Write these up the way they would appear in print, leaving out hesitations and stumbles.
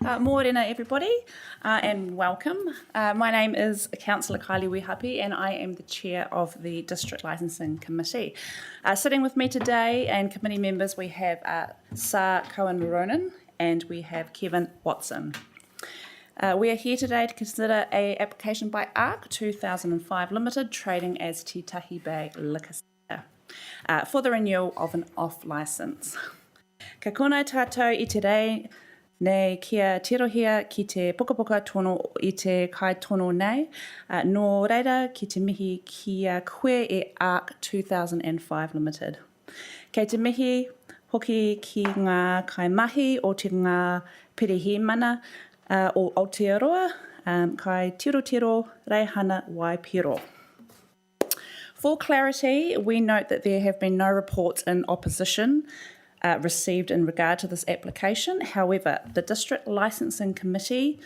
Morena, everybody, and welcome. My name is Councillor Kylie Wehapi, and I am the chair of the District Licensing Committee. Sitting with me today and committee members, we have Sir Cohen Moronen and we have Kevin Watson. We are here today to consider an application by ARC 2005 Limited, trading as Te Tahi Bay Liquor Store, for the renewal of an off licence. Ka kona tātou I te rei nei kia tirohia ki te pukapuka tono I te kai tono nei, nō reira ki te mihi kia koe e ARC 2005 Limited. Kei te mihi hoki ki ngā kaimahi o te ngā perehimana o Aotearoa, kai tiro reihana waipiro. For clarity, we note that there have been no reports in opposition received in regard to this application. However, the District Licensing Committee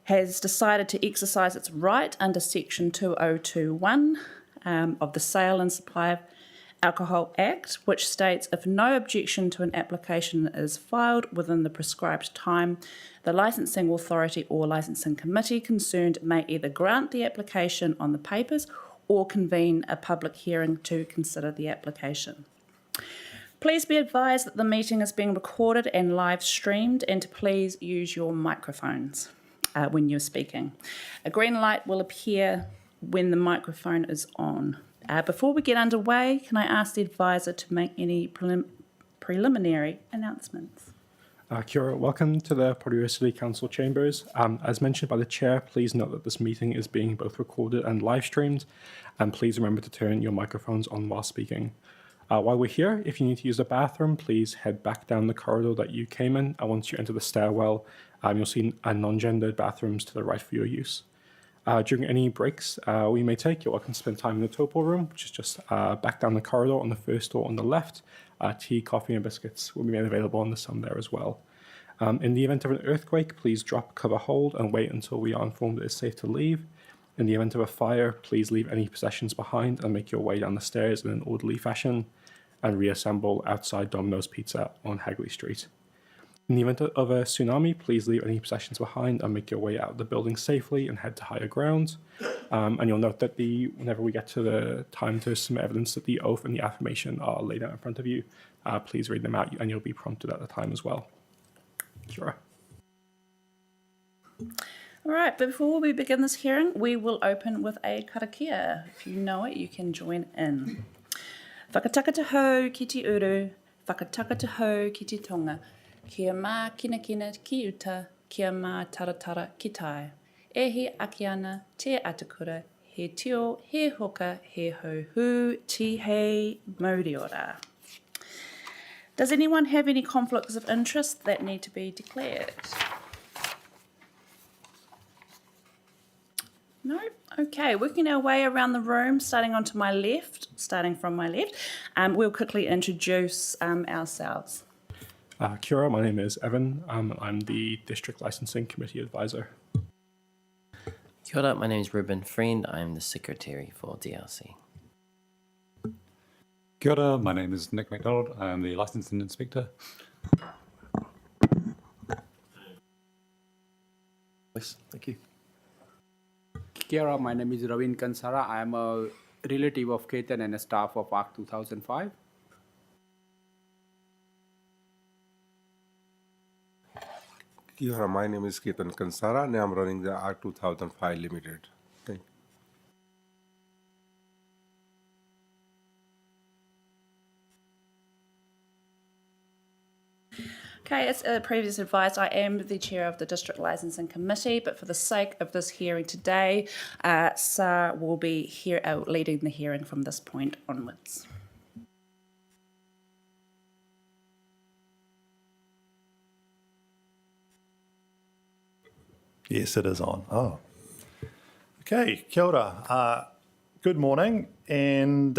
has decided to exercise its right under Section 2021 of the Sale and Supply of Alcohol Act, which states if no objection to an application is filed within the prescribed time, the licensing authority or licensing committee concerned may either grant the application on the papers or convene a public hearing to consider the application. Please be advised that the meeting is being recorded and live streamed, and to please use your microphones when you're speaking. A green light will appear when the microphone is on. Before we get underway, can I ask the advisor to make any preliminary announcements? Kia ora, welcome to the Porirua City Council chambers. As mentioned by the chair, please note that this meeting is being both recorded and live streamed, and please remember to turn your microphones on while speaking. While we're here, if you need to use the bathroom, please head back down the corridor that you came in, and once you enter the stairwell, you'll see non-gendered bathrooms to the right for your use. During any breaks we may take, you're welcome to spend time in the topo room, which is just back down the corridor on the first door on the left. Tea, coffee and biscuits will be made available on the sun there as well. In the event of an earthquake, please drop, cover, hold, and wait until we are informed it is safe to leave. In the event of a fire, please leave any possessions behind and make your way down the stairs in an orderly fashion, and reassemble outside Domino's Pizza on Hagley Street. In the event of a tsunami, please leave any possessions behind and make your way out of the building safely and head to higher ground. And you'll note that whenever we get to the time to submit evidence, that the oath and the affirmation are laid out in front of you. Please read them out and you'll be prompted at the time as well. Sure. All right, before we begin this hearing, we will open with a karakia. If you know it, you can join in. Whakataka hau ki te uru, whakataka hau ki te tonga, kia mā kina ki uta, kia mā taratara ki tai. E he aki ana te atakura, he tio, he hoka, he hauhu, ti hei moriora. Does anyone have any conflicts of interest that need to be declared? No? Okay, working our way around the room, starting from my left, we'll quickly introduce ourselves. Kia ora, my name is Evan. I'm the District Licensing Committee Advisor. Kia ora, my name is Ruben Friend. I'm the Secretary for DRC. Kia ora, my name is Nick McDonald. I am the Licensing Inspector. Yes, thank you. Kia ora, my name is Ravin Kansara. I am a relative of Ketan and a staff of ARC 2005. Kia ora, my name is Ketan Kansara and I am running the ARC 2005 Limited. Thank you. Okay, as previously advised, I am the chair of the District Licensing Committee, but for the sake of this hearing today, Sir will be here leading the hearing from this point onwards. Yes, it is on. Oh. Okay, kia ora. Good morning. And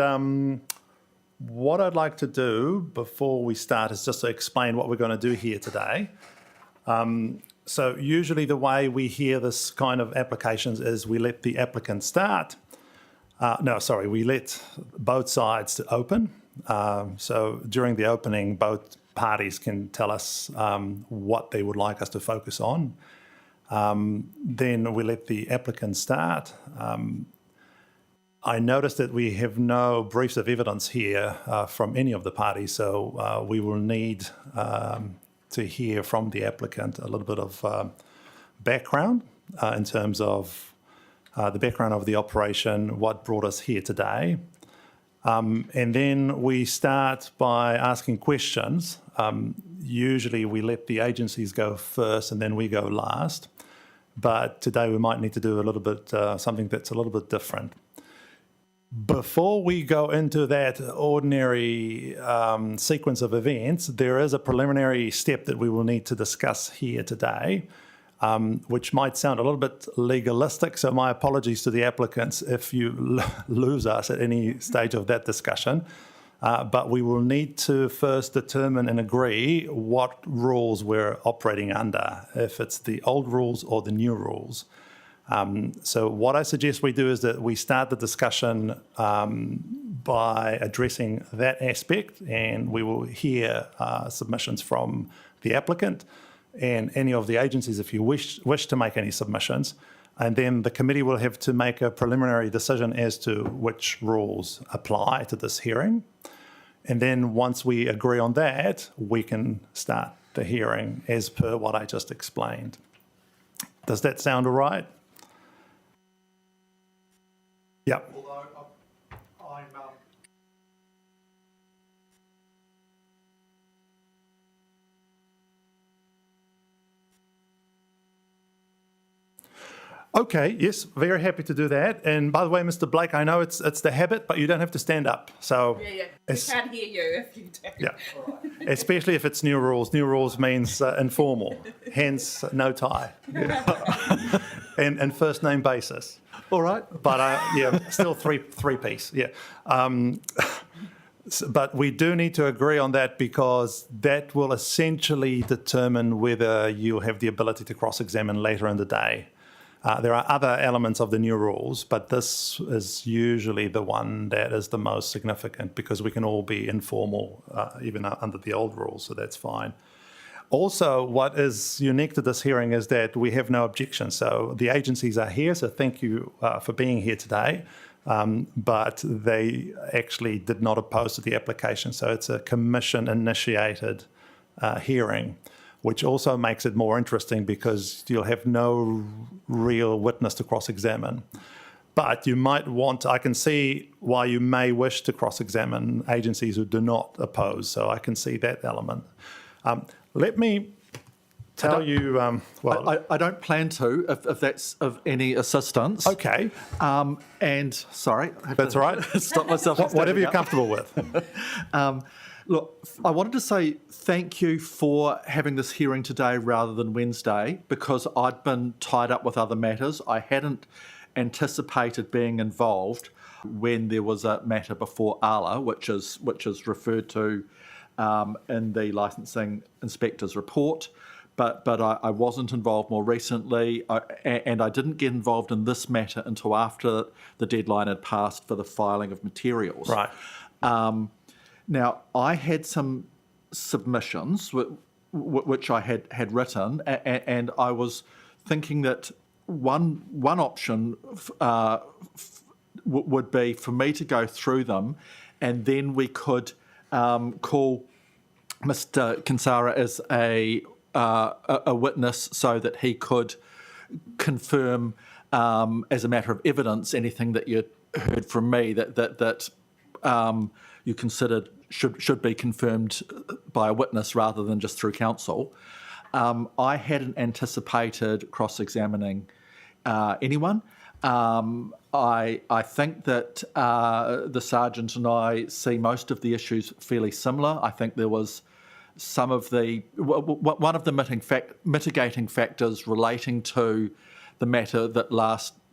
what I'd like to do before we start is just to explain what we're going to do here today. So usually the way we hear this kind of applications is we let the applicant start. We let both sides to open. So during the opening, both parties can tell us what they would like us to focus on. Then we let the applicant start. I noticed that we have no briefs of evidence here from any of the parties, so we will need to hear from the applicant a little bit of background in terms of the background of the operation, what brought us here today. And then we start by asking questions. Usually we let the agencies go first and then we go last. But today we might need to do a little bit, something that's a little bit different. Before we go into that ordinary sequence of events, there is a preliminary step that we will need to discuss here today, which might sound a little bit legalistic. So my apologies to the applicants if you lose us at any stage of that discussion. But we will need to first determine and agree what rules we're operating under, if it's the old rules or the new rules. So what I suggest we do is that we start the discussion by addressing that aspect, and we will hear submissions from the applicant and any of the agencies if you wish to make any submissions. And then the committee will have to make a preliminary decision as to which rules apply to this hearing. And then once we agree on that, we can start the hearing as per what I just explained. Does that sound all right? Yep. Okay, yes, very happy to do that. And by the way, Mr. Blake, I know it's the habit, but you don't have to stand up. So Yeah. We can't hear you if you do. yeah, especially if it's new rules. New rules means informal, hence no tie. Yeah. and first name basis. All right. But yeah, still three piece. Yeah. But we do need to agree on that because that will essentially determine whether you'll have the ability to cross-examine later in the day. There are other elements of the new rules, but this is usually the one that is the most significant because we can all be informal even under the old rules, so that's fine. Also, what is unique to this hearing is that we have no objections. So the agencies are here, so thank you for being here today. But they actually did not oppose to the application. So it's a commission-initiated hearing, which also makes it more interesting because you'll have no real witness to cross-examine. But you might want, I can see why you may wish to cross-examine agencies who do not oppose. So I can see that element. Let me tell you, I don't plan to, if that's of any assistance. Okay. And sorry, I have That's to all right. Stop myself. from Whatever standing you're up. comfortable with. Look, I wanted to say thank you for having this hearing today rather than Wednesday because I'd been tied up with other matters. I hadn't anticipated being involved when there was a matter before ALA, which is referred to in the licensing inspector's report. But I wasn't involved more recently, and I didn't get involved in this matter until after the deadline had passed for the filing of materials. Right. Now, I had some submissions which I had written, and I was thinking that one option would be for me to go through them, and then we could call Mr. Kansara as a witness so that he could confirm as a matter of evidence anything that you heard from me that you considered should be confirmed by a witness rather than just through counsel. I hadn't anticipated cross-examining anyone. I think that the sergeant and I see most of the issues fairly similar. I think there was some of the one of the mitigating factors relating to the matter that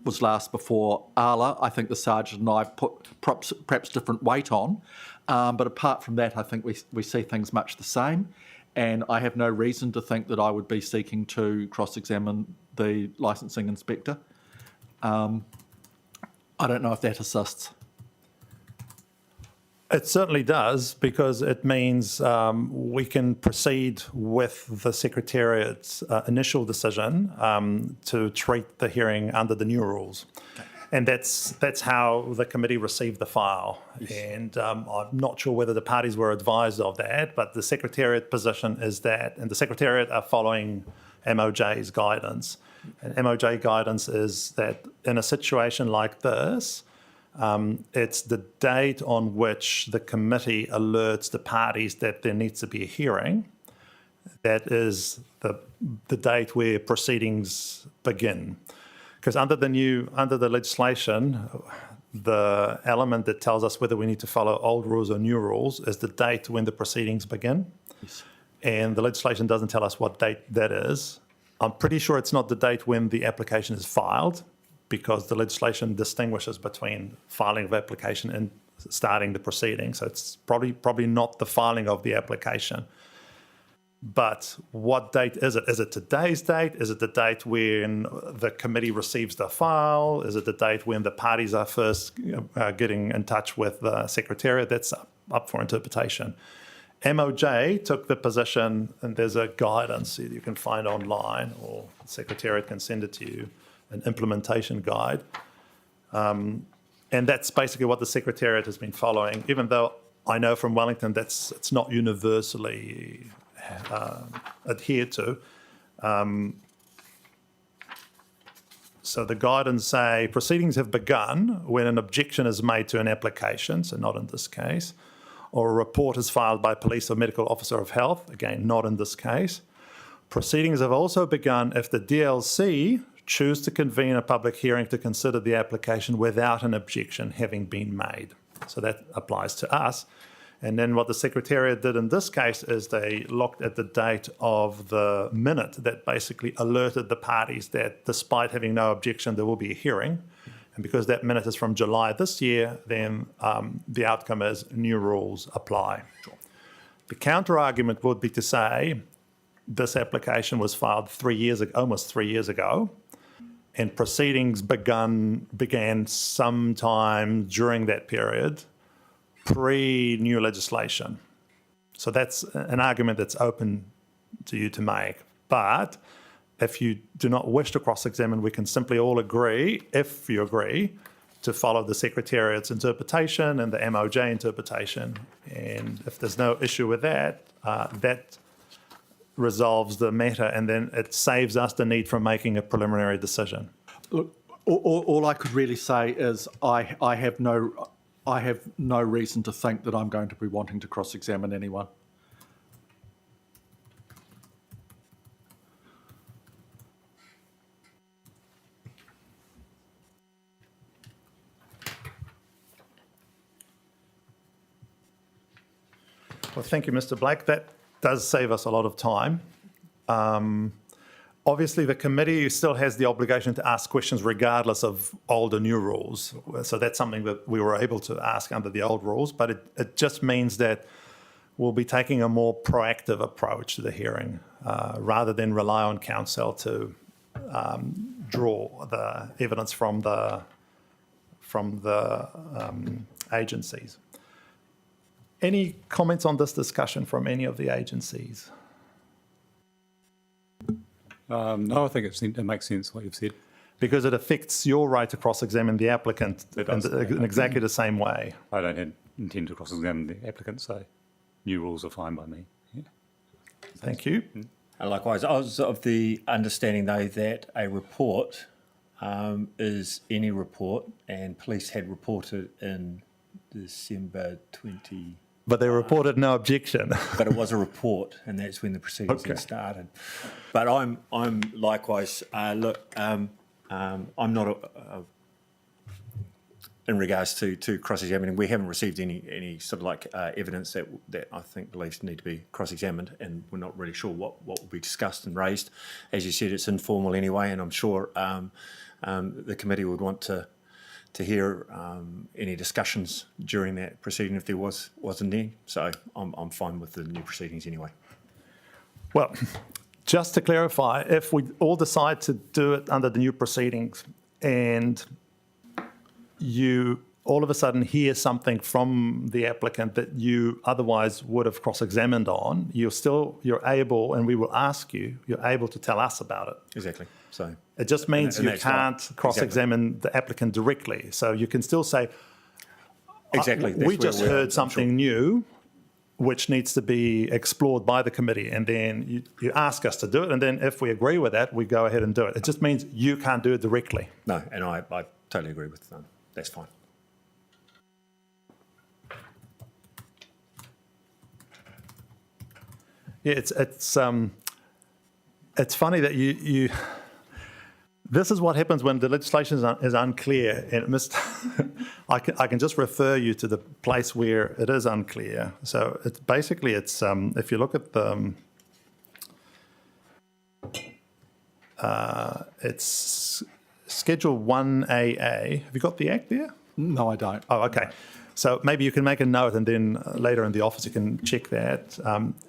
was last before ALA. I think the sergeant and I put perhaps different weight on, but apart from that, I think we see things much the same. And I have no reason to think that I would be seeking to cross-examine the licensing inspector. I don't know if that assists. It certainly does, because it means we can proceed with the Secretariat's initial decision to treat the hearing under the new rules. And that's how the committee received the file. Yes. And I'm not sure whether the parties were advised of that, but the Secretariat position is that, and the Secretariat are following MOJ's guidance. And MOJ guidance is that in a situation like this, it's the date on which the committee alerts the parties that there needs to be a hearing. That is the date where proceedings begin. Because under the legislation, the element that tells us whether we need to follow old rules or new rules is the date when the proceedings begin. Yes. And the legislation doesn't tell us what date that is. I'm pretty sure it's not the date when the application is filed, because the legislation distinguishes between filing of application and starting the proceeding. So it's probably not the filing of the application. But what date is it? Is it today's date? Is it the date when the committee receives the file? Is it the date when the parties are first getting in touch with the Secretariat? That's up for interpretation. MOJ took the position, and there's a guidance you can find online, or the Secretariat can send it to you, an implementation guide. And that's basically what the Secretariat has been following, even though I know from Wellington it's not universally adhered to. So the guidance say proceedings have begun when an objection is made to an application, so not in this case, or a report is filed by police or medical officer of health, again, not in this case. Proceedings have also begun if the DLC choose to convene a public hearing to consider the application without an objection having been made. So that applies to us. And then what the Secretariat did in this case is they looked at the date of the minute that basically alerted the parties that despite having no objection, there will be a hearing. And because that minute is from July this year, then the outcome is new rules apply. Sure. The counter argument would be to say this application was filed almost 3 years ago, and proceedings began sometime during that period, pre-new legislation. So that's an argument that's open to you to make. But if you do not wish to cross-examine, we can simply all agree, if you agree, to follow the Secretariat's interpretation and the MOJ interpretation. And if there's no issue with that, that resolves the matter, and then it saves us the need for making a preliminary decision. Look, all I could really say is I have no reason to think that I'm going to be wanting to cross-examine anyone. Well, thank you, Mr. Blake. That does save us a lot of time. Obviously, the committee still has the obligation to ask questions regardless of old or new rules. So that's something that we were able to ask under the old rules, but it just means that we'll be taking a more proactive approach to the hearing rather than rely on counsel to draw the evidence from the agencies. Any comments on this discussion from any of the agencies? No, I think it makes sense what you've said. Because it affects your right to cross-examine the applicant in exactly the same way. I don't intend to cross-examine the applicant, so new rules are fine by me. Yeah. Thank you. Likewise, I was of the understanding, though, that a report is any report, and police had reported in December 20... But they reported no objection. But it was a report, and that's when the proceedings had started. But I'm likewise, I'm not in regards to cross-examining. We haven't received any sort of like evidence that I think beliefs need to be cross-examined, and we're not really sure what will be discussed and raised. As you said, it's informal anyway, and I'm sure the committee would want to hear any discussions during that proceeding if there wasn't any. So I'm fine with the new proceedings anyway. Well, just to clarify, if we all decide to do it under the new proceedings and you all of a sudden hear something from the applicant that you otherwise would have cross-examined on, you're able, and we will ask you, you're able to tell us about it. Exactly. So It just means And you that's right. can't cross-examine the applicant directly. So you can still say, exactly. that's we where just we're- heard I'm something new, which needs to be explored by the committee. And then you ask us to do it. And then if we agree with that, we go ahead and do it. It just means you can't do it directly. No, and I totally agree with them. That's fine. Yeah, it's funny that you this is what happens when the legislation is unclear, and I can just refer you to the place where it is unclear. So it's basically if you look at the it's Schedule 1AA. Have you got the Act there? No, I don't. Oh, okay. So maybe you can make a note, and then later in the office you can check that.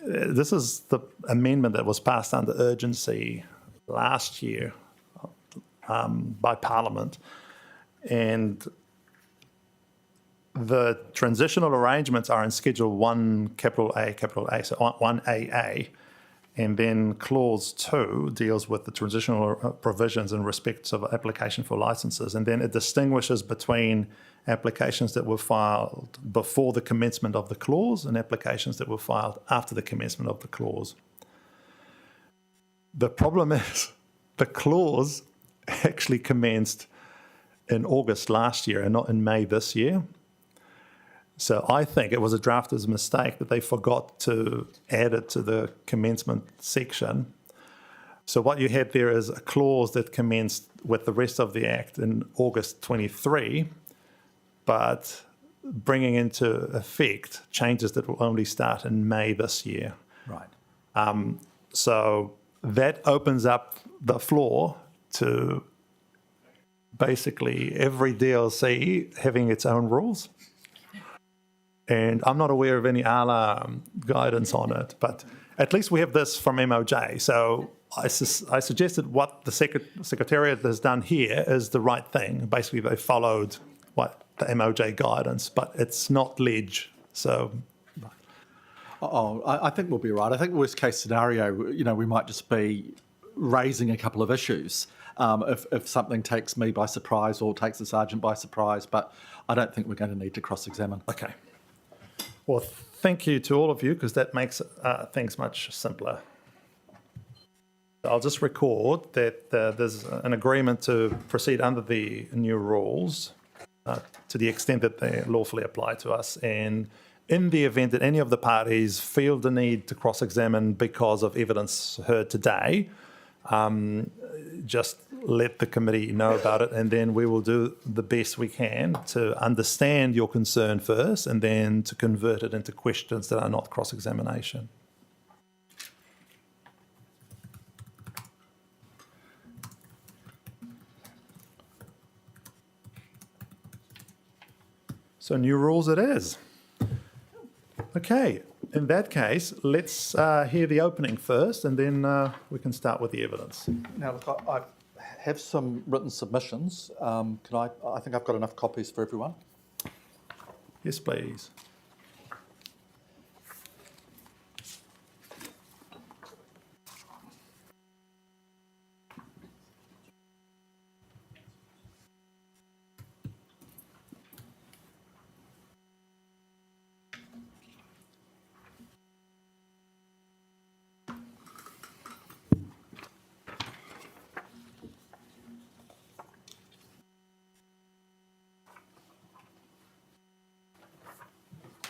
This is the amendment that was passed under urgency last year by Parliament, and the transitional arrangements are in Schedule 1, capital A, so 1AA, and then Clause 2 deals with the transitional provisions in respect of application for licences, and then it distinguishes between applications that were filed before the commencement of the clause and applications that were filed after the commencement of the clause. The problem is the clause actually commenced in August last year and not in May this year. So I think it was a drafter's mistake that they forgot to add it to the commencement section. So what you had there is a clause that commenced with the rest of the Act in August 23, but bringing into effect changes that will only start in May this year. Right. So that opens up the floor to basically every DLC having its own rules. And I'm not aware of any ALA guidance on it, but at least we have this from MOJ. So I suggested what the Secretariat has done here is the right thing. Basically, they followed what the MOJ guidance, but it's not ledge. So I think we'll be right. I think worst case scenario, we might just be raising a couple of issues if something takes me by surprise or takes the sergeant by surprise, but I don't think we're going to need to cross-examine. Okay. Well, thank you to all of you, because that makes things much simpler. I'll just record that there's an agreement to proceed under the new rules to the extent that they lawfully apply to us. And in the event that any of the parties feel the need to cross-examine because of evidence heard today, just let the committee know about it, and then we will do the best we can to understand your concern first and then to convert it into questions that are not cross-examination. So new rules it is. Okay, in that case, let's hear the opening first, and then we can start with the evidence. Now, look, I have some written submissions. I think I've got enough copies for everyone. Yes, please.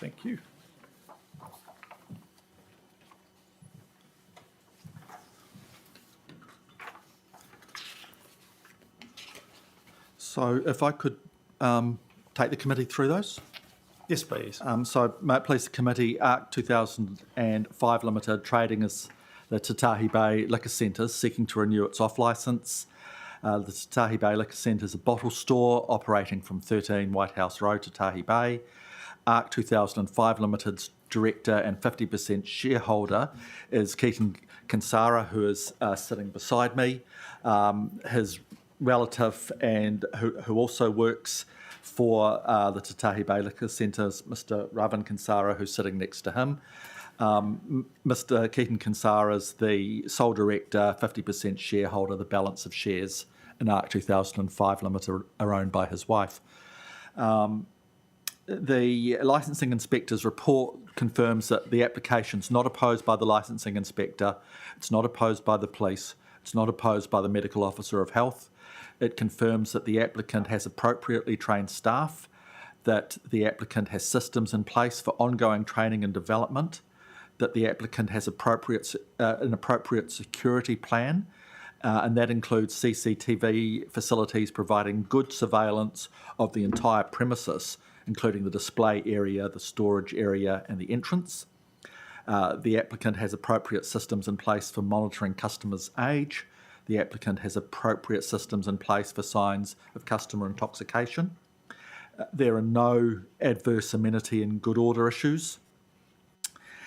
Thank you. So if I could take the committee through those. Yes, please. So may it please the committee, ARC 2005 Limited, trading as the Tatahi Bay Liquor Centre, seeking to renew its off-licence. The Tatahi Bay Liquor Centre is a bottle store operating from 13 White House Road, Tatahi Bay. ARC 2005 Limited's director and 50% shareholder is Keaton Kansara, who is sitting beside me. His relative and who also works for the Tatahi Bay Liquor Centres, Mr. Ravin Kansara, who's sitting next to him. Mr. Keaton Kansara is the sole director, 50% shareholder. The balance of shares in ARC 2005 Limited are owned by his wife. The licensing inspector's report confirms that the application's not opposed by the licensing inspector, it's not opposed by the police, it's not opposed by the medical officer of health. It confirms that the applicant has appropriately trained staff, that the applicant has systems in place for ongoing training and development, that the applicant has an appropriate security plan, and that includes CCTV facilities providing good surveillance of the entire premises, including the display area, the storage area, and the entrance. The applicant has appropriate systems in place for monitoring customers' age. The applicant has appropriate systems in place for signs of customer intoxication. There are no adverse amenity and good order issues.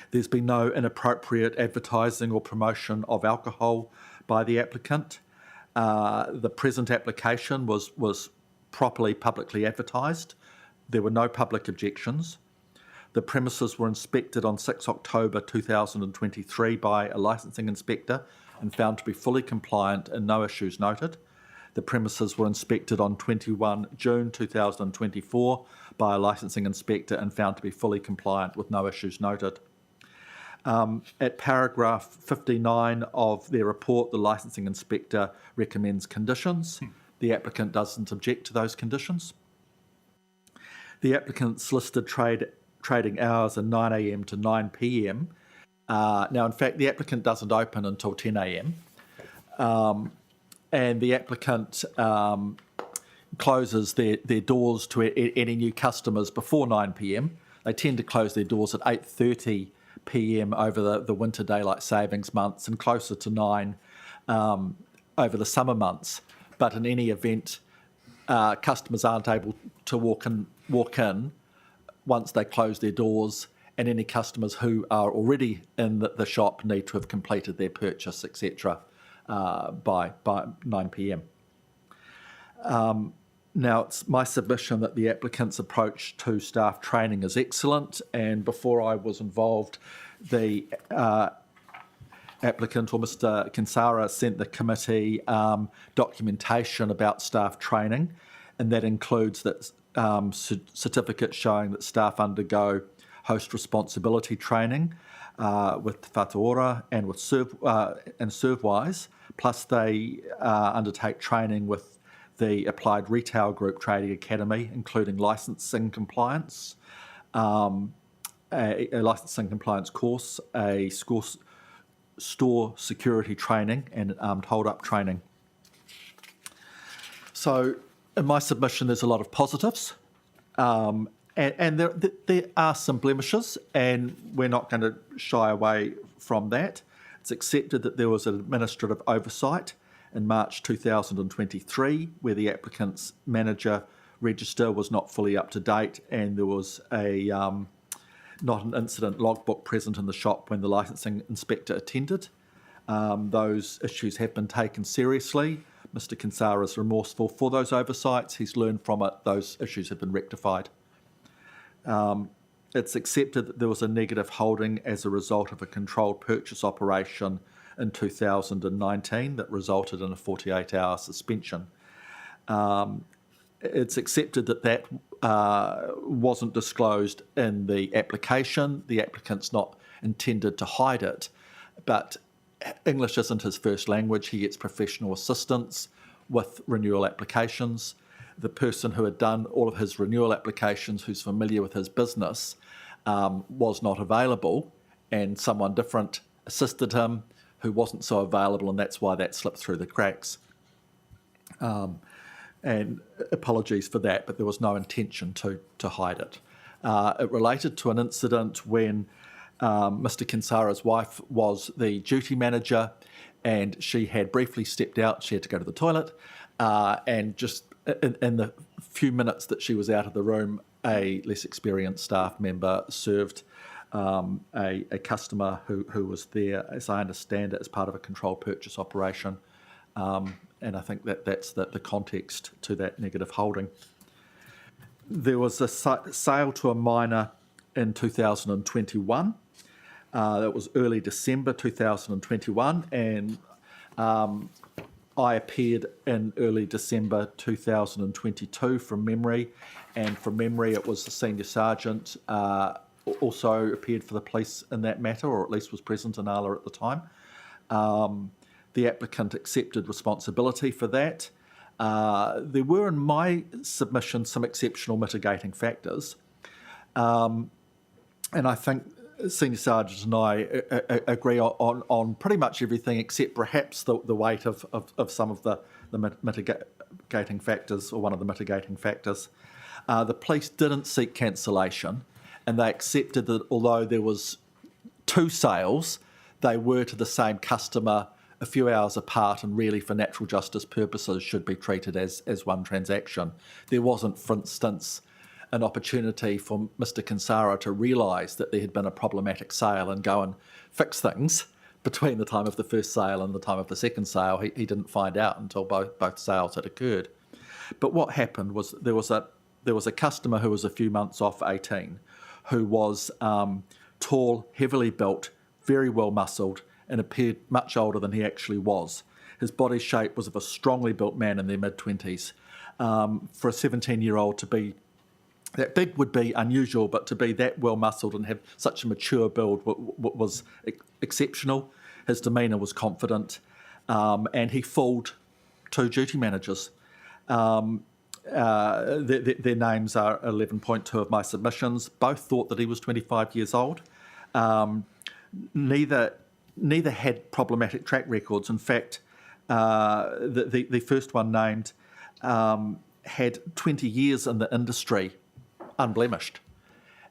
There's been no inappropriate advertising or promotion of alcohol by the applicant. The present application was properly publicly advertised. There were no public objections. The premises were inspected on 6 October 2023 by a licensing inspector and found to be fully compliant and no issues noted. The premises were inspected on 21 June 2024 by a licensing inspector and found to be fully compliant with no issues noted. At paragraph 59 of their report, the licensing inspector recommends conditions. The applicant doesn't object to those conditions. The applicant's listed trading hours are 9 a.m. to 9 p.m. Now, in fact, the applicant doesn't open until 10 a.m. And the applicant closes their doors to any new customers before 9 p.m. They tend to close their doors at 8:30 p.m. over the winter daylight savings months and closer to 9 over the summer months. But in any event, customers aren't able to walk in once they close their doors, and any customers who are already in the shop need to have completed their purchase, etc., by 9 p.m. Now, it's my submission that the applicant's approach to staff training is excellent, and before I was involved, the applicant, or Mr. Kansara, sent the committee documentation about staff training, and that includes that certificates showing that staff undergo host responsibility training with Whatuora and with Servewise, plus they undertake training with the Applied Retail Group Trading Academy, including licensing compliance, a licensing compliance course, a store security training, and armed hold-up training. So in my submission, there's a lot of positives, and there are some blemishes, and we're not going to shy away from that. It's accepted that there was an administrative oversight in March 2023, where the applicant's manager register was not fully up to date, and there was not an incident logbook present in the shop when the licensing inspector attended. Those issues have been taken seriously. Mr. Kansara is remorseful for those oversights. He's learned from it. Those issues have been rectified. It's accepted that there was a negative holding as a result of a controlled purchase operation in 2019 that resulted in a 48-hour suspension. It's accepted that wasn't disclosed in the application. The applicant's not intended to hide it, but English isn't his first language. He gets professional assistance with renewal applications. The person who had done all of his renewal applications, who's familiar with his business, was not available, and someone different assisted him who wasn't so available, and that's why that slipped through the cracks. And apologies for that, but there was no intention to hide it. It related to an incident when Mr. Kansara's wife was the duty manager, and she had briefly stepped out. She had to go to the toilet, and just in the few minutes that she was out of the room, a less experienced staff member served a customer who was there, as I understand it, as part of a controlled purchase operation, I think that's the context to that negative holding. There was a sale to a minor in 2021. That was early December 2021, and I appeared in early December 2022 from memory, and from memory it was the senior sergeant also appeared for the police in that matter, or at least was present in Ala at the time. The applicant accepted responsibility for that. There were, in my submission, some exceptional mitigating factors. And I think Senior Sergeant and I agree on pretty much everything except perhaps the weight of some of the mitigating factors, or one of the mitigating factors. The police didn't seek cancellation, and they accepted that although there was 2 sales, they were to the same customer a few hours apart, and really for natural justice purposes should be treated as one transaction. There wasn't, for instance, an opportunity for Mr. Kinsara to realise that there had been a problematic sale and go and fix things between the time of the first sale and the time of the second sale. He didn't find out until both sales had occurred. But what happened was there was a customer who was a few months off 18, who was tall, heavily built, very well muscled, and appeared much older than he actually was. His body shape was of a strongly built man in their mid-20s. For a 17-year-old to be that big would be unusual, but to be that well muscled and have such a mature build was exceptional. His demeanour was confident, and he fooled 2 duty managers. Their names are 11.2 of my submissions. Both thought that he was 25 years old. Neither had problematic track records. In fact, the first one named had 20 years in the industry, unblemished,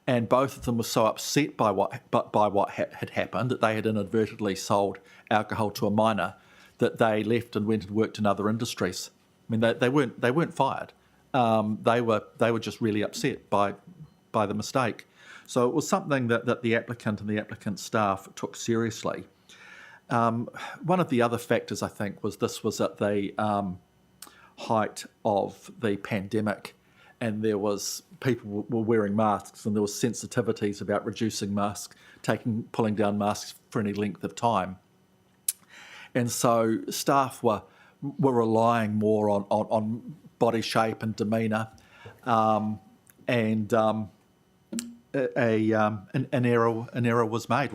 and both of them were so upset by what had happened, that they had inadvertently sold alcohol to a minor, that they left and went and worked in other industries. I mean, they weren't fired. They were just really upset by the mistake. So it was something that the applicant and the applicant's staff took seriously. One of the other factors, I think, was this was at the height of the pandemic, and there was people were wearing masks, and there was sensitivities about reducing masks, pulling down masks for any length of time. And so staff were relying more on body shape and demeanour, and an error was made,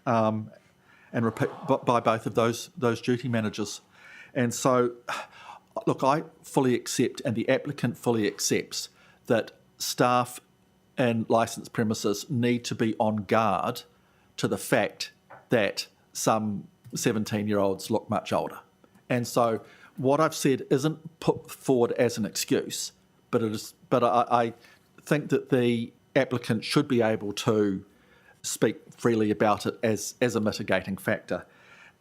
by both of those duty managers. And so, look, I fully accept, and the applicant fully accepts, that staff in licensed premises need to be on guard to the fact that some 17-year-olds look much older. And so what I've said isn't put forward as an excuse, but I think that the applicant should be able to speak freely about it as a mitigating factor.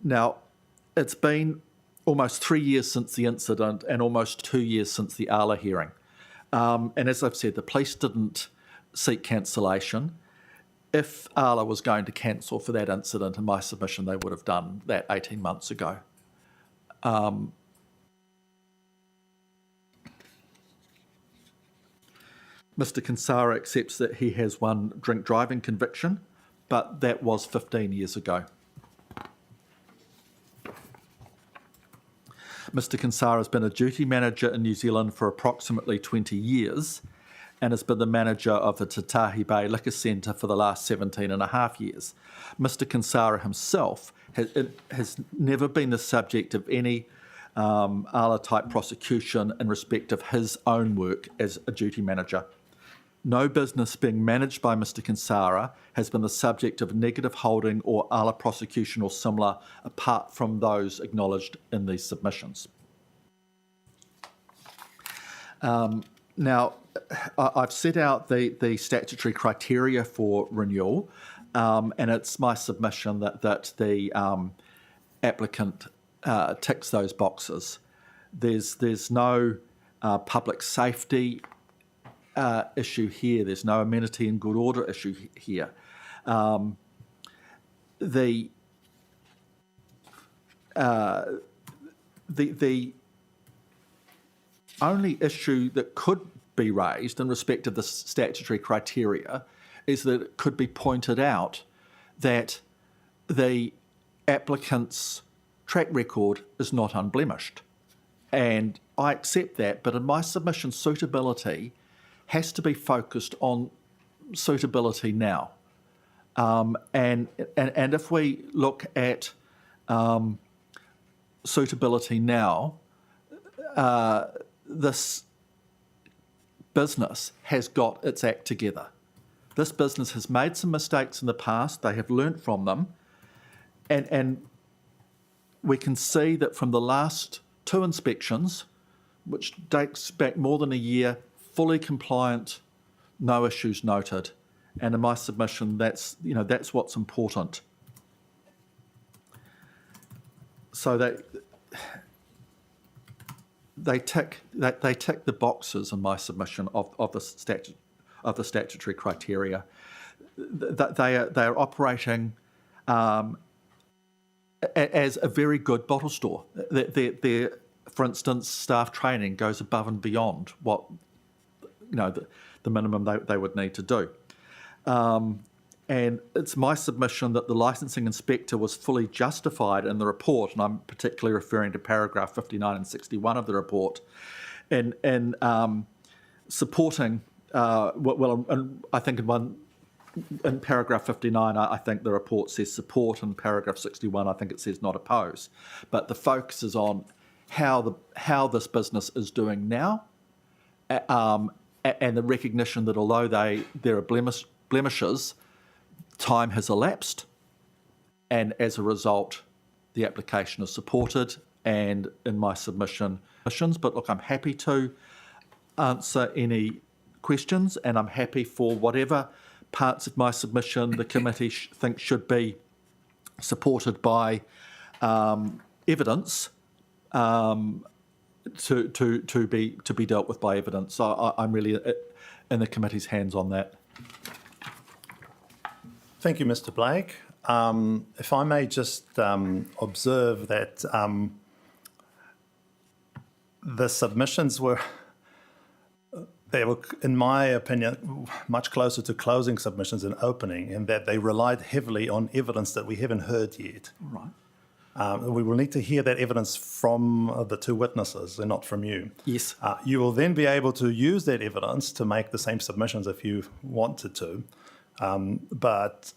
Now, it's been almost 3 years since the incident and almost 2 years since the Ala hearing. And as I've said, the police didn't seek cancellation. If Ala was going to cancel for that incident, in my submission, they would have done that 18 months ago. Mr. Kinsara accepts that he has one drink driving conviction, but that was 15 years ago. Mr. Kinsara has been a duty manager in New Zealand for approximately 20 years and has been the manager of the Tatahi Bay Liquor Centre for the last 17 and a half years. Mr. Kinsara himself has never been the subject of any Ala-type prosecution in respect of his own work as a duty manager. No business being managed by Mr. Kinsara has been the subject of negative holding or Ala prosecution or similar, apart from those acknowledged in these submissions. Now, I've set out the statutory criteria for renewal, and it's my submission that the applicant ticks those boxes. There's no public safety issue here. There's no amenity and good order issue here. The only issue that could be raised in respect of the statutory criteria is that it could be pointed out that the applicant's track record is not unblemished. And I accept that, but in my submission, suitability has to be focused on suitability now. And if we look at suitability now, this business has got its act together. This business has made some mistakes in the past. They have learnt from them. And we can see that from the last 2 inspections, which dates back more than a year, fully compliant, no issues noted. And in my submission, that's what's important. So they tick the boxes in my submission of the statutory criteria. They are operating as a very good bottle store. Their, for instance, staff training goes above and beyond what the minimum they would need to do. And it's my submission that the licensing inspector was fully justified in the report, and I'm particularly referring to paragraph 59 and 61 of the report, in supporting, I think in paragraph 59, I think the report says support, and paragraph 61, I think it says not oppose. But the focus is on how this business is doing now, and the recognition that although there are blemishes, time has elapsed, and as a result, the application is supported. And in my submission, but look, I'm happy to answer any questions, and I'm happy for whatever parts of my submission the committee thinks should be supported by evidence to be dealt with by evidence. So I'm really in the committee's hands on that. Thank you, Mr. Blake. If I may just observe that the submissions were, in my opinion, much closer to closing submissions than opening, in that they relied heavily on evidence that we haven't heard yet. Right. We will need to hear that evidence from the 2 witnesses and not from you. Yes. You will then be able to use that evidence to make the same submissions if you wanted to. But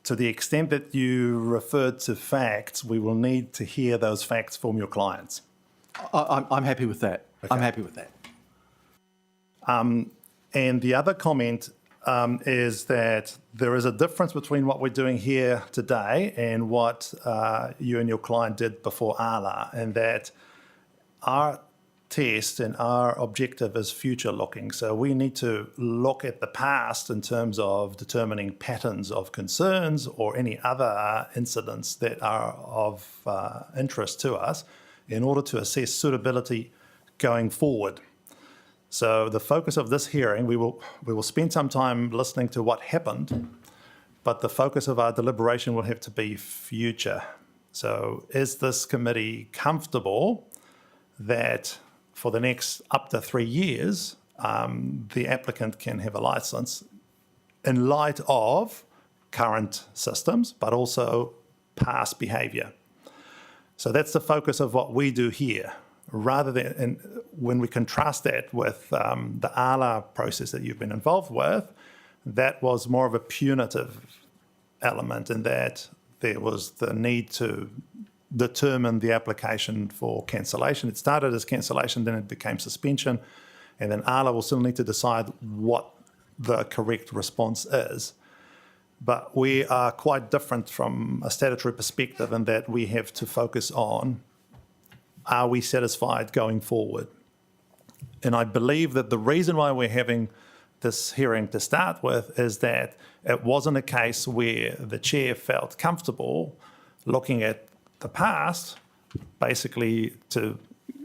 to the extent that you referred to facts, we will need to hear those facts from your clients. I'm happy with that. Okay. I'm happy with that. And the other comment is that there is a difference between what we're doing here today and what you and your client did before ALA, and that our test and our objective is future looking. So we need to look at the past in terms of determining patterns of concerns or any other incidents that are of interest to us in order to assess suitability going forward. So the focus of this hearing, we will spend some time listening to what happened, but the focus of our deliberation will have to be future. So is this committee comfortable that for the next up to 3 years, the applicant can have a license in light of current systems, but also past behaviour? So that's the focus of what we do here. Rather than, and when we contrast that with the ALA process that you've been involved with, that was more of a punitive element in that there was the need to determine the application for cancellation. It started as cancellation, then it became suspension, and then ALA will still need to decide what the correct response is. But we are quite different from a statutory perspective in that we have to focus on, are we satisfied going forward? And I believe that the reason why we're having this hearing to start with is that it wasn't a case where the chair felt comfortable looking at the past, basically to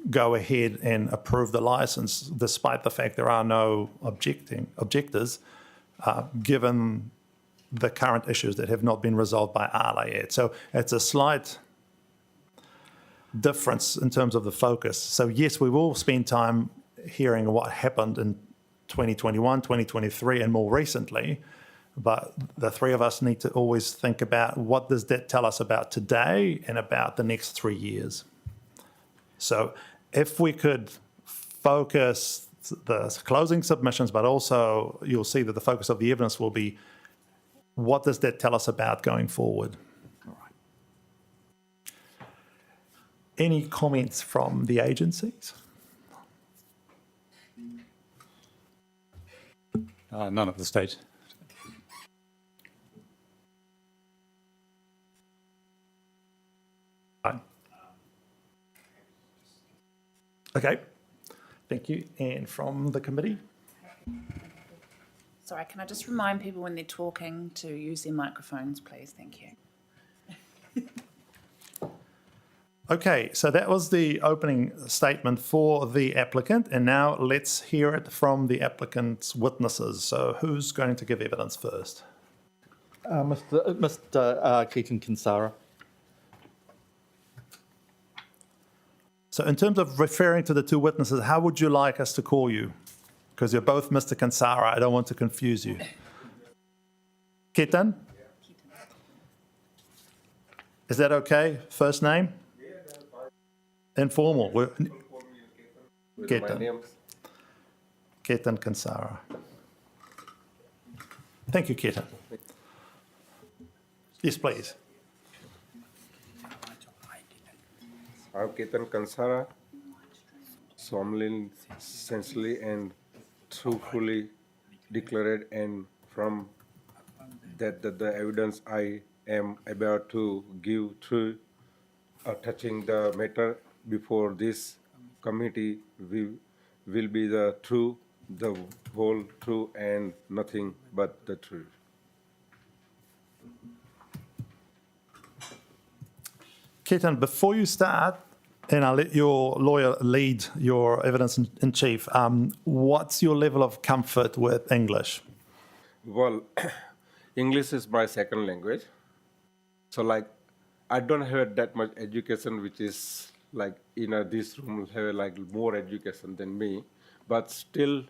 go ahead and approve the license, despite the fact there are no objectors, given the current issues that have not been resolved by ALA yet. So it's a slight difference in terms of the focus. So yes, we will spend time hearing what happened in 2021, 2023, and more recently. But the three of us need to always think about what does that tell us about today and about the next 3 years. So if we could focus the closing submissions, but also you'll see that the focus of the evidence will be what does that tell us about going forward? All right. Any comments from the agencies? None at this stage. Fine. Okay, thank you. And from the committee? Sorry, can I just remind people when they're talking to use their microphones, please? Thank you. Okay, so that was the opening statement for the applicant, and now let's hear it from the applicant's witnesses. So who's going to give evidence first? Mr. Keaton Kinsara. So in terms of referring to the two witnesses, how would you like us to call you? Because you're both Mr. Kinsara, I don't want to confuse you. Ketan? Is that okay? First name? Informal. Ketan. Ketan Kinsara. Thank you, Ketan. Yes, please. I'm Ketan Kansara, solemnly, sincerely, and truthfully declared, and from that the evidence I am about to give through touching the matter before this committee will be the truth, the whole truth, and nothing but the truth. Ketan, before you start, and I'll let your lawyer lead your evidence in chief, what's your level of comfort with English? Well, English is my second language. So like, I don't have that much education, which is like, this room have like more education than me, but still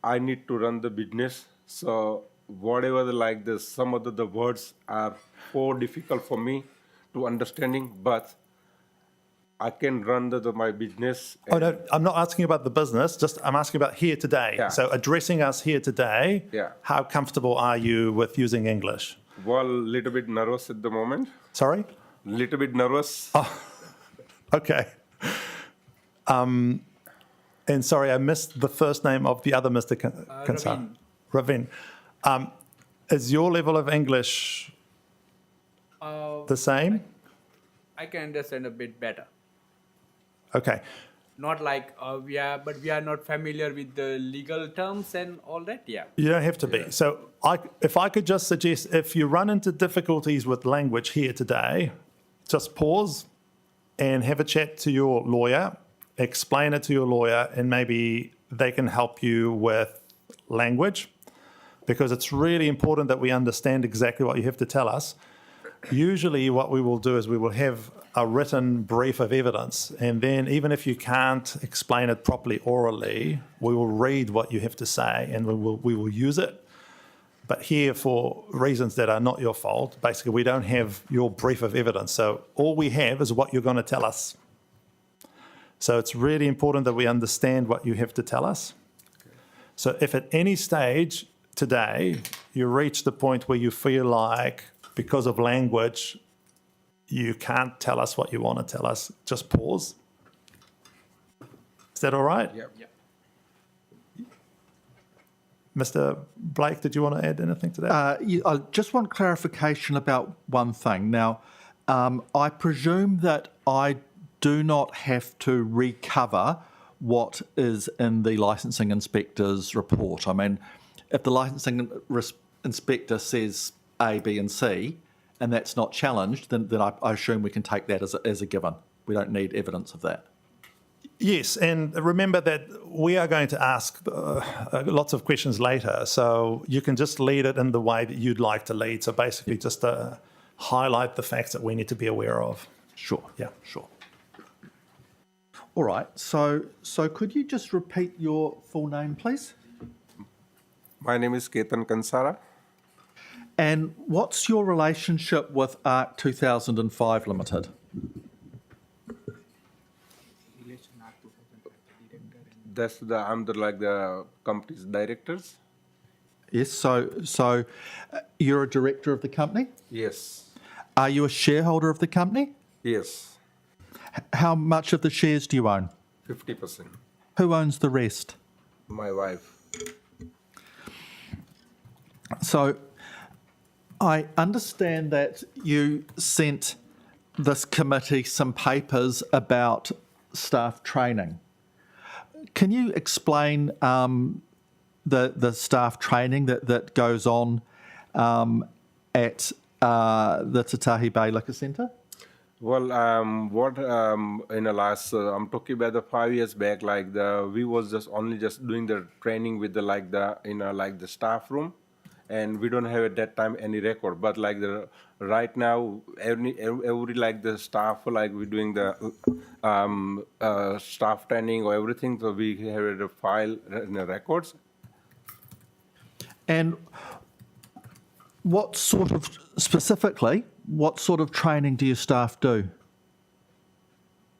I need to run the business. So whatever some of the words are more difficult for me to understanding, but I can run my business. Oh, no, I'm not asking about the business, just I'm asking about here today. Yeah. So addressing us here today, Yeah. how comfortable are you with using English? Well, little bit nervous at the moment. Sorry? Little bit nervous. Okay. And sorry, I missed the first name of the other Mr. Kansara. Ravin. Is your level of English the same? I can understand a bit better. Okay. Not like we are not familiar with the legal terms and all that. Yeah. You don't have to be. So if I could just suggest, if you run into difficulties with language here today, just pause and have a chat to your lawyer, explain it to your lawyer, and maybe they can help you with language, because it's really important that we understand exactly what you have to tell us. Usually what we will do is we will have a written brief of evidence, and then even if you can't explain it properly orally, we will read what you have to say and we will use it. But here, for reasons that are not your fault, basically we don't have your brief of evidence. So all we have is what you're going to tell us. So it's really important that we understand what you have to tell us. Okay. So if at any stage today you reach the point where you feel like, because of language, you can't tell us what you want to tell us, just pause. Is that all right? Yep. Mr. Blake, did you want to add anything to that? I just want clarification about one thing. Now, I presume that I do not have to recover what is in the licensing inspector's report. I mean, if the licensing inspector says A, B, and C, and that's not challenged, then I assume we can take that as a given. We don't need evidence of that. Yes, and remember that we are going to ask lots of questions later, so you can just lead it in the way that you'd like to lead. So basically just highlight the facts that we need to be aware of. Sure. Yeah. Sure. All right. So could you just repeat your full name, please? My name is Ketan Kansara. And what's your relationship with ARC 2005 Limited? I'm the company's directors. Yes. So you're a director of the company. Yes. Are you a shareholder of the company? Yes. How much of the shares do you own? 50%. Who owns the rest? My wife. So I understand that you sent this committee some papers about staff training. Can you explain the staff training that goes on at the Tatahi Bay Liquor Centre? Well, in the last, I'm talking about the 5 years back, we was just doing the training with the staff room, and we don't have at that time any record. But right now, every the staff, we're doing the staff training or everything, so we have a file in the records. And what sort of training do your staff do?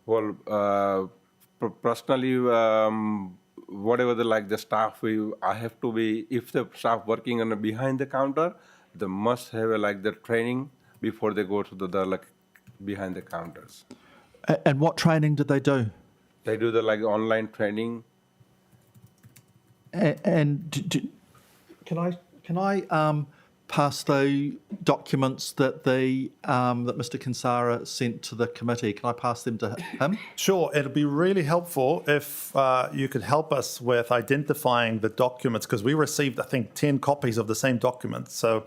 Well, personally, whatever the staff, I have to be, if the staff working on behind the counter, they must have the training before they go to the behind the counters. And what training do they do? They do the online training. And can I pass the documents that that Mr. Kansara sent to the committee? Can I pass them to him? Sure, it'd be really helpful if you could help us with identifying the documents, because we received, I think, 10 copies of the same document. So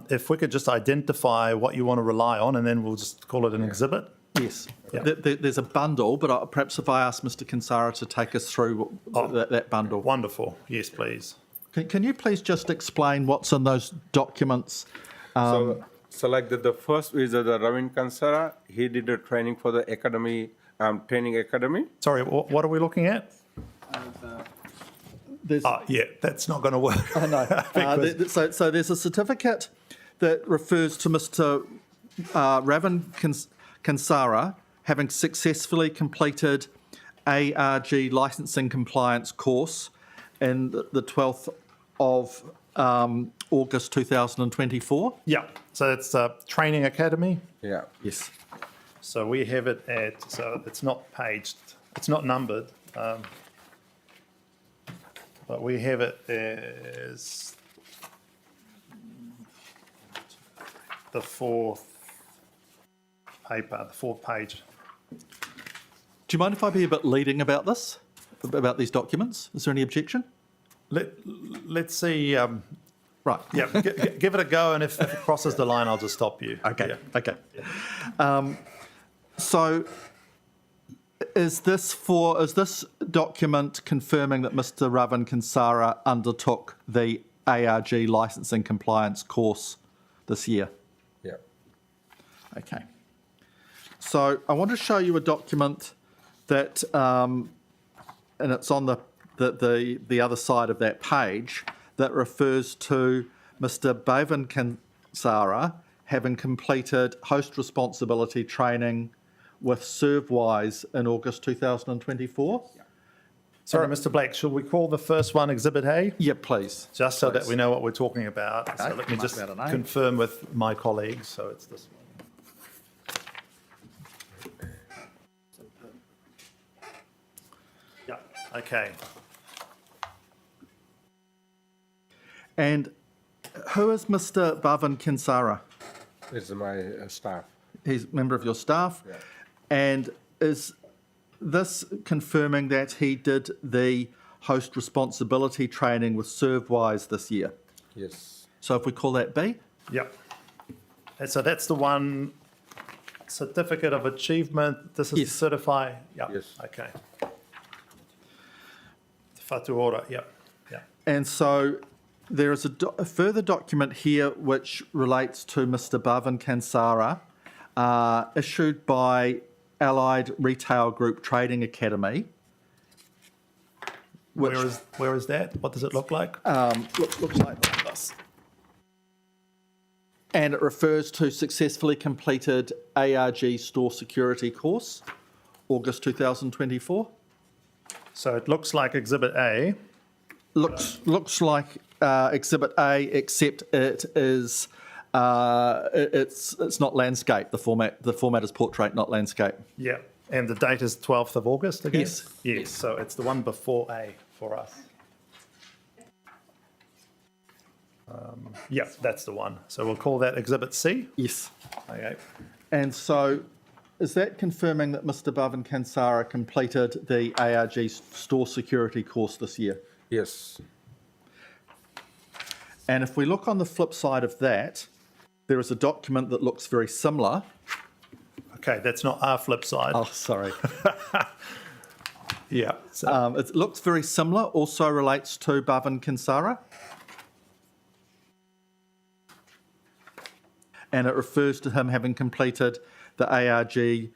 if we could just identify what you want to rely on, and then we'll just call it an exhibit. Yes. There's a bundle, but perhaps if I ask Mr. Kansara to take us through that bundle. Wonderful. Yes, please. Can you please just explain what's in those documents? So the first is the Ravin Kansara. He did a training for the academy, training academy. Sorry, what are we looking at? That's not going to work. Oh, no. So there's a certificate that refers to Mr. Ravin Kansara having successfully completed ARG licensing compliance course in the 12th of August 2024. Yeah, so it's Training Academy. Yeah. Yes. So we have it so it's not paged, it's not numbered, but we have it as the fourth page. Do you mind if I be a bit leading about this, about these documents? Is there any objection? Let's see. Right. Yeah, give it a go, and if it crosses the line, I'll just stop you. Okay. Yeah. Okay. So, is this document confirming that Mr. Ravin Kansara undertook the ARG licensing compliance course this year? Yeah. Okay. So I want to show you a document that, and it's on the other side of that page, that refers to Mr. Bhavin Kansara having completed host responsibility training with ServeWise in August 2024. Sorry, Mr. Blake, should we call the first one Exhibit A? Yeah, please. Just so that we know what we're talking about. Okay, So let me might just be able to know. confirm with my colleagues. So it's this one. Yeah, okay. And who is Mr. Bhavin Kansara? This is my staff. He's a member of your staff. Yeah. And is this confirming that he did the host responsibility training with ServeWise this year? Yes. So if we call that B? Yep. And so that's the one certificate of achievement. This is Yes. certify. Yep. Yes. Okay. Whatuora. Yep. Yeah. And so there is a further document here which relates to Mr. Bhavin Kansara, issued by Allied Retail Group Trading Academy. Which Where is that? What does it look like? looks like this. And it refers to successfully completed ARG store security course, August 2024. So it looks like Exhibit A. Looks like Exhibit A, except it is it's not landscape. The format is portrait, not landscape. Yeah. And the date is 12th of August again? Yes. Yes. So it's the one before A for us. Yeah, that's the one. So we'll call that Exhibit C. Yes. Okay. And so, is that confirming that Mr. Bhavan Kansara completed the ARG store security course this year? Yes. And if we look on the flip side of that, there is a document that looks very similar. Okay, that's not our flip side. Oh, sorry. Yeah. So, It looks very similar, also relates to Bhavan Kansara. And it refers to him having completed the ARG,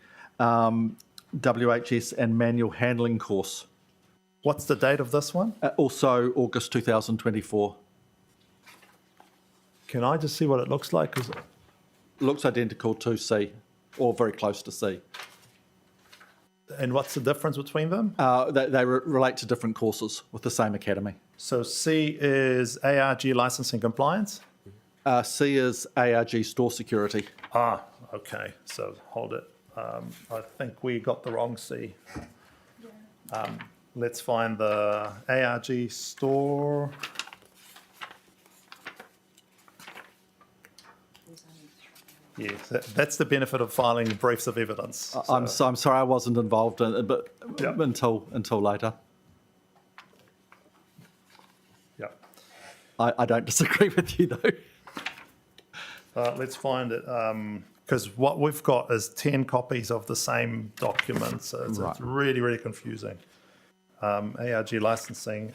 WHS and manual handling course. what's the date of this one? Also August 2024. Can I just see what it looks like? 'Cause- Looks identical to C, or very close to C. and what's the difference between them? They relate to different courses with the same academy. So C is ARG licensing compliance. C is ARG store security. Ah, okay. So hold it. I think we got the wrong C. Let's find the ARG store. Yes, that's the benefit of filing briefs of evidence. I'm sorry I wasn't involved in it, but Yeah. until later. Yeah. I don't disagree with you though. Let's find it, because what we've got is 10 copies of the same document, so it's Right. really, really confusing. ARG licensing.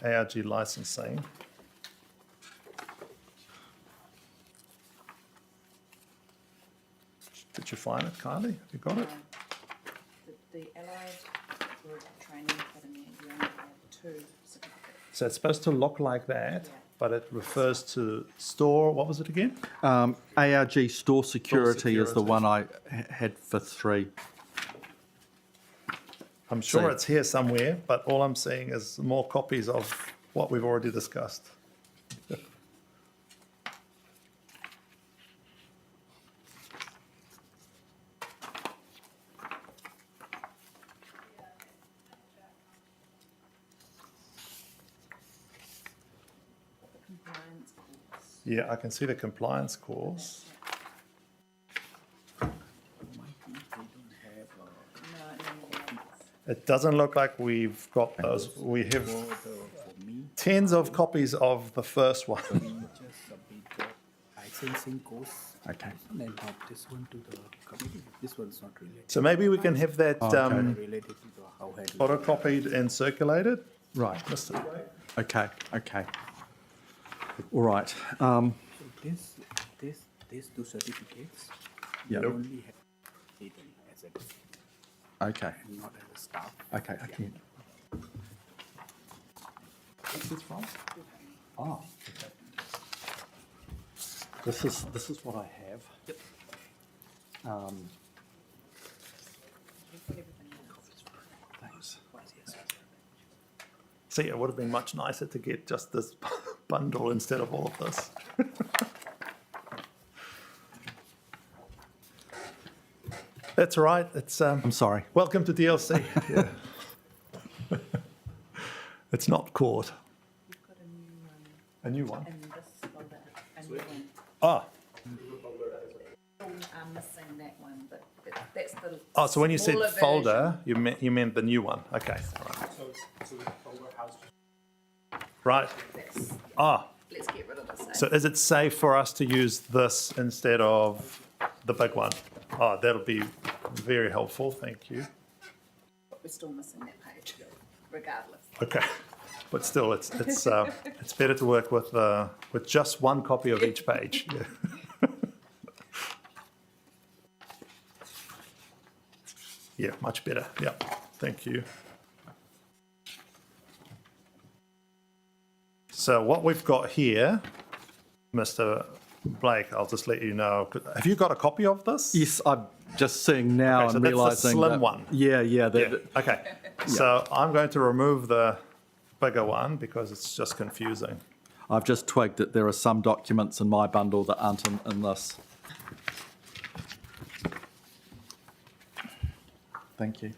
Did you find it, Kylie? Have you got it? The Allied Group Training Academy, you only have 2 certificates. So it's supposed to look like that, but it refers to store, what was it again? ARG store security is the security. one I had for 3. I'm sure So- it's here somewhere, but all I'm seeing is more copies of what we've already discussed. Compliance course. Yeah, I can see the compliance course. It doesn't look like we've got those. We have tens of copies of the first one. Just submit the licensing course. Okay. And then have this one to the committee. This one's not related. So maybe we can have that Related to the how had photocopied and circulated. Right. Mr. Okay. All right. these 2 certificates. Yeah. You only have Ethan as a Okay. not as a staff. Okay. Okay. What's this from? Oh. Okay. This is what I have. Yep. Thanks. See, it would have been much nicer to get just this bundle instead of all of this. That's all right. It's I'm sorry. welcome to DLC. Yeah. It's not court. You've got A new one. in this folder, a new one. Ah, I'm missing that one, but that's the. oh. So when you said smaller folder, you meant the new one. Okay. Right. version. Ah. Let's get rid of this. So is it safe for us to use this instead of the big one? Oh, that'll be very helpful. Thank you. But we're still missing that page, regardless. Okay, but still, it's better to work with just one copy of each page. Yeah. Yeah, much better. Yeah, thank you. So what we've got here, Mr. Blake, I'll just let you know. Have you got a copy of this? Yes, I'm just seeing now Okay, so and that's the realising slim that, one. Yeah. Yeah, okay. So I'm going to remove the bigger one because it's just confusing. I've just twigged that there are some documents in my bundle that aren't in this. Thank you.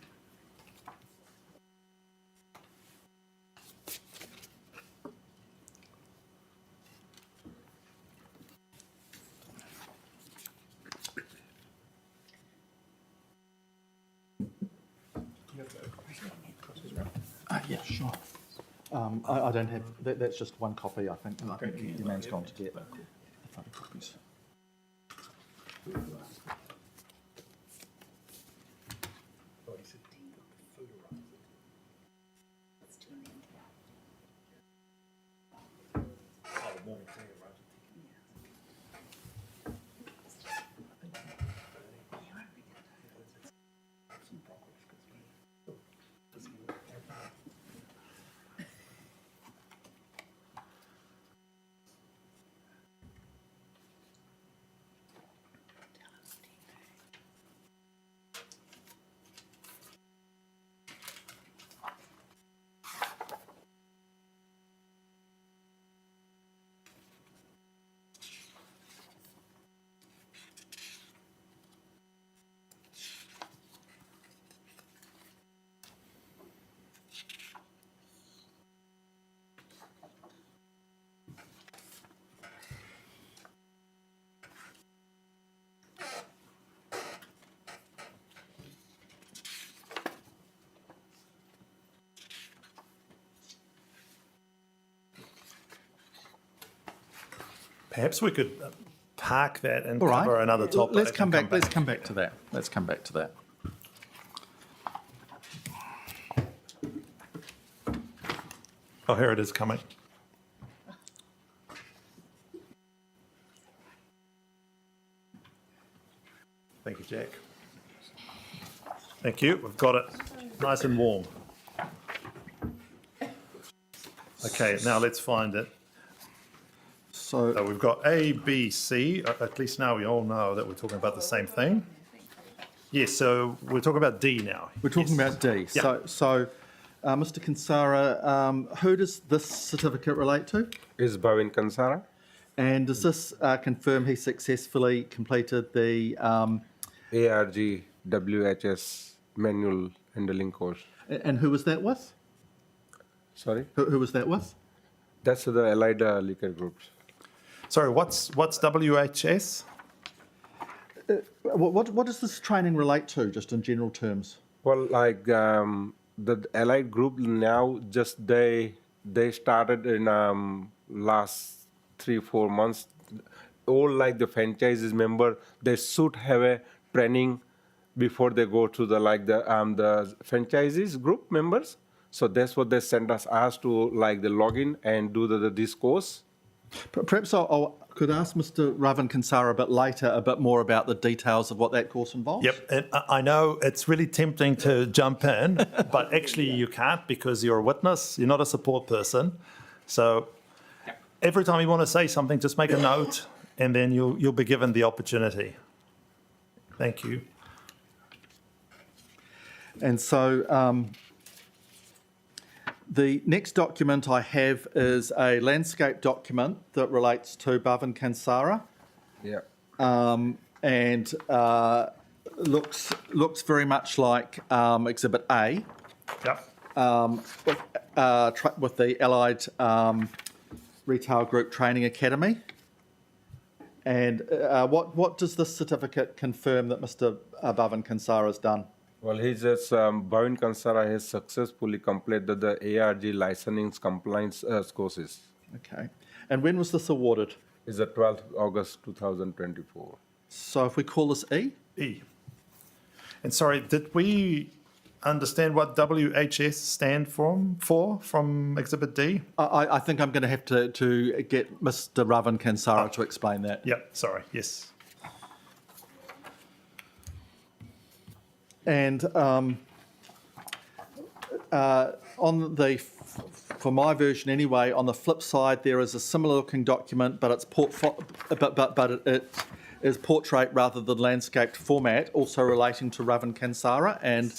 Yeah, sure. I don't have, that's just one copy, I think. I think your man's gone to get the photocopies. Perhaps we could park that and All right. cover another topic. Let's come and back. Let's come back to that. Let's come back to that. Oh, here it is coming. Thank you, Jack. Thank you. We've got it nice and warm. Okay, now let's find it. So we've got A, B, C. At least now we all know that we're talking about the same thing. Yes, so we're talking about D now. We're talking about D. Yeah. So, Mr. Kansara, who does this certificate relate to? Is Bhavin Kansara? And does this confirm he successfully completed the ARG WHS manual handling course. and who was that with? Sorry? Who was that with? That's the allied liquor groups. Sorry, what's WHS? What does this training relate to, just in general terms? Well, like the allied group now, just they started in last 3-4 months. All like the franchises member, they should have a training before they go to the franchises group members. So that's what they sent us to like the login and do this course. Perhaps I could ask Mr. Ravan Kansara a bit later a bit more about the details of what that course involves. Yep, and I know it's really tempting to jump in, but actually you can't because you're a witness, you're not a support person. So every time you want to say something, just make a note and then you'll be given the opportunity. Thank you. And so the next document I have is a landscape document that relates to Bhavin Kansara. Yeah. And looks very much like Exhibit A. Yep. With the Allied Retail Group Training Academy. And what does this certificate confirm that Mr. Bhavin Kansara has done? Well, Bhavin Kansara has successfully completed the ARG licensing compliance courses. Okay. And when was this awarded? It's the 12th August 2024. So if we call this E? E. And sorry, did we understand what WHS stand for from Exhibit D? I think I'm going to have to get Mr. Ravan Kansara to explain that. Yep, sorry, yes. And on the, for my version anyway, on the flip side, there is a similar looking document, but it's it is portrait rather than landscaped format, also relating to Ravan Kansara and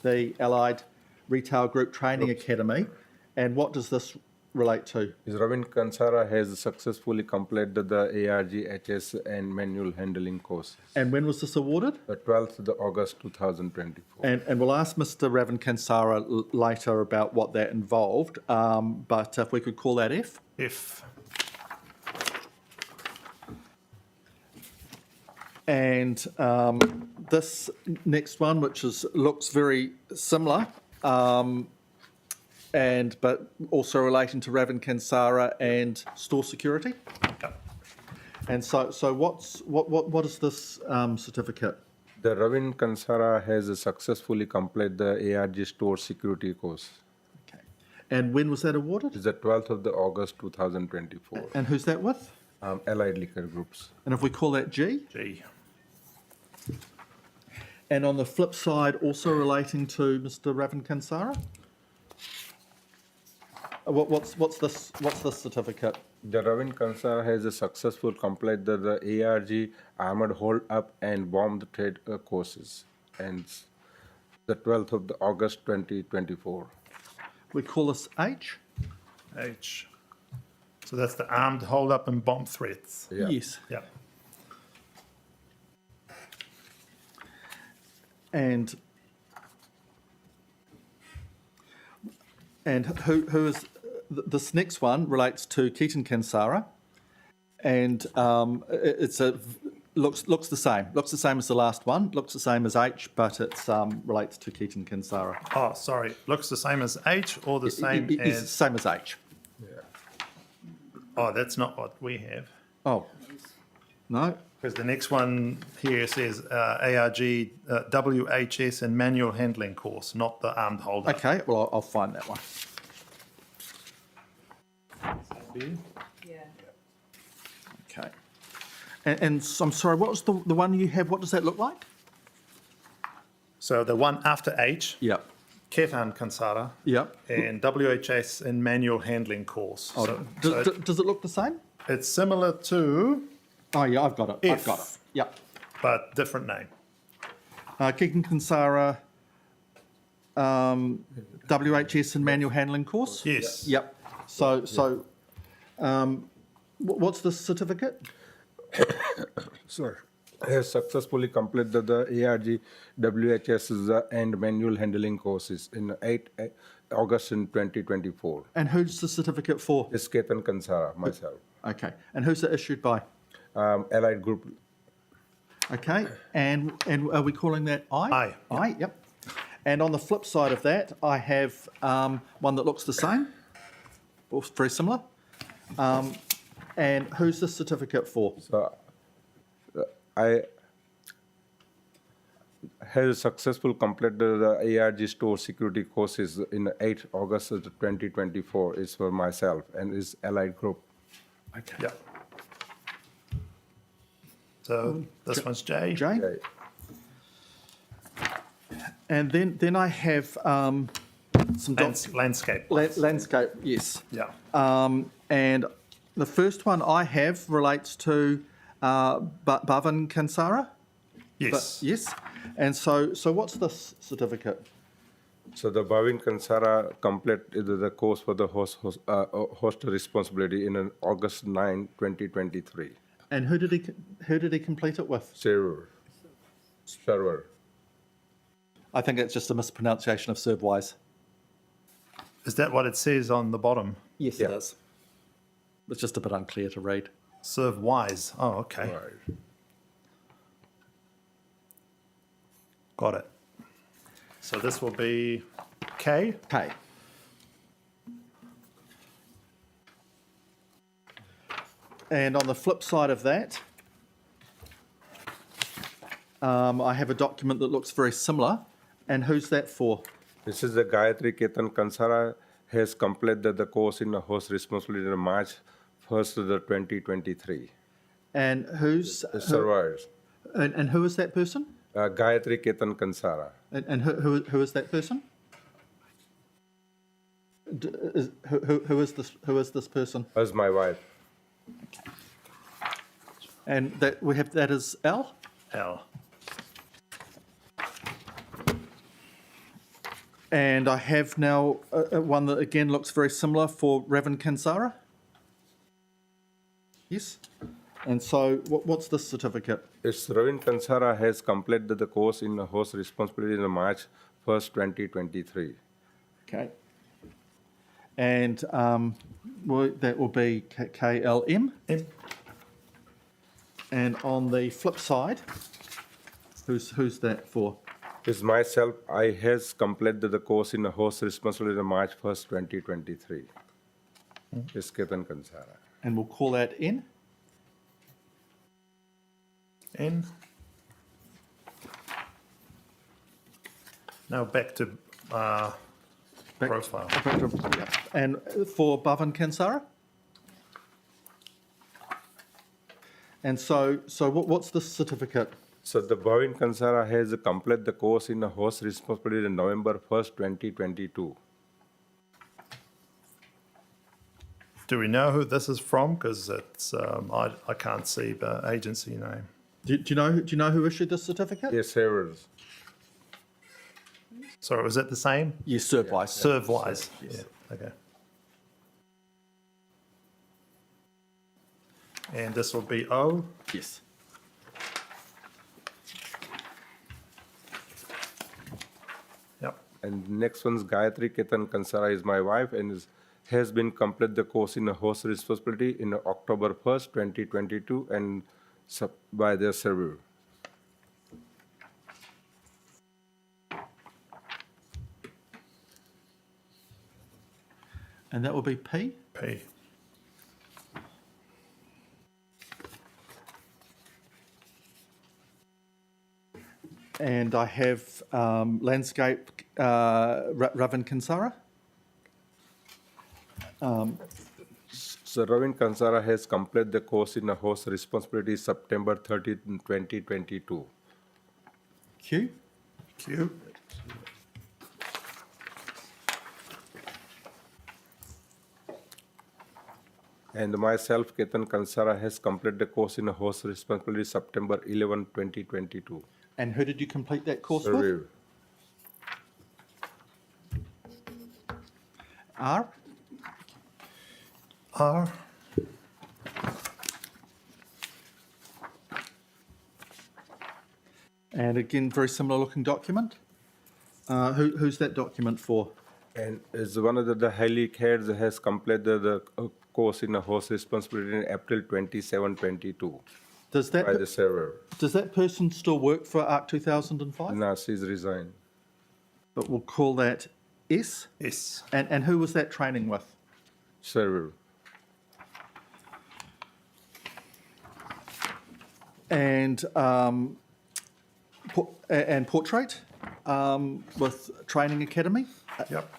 the Allied Retail Group Training Academy. And what does this relate to? Ravin Kansara has successfully completed the ARG, HS and manual handling course. And when was this awarded? The 12th of August 2024. And we'll ask Mr. Ravan Kansara later about what that involved, but if we could call that F. F. And this next one, which looks very similar, but also relating to Ravan Kansara and store security. Yep. And so what is this certificate? The Ravin Kansara has successfully completed the ARG store security course. Okay. And when was that awarded? It's the 12th of the August 2024. And who's that with? Allied Liquor Groups. And if we call that G? G. And on the flip side, also relating to Mr. Ravan Kansara? What's this certificate? The Ravin Kansara has successfully completed the ARG armored hold up and bomb trade courses, and the 12th of the August 2024. We call this H? H. So that's the armed hold up and bomb threats. Yeah. Yes. Yeah. And who is this next one relates to Keaton Kansara, and looks the same. Looks the same as the last one. Looks the same as H, but it relates to Keaton Kansara. Oh, sorry. Looks the same as H or the same It's the as... same as H. Oh, that's not what we have. Oh, no. Because the next one here says ARG, WHS and manual handling course, not the armed hold up. Okay. Well, I'll find that one. Okay. And so I'm sorry. What was the one you have? What does that look like? So the one after H, Yep. Ketan Kansara, Yep. and WHS and manual handling course. Oh, does it look the same? It's similar to, Oh, yeah, I've got it. F. I've got it. Yep. but different name. Keaton Kansara, WHS and manual handling course? Yes. Yep. So, what's the certificate? Sorry. Has successfully completed the ARG, WHS and manual handling courses in 8 August in 2024. And who's the certificate for? It's Ketan Kansara, myself. Okay. And who's it issued by? Allied Group. Okay. And are we calling that I? I. I, yep. And on the flip side of that, I have one that looks the same, or very similar. And who's the certificate for? So, I has successfully completed the ARG store security courses in 8 August 2024. It's for myself and is Allied Group. Okay. Yeah. So this one's J. J? Okay. And then I have some Landscape. landscape, yes. Yeah. And the first one I have relates to Bhavan Kansara. Yes. Yes. And so what's this certificate? So the Bhavin Kansara completed the course for the host responsibility in August 9, 2023. And who did he complete it with? Server. I think it's just a mispronunciation of Servwise. Is that what it says on the bottom? Yes, it is. It's just a bit unclear to read. Serve wise. Oh, okay. Right. Got it. So this will be K. Okay. And on the flip side of that, I have a document that looks very similar. And who's that for? This is the Gayatri Ketan Kansara has completed the course in the host responsibility in March 1st of the 2023. And who's Survivors. and who is that person? Gayatri Ketan Kansara. And who is that person? Who is this person? As my wife. And that is Al? Al. And I have now one that again looks very similar for Ravan Kansara. Yes. And so what's this certificate? It's Ravin Kansara has completed the course in host responsibility in March 1st, 2023. Okay. And that will be KLM. M. And on the flip side, who's that for? It's myself. I has completed the course in host responsibility in March 1st, 2023. It's Ketan Kansara. And we'll call that N. N. Now back to profile. And for Bhavan Kansara? And so what's the certificate? So the Bhavin Kansara has completed the course in host responsibility in November 1st, 2022. Do we know who this is from? Because it's I can't see the agency name. Do you know who issued this certificate? Yes, several. Sorry, was it the same? Yes, Servwise. Servwise. Yeah. Okay. And this will be O. Yes. Yep. And next one's Gayatri Ketan Kansara is my wife and has been completed the course in host responsibility in October 1st, 2022 and by their server. And that will be P. P. And I have landscape Ravan Kansara. So Ravin Kansara has completed the course in host responsibility September 30, 2022. Q. Q. And myself, Ketan Kansara, has completed the course in host responsibility September 11, 2022. And who did you complete that course with? Survey. R. R. And again, very similar looking document. Who's that document for? And is one of the highly cared has completed the course in host responsibility in April 27, 22 Does by the that server. does that person still work for ARC 2005? Now she's resigned. But we'll call that S. S. And who was that training with? Server. And portrait with Training Academy. Yep.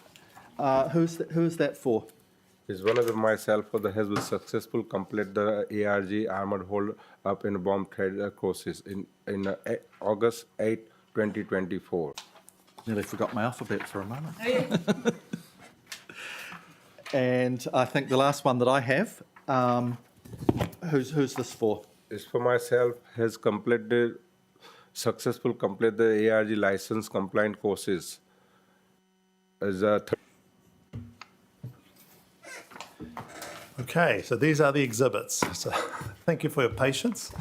Who is that for? Is one of the myself for the has been successful complete the ARG armored hold up in bomb threat courses in August 8, 2024. Nearly forgot my alphabet for a moment. And I think the last one that I have, who's this for? Is for myself has completed successful complete the ARG license compliant courses as a Okay, so these are the exhibits. So thank you for your patience.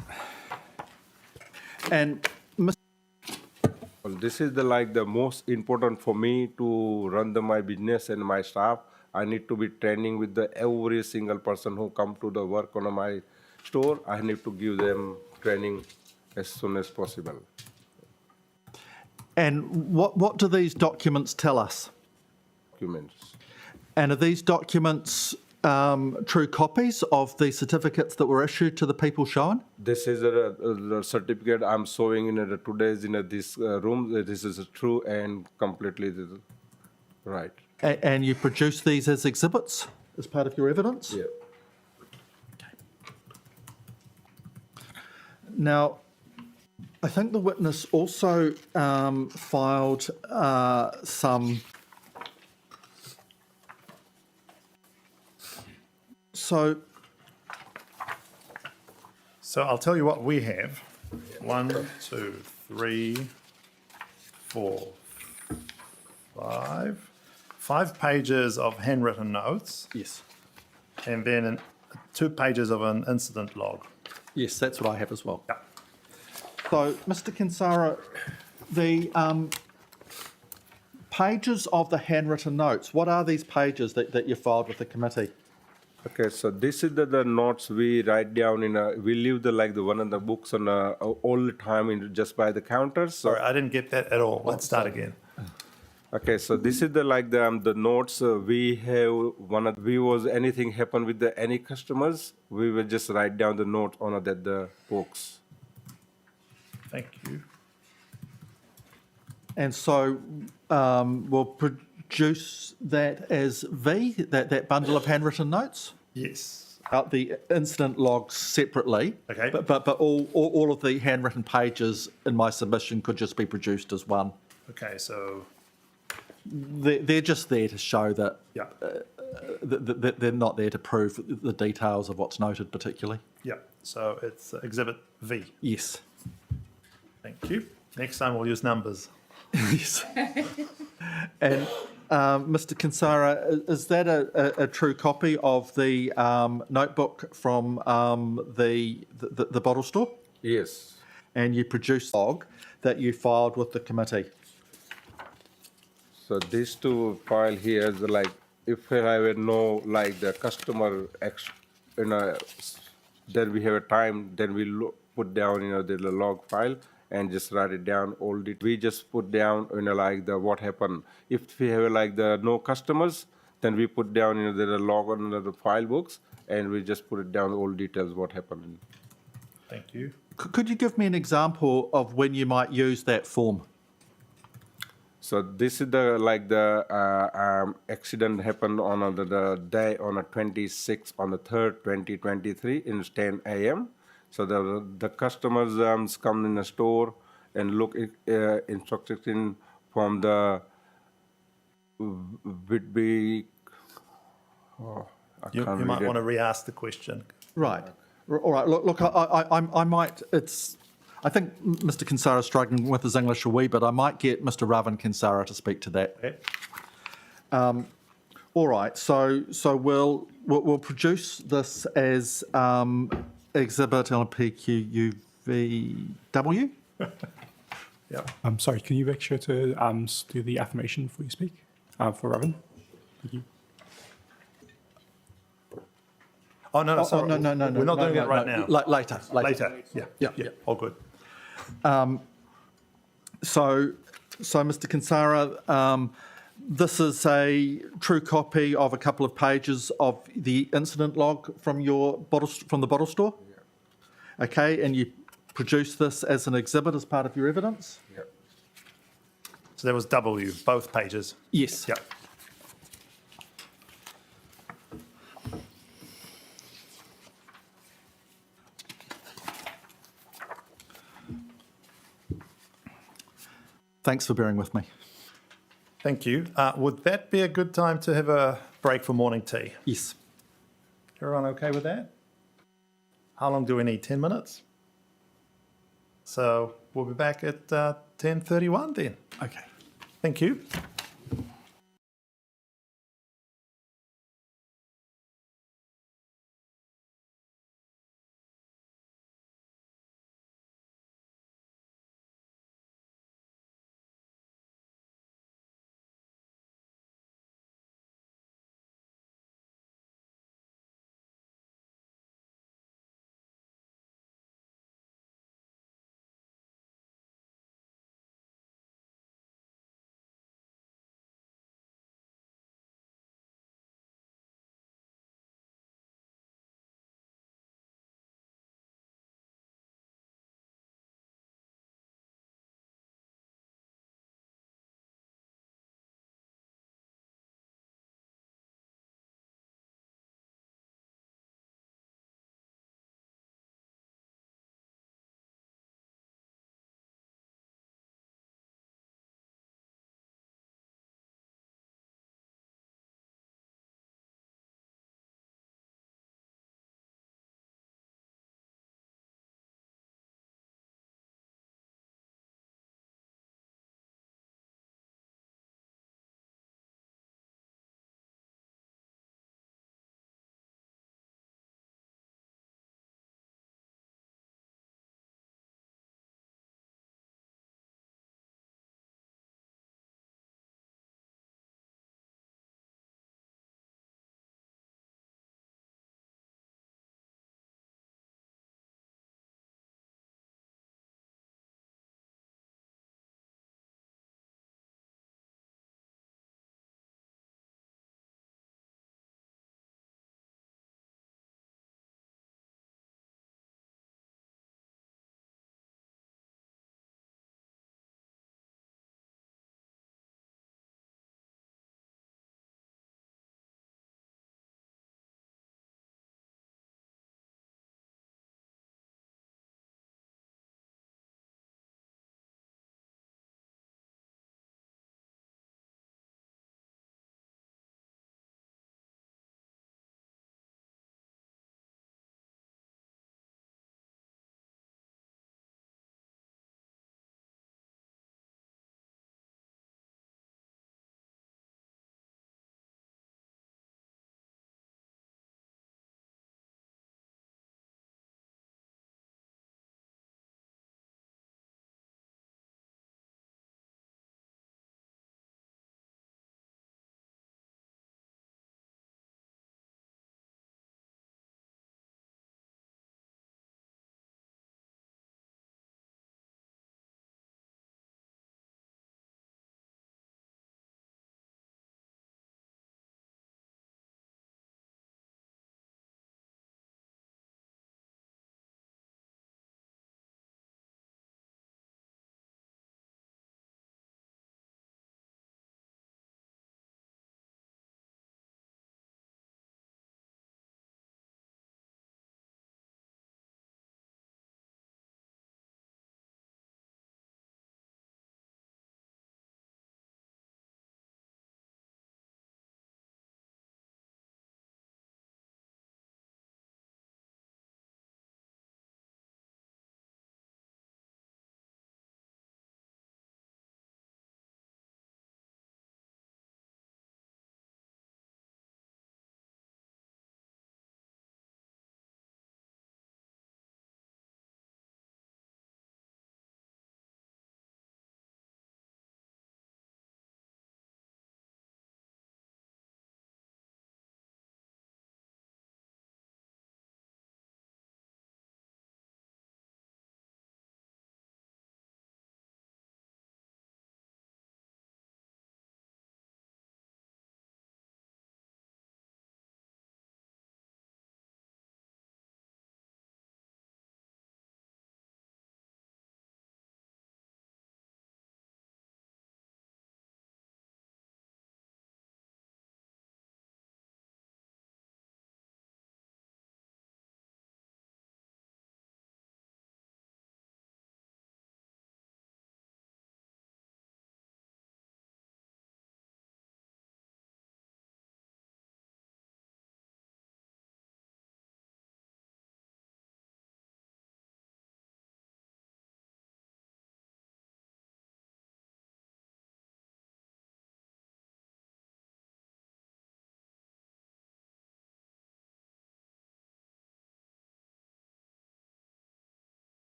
And Well, this is the most important for me to run my business and my staff. I need to be training with every single person who come to the work on my store. I need to give them training as soon as possible. And what do these documents tell us? Documents. And are these documents true copies of the certificates that were issued to the people shown? This is a certificate I'm showing in today's in this room. This is true and completely right. And you produce these as exhibits as part of your evidence? Yeah. Now, I think the witness also filed some. So So I'll tell you what we have. 1, 2, 3, 4, 5. 5 pages of handwritten notes, yes, and then 2 pages of an incident log. yes, that's what I have as well. Yeah. So, Mr. Kinsara, the pages of the handwritten notes, what are these pages that you filed with the committee? Okay, so this is the notes we write down we leave the one of the books on all the time just by the counters. So Sorry, I didn't get that at all. Let's start again. okay, so this is the notes we have. We was anything happen with any customers, we will just write down the note on the books. Thank you. And so we'll produce that as V, that bundle of handwritten notes? Yes. Out the incident logs separately. Okay. But all of the handwritten pages in my submission could just be produced as one. Okay, so, They're just there to show that yeah. they're not there to prove the details of what's noted particularly. Yeah. So it's Exhibit V. Yes. Thank you. Next time we'll use numbers. Yes. And Mr. Kinsara, is that a true copy of the notebook from the bottle store? Yes. And you produced a log that you filed with the committee? So these two file here is if I have the customer then we have a time, then we put down the log file and just write it down. We just put down what happened. If we have the no customers, then we put down the log on the file books and we just put it down all details what happened. Thank you. Could you give me an example of when you might use that form? So this is the accident happened on the day on the 26th on the 3rd 2023 in 10 a.m. So the customers come in the store and look instruction from the would be. You might want to re-ask the question. Right. All right. Look, I might. I think Mr. Kinsara is struggling with his English a wee bit. I might get Mr. Ravan Kinsara to speak to that. Okay. All right. So we'll produce this as exhibit LPQUVW. Yeah. I'm sorry, can you make sure to do the affirmation before you speak for Ravan? Thank you. Oh, no, sorry. no. We're not doing it right now. Later. Later. Yeah. Yeah. All good. So, Mr. Kinsara, this is a true copy of a couple of pages of the incident log from the bottle store. Yeah. Okay, and you produce this as an exhibit as part of your evidence. Yeah. So there was W, both pages. Yes. Yeah. Thanks for bearing with me. Thank you. Would that be a good time to have a break for morning tea? Yes. Everyone okay with that? How long do we need? 10 minutes? So we'll be back at 10:31 then. Okay. Thank you.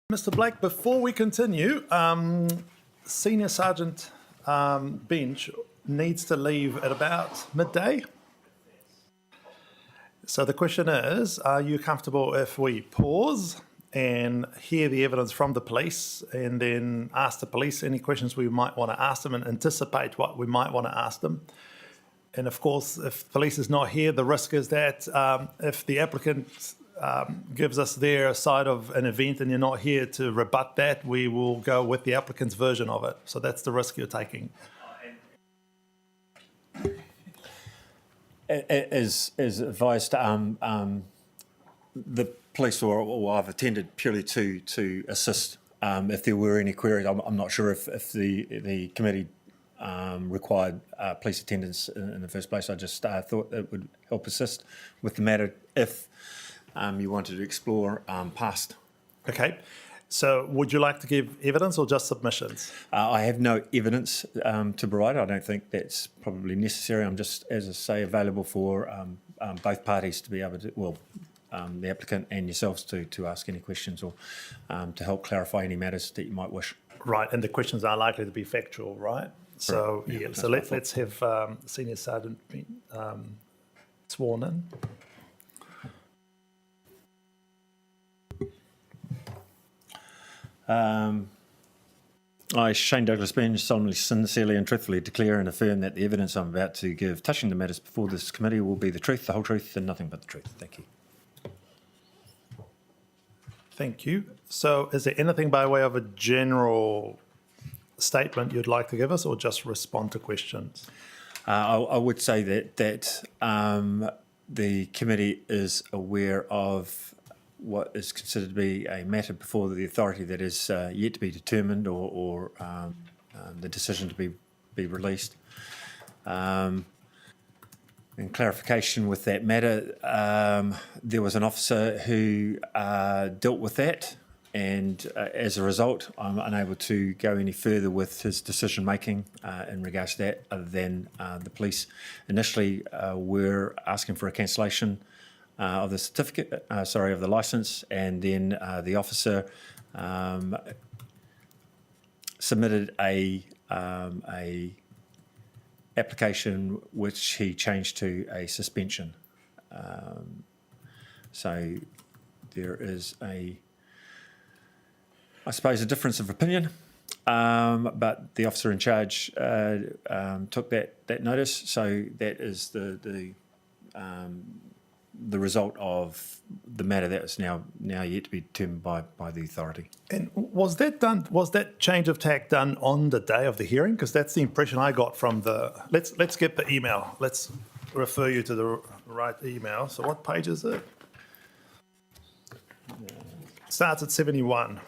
Mr. Blake, before we continue, Senior Sergeant Bench needs to leave at about midday. So the question is, are you comfortable if we pause and hear the evidence from the police and then ask the police any questions we might want to ask them and anticipate what we might want to ask them? And of course, if police is not here, the risk is that if the applicant gives us their side of an event and you're not here to rebut that, we will go with the applicant's version of it. So that's the risk you're taking. As advised, the police or I've attended purely to assist if there were any queries. I'm not sure if the committee required police attendance in the first place. I just thought it would help assist with the matter if you wanted to explore past. Okay. So would you like to give evidence or just submissions? I have no evidence to provide. I don't think that's probably necessary. I'm just, as I say, available for both parties to be able to, the applicant and yourselves to ask any questions or to help clarify any matters that you might wish. Right, and the questions are likely to be factual, right? So, yeah, so let's have Senior Sergeant sworn in. I, Shane Douglas Bench, solemnly, sincerely and truthfully declare and affirm that the evidence I'm about to give touching the matters before this committee will be the truth, the whole truth, and nothing but the truth. Thank you. Thank you. So is there anything by way of a general statement you'd like to give us or just respond to questions? I would say that the committee is aware of what is considered to be a matter before the authority that is yet to be determined or the decision to be released. In clarification with that matter, there was an officer who dealt with that, and as a result, I'm unable to go any further with his decision making in regards to that, other than the police initially were asking for a cancellation of the certificate, of the licence, and then the officer submitted a application which he changed to a suspension. So there is a difference of opinion, but the officer in charge took that notice. So that is the result of the matter that is now yet to be determined by the authority. And was that change of tack done on the day of the hearing? Because that's the impression I got from the. Let's get the email. Let's refer you to the right email. So what page is it? Starts at 71.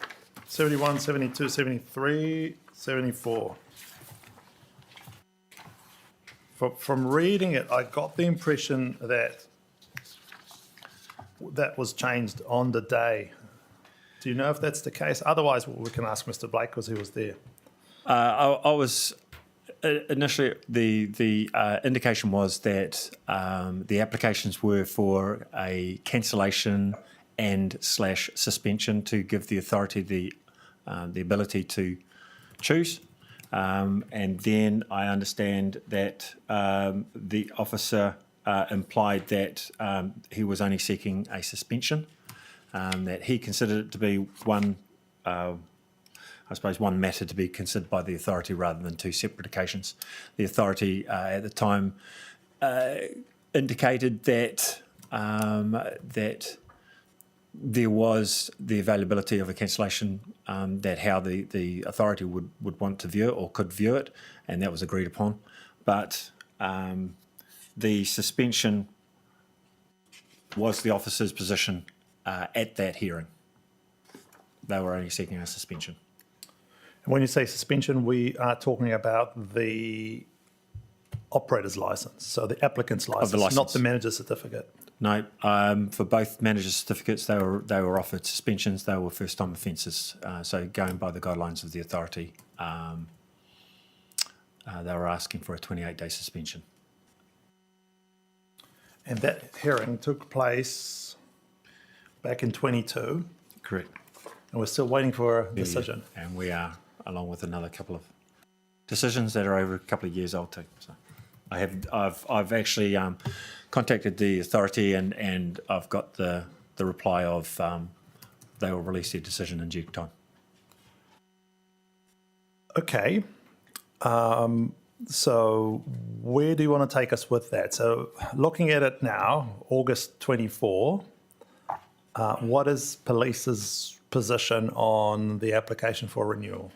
71, 72, 73, 74. From reading it, I got the impression that was changed on the day. Do you know if that's the case? Otherwise, we can ask Mr. Blake because he was there. I was initially the indication was that the applications were for a cancellation and / suspension to give the authority the ability to choose. And then I understand that the officer implied that he was only seeking a suspension, that he considered it to be one matter to be considered by the authority rather than two separate occasions. The authority at the time indicated that there was the availability of a cancellation, that how the authority would want to view it or could view it, and that was agreed upon. But the suspension was the officer's position at that hearing. They were only seeking a suspension. When you say suspension, we are talking about the operator's license, so the applicant's license, not the manager's certificate. No, for both manager's certificates, they were offered suspensions. They were first-time offences. So going by the guidelines of the authority, they were asking for a 28-day suspension. And that hearing took place back in 22. Correct. And we're still waiting for a decision. And we are, along with another couple of decisions that are over a couple of years old too. So I've actually contacted the authority and I've got the reply of they will release their decision in due time. Okay. So where do you want to take us with that? So looking at it now, August 24, what is police's position on the application for renewal?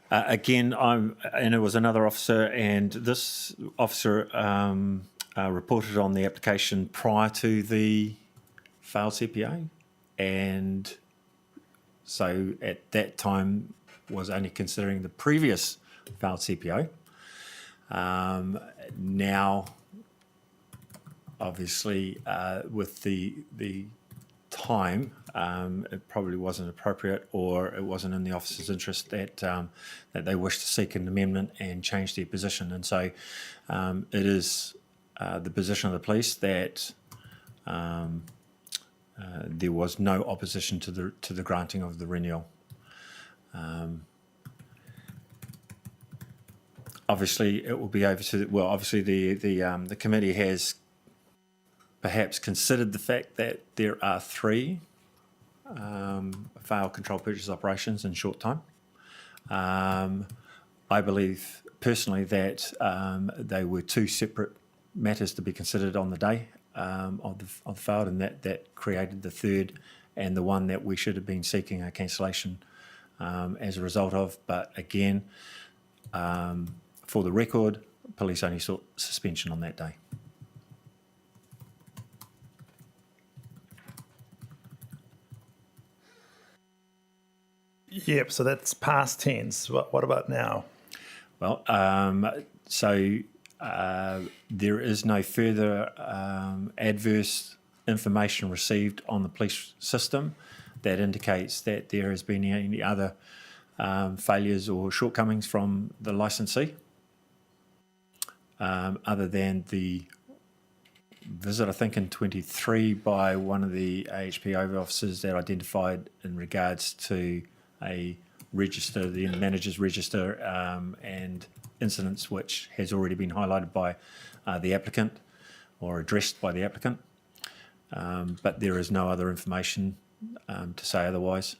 Again, it was another officer, and this officer reported on the application prior to the failed CPA, and so at that time was only considering the previous failed CPO. Now, obviously, with the time, it probably wasn't appropriate, or it wasn't in the officer's interest that they wish to seek an amendment and change their position. And so it is the position of the police that there was no opposition to the granting of the renewal. Obviously, it will be over to obviously the committee has perhaps considered the fact that there are 3 failed control purchase operations in short time. I believe personally that they were 2 separate matters to be considered on the day of the failed, and that created the 3rd and the one that we should have been seeking a cancellation as a result of. But again, for the record, police only sought suspension on that day. Yep, so that's past tense. What about now? Well, so there is no further adverse information received on the police system that indicates that there has been any other failures or shortcomings from the licensee, other than the visit, I think, in 23 by one of the AHP officers that identified in regards to a register, the manager's register, and incidents which has already been highlighted by the applicant or addressed by the applicant. But there is no other information to say otherwise.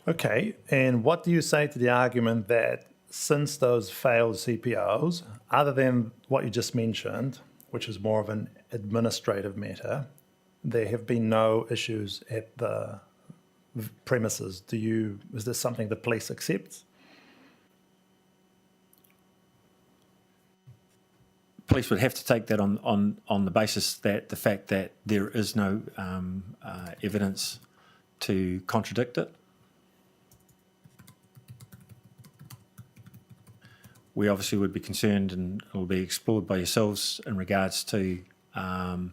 Okay, and what do you say to the argument that since those failed CPOs, other than what you just mentioned, which is more of an administrative matter, there have been no issues at the premises? Is this something the police accepts? Police would have to take that on the basis that the fact that there is no evidence to contradict it. We obviously would be concerned, and it will be explored by yourselves in regards to, I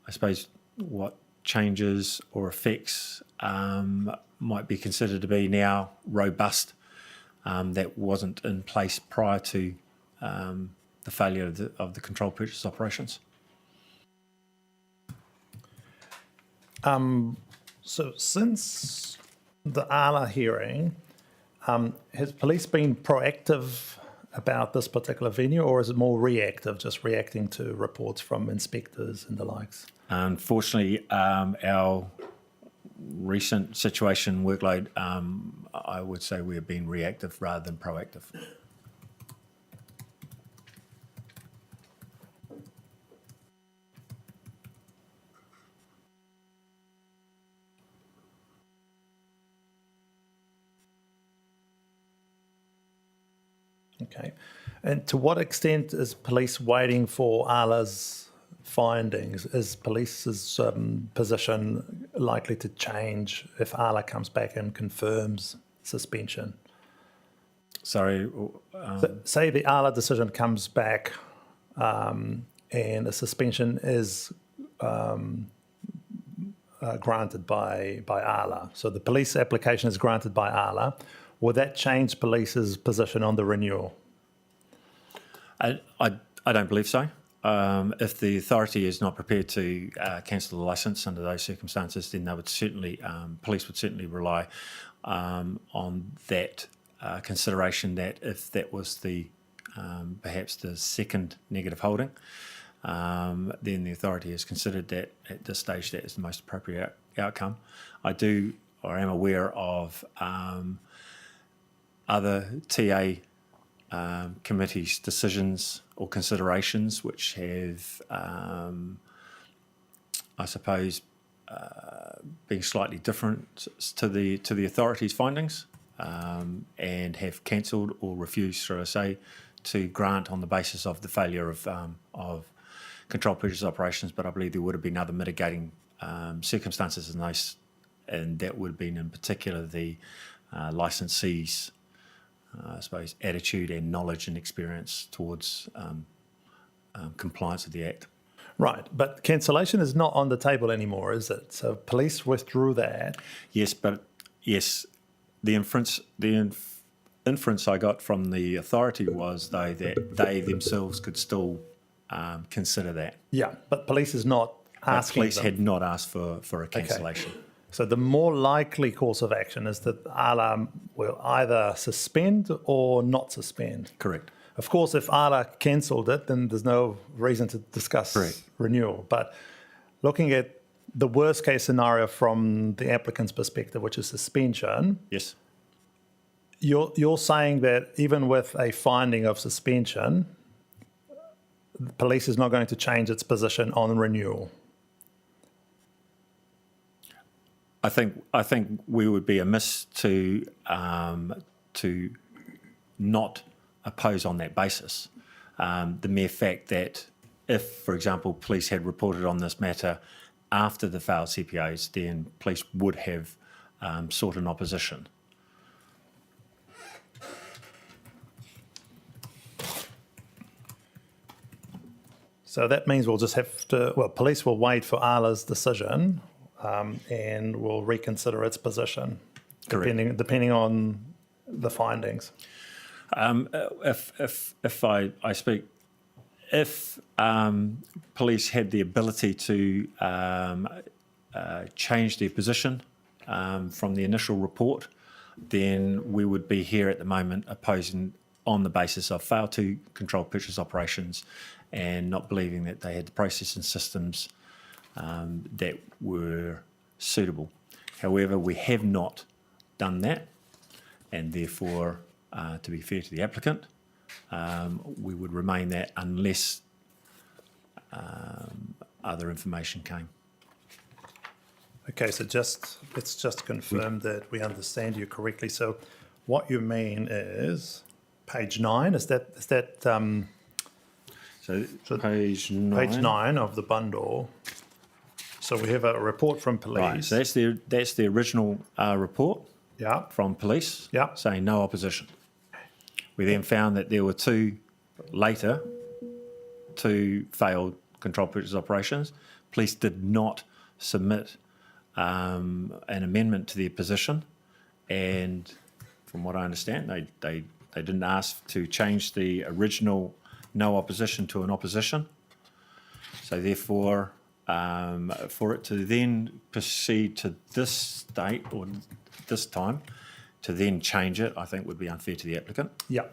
suppose, what changes or effects might be considered to be now robust that wasn't in place prior to the failure of the control purchase operations. So since the ALA hearing, has police been proactive about this particular venue, or is it more reactive, just reacting to reports from inspectors and the likes? Unfortunately, our recent situation workload, I would say we have been reactive rather than proactive. Okay. And to what extent is police waiting for ALA's findings? Is police's position likely to change if ALA comes back and confirms suspension? Sorry? Say the ALA decision comes back and a suspension is granted by ALA. So the police application is granted by ALA. Will that change police's position on the renewal? I don't believe so. if the authority is not prepared to cancel the licence under those circumstances, then they would certainly, police would certainly rely on that consideration that if that was the perhaps the second negative holding, then the authority has considered that at this stage that is the most appropriate outcome. I am aware of other TA committees' decisions or considerations which have, I suppose, been slightly different to the authority's findings, and have cancelled or refused, shall I say, to grant on the basis of the failure of controlled purchase operations. But I believe there would have been other mitigating circumstances in those, and that would have been in particular the licensees' I suppose, attitude and knowledge and experience towards compliance with the Act. Right, but cancellation is not on the table anymore, is it? So police withdrew that. Yes, but yes, the inference I got from the authority was, though, that they themselves could still consider that. Yeah, but police is not asking Police them. had not asked for a cancellation. Okay. So the more likely course of action is that ALA will either suspend or not suspend. Correct. Of course, if ALA cancelled it, then there's no reason to discuss Correct. renewal. But looking at the worst case scenario from the applicant's perspective, which is suspension, Yes. you're saying that even with a finding of suspension, the police is not going to change its position on renewal. I think we would be amiss to not oppose on that basis. The mere fact that if, for example, police had reported on this matter after the failed CPOs, then police would have sought an opposition. So that means we'll just have to, well, police will wait for ALA's decision and will reconsider its position, Correct. depending on the findings. If I speak, if police had the ability to change their position from the initial report, then we would be here at the moment opposing on the basis of fail to control purchase operations and not believing that they had the process and systems that were suitable. However, we have not done that, and therefore, to be fair to the applicant, we would remain that unless other information came. Okay, so let's just confirm that we understand you correctly. So what you mean is page 9, is that So page 9. page 9 of the bundle? So we have a report from police. Right, so that's the original report Yeah. from police Yeah. saying no opposition. We then found that there were two failed controlled purchase operations. Police did not submit an amendment to their position, and from what I understand, they didn't ask to change the original no opposition to an opposition. So therefore, for it to then proceed to this date or this time, to then change it, I think would be unfair to the applicant. Yeah.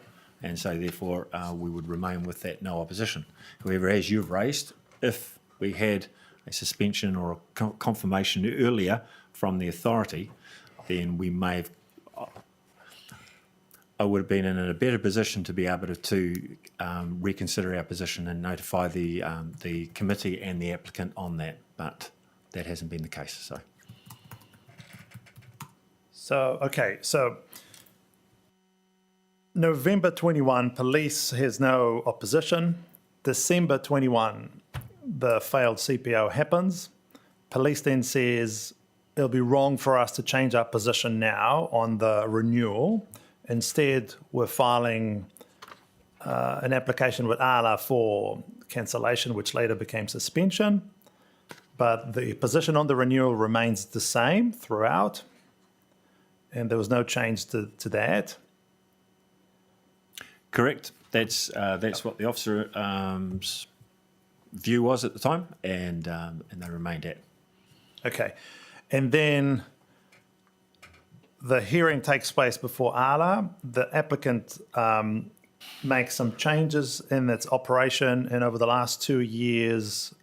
And so therefore, we would remain with that no opposition. However, as you've raised, if we had a suspension or a confirmation earlier from the authority, then we may have, I would have been in a better position to be able to reconsider our position and notify the committee and the applicant on that, but that hasn't been the case. So November 21, police has no opposition. December 21, the failed CPO happens. Police then says it'll be wrong for us to change our position now on the renewal. Instead, we're filing an application with ALA for cancellation, which later became suspension. But the position on the renewal remains the same throughout, and there was no change to that. Correct. That's what the officer view was at the time, and they remained at. Okay. And then the hearing takes place before ALA. The applicant makes some changes in its operation, and over the last 2 years,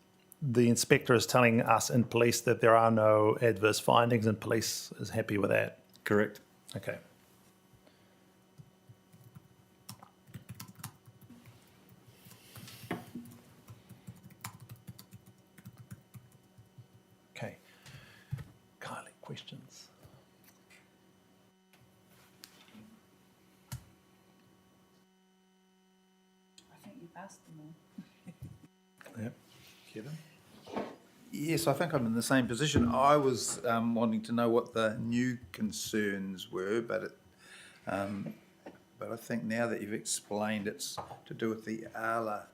the inspector is telling us in police that there are no adverse findings, and police is happy with that. Correct. Okay. Okay. Kylie, questions? I think you've asked them all. Yeah. Kevin? Yes, I think I'm in the same position. I was wanting to know what the new concerns were, but I think now that you've explained it's to do with the ALA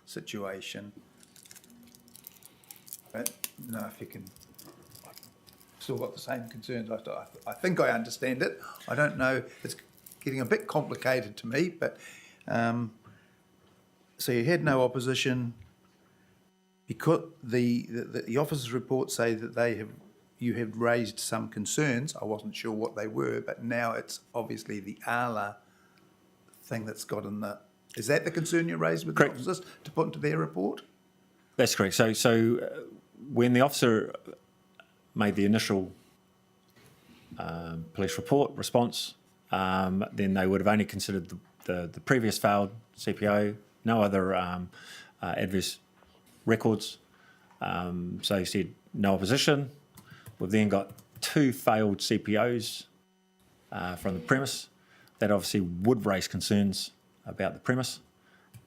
situation. But, no, if you can, I've still got the same concerns. I think I understand it. I don't know. It's getting a bit complicated to me, but so you had no opposition. Because the officers' reports say that you have raised some concerns. I wasn't sure what they were, but now it's obviously the ALA thing that's got in the. Is that the concern you raised with Correct. the officers to put into their report? That's correct. So when the officer made the initial police report response, then they would have only considered the previous failed CPO, no other adverse records. So he said no opposition. We've then got 2 failed CPOs from the premise that obviously would raise concerns about the premise.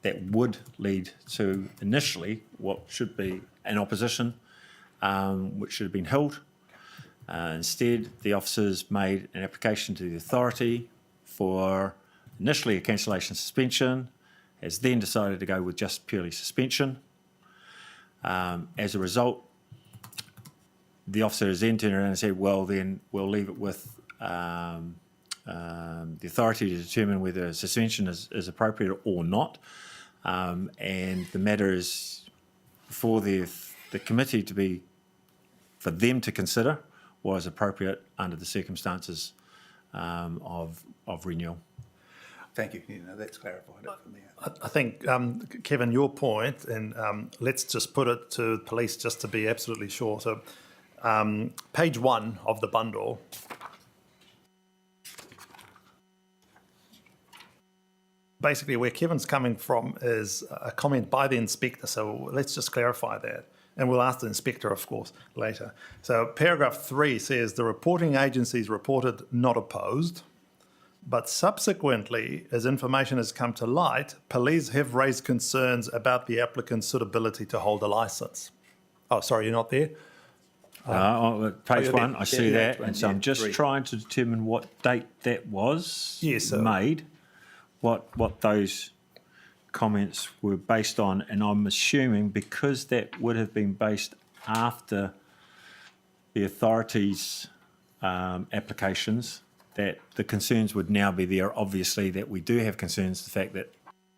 That would lead to initially what should be an opposition, which should have been held. Instead, the officers made an application to the authority for initially a cancellation suspension, has then decided to go with just purely suspension. As a result, the officer has then turned around and said, well, then we'll leave it with the authority to determine whether a suspension is appropriate or not. And the matter is for the committee for them to consider was appropriate under the circumstances of renewal. Thank you. That's clarified it for me. I think, Kevin, your point, and let's just put it to police just to be absolutely sure. So page 1 of the bundle. Basically, where Kevin's coming from is a comment by the inspector. So let's just clarify that. And we'll ask the inspector, of course, later. So paragraph 3 says the reporting agencies reported not opposed. But subsequently, as information has come to light, police have raised concerns about the applicant's suitability to hold a licence. Oh, sorry, you're not there? Page you're 1, there. I see Yeah, that. And so yeah, I'm just 3. trying to determine what date that was Yes, sir. made, what those comments were based on. And I'm assuming because that would have been based after the authorities' applications, that the concerns would now be there. Obviously, that we do have concerns, the fact that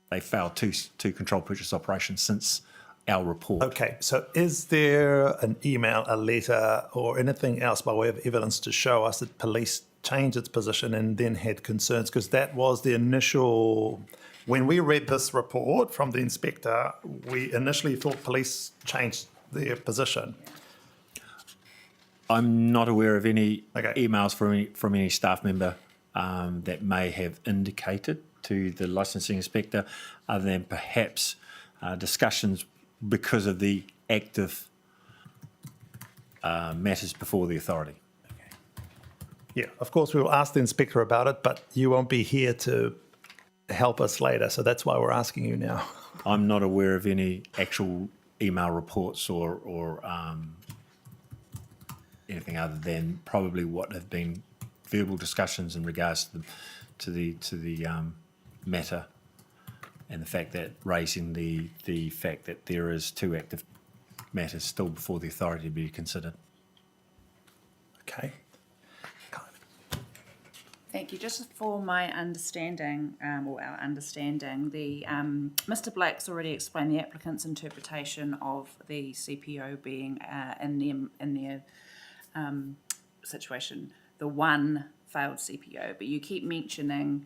they failed two controlled purchase operations since our report. Okay, so is there an email, a letter, or anything else by way of evidence to show us that police changed its position and then had concerns? Because that was the initial. When we read this report from the inspector, we initially thought police changed their position. I'm not aware of any Okay. emails from any staff member that may have indicated to the licensing inspector, other than perhaps discussions because of the active matters before the authority. Yeah, of course, we will ask the inspector about it, but you won't be here to help us later, so that's why we're asking you now. I'm not aware of any actual email reports or anything other than probably what have been verbal discussions in regards to the matter, and the fact that raising the fact that there is 2 active matters still before the authority to be considered. Okay. Thank you. Just for my understanding, or our understanding, Mr. Blake's already explained the applicant's interpretation of the CPO being in their situation, the one failed CPO, but you keep mentioning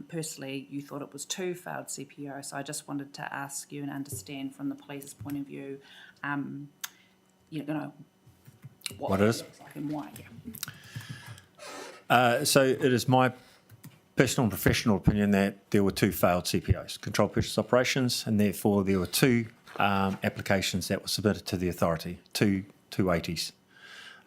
personally you thought it was two failed CPO, so I just wanted to ask you and understand from the police's point of view, what it is? looks like and why. So it is my personal and professional opinion that there were two failed CPOs, controlled purchase operations, and therefore there were two applications that were submitted to the authority, two 280s,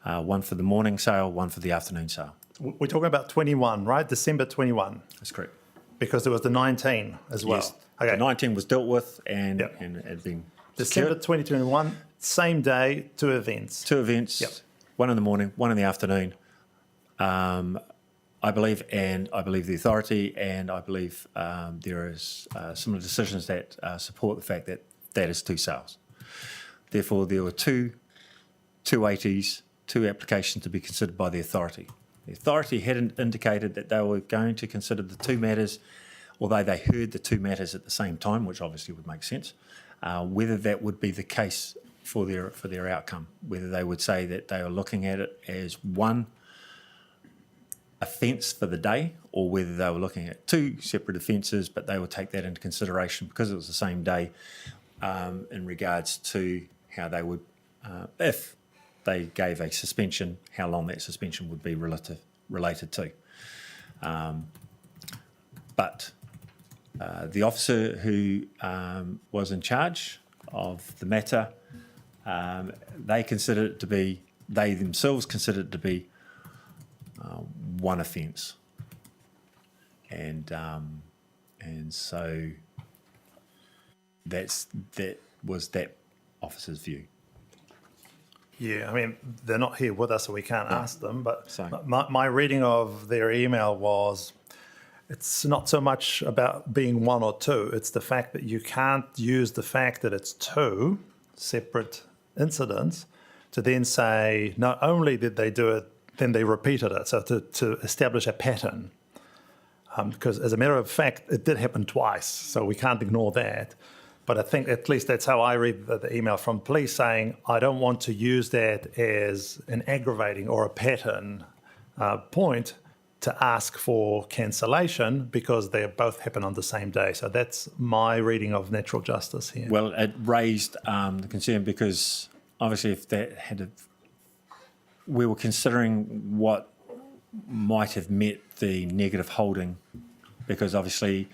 one for the morning sale, one for the afternoon sale. We're talking about 21, right? December 21, That's correct. because there was the 19 as well. Yes. Okay. The 19 was dealt with and, Yep. and had been December secured. 2021, same day, two events. Two events, Yep. one in the morning, one in the afternoon. I believe the authority, and I believe there is similar decisions that support the fact that that is two sales. Therefore, there were two 280s, two applications to be considered by the authority. The authority had indicated that they were going to consider the two matters, although they heard the two matters at the same time, which obviously would make sense. Whether that would be the case for their outcome, whether they would say that they are looking at it as one offence for the day, or whether they were looking at two separate offences, but they would take that into consideration because it was the same day in regards to how they would, if they gave a suspension, how long that suspension would be related to. But the officer who was in charge of the matter, they themselves considered it to be one offence, and so that was that officer's view. Yeah, I mean, they're not here with us, so we can't ask them, but So- my reading of their email was it's not so much about being one or two, it's the fact that you can't use the fact that it's two separate incidents to then say not only did they do it, then they repeated it, so to establish a pattern. Because as a matter of fact, it did happen twice, so we can't ignore that. But I think at least that's how I read the email from police saying, I don't want to use that as an aggravating or a pattern point to ask for cancellation because they both happen on the same day. So that's my reading of natural justice here. Well, it raised the concern because obviously if that we were considering what might have met the negative holding, because obviously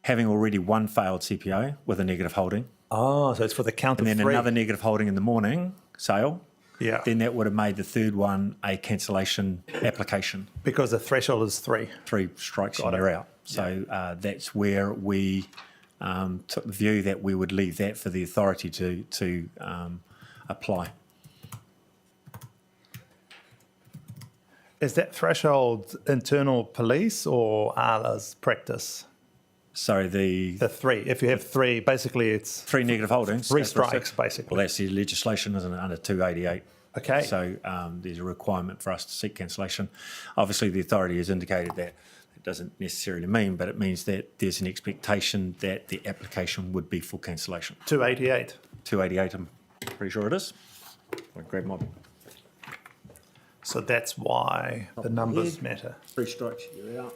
having already one failed CPO with a negative holding, Oh, so it's for the count and of then three. another negative holding in the morning sale, Yeah, then that would have made the third one a cancellation application. because the threshold is three. 3 strikes Got and it. you're out. So that's where we took the view that we would leave that for the authority to apply. Is that threshold internal police or ALA's practice? So the The three. If you have three, basically it's 3 negative holdings. three goes for a strikes, six. basically. Well, that's the legislation, isn't it, under 288. Okay. So there's a requirement for us to seek cancellation. Obviously, the authority has indicated that it doesn't necessarily mean, but it means that there's an expectation that the application would be for cancellation. 288. 288, I'm pretty sure it is. I'll grab my So that's why the numbers matter. 3 strikes, you're out.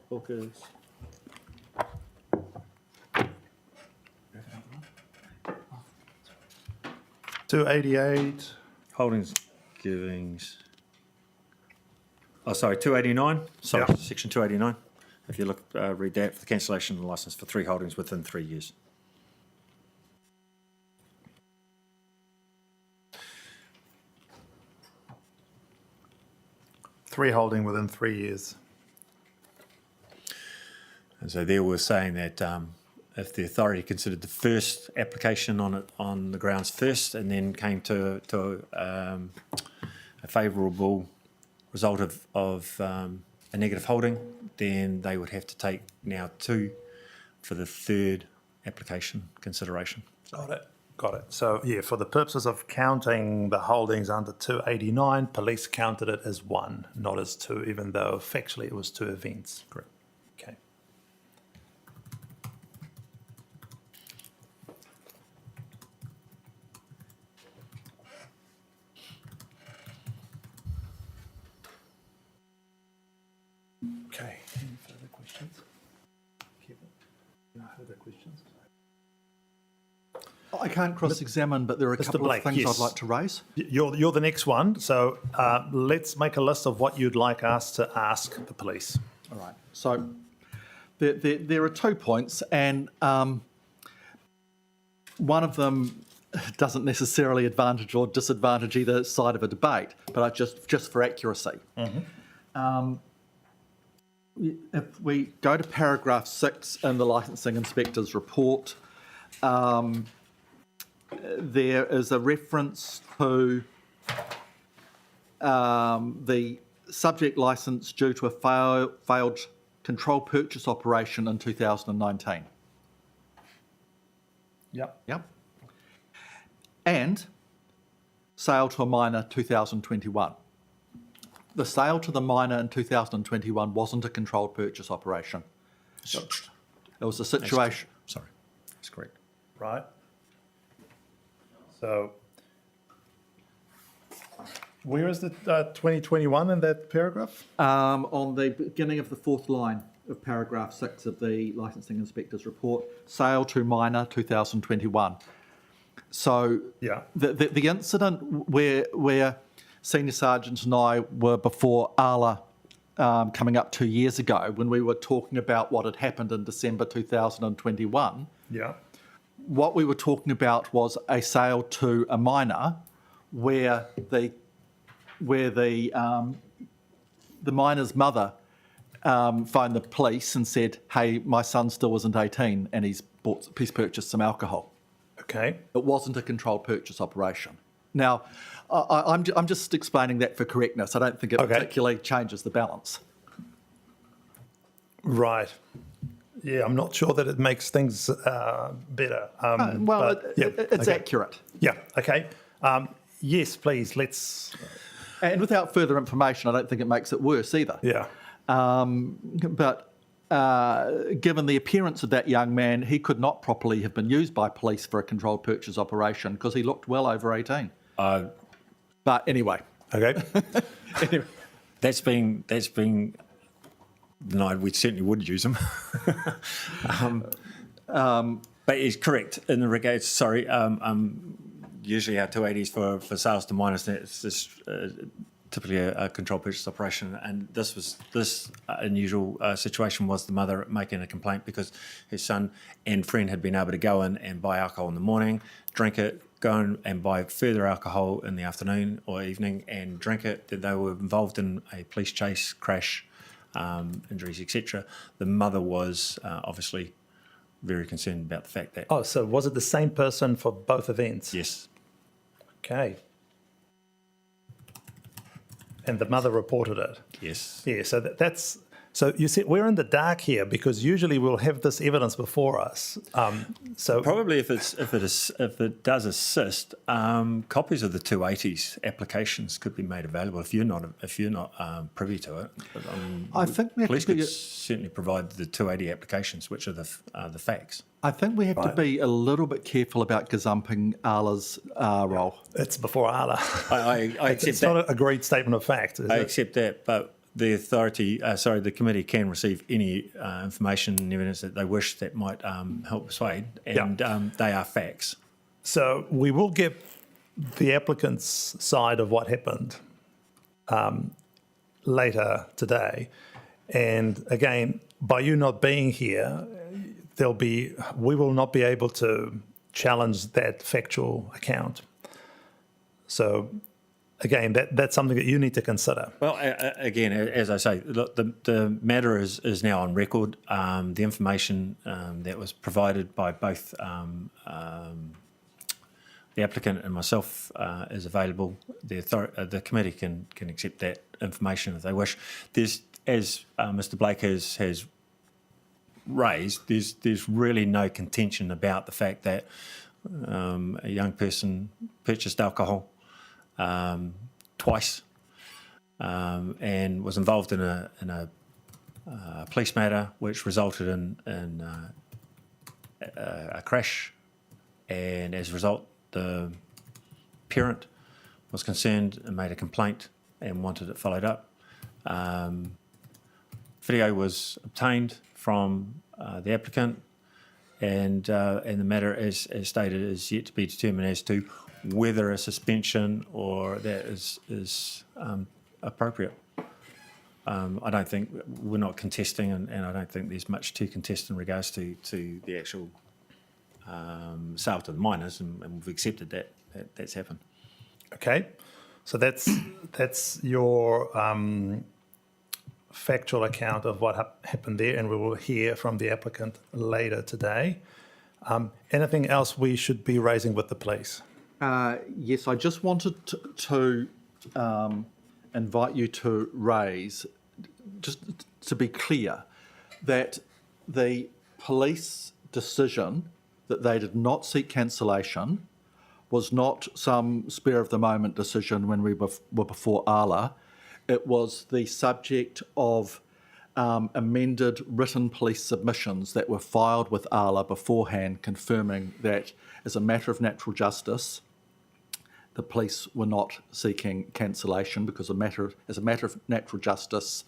Bookers. 288. Holdings, givings. Oh, sorry, 289. Sorry, Yeah. section 289. If you look, read that for the cancellation of the licence for 3 holdings within 3 years. Three holding within 3 years. And so there we're saying that if the authority considered the first application on the grounds first and then came to a favourable result of a negative holding, then they would have to take now 2 for the third application consideration. Got it. Got it. So, yeah, for the purposes of counting the holdings under 289, police counted it as one, not as two, even though factually it was two events. Correct. Okay. Okay. Any further questions? Kevin, any further questions? I can't cross-examine, but there are a Mr. couple Blake, of things yes. I'd like to raise. You're the next one, so let's make a list of what you'd like us to ask the police. All right. So there are 2 points, and one of them doesn't necessarily advantage or disadvantage either side of a debate, but just for accuracy. If we go to paragraph 6 in the licensing inspector's report, there is a reference to the subject licence due to a failed control purchase operation in 2019. Yep. Yep. And sale to a minor 2021. The sale to the minor in 2021 wasn't a controlled purchase operation. It was a situation. Sorry, that's correct. Right. So, where is the 2021 in that paragraph? On the beginning of the 4th line of paragraph 6 of the licensing inspector's report, sale to minor 2021. So Yeah. the incident where Senior Sergeant and I were before ALA coming up 2 years ago, when we were talking about what had happened in December 2021, Yeah. what we were talking about was a sale to a minor where the minor's mother phoned the police and said, "Hey, my son still isn't 18 and he's purchased some alcohol." Okay. It wasn't a controlled purchase operation. Now, I'm just explaining that for correctness. I don't think it Okay. particularly changes the balance. Right. Yeah, I'm not sure that it makes things better. It's okay. accurate. Yeah. Okay. Yes, please. Let's. And without further information, I don't think it makes it worse either. Yeah. But given the appearance of that young man, he could not properly have been used by police for a controlled purchase operation because he looked well over 18. But anyway. Okay. Anyway. That's been denied. We certainly would use them. But it's correct in the regards. Sorry. Usually our 280s for sales to minors. It's just typically a controlled purchase operation, and this unusual situation was the mother making a complaint because her son and friend had been able to go in and buy alcohol in the morning, drink it, go in and buy further alcohol in the afternoon or evening and drink it. That they were involved in a police chase, crash, injuries, etc. The mother was obviously very concerned about the fact that. Oh, so was it the same person for both events? Yes. Okay. And the mother reported it. Yes. Yeah. So that's. So you see, we're in the dark here because usually we'll have this evidence before us. So Probably if it does assist, copies of the 280s applications could be made available if you're not privy to it. But, I think we have police to be. could certainly provide the 280 applications, which are the facts. I think we have to be a little bit careful about gazumping Arla's role. it's before ALA. I accept It's that. not an agreed statement of fact. Is I it? accept that, but the the committee can receive any information and evidence that they wish that might help persuade, and they are facts. So we will get the applicant's side of what happened later today. And again, by you not being here, we will not be able to challenge that factual account. So again, that's something that you need to consider. Well, again, as I say, look, the matter is now on record. The information that was provided by both the applicant and myself is available. The committee can accept that information if they wish. There's, as Mr. Blake has raised, there's really no contention about the fact that a young person purchased alcohol twice and was involved in a police matter which resulted in a crash, and as a result the parent was concerned and made a complaint and wanted it followed up. Video was obtained from the applicant, and the matter, as stated, is yet to be determined as to whether a suspension or that is appropriate. I don't think we're not contesting, and I don't think there's much to contest in regards to the actual sale to the miners, and we've accepted that's happened. Okay, so that's your factual account of what happened there, and we will hear from the applicant later today. Anything else we should be raising with the police? Yes, I just wanted to invite you to raise, just to be clear, that the police decision that they did not seek cancellation was not some spur-of-the-moment decision when we were before ALA. It was the subject of amended written police submissions that were filed with ALA beforehand, confirming that as a matter of natural justice, the police were not seeking cancellation because as a matter of natural justice,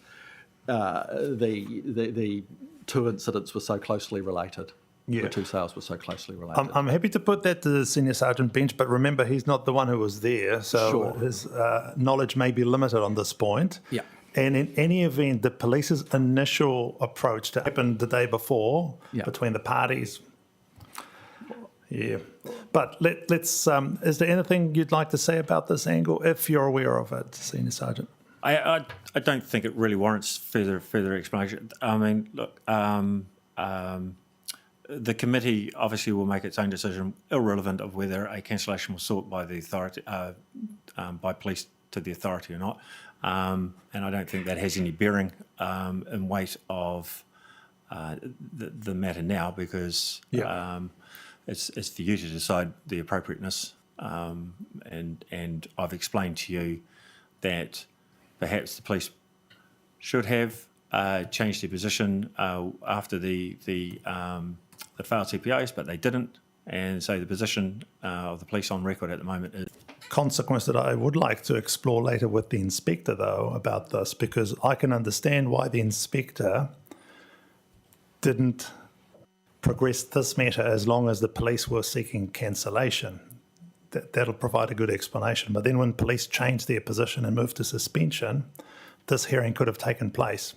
the two incidents were so closely related. Yeah. The two sales were so closely related. I'm happy to put that to the senior sergeant bench, but remember, he's not the one who was there, so Sure. his knowledge may be limited on this point. Yeah. And in any event, the police's initial approach to happened the day before between the parties. Yeah. But let's. Is there anything you'd like to say about this angle, if you're aware of it, Senior Sergeant? I don't think it really warrants further explanation. I mean, look, the committee obviously will make its own decision, irrelevant of whether a cancellation was sought by the authority, by police to the authority or not. And I don't think that has any bearing in weight of the matter now, because it's for you to decide the appropriateness. And I've explained to you that perhaps the police should have changed their position after the failed CPOs, but they didn't. And so the position of the police on record at the moment is... Consequence that I would like to explore later with the inspector, though, about this, because I can understand why the inspector didn't progress this matter as long as the police were seeking cancellation. That'll provide a good explanation. But then when police changed their position and moved to suspension, this hearing could have taken place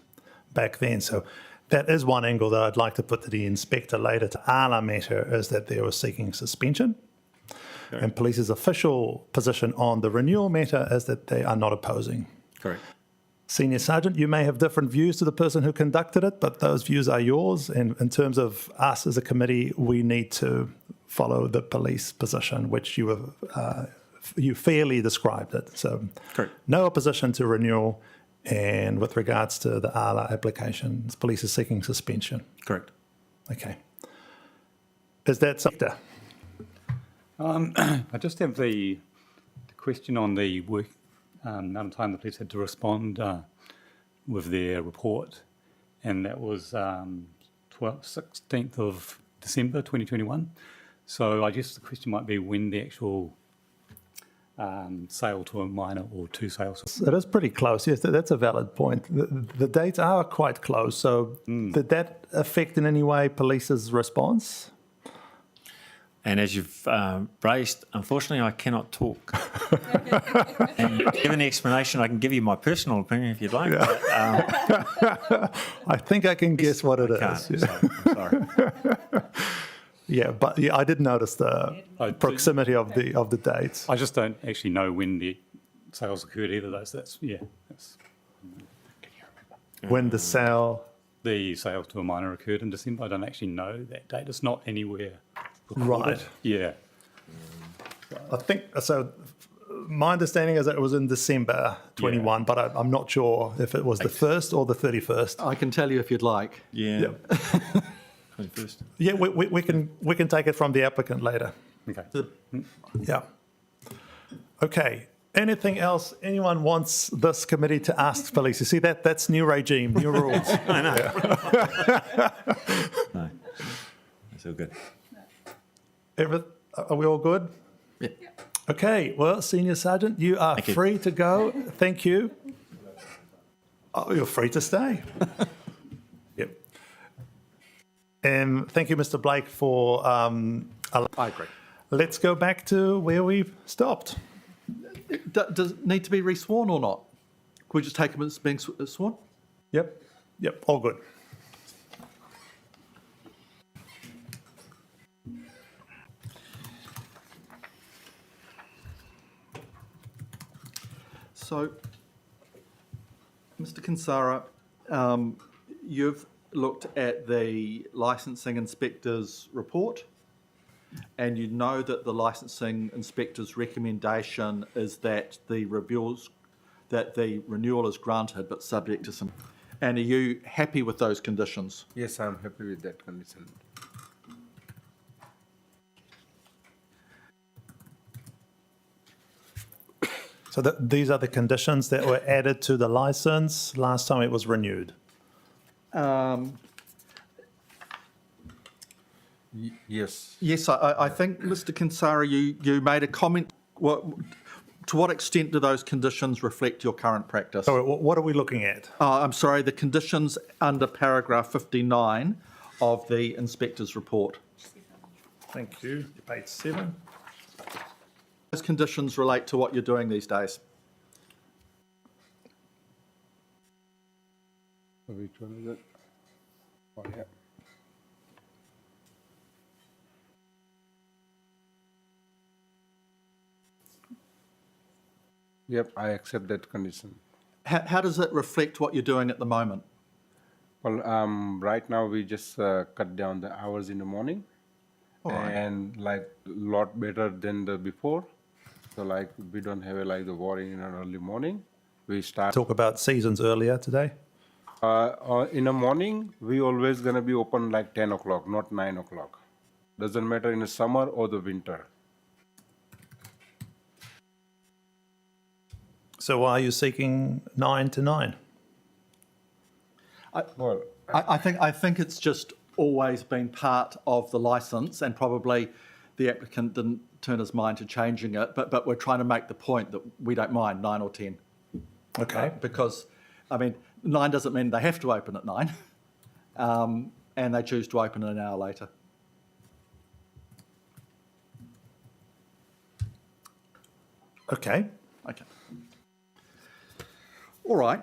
back then. So that is one angle that I'd like to put to the inspector later. To ALA matter is that they were seeking suspension. Correct. And police's official position on the renewal matter is that they are not opposing. Correct. Senior Sergeant, you may have different views to the person who conducted it, but those views are yours. And in terms of us as a committee, we need to follow the police position, which you fairly described it. So correct. No opposition to renewal. And with regards to the ALA application, the police is seeking suspension. Correct. Okay. Is that something? I just have the question on the work amount of time the police had to respond with their report, and that was 16th of December 2021. So I guess the question might be when the actual sale to a minor or two sales. It is pretty close. Yes, that's a valid point. The dates are quite close. So did that affect in any way police's response? And as you've raised, unfortunately, I cannot talk. And given the explanation, I can give you my personal opinion if you'd like. Yeah. But, I think I can guess what it is. Yeah. So, I'm sorry. Yeah, but I did notice the proximity of the dates. I just don't actually know when the sales occurred either. That's when the sale. The sale to a minor occurred in December. I don't actually know that date. It's not anywhere recorded. Right. Yeah. I think so. My understanding is that it was in December 21, but I'm not sure if it was the 1st or the 31st. I can tell you if you'd like. Yeah. 21st. Yeah, we can take it from the applicant later. Okay. Yeah. Okay. Anything else anyone wants this committee to ask police? You see that? That's new regime, new rules. I know. No, it's all good. Are we all good? Yeah. Okay. Well, Senior Sergeant, you are you. free to go. Thank you. Oh, you're free to stay. Yep. And thank you, Mr. Blake, for. I agree. Let's go back to where we stopped. Does it need to be resworn or not? Could we just take him as being sworn? Yep. Yep. All good. So, Mr. Kinsara, you've looked at the licensing inspector's report, and you know that the licensing inspector's recommendation is that the renewal is granted, but subject to some. And are you happy with those conditions? Yes, I'm happy with that condition. So these are the conditions that were added to the license last time it was renewed. Yes. Yes, I think, Mr. Kinsara, you made a comment. To what extent do those conditions reflect your current practice? So what are we looking at? I'm sorry, the conditions under paragraph 59 of the inspector's report. Thank you. Page 7. Those conditions relate to what you're doing these days. Which one is it? Oh, yeah. Yep, I accept that condition. How does it reflect what you're doing at the moment? Well, right now we just cut down the hours in the morning, and like a lot better than the before. So like we don't have like the worry in an early morning. We start Talk about seasons earlier today. in the morning. We always gonna be open like 10 o'clock, not 9 o'clock. Doesn't matter in the summer or the winter. So why are you seeking 9 to 9? Well, I think it's just always been part of the licence, and probably the applicant didn't turn his mind to changing it, but we're trying to make the point that we don't mind 9 or 10. Okay. Because, I mean, 9 doesn't mean they have to open at 9, and they choose to open an hour later. Okay. Okay. All right.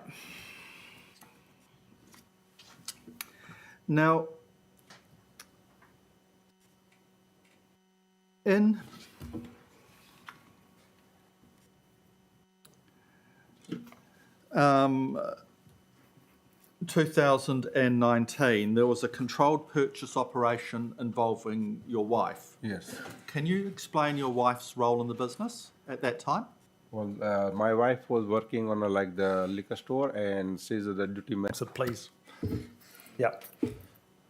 Now, in 2019, there was a controlled purchase operation involving your wife. yes. Can you explain your wife's role in the business at that time? Well, my wife was working on like the liquor store, and she's the duty manager. So please. Yeah.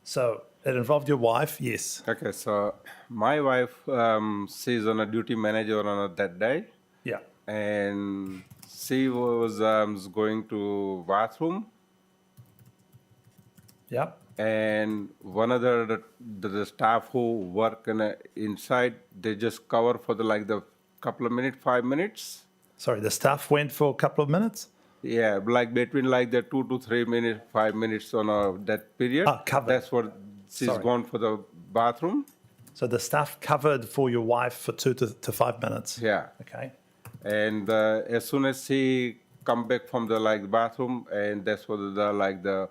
So it involved your wife, yes. Okay, so my wife, she's on a duty manager on that day, Yeah. and she was going to bathroom, Yeah. and one of the staff who work inside, they just cover for the couple of minutes, 5 minutes. Sorry, the staff went for a couple of minutes? Yeah, like between like the 2 to 3 minutes, 5 minutes on that period. Covered. That's what she's Sorry. gone for the bathroom. So the staff covered for your wife for 2 to 5 minutes? Yeah. Okay. And as soon as she come back from the bathroom, and that's what the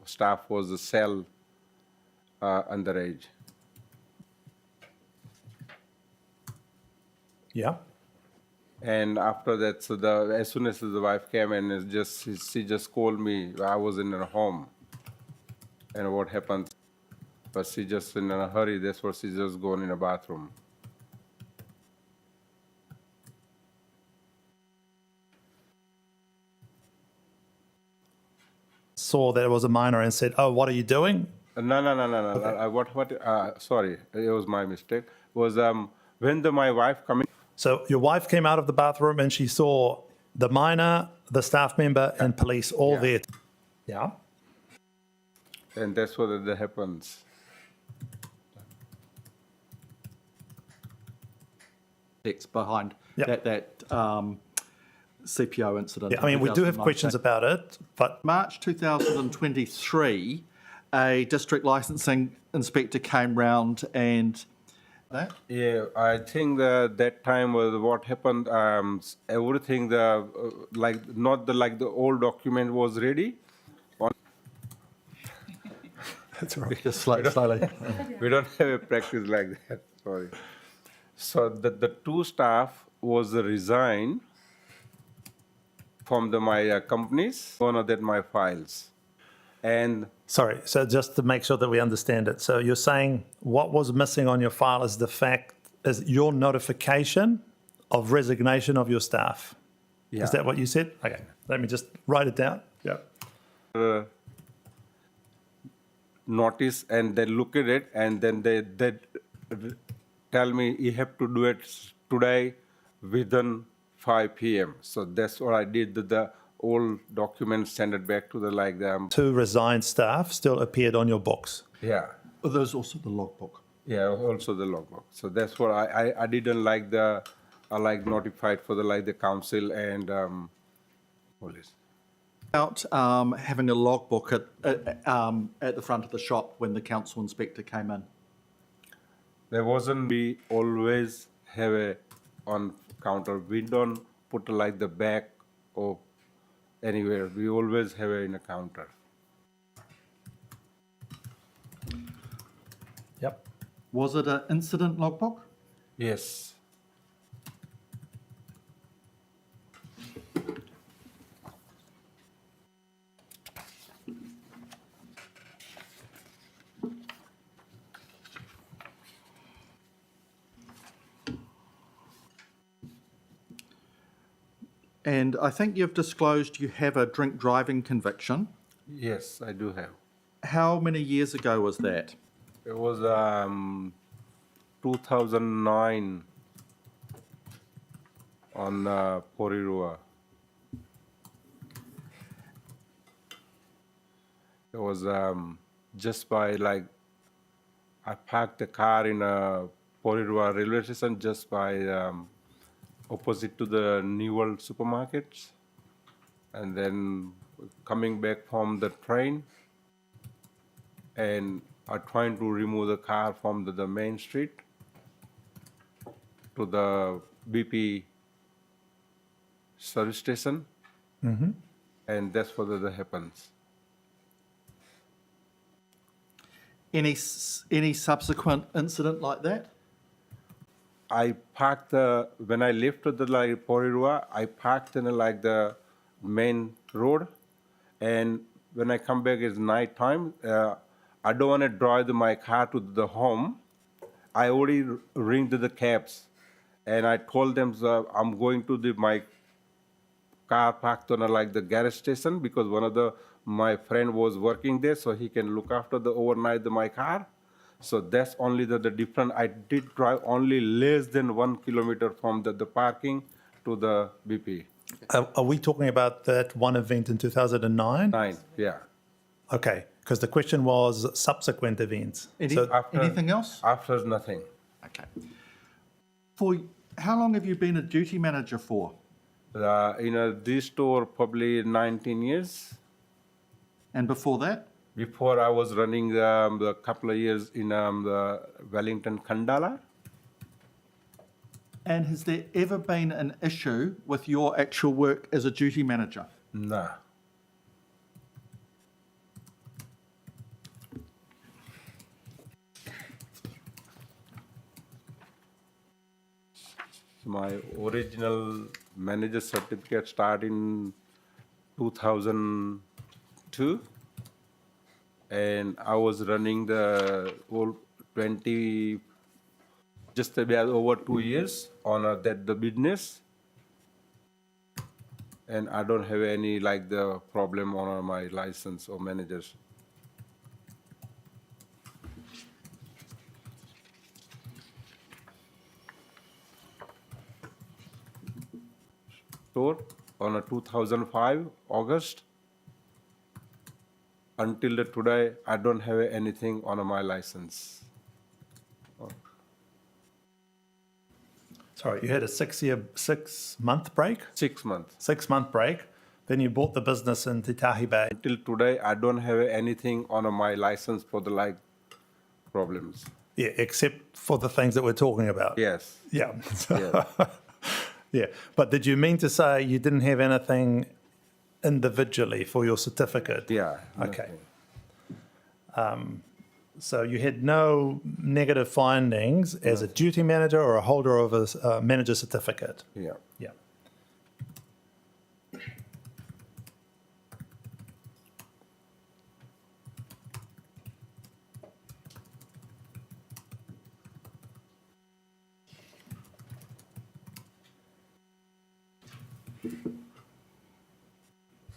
staff was the cell underage. Yeah. And after that, so as soon as the wife came, and she just called me. I was in her home, and what happened? But she just in a hurry. That's why she just gone in the bathroom. Saw that it was a minor and said, "Oh, what are you doing?" No. Sorry, it was my mistake. was when my wife come in. So your wife came out of the bathroom and she saw the minor, the staff member, and police all Yeah. there. Yeah. And that's what that happens. Text behind Yep. that CPO incident. Yeah, I mean, we do have 2019. questions about it, but March 2023, a district licensing inspector came round and that. Yeah, I think that time was what happened. Everything like not the old document was ready. that's all right. Just slowly. We don't have a practice like that. Sorry. So the two staff was resigned from my companies. One of that my files, and Sorry, so just to make sure that we understand it. So you're saying what was missing on your file is your notification of resignation of your staff. yeah. Is that what you said? Okay, let me just write it down. Yeah. Notice and they look at it and then they tell me you have to do it today within 5 p.m. So that's what I did. The old documents send it back to the Two resigned staff still appeared on your books. yeah. Well, there's also the logbook. Yeah, also the logbook. So that's what I didn't like notified for the council and police. About having a logbook at the front of the shop when the council inspector came in. There wasn't, we always have a on counter. We don't put the back or anywhere. We always have it in a counter. Yep. Was it an incident logbook? Yes. And I think you've disclosed you have a drink driving conviction. Yes, I do have. How many years ago was that? It was 2009 on Porirua. It was just by I parked the car in a Porirua railway station just by opposite to the New World supermarkets, and then coming back from the train, and are trying to remove the car from the main street to the BP service station, and that's what that happens. Any subsequent incident like that? I parked when I left to the Porirua, I parked in the main road, and when I come back it's night time. I don't want to drive my car to the home. I already ring to the cabs, and I told them I'm going to my car parked on the garage station because one of my friend was working there, so he can look after the overnight my car. So that's only the difference. I did drive only less than 1 kilometer from the parking to the BP. Are we talking about that one event in 2009? 9, yeah. Okay, because the question was subsequent events. Anything else? After nothing. Okay. For how long have you been a duty manager for? In this store, probably 19 years. And before that? Before I was running the couple of years in the Wellington Kandala. And has there ever been an issue with your actual work as a duty manager? No. My original manager certificate started in 2002. And I was running the whole 20, just about over 2 years on the business. And I don't have any the problem on my license or managers. store on a 2005 August. Until today, I don't have anything on my license. Sorry, you had a 6-month break? 6 months. 6-month break. Then you bought the business in Te Tahi Bay. Till today, I don't have anything on my license for the like problems. Yeah, except for the things that we're talking about. Yes. Yeah. Yeah. Yeah. But did you mean to say you didn't have anything individually for your certificate? Yeah. Okay. So you had no negative findings as a duty manager or a holder of a manager certificate? Yeah. Yeah.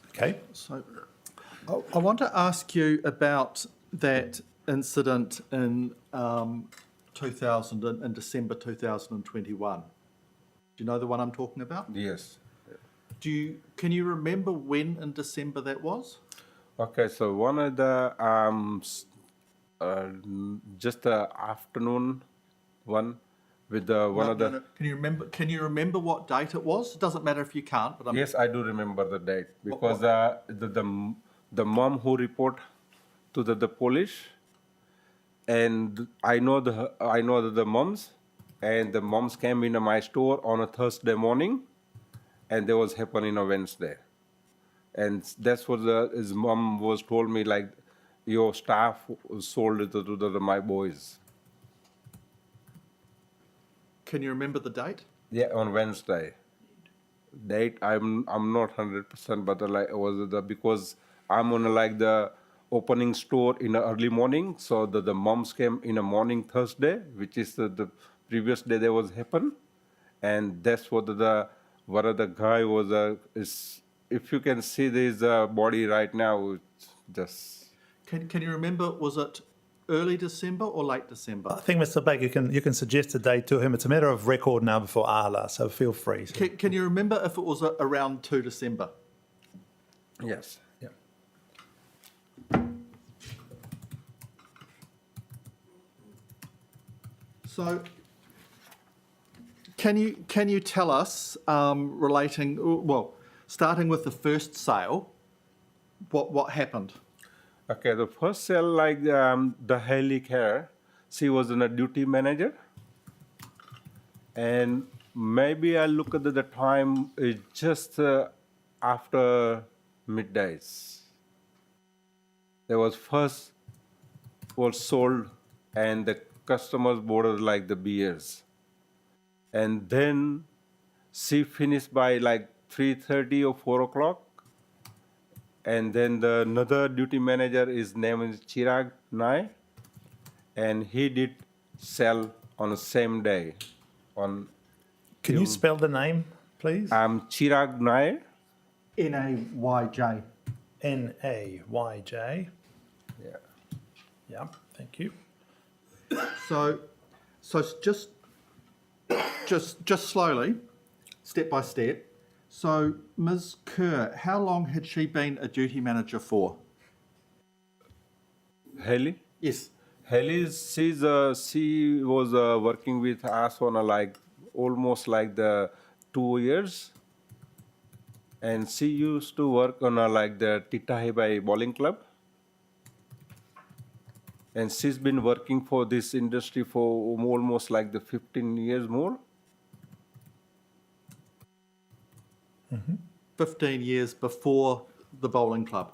Okay. So I want to ask you about that incident in 2000, in December 2021. Do you know the one I'm talking about? Yes. Can you remember when in December that was? Okay, so one of the just the afternoon one with the one of the. No. Can you remember what date it was? It doesn't matter if you can't, but Yes, I do remember the date because what? the mom who report to the police, and I know the moms, and the moms came in my store on a Thursday morning, and there was happening on Wednesday, and that's what his mom was told me, like your staff sold it to my boys. Can you remember the date? Yeah, on Wednesday. Date I'm not 100%, but like it was because I'm on like the opening store in the early morning, so the moms came in the morning Thursday, which is the previous day that was happened, and that's what one of the guy was is. If you can see this body right now, it's just. Can you remember? Was it early December or late December? I think, Mr. Blake, you can suggest a date to him. It's a matter of record now before ALA, so feel free. Can you remember if it was around 2 December? Yes. Yeah. So, can you tell us, starting with the first sale, what happened? Okay, the first sale, like the Haley Care, she was a duty manager, and maybe I look at the time just after middays. There was first was sold, and the customers bought like the beers, and then she finished by like 3:30 or 4 o'clock. And then another duty manager, his name is Chirag Nai, and he did sell on the same day. Can you spell the name, please? Chirag Nai. Nayj. Nayj. Yeah. Yeah, thank you. So just slowly, step by step. So, Ms. Kerr, how long had she been a duty manager for? Haley. Yes. Haley, she was working with us on almost like the 2 years, and she used to work on like the Te Tahi Bay bowling club, and she's been working for this industry for almost like the 15 years more. 15 years before the bowling club?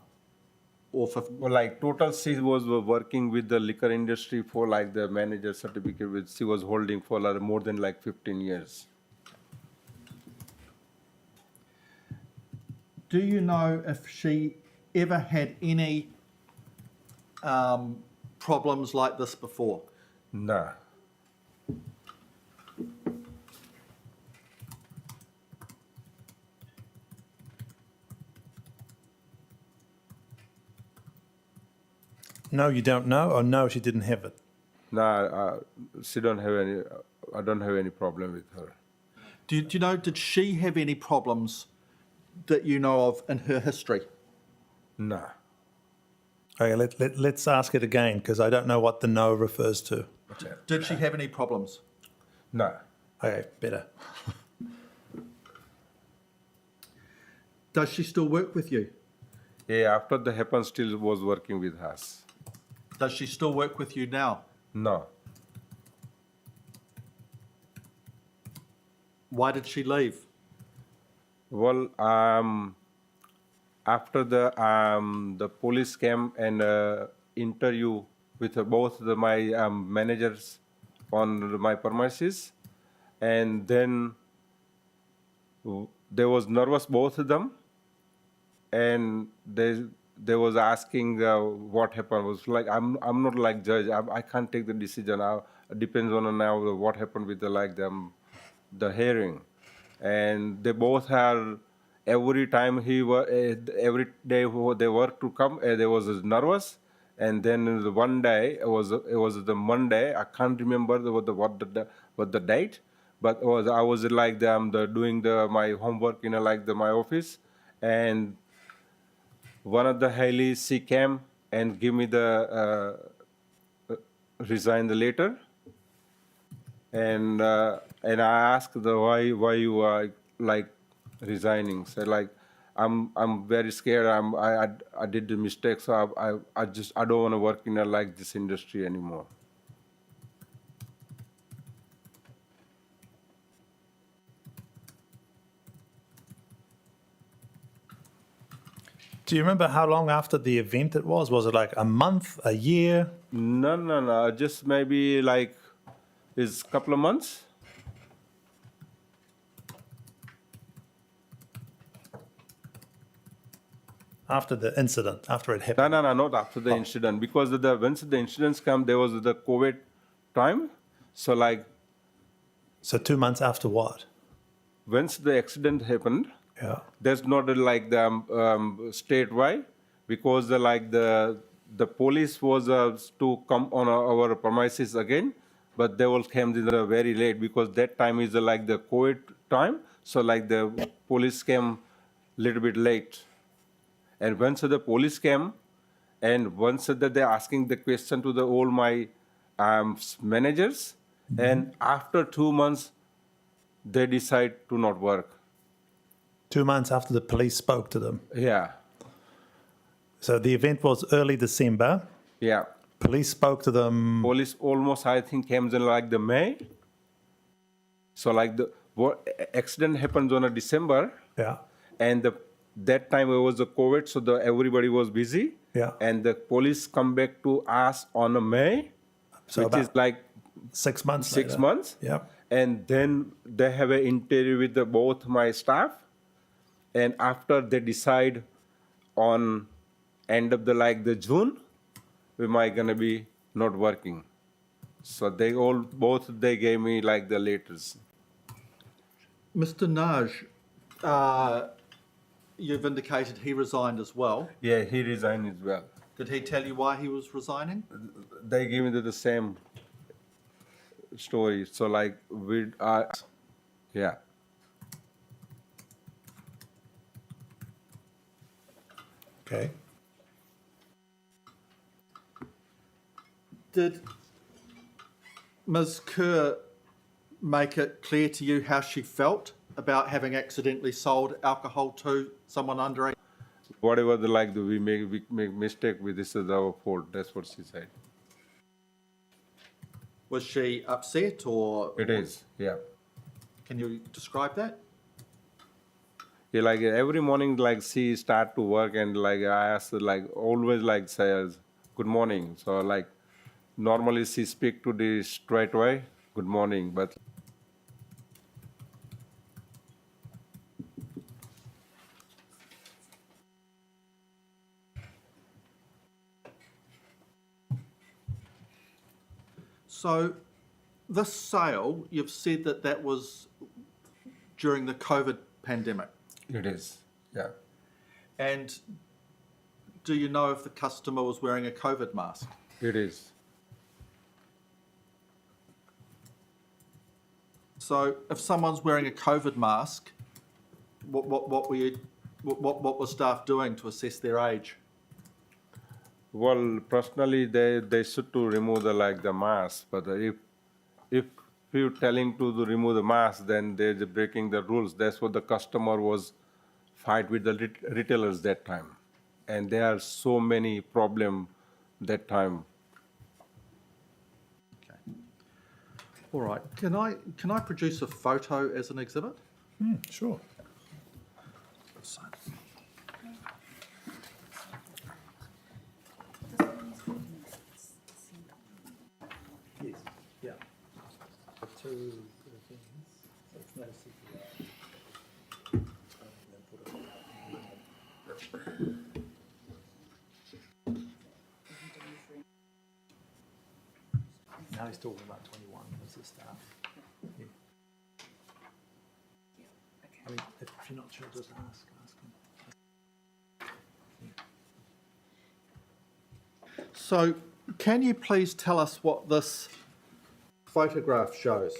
Or Well, like total, she was working with the liquor industry for like the manager certificate, which she was holding for like more than like 15 years. Do you know if she ever had any problems like this before? Nah. No, you don't know, or no, she didn't have it? Nah, she don't have any. I don't have any problem with her. Do you know, did she have any problems that you know of in her history? No. Okay, let's ask it again because I don't know what the no refers to. Did she have any problems? No. Okay, better. Does she still work with you? Yeah, after the happened, still was working with us. Does she still work with you now? No. Why did she leave? Well, after the police came and interview with both my managers on my premises, and then they was nervous, both of them, and they was asking what happened. Was like I'm not like judge. I can't take the decision. It depends on now what happened with the hearing, and they both had every time every day they work to come. They was nervous, and then one day it was the Monday. I can't remember what the date, but I was like doing my homework in my office, and one of the Haley she came and give me the resign the letter, and I asked why you are like resigning. So like I'm very scared. I did the mistake, so I don't want to work in like this industry anymore. Do you remember how long after the event it was? Was it like a month, a year? No. Just maybe like is couple of months. After the incident, after it happened? No, not after the incident, because once the incidents come, there was the COVID time. So like So 2 months after what? once the accident happened, Yeah. there's not like the statewide, because the police was to come on our premises again, but they all came very late because that time is like the COVID time. So like the police came little bit late, and once the police came, and once that they're asking the question to all my managers, and after 2 months they decide to not work. 2 months after the police spoke to them. Yeah. So the event was early December. Yeah. Police spoke to them. Police almost, I think, came in like the May. So like accident happens on a December, Yeah. and that time it was the COVID, so everybody was busy. Yeah. And the police come back to us on a May, So which is about like 6 months 6 later. months. Yeah. And then they have an interview with both my staff, and after they decide on end of the June, we might gonna be not working. So both they gave me like the letters. Mr. Naj, you've indicated he resigned as well. Yeah, he resigned as well. Did he tell you why he was resigning? They gave me the same story. So like yeah. Okay. Did Ms. Kerr make it clear to you how she felt about having accidentally sold alcohol to someone under 18? Whatever we make mistake with, this is our fault. That's what she said. Was she upset or? It is, yeah. Can you describe that? Yeah, like every morning, like she start to work, and like I ask her, like always like says good morning. So like normally she speak to the straight away, good morning, but So this sale, you've said that was during the COVID pandemic. it is, yeah. And do you know if the customer was wearing a COVID mask? It is. So if someone's wearing a COVID mask, what were you What was staff doing to assess their age? Well, personally, they should to remove the mask. But if you telling to remove the mask, then they're breaking the rules. That's what the customer was fight with the retailers that time, and there are so many problem that time. Okay. All right. Can I produce a photo as an exhibit? Sure. Yes, yeah. The two things, so it's not a CPR. Now he's talking about 21 as the staff. Yeah. I mean, if you're not sure, just ask him. So, can you please tell us what this photograph shows?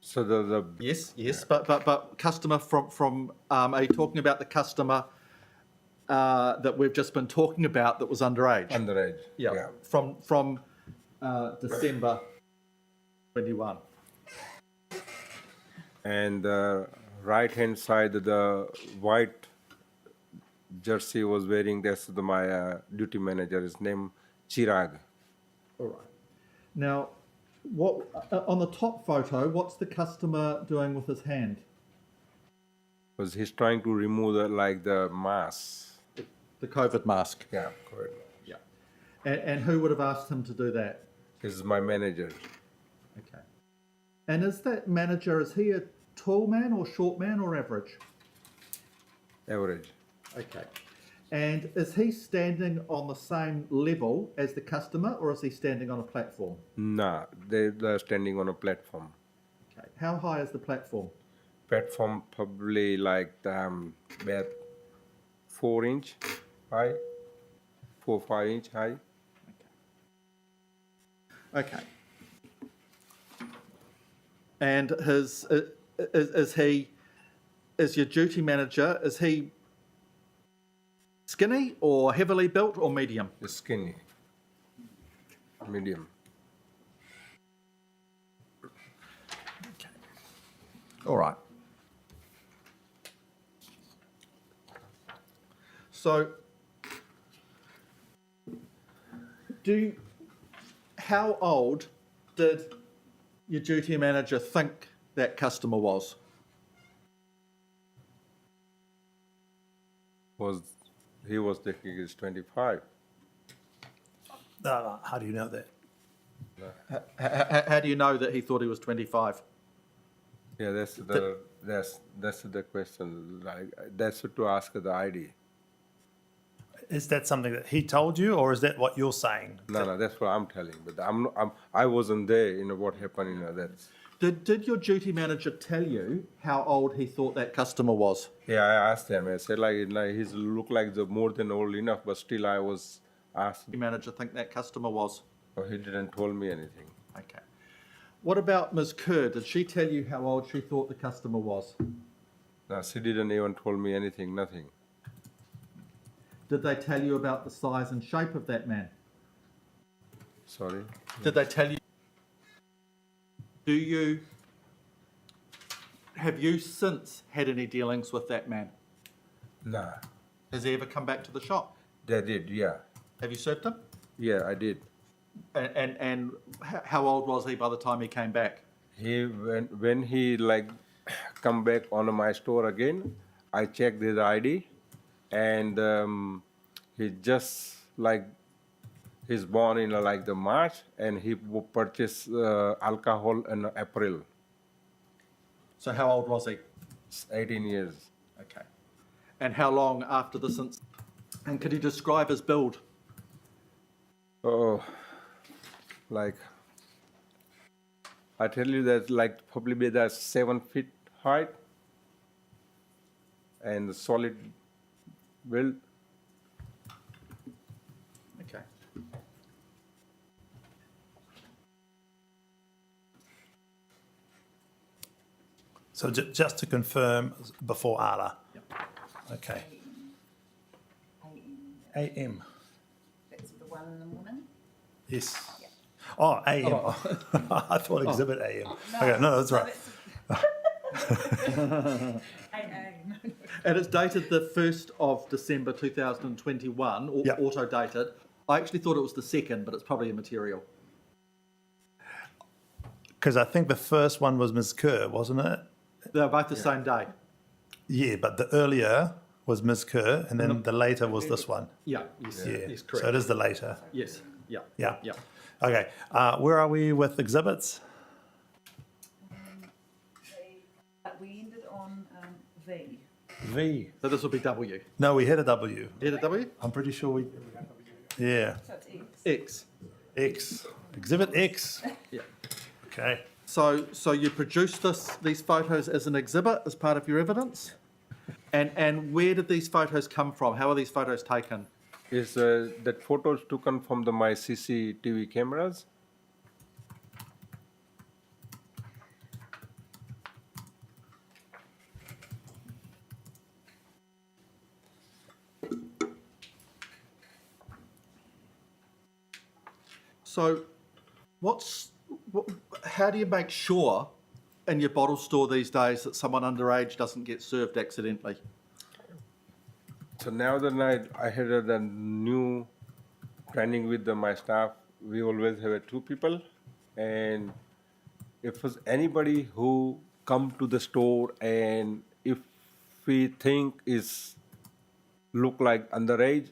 So the Yes, but customer from are you talking about the customer that we've just been talking about that was underage? underage. Yeah. From December 21. And the right hand side, the white jersey was wearing. That's my duty manager. His name Chirag. All right. Now, what on the top photo? What's the customer doing with his hand? Was he's trying to remove the mask. The COVID mask. Yeah, correct. Yeah. And who would have asked him to do that? This is my manager. Okay. And is that manager, is he a tall man or short man or average? Average. Okay. And is he standing on the same level as the customer or is he standing on a platform? Nah, they're standing on a platform. Okay. How high is the platform? Platform probably about 4 inch high, 4-5 inch high. Okay. And is your duty manager, is he skinny or heavily built or medium? Skinny, medium. All right. So, how old did your duty manager think that customer was? He was thinking he's 25. How do you know that? How do you know that he thought he was 25? Yeah, that's the question. That's to ask the ID. Is that something that he told you, or is that what you're saying? No, that's what I'm telling. But I wasn't there. What happened? Did your duty manager tell you how old he thought that customer was? Yeah, I asked him. I said he's look like the more than old enough, but still I was asked. Your manager think that customer was? Oh, he didn't tell me anything. Okay. What about Ms. Kerr? Did she tell you how old she thought the customer was? No, she didn't even tell me anything. Nothing. Did they tell you about the size and shape of that man? Sorry. Did they tell you? Have you since had any dealings with that man? Nah. Has he ever come back to the shop? They did. Yeah. Have you served him? Yeah, I did. And how old was he by the time he came back? When he come back on my store again, I checked his ID, and he just he's born in the March, and he purchased alcohol in April. So how old was he? It's 18 years. Okay. And how long after this incident? And could you describe his build? Oh, I tell you that probably that's 7 feet height and solid build. Okay. So just to confirm, before Ara. Okay. AM. That's the one in the morning? Yes. Oh, AM. I thought exhibit AM. Okay, no, that's right. And it's dated the 1st of December 2021, or Yep. auto-dated. I actually thought it was the 2nd, but it's probably immaterial. Because I think the first one was Ms. Kerr, wasn't it? They're both the same day. Yeah, but the earlier was Ms. Kerr, and then the later was this one. Yeah, yes, Yeah, yes, correct. so it is the later. Yes, yeah. Yeah. Yeah. Okay, where are we with exhibits? We ended on V. V. So this will be W. No, we had a W. Hit a W? I'm pretty sure we. Yeah. So it's X. X. X. Exhibit X. Yeah. Okay. So you produced these photos as an exhibit as part of your evidence? And where did these photos come from? How are these photos taken? Is that photos taken from my CCTV cameras? So how do you make sure in your bottle store these days that someone underage doesn't get served accidentally? So now that I had a new training with my staff, we always have two people, and if there's anybody who come to the store and if we think is look like underage,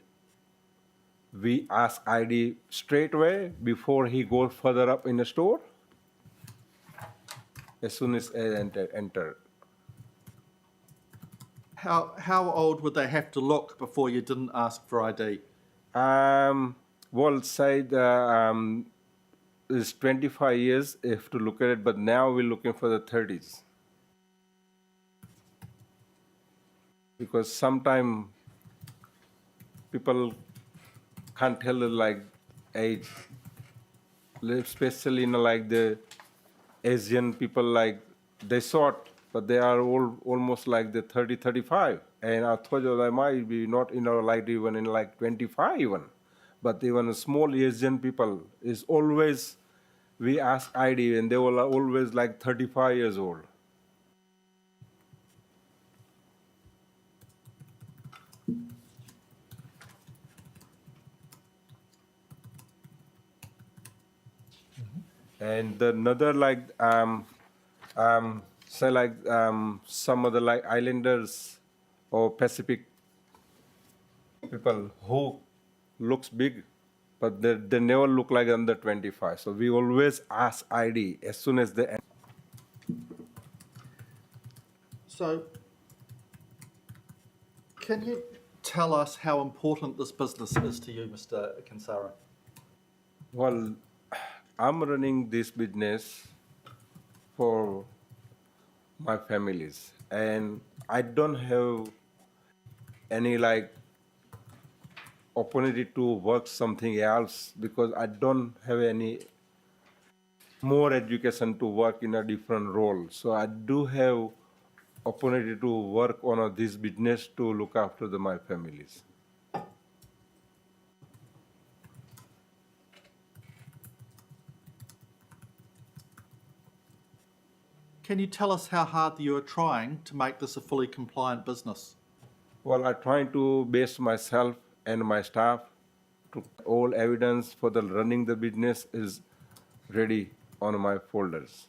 we ask ID straight away before he goes further up in the store. As soon as I enter. How old would they have to look before you didn't ask for ID? Well, say is 25 years if to look at it, but now we're looking for the 30s. Because sometimes people can't tell the age, especially like the Asian people, like they short, but they are all almost like the 30, 35. And I thought they might be not like even in like 25 even. But even small Asian people is always, we ask ID and they were always like 35 years old. And another say some of the islanders or Pacific people who looks big, but they never look like under 25. So we always ask ID as soon as they enter. So can you tell us how important this business is to you, Mr. Kansara? Well, I'm running this business for my families, and I don't have any opportunity to work something else because I don't have any more education to work in a different role. So I do have opportunity to work on this business to look after my families. Can you tell us how hard you are trying to make this a fully compliant business? Well, I'm trying to base myself and my staff to all evidence for the running the business is ready on my folders.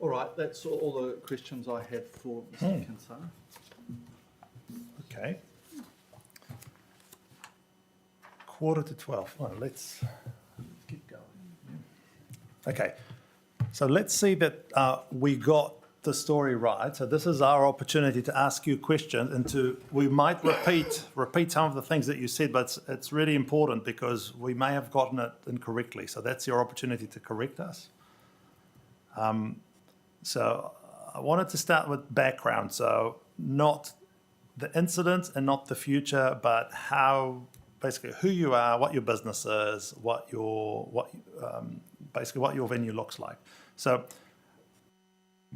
All right, that's all the questions I have for Mr. Kansara. Okay. 11:45. Well, let's keep going. Okay. So let's see that we got the story right, so this is our opportunity to ask you questions and we might repeat some of the things that you said, but it's really important because we may have gotten it incorrectly. So that's your opportunity to correct us. So I wanted to start with background. So not the incident and not the future, but how, basically who you are, what your business is, basically what your venue looks like. So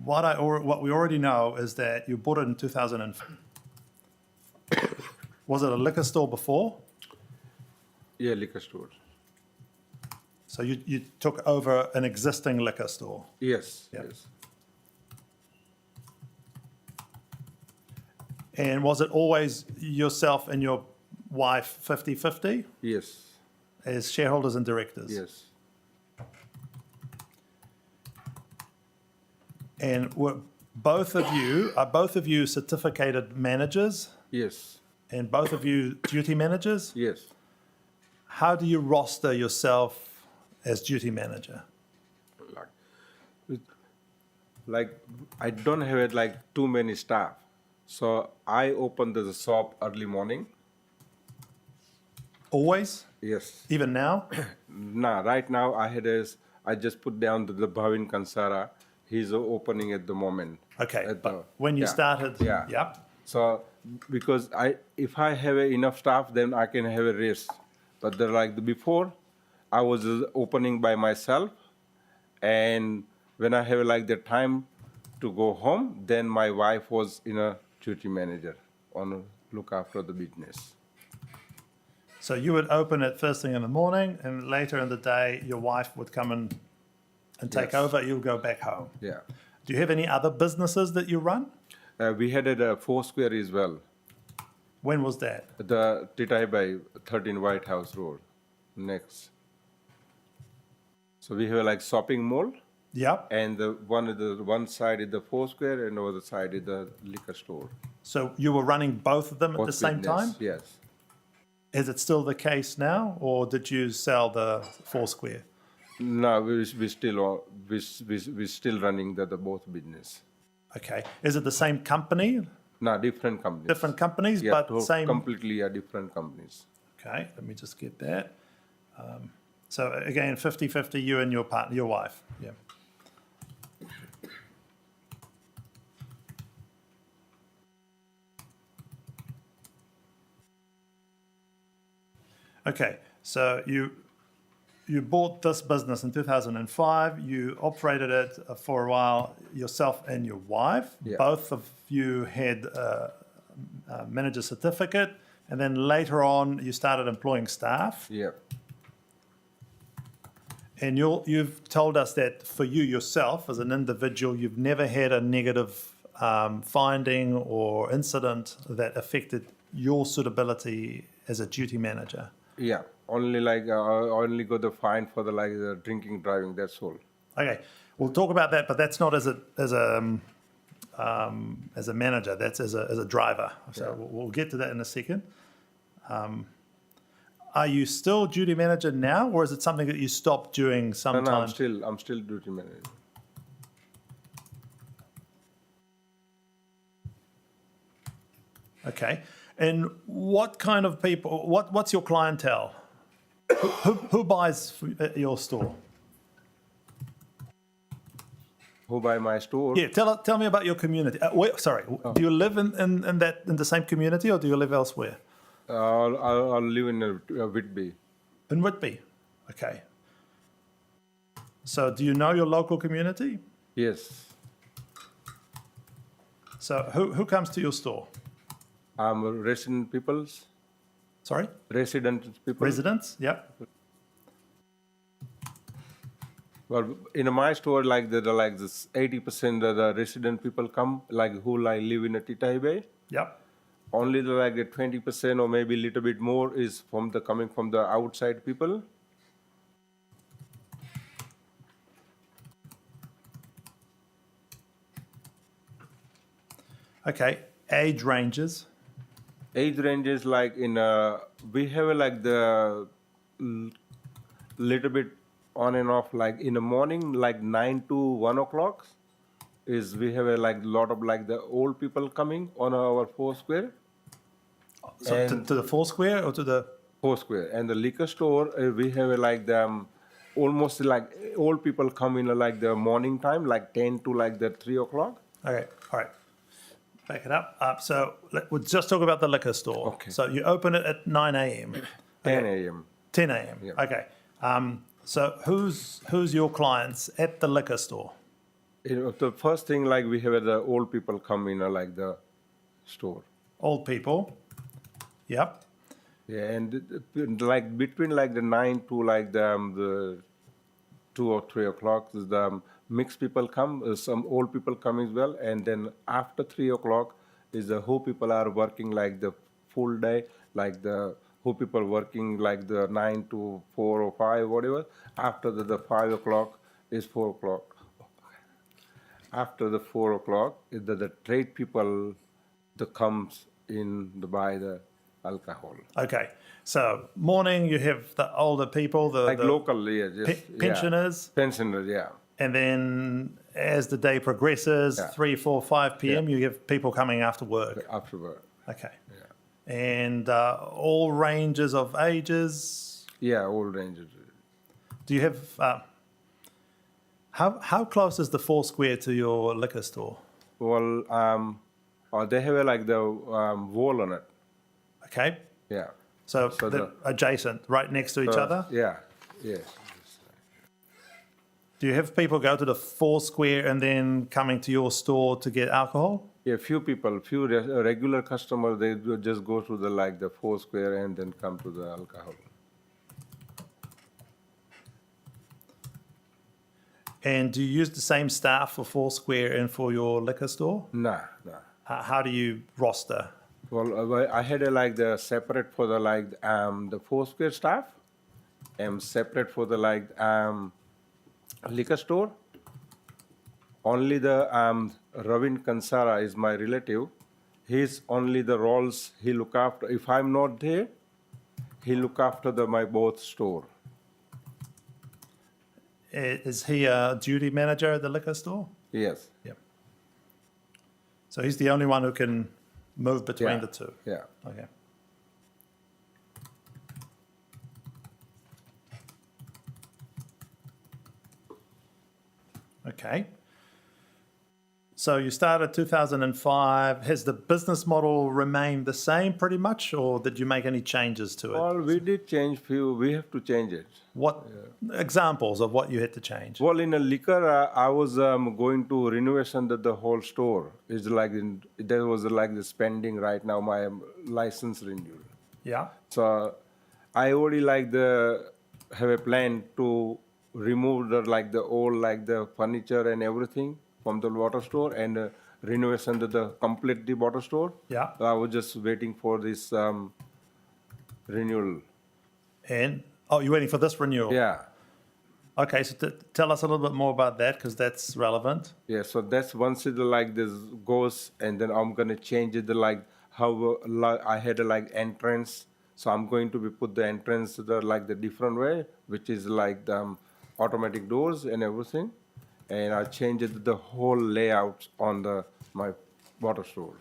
what we already know is that you bought it in 2005. Was it a liquor store before? Yeah, liquor store. So you took over an existing liquor store? Yes, Yep. yes. And was it always yourself and your wife 50-50 Yes, as shareholders and directors? yes. And are both of you certificated managers Yes, and both of you duty managers? yes. How do you roster yourself as duty manager? Like I don't have like too many staff, so I open the shop early morning. Always? Yes. Even now? Nah, right now I just put down the Bhavin Kansara. He's opening at the moment. Okay, At but the- when you yeah, started, yeah. yep. So because if I have enough staff, then I can have a rest. But before, I was opening by myself, and when I have like the time to go home, then my wife was duty manager on look after the business. So you would open it first thing in the morning, and later in the day, your wife would come and take Yes. over. You'll go back home. Yeah. Do you have any other businesses that you run? We had a Foursquare as well. When was that? The Titai by 13 White House Road, next. So we have like shopping mall, Yep. and the one side is the Foursquare, and the other side is the liquor store. So you were running both of them at Both the same business, time? Yes. Is it still the case now, or did you sell the Foursquare? No, we still running the both business. Okay. Is it the same company? No, different companies. Different companies, Yeah, but same. completely different companies. Okay, let me just get that. So again, 50-50, you and your partner, your wife. Yeah. Okay, so you bought this business in 2005. You operated it for a while yourself and your wife. Yeah. Both of you had a manager certificate, and then later on you started employing staff. Yeah. And you've told us that for you yourself as an individual, you've never had a negative finding or incident that affected your suitability as a duty manager. Yeah. Only I only got the fine for the drinking driving. That's all. Okay, we'll talk about that, but that's not as a manager. That's as a driver. So Yeah. we'll get to that in a second. Are you still duty manager now, or is it something that you stopped doing No, sometime? I'm still duty manager. Okay, and what kind of people? What's your clientele? Who buys at your store? Who buy my store? Yeah, tell me about your community. Do you live in the same community, or do you live elsewhere? I'll live in Whitby. In Whitby. Okay. So do you know your local community? Yes. So who comes to your store? Resident peoples. Sorry? Resident people. Residents? Yep. Well, in my store, this 80% of the resident people come, who live in a Titai Bay. Yep. Only the 20% or maybe a little bit more is coming from the outside people. Okay. Age ranges? Age ranges we have the little bit on and off in the morning 9 to 1 o'clock, is we have a like lot of like the old people coming on our four square. So to the four square or to the? Four square, and the liquor store we have a, like the almost like old people come in like the morning time, like 10 to like the 3 o'clock. Okay, all right. Back it up. So we'll just talk about the liquor store. Okay. So you open it at 9 a.m. 10 a.m. 10 a.m. Yeah. Okay. So who's your clients at the liquor store? The first thing like we have the old people come in like the store. Old people. Yep. Yeah, and like between like the 9 to like the 2 or 3 o'clock, the mixed people come, some old people come as well, and then after 3 o'clock is the who people are working like the full day, like the who people working like the 9 to 4 or 5, whatever. After the 5 o'clock is 4 o'clock. After the 4 o'clock is the trade people that comes in to buy the alcohol. Okay. So morning you have the older people, Like the local, yeah, just pensioners. Yeah. Pensioners, yeah. And then as the day progresses, Yeah. 3, 4, 5 p.m., Yeah. you have people coming after work. After work. Okay. And all ranges of ages. Yeah, old rangers. Do you have, how close is the four square to your liquor store? Well, they have like the wall on it. Okay. Yeah. So, So they're adjacent, right next to each other? Yeah. Yes. Do you have people go to the four square and then coming to your store to get alcohol? Yeah, few people, regular customers, they do just go to the like the four square and then come to the alcohol. And do you use the same staff for four square and for your liquor store? Nah. How do you roster? Well, I had like the separate for the like the four square staff, and separate for the like liquor store. Only the Ravin Kansara is my relative. He's only the roles he look after. If I'm not there, he look after my both store. Is he a duty manager at the liquor store? Yes. Yep. So he's the only one who can move between Yeah. the two. Yeah. Okay. Okay. So you started 2005. Has the business model remained the same pretty much, or did you make any changes to it? Well, we did change few. We have to change it. What examples of what you had to change? Well, in a liquor, I was going to renovation the whole store. It's like there was like the spending right now. My license renewal. Yeah. So I already have a plan to remove the old like the furniture and everything from the water store and renovation the complete the water store. Yeah. So I was just waiting for this renewal. And you're waiting for this renewal. Yeah. Okay, so tell us a little bit more about that because that's relevant. Yeah, so that's once it like this goes, and then I'm gonna change it like how I had a like entrance. So I'm going to be put the entrance the different way, which is like the automatic doors and everything, and I changed the whole layout on my water store.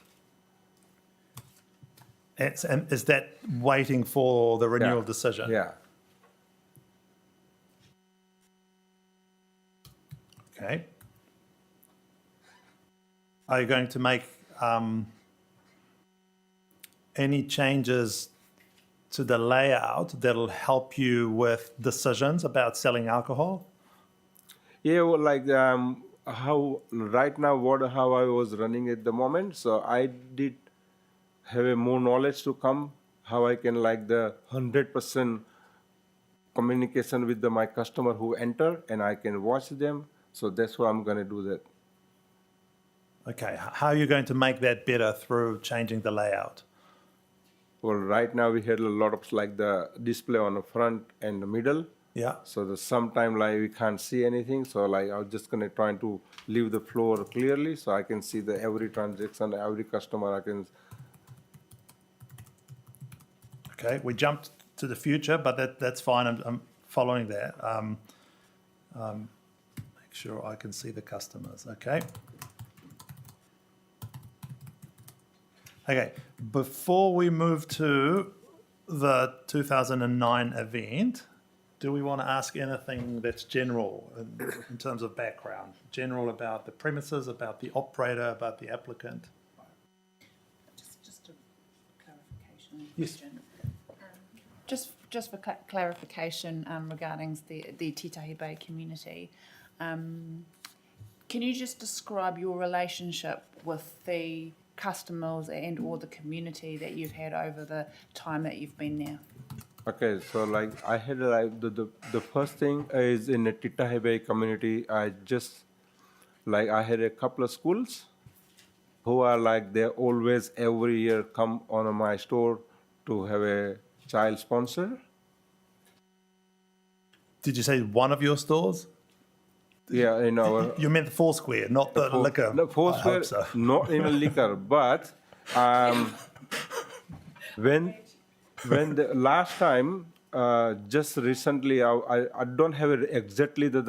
And is that waiting for the renewal Yeah. decision? Yeah. Okay. Are you going to make any changes to the layout that'll help you with decisions about selling alcohol? Yeah, well, like how right now how I was running at the moment. So I did have a more knowledge to come how I can like the 100% communication with my customer who enter, and I can watch them. So that's why I'm gonna do that. Okay. How are you going to make that better through changing the layout? Well, right now we had a lot of like the display on the front and the middle. Yeah. So sometime like we can't see anything. So like I'm just gonna try to leave the floor clearly so I can see every transaction, every customer I can. Okay. We jumped to the future, but that's fine. I'm following that. Make sure I can see the customers. Okay. Okay, before we move to the 2009 event, do we want to ask anything that's general in terms of background? General about the premises, about the operator, about the applicant? Just a clarification. Yes. question. Just for clarification regarding the Titahi Bay community, can you just describe your relationship with the customers and or the community that you've had over the time that you've been there? Okay, so like I had like the first thing is in the Titahi Bay community. I had a couple of schools who are like they always every year come on my store to have a child sponsor. Did you say one of your stores? Yeah, in our You meant the Foursquare, not the liquor. No, I Foursquare, hope so. not in a liquor, but when the last time, just recently, I don't have it exactly the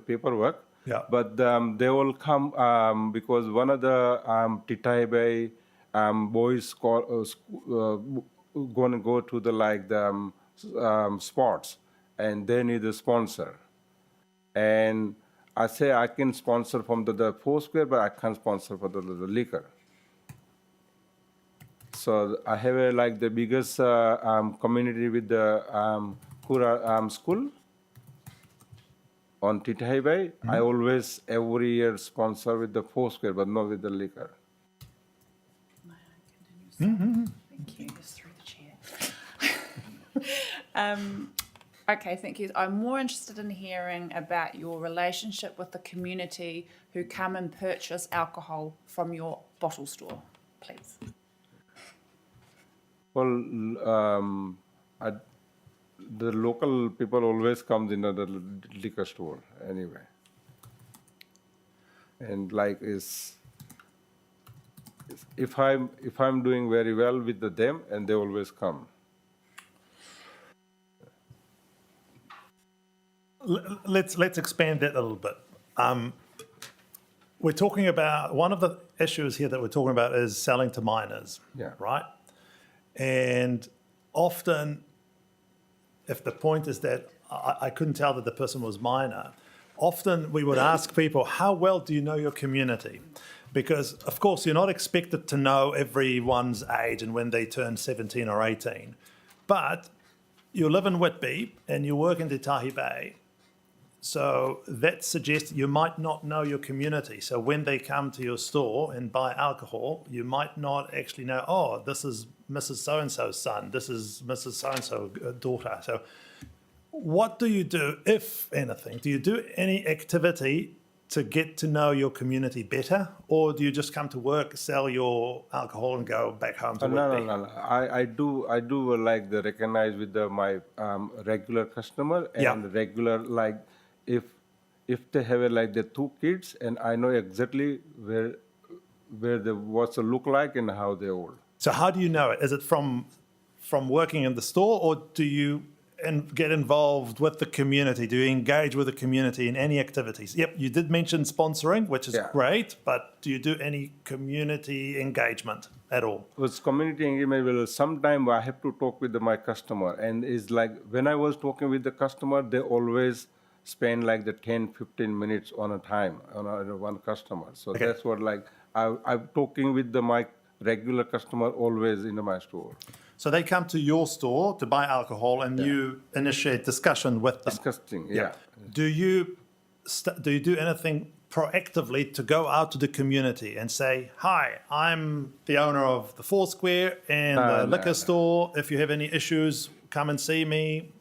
paperwork. Yeah. But they will come because one of the Titahi Bay boys gonna go to the sports, and they need a sponsor. And I say I can sponsor from the Foursquare, but I can't sponsor for the liquor. So I have the biggest community with the Kura school on Titahi Bay. I always every year sponsor with the Foursquare, but not with the liquor. Thank you. Just through the chair. Okay, thank you. I'm more interested in hearing about your relationship with the community who come and purchase alcohol from your bottle store, please. Well, the local people always comes in the liquor store anyway, and if I'm doing very well with them, and they always come. Let's expand that a little bit. We're talking about one of the issues here that we're talking about is selling to minors, Yeah. right? And often, if the point is that I couldn't tell that the person was minor, often we would ask people, how well do you know your community? Because, of course, you're not expected to know everyone's age and when they turn 17 or 18. But you live in Whitby and you work in Te Tahi Bay. So that suggests you might not know your community. So when they come to your store and buy alcohol, you might not actually know, oh, this is Mrs. So-and-so's son, this is Mrs. So-and-so daughter. So what do you do, if anything? Do you do any activity to get to know your community better? Or do you just come to work, sell your alcohol and go back home to Whitby? No. I do recognize with my regular customer and Yeah. regular if they have the two kids, and I know exactly where they what's the look like and how they're old. So how do you know it? Is it from working in the store, or do you get involved with the community? Do you engage with the community in any activities? Yep, you did mention sponsoring, which is Yeah. great, but do you do any community engagement at all? With community engagement, well, sometime I have to talk with my customer, and it's like when I was talking with the customer, they always spend the 10-15 minutes on a time on one customer. So Okay. that's what I'm talking with my regular customer always in my store. So they come to your store to buy alcohol, and you initiate discussion with them. Disgusting, yeah. Do you do anything proactively to go out to the community and say, "Hi, I'm the owner of the Foursquare and the No, liquor no. store. If you have any issues, come and see me."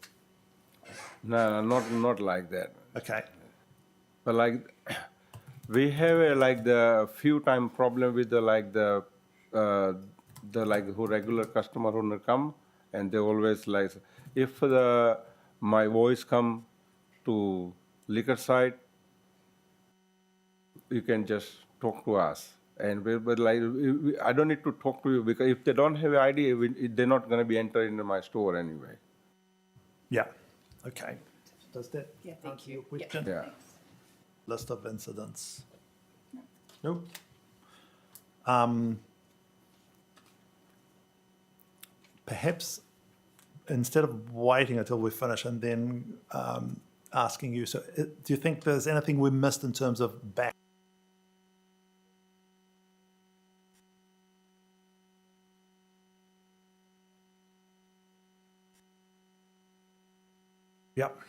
No, not like that. Okay. But we have the few time problem with the who regular customer who come, and they always if my voice come to liquor side, you can just talk to us. And I don't need to talk to you, because if they don't have an idea, they're not going to be entering into my store anyway. Yeah. Okay. Does that Yeah, thank answer you. your question? Yeah. List of incidents. Nope. perhaps instead of waiting until we finish and then asking you, so do you think there's anything we missed in terms of back? Yep.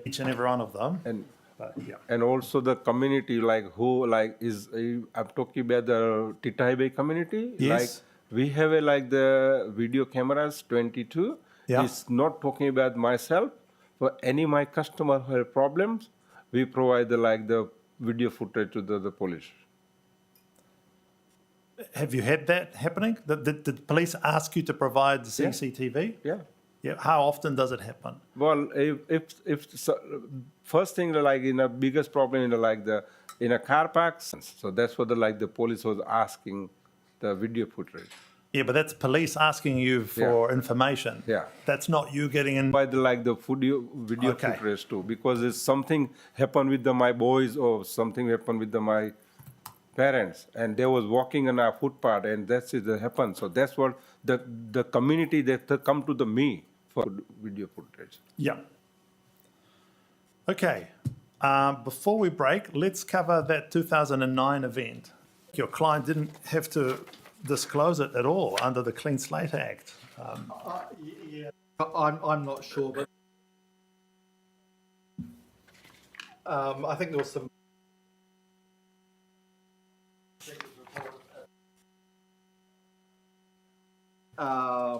Each and every one of them. And But, yeah. and also the community, like who, like is I'm talking about the Titahi Bay community. Yes. Like we have a like the video cameras 22. Yeah. It's not talking about myself. For any my customer who have problems, we provide the video footage to the police. Have you had that happening? Did the police ask you to provide the Yeah. CCTV? Yeah. Yeah. How often does it happen? Well, if so, first thing like in a biggest problem in in a car parks, so that's what the police was asking the video footage. Yeah, but that's police asking you for information. Yeah. That's not you getting in. By the video Okay. footage too, because if something happened with my boys or something happened with my parents, and they was walking on a footpath, and that's it that happened. So that's what the community that come to me for video footage. Yeah. Okay. Before we break, let's cover that 2009 event. Your client didn't have to disclose it at all under the Clean Slate Act. Yeah, I'm not sure, but I think there was some. The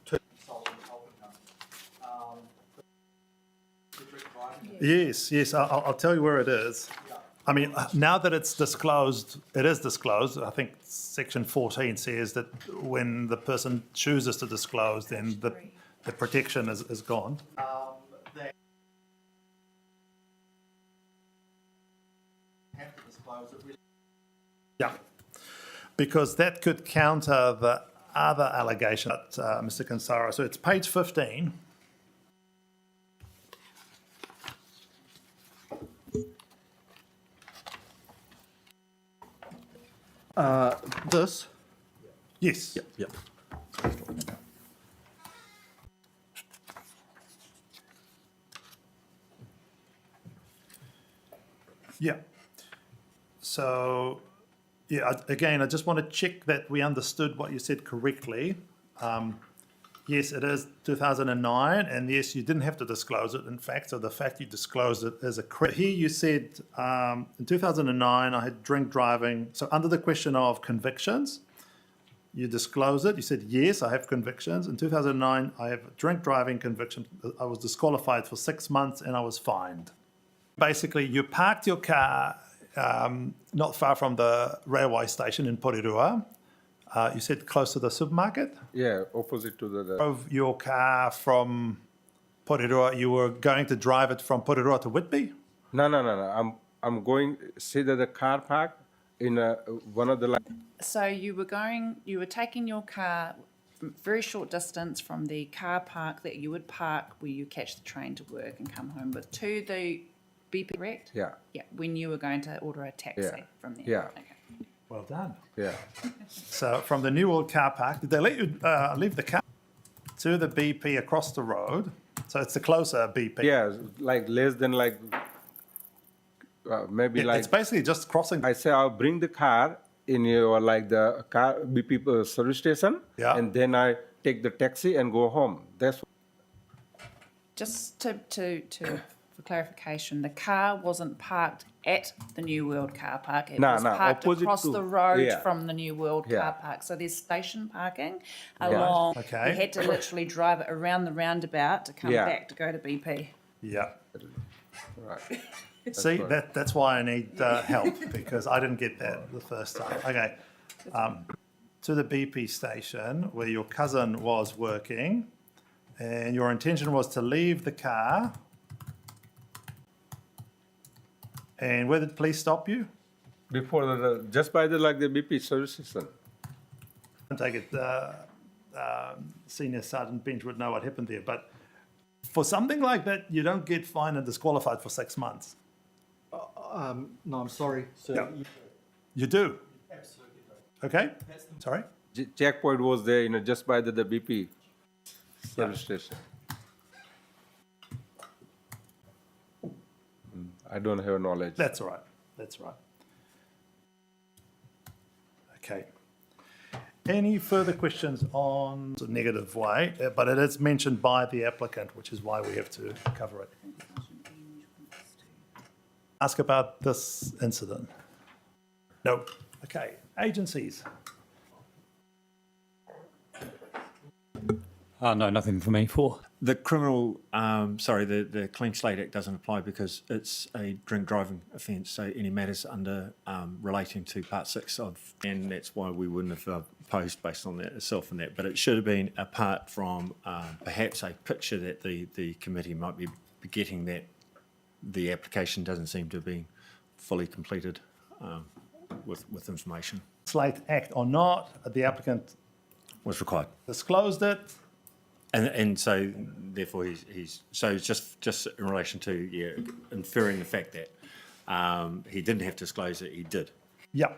two consultants helping them. Yes, I'll tell you where it is. I mean, now that it's disclosed, it is disclosed. I think Section 14 says that when the person chooses to disclose, then the protection is gone. They have to disclose it. Really. Yeah, because that could counter the other allegation that Mr. Kansara. So it's page 15. This. Yes. Yep. Yeah. So, yeah, again, I just want to check that we understood what you said correctly. Yes, it is 2009, and yes, you didn't have to disclose it, in fact, so the fact you disclosed it is a credit. Here you said, in 2009, I had drink driving. So under the question of convictions, you disclose it. You said, yes, I have convictions. In 2009, I have a drink driving conviction. I was disqualified for 6 months and I was fined. Basically, you parked your car not far from the railway station in Porirua. You said close to the supermarket? Yeah, opposite to the Drove your car from Porirua. You were going to drive it from Porirua to Whitby? No. I'm going see that the car park in one of the So you were taking your car from very short distance from the car park that you would park where you catch the train to work and come home with to the BP, correct? Yeah. Yeah, when you were going to order a taxi Yeah. from there. Yeah. Okay. Well done. Yeah. So from the New World car park, did they let you leave the car to the BP across the road? So it's the closer BP. Yeah, like less than maybe like It's basically just crossing. I say I'll bring the car in your the car BP service station, Yeah. and then I take the taxi and go home. That's Just for clarification, the car wasn't parked at the New World car park. It No, was no, parked opposite across to- the road yeah. from the New World Yeah. car park. So there's station parking along. Okay. You had to literally drive it around the roundabout to come Yeah. back to go to BP. Yeah. right. See, that's why I need help, because I didn't get that the first time. Okay. To the BP station where your cousin was working, and your intention was to leave the car. And where did police stop you? Before just by the the BP service station. I take it Senior Sergeant Bench would know what happened there, but for something like that, you don't get fined and disqualified for 6 months. No, I'm sorry, sir. Yeah. You do? Absolutely. Okay, sorry? Checkpoint was there, just by the BP service station. I don't have knowledge. That's all right. That's all right. Okay. Any further questions on the negative way? But it is mentioned by the applicant, which is why we have to cover it. Ask about this incident. No. Okay. Agencies. No, nothing for me. The criminal, the Clean Slate Act doesn't apply because it's a drink driving offence. So any matters under relating to Part 6 and that's why we wouldn't have opposed based on that itself and that. But it should have been apart from perhaps a picture that the committee might be getting that the application doesn't seem to be fully completed with information. Slate Act or not, the applicant Was required. disclosed it. And so therefore he's so it's just in relation to inferring the fact that he didn't have to disclose it, he did. Yeah.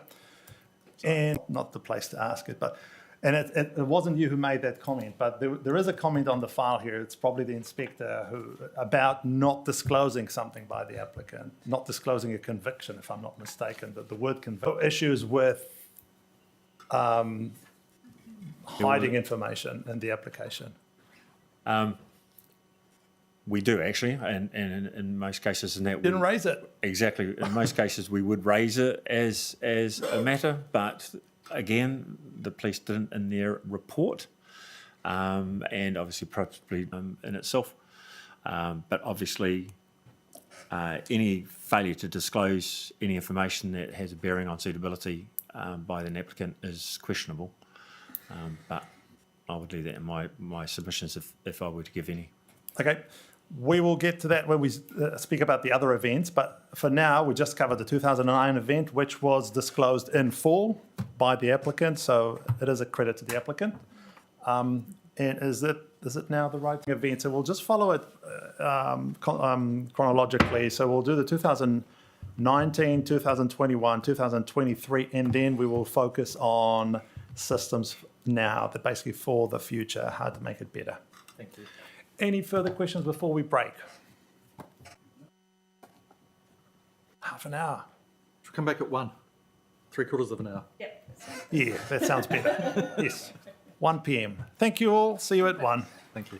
And not the place to ask it, but it wasn't you who made that comment, but there is a comment on the file here. It's probably the inspector about not disclosing something by the applicant, not disclosing a conviction, if I'm not mistaken. But the word conviction issues with hiding information in the application. We do actually, and in most cases, in that Didn't raise it. Exactly. In most cases, we would raise it as a matter, but again, the police didn't in their report, and obviously probably in itself. But obviously, any failure to disclose any information that has a bearing on suitability by an applicant is questionable. But I would leave that in my submissions if I were to give any. Okay. We will get to that when we speak about the other events, but for now, we just covered the 2009 event, which was disclosed in full by the applicant, so it is a credit to the applicant. And is it now the right event? So we'll just follow it chronologically. So we'll do the 2019, 2021, 2023, and then we will focus on systems now, that basically for the future, how to make it better. Thank you. Any further questions before we break? Half an hour. Should we come back at 1? 3/4 of an hour. Yep. Yeah, that sounds better. Yes. 1 p.m. Thank you all. See you at 1. Thank you.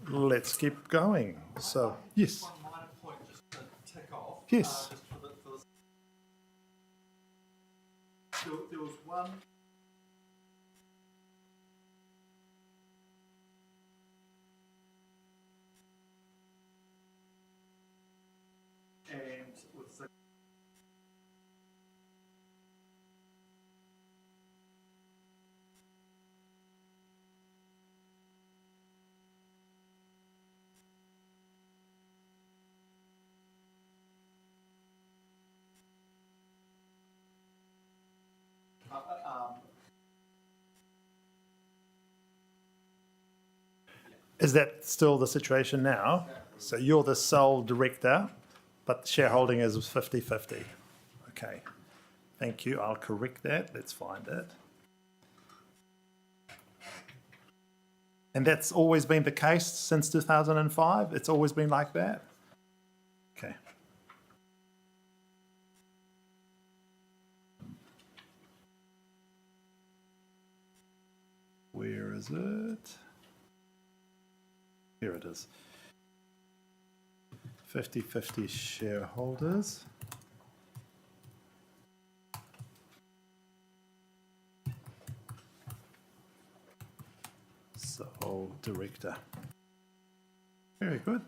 Let's keep going. So, yes. Yes. There was one. And with the Is that still the situation now? So you're the sole director, but the shareholding is 50-50. Okay. Thank you. I'll correct that. Let's find it. And that's always been the case since 2005? It's always been like that? Okay. Where is it? Here it is. 50-50 shareholders. Sole director. Very good.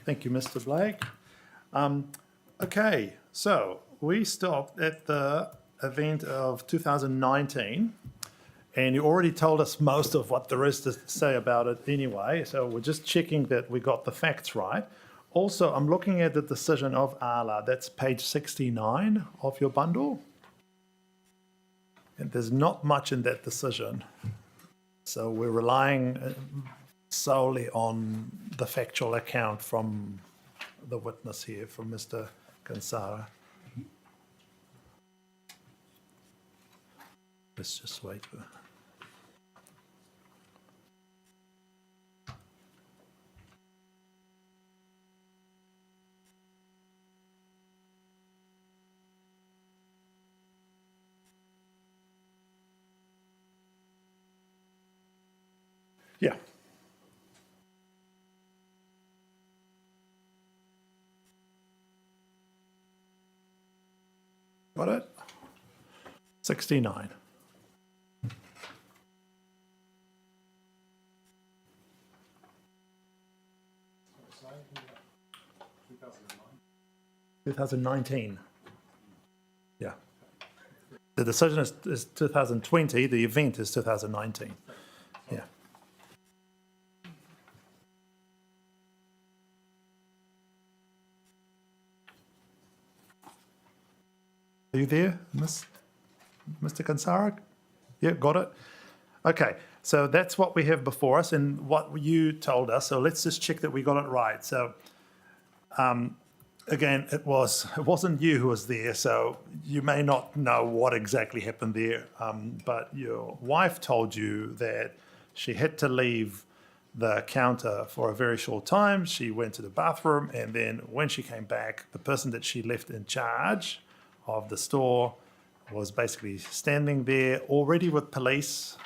Thank you, Mr. Blake. Okay, so we stopped at the event of 2019. And you already told us most of what there is to say about it anyway, so we're just checking that we got the facts right. Also, I'm looking at the decision of ALA. That's page 69 of your bundle. And there's not much in that decision. So we're relying solely on the factual account from the witness here, from Mr. Kansara. Let's just wait for... Yeah. Got it? 69. Two 2019. Yeah. The decision is 2020, the event is 2019. Yeah. Are you there, Mr. Kansara? Yeah, got it. Okay, so that's what we have before us and what you told us. So let's just check that we got it right. So again, it wasn't you who was there, so you may not know what exactly happened there. But your wife told you that she had to leave the counter for a very short time. She went to the bathroom, and then when she came back, the person that she left in charge of the store was basically standing there already with police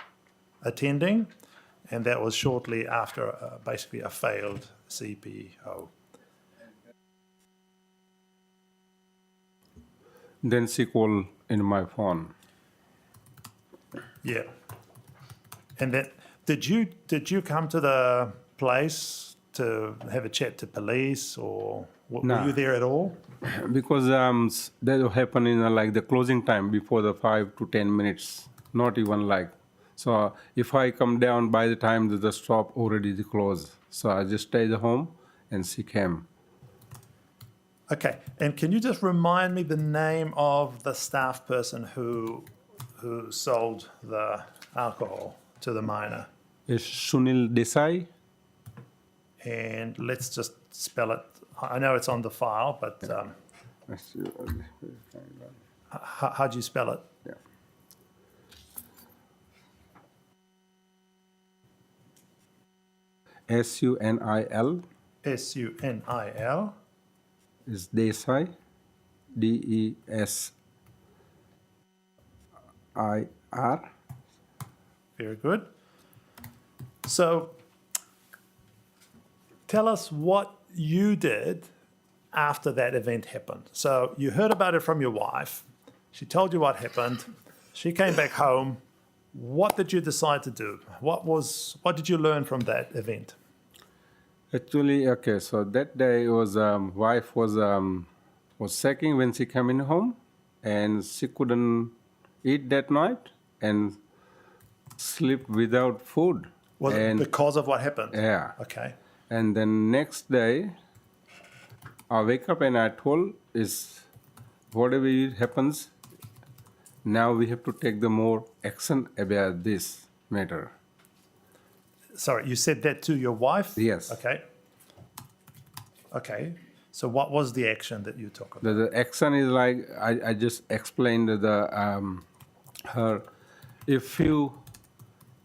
attending, and that was shortly after basically a failed CPO. Then she called in my phone. Yeah. And then did you come to the place to have a chat to police, or were you there at all? Because that happened in like the closing time before the 5 to 10 minutes, not even like. So if I come down by the time that the shop already closed, so I just stayed at home and she came. Okay, and can you just remind me the name of the staff person who sold the alcohol to the minor? It's Sunil Desai. And let's just spell it. I know it's on the file, but how do you spell it? Yeah. Sunil. Sunil. Is Desai. Desai. R. Very good. So tell us what you did after that event happened. So you heard about it from your wife. She told you what happened. She came back home. What did you decide to do? What did you learn from that event? Actually, okay, so that day was wife was sick when she came in home, and she couldn't eat that night and sleep without food. Was it because of what happened? Yeah. Okay. And then next day, I wake up and I told is whatever happens, now we have to take the more action about this matter. Sorry, you said that to your wife? Yes. Okay. Okay. So what was the action that you took? The action is like I just explained her. If you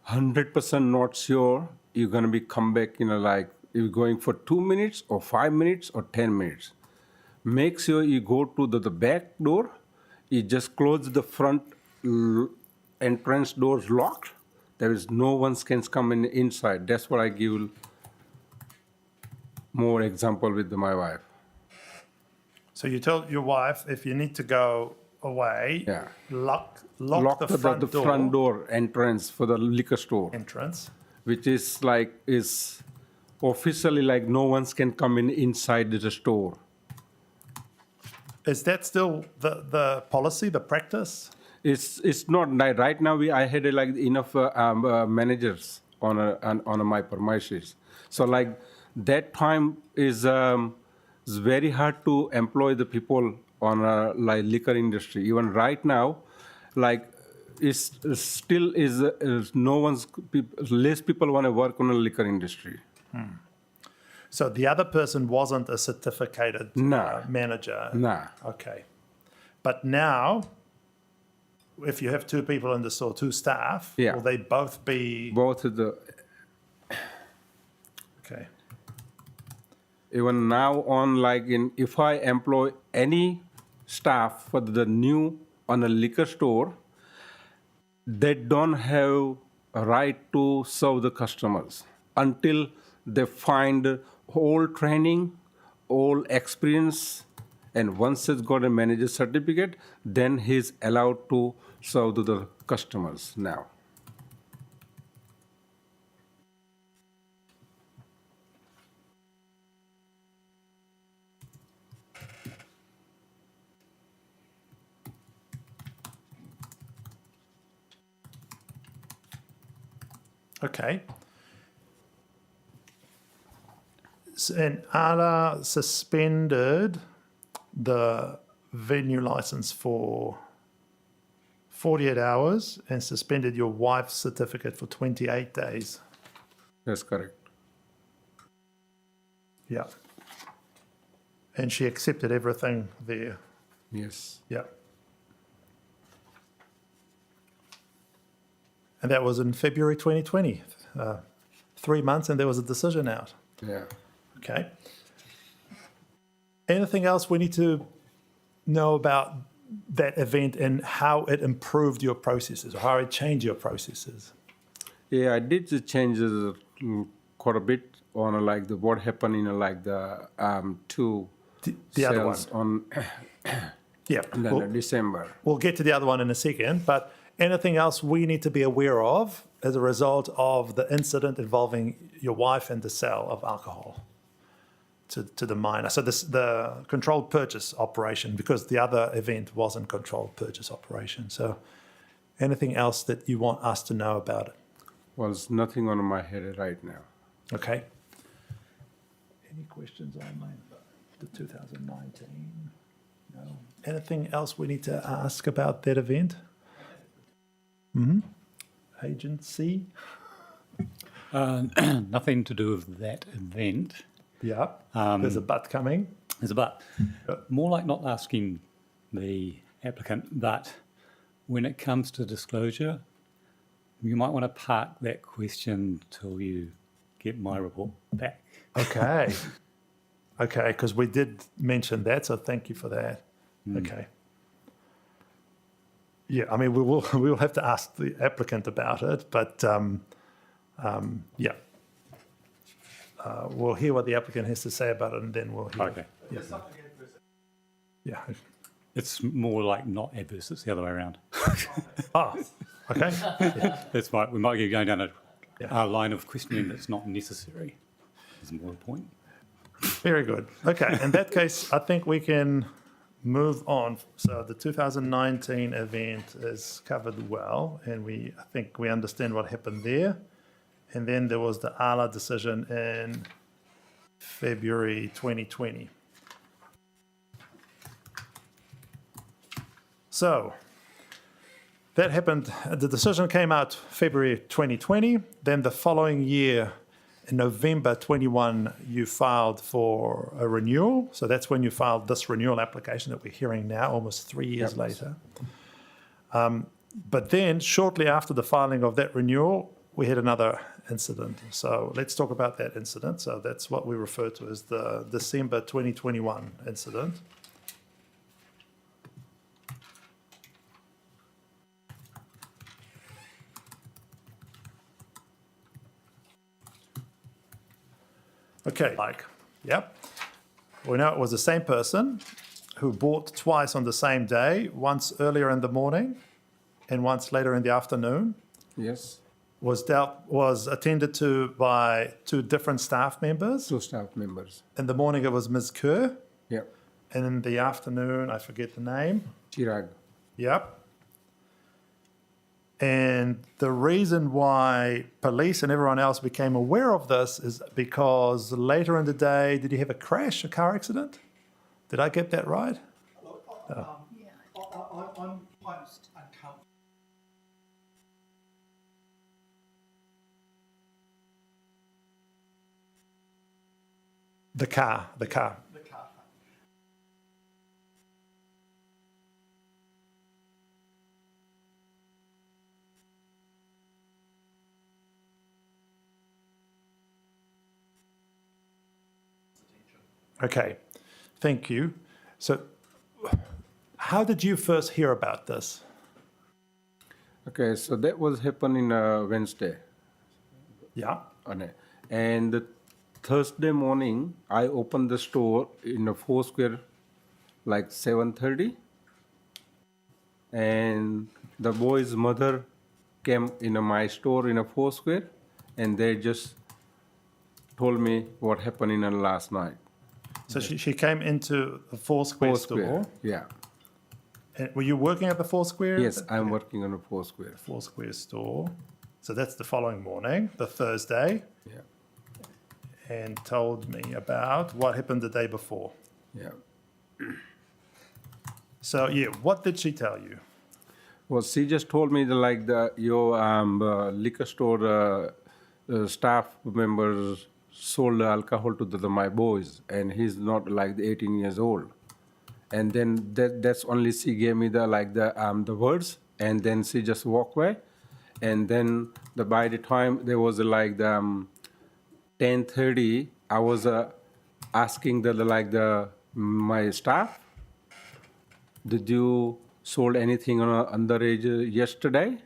100% not sure, you're gonna be come back. Like you're going for 2 minutes or 5 minutes or 10 minutes. Make sure you go to the back door. You just close the front entrance doors locked. There is no one can come in inside. That's what I give more example with my wife. So you told your wife if you need to go away, Yeah. lock Lock the front door entrance for the liquor store, entrance. which is officially like no one can come in inside the store. Is that still the policy, the practice? It's not like right now. I had like enough managers on my premises, so like that time is it's very hard to employ the people on like liquor industry. Even right now, like it's still is no one's less people want to work on the liquor industry. So the other person wasn't a certificated manager? Nah. Okay. But now, if you have two people in the store, two staff, Yeah. will they both be... Both of the Okay. even now on like if I employ any staff for the new on a liquor store, they don't have a right to serve the customers until they find all training, all experience, and once he's got a manager certificate, then he's allowed to serve to the customers now. Okay. And ALA suspended the venue license for 48 hours and suspended your wife's certificate for 28 days. That's correct. Yeah. And she accepted everything there. Yes. Yeah. And that was in February 2020. 3 months and there was a decision out. Yeah. Okay. Anything else we need to know about that event and how it improved your processes or how it changed your processes? Yeah, I did the changes quite a bit on like what happened in like the two The other one. sales on Yeah. December. We'll get to the other one in a second, but anything else we need to be aware of as a result of the incident involving your wife and the sale of alcohol to the minor? So the controlled purchase operation, because the other event wasn't controlled purchase operation. So anything else that you want us to know about it? Well, there's nothing on my head right now. Okay. Any questions on the 2019? No. Anything else we need to ask about that event? Agency? Nothing to do with that event. Yeah. There's a but coming. There's a but. More like not asking the applicant, but when it comes to disclosure, you might want to park that question till you get my report back. Okay. Okay, because we did mention that, so thank you for that. Okay. Yeah, I mean, we will have to ask the applicant about it, but yeah. We'll hear what the applicant has to say about it, and then we'll hear. Okay. Yeah. It's more like not adverse, it's the other way around. Ah, okay. That's right, we might be going down Yeah. a line of questioning that's not necessary, is more the point. Very good. Okay, in that case, I think we can move on. So the 2019 event is covered well, and I think we understand what happened there. And then there was the ALA decision in February 2020. So that happened, the decision came out February 2020. Then the following year, in November 21, you filed for a renewal. So that's when you filed this renewal application that we're hearing now, almost 3 years later. But then, shortly after the filing of that renewal, we had another incident. So let's talk about that incident. So that's what we refer to as the December 2021 incident. Okay, yep. We know it was the same person who bought twice on the same day, once earlier in the morning and once later in the afternoon. Yes, Was attended to by two different staff members. 2 staff members. In the morning, it was Ms. Kerr, Yeah, and in the afternoon, I forget the name. Chirag. Yep. And the reason why police and everyone else became aware of this is because later in the day, did he have a crash, a car accident? Did I get that right? I'm quite uncomfortable. The car. The car. Okay, thank you. So, how did you first hear about this? Okay, so that was happening Wednesday. Yeah. And the Thursday morning, I opened the store in a 4 square, like 7:30. And the boy's mother came in my store in a 4 square, and they just told me what happened in last night. So she came into the 4 square 4 store. square, yeah. And were you working at the 4 square? Yes, I'm working on a 4 square. 4 square store. So that's the following morning, the Thursday, Yeah, and told me about what happened the day before. yeah. So yeah, what did she tell you? Well, she just told me that your liquor store staff members sold alcohol to my boys, and he's not like the 18 years old. And then that's only she gave me the words, and then she just walked away. And then by the time there was 10:30, I was asking my staff, did you sold anything on underage yesterday?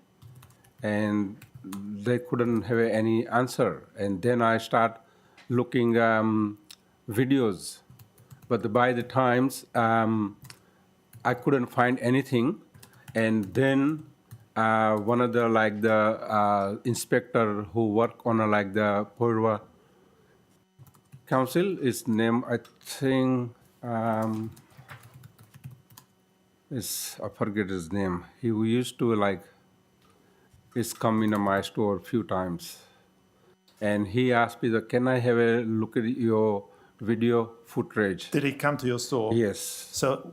And they couldn't have any answer. And then I start looking videos, but by the times I couldn't find anything. And then one of the inspector who work on the Porirua council, his name I think I forget his name. He used to he's come in my store a few times. And he asked me, can I have a look at your video footage? Did he come to your store? Yes. So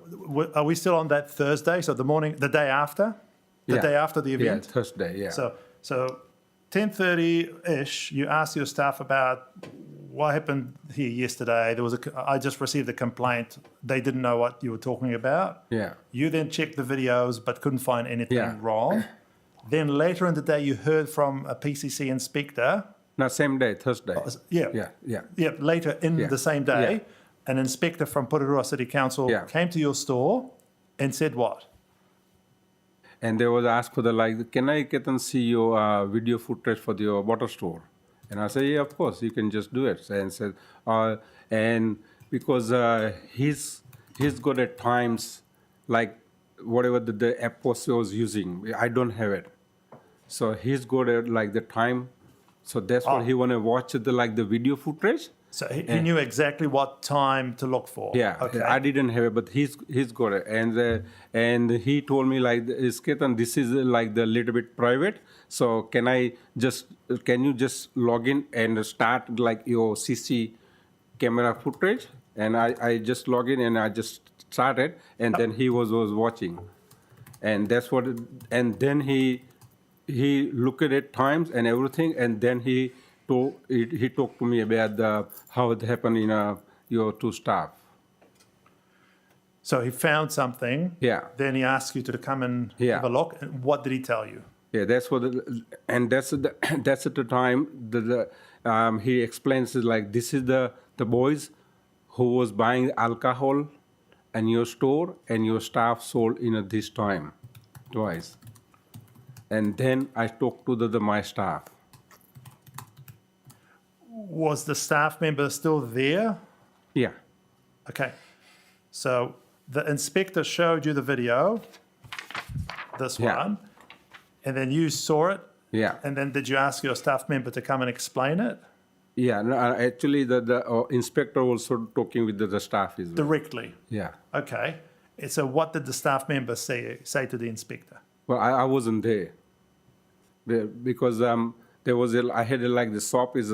are we still on that Thursday? So the day after? The Yeah. day after the event? Yeah, Thursday, yeah. So 10:30-ish, you asked your staff about what happened here yesterday. I just received a complaint. They didn't know what you were talking about. Yeah. You then checked the videos but couldn't find anything Yeah. wrong. Then later in the day, you heard from a PCC inspector. No, same day, Thursday. Yeah. Yeah. Later in Yeah. the same day, Yeah. an inspector from Porirua City Council Yeah. came to your store and said what? and they was asked for the like, can I get and see your video footage for your water store? And I said, yeah, of course, you can just do it. And said, and because he's good at times, like whatever the app was using, I don't have it. So he's good at like the time. So that's what he want to watch the video footage. So he knew exactly what time to look for. Yeah, Okay. I didn't have it, but he's got it, and he told me like, Ketan, this is like the little bit private. So can you just log in and start like your CC camera footage? And I just log in and I just started, and then he was watching, and that's what. And then he looked at it times and everything, and then he talked to me about how it happened in your two staff. So he found something. Yeah. Then he asked you to come and have a look. And what did he tell you? Yeah, that's what, that's at the time he explains it like, this is the boys who was buying alcohol in your store, and your staff sold in this time twice. And then I talked to my staff. Was the staff member still there? Yeah. Okay. So the inspector showed you the video, this Yeah. one, and then you saw it. Yeah. And then did you ask your staff member to come and explain it Yeah, no, actually the inspector also talking with the staff as well. directly? Yeah. Okay. And so what did the staff member say to the inspector? Well, I wasn't there. Because there was I had like the shop is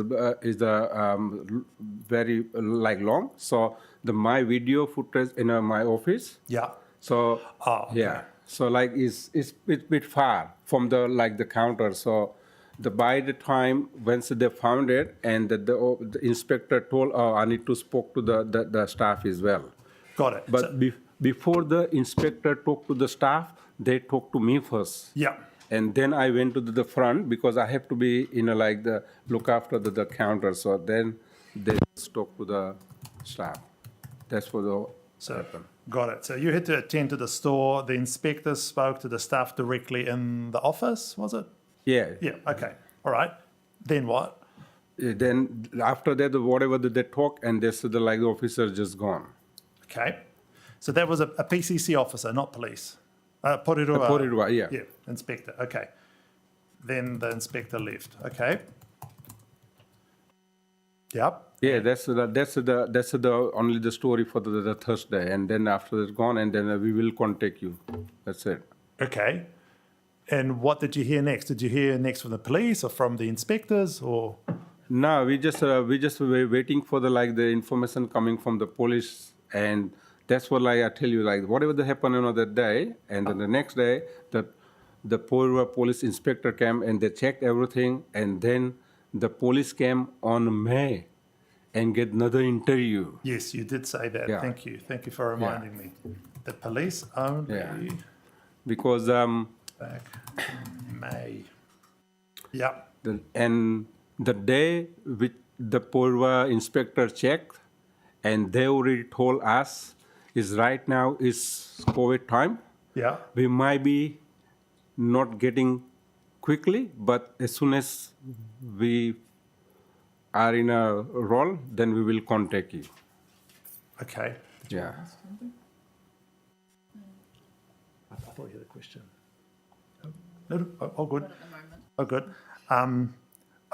very like long, so my video footage in my office. Yeah. So okay. yeah, so like it's bit far from the counter. So by the time once they found it, and the inspector told, I need to spoke to the staff as well. Got it. But So- before the inspector talked to the staff, they talked to me first. Yeah. And then I went to the front because I have to be look after the counter. So then they talk to the staff. That's what happened. Got it. So you had to attend to the store. The inspector spoke to the staff directly in the office, was it? Yeah. Yeah. Okay. All right. Then what? Then after that, whatever they talk, and they said the officer just gone. Okay. So that was a PCC officer, not police. Porirua. Porirua, yeah. Yeah, inspector. Okay. Then the inspector left. Okay. Yep. Yeah, that's the only the story for the Thursday, and then after it's gone, and then we will contact you. That's it. Okay. And what did you hear next? Did you hear next from the police or from the inspectors or? No, we just were waiting for the information coming from the police, and that's what I tell you, whatever that happened on that day, and then the next day the Porirua police inspector came and they checked everything, and then the police came on May and get another interview. Yes, you did say that. Yeah. Thank you. Thank you for reminding me. The police only Because back in May. Yep. and the day which the Porirua inspector checked, and they already told us is right now is COVID time. Yeah. We might be not getting quickly, but as soon as we are in a role, then we will contact you. Okay. Yeah. I thought you had a question. No, all good. Oh, good.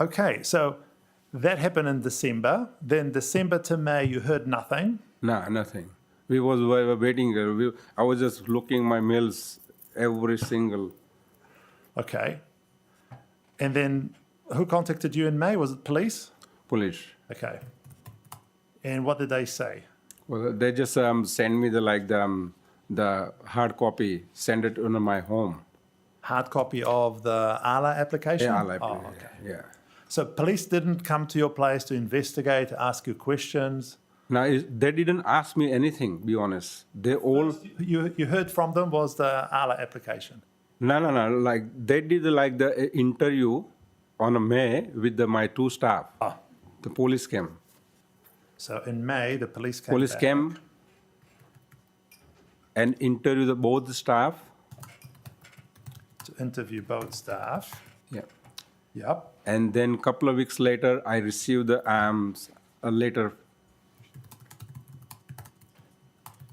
Okay, so that happened in December. Then December to May, you heard nothing. No, nothing. We was waiting. I was just looking my mails every single. Okay. And then who contacted you in May? Was it police? Police. Okay. And what did they say? Well, they just send me the hard copy, send it to my home. Hard copy of the ALA application? Yeah, I Oh, okay. Yeah. So police didn't come to your place to investigate, to ask you questions? Now, they didn't ask me anything, be honest. They all... You heard from them was the ALA application? No. They did the interview on May with my two staff. The police came. So in May, the police came Police back. came and interviewed both the staff. interview both staff. Yeah. Yep. And then a couple of weeks later, I received a letter.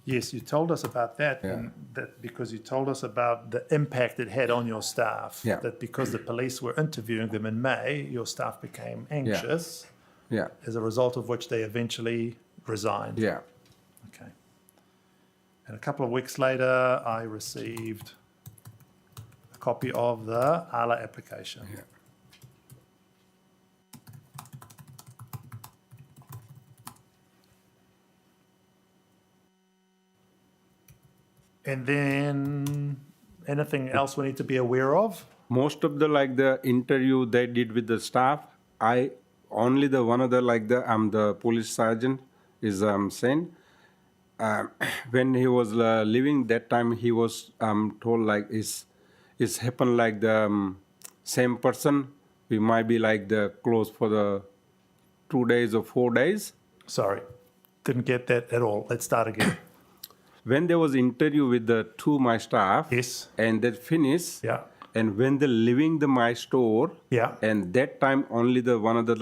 Yes, you told us about that, Yeah. and that because you told us about the impact it had on your staff. Yeah. That because the police were interviewing them in May, your staff became anxious, Yeah. as a result of which they eventually resigned. Yeah. Okay. And a couple of weeks later, I received a copy of the ALA application. Yeah. And then anything else we need to be aware of? Most of the interview they did with the staff, I only the one of the police sergeant is saying when he was leaving that time he was told like it's happened like the same person, we might be like the close for the 2 days or 4 days. Sorry, didn't get that at all. Let's start again. When there was interview with the two my staff, Yes. and that finished, Yeah. and when they leaving the my store, Yeah. and that time only the one of the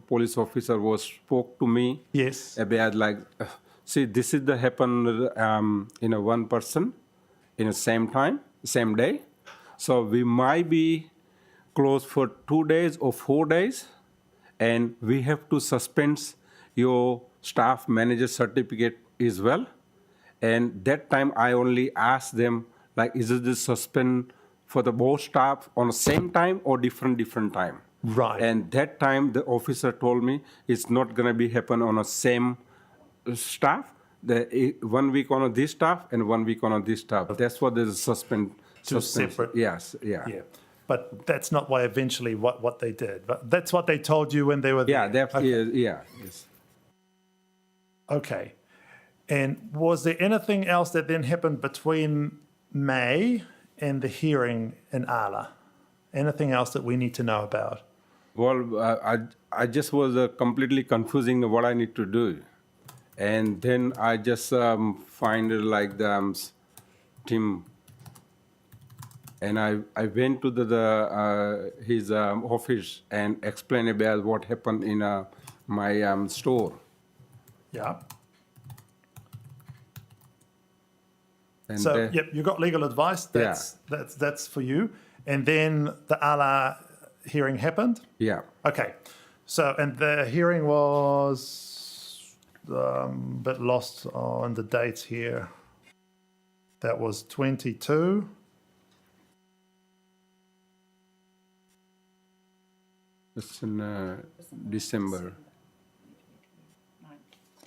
police officer was spoke to me Yes. about see this is the happened in a one person in the same time, same day, so we might be closed for 2 days or 4 days, and we have to suspend your staff manager certificate as well. And that time I only asked them, like, is it the suspend for the both staff on the same time or different time? Right. And that time the officer told me it's not gonna be happen on the same staff. 1 week on this staff and 1 week on this staff. That's what the suspend. Two suspension. separate. Yes. Yeah. Yeah. But that's not why eventually what they did. But that's what they told you when they were Yeah. there. That. Yeah. Yes. Okay. And was there anything else that then happened between May and the hearing in ALA? Anything else that we need to know about? Well, I just was completely confusing what I need to do, and then I just find it like the team, and I went to his office and explained about what happened in my store. Yeah. And So, yep, you got legal advice. That's for you. And then the ALA hearing happened. Yeah. Okay. So, and the hearing was a bit lost on the dates here. That was 22. It's in December.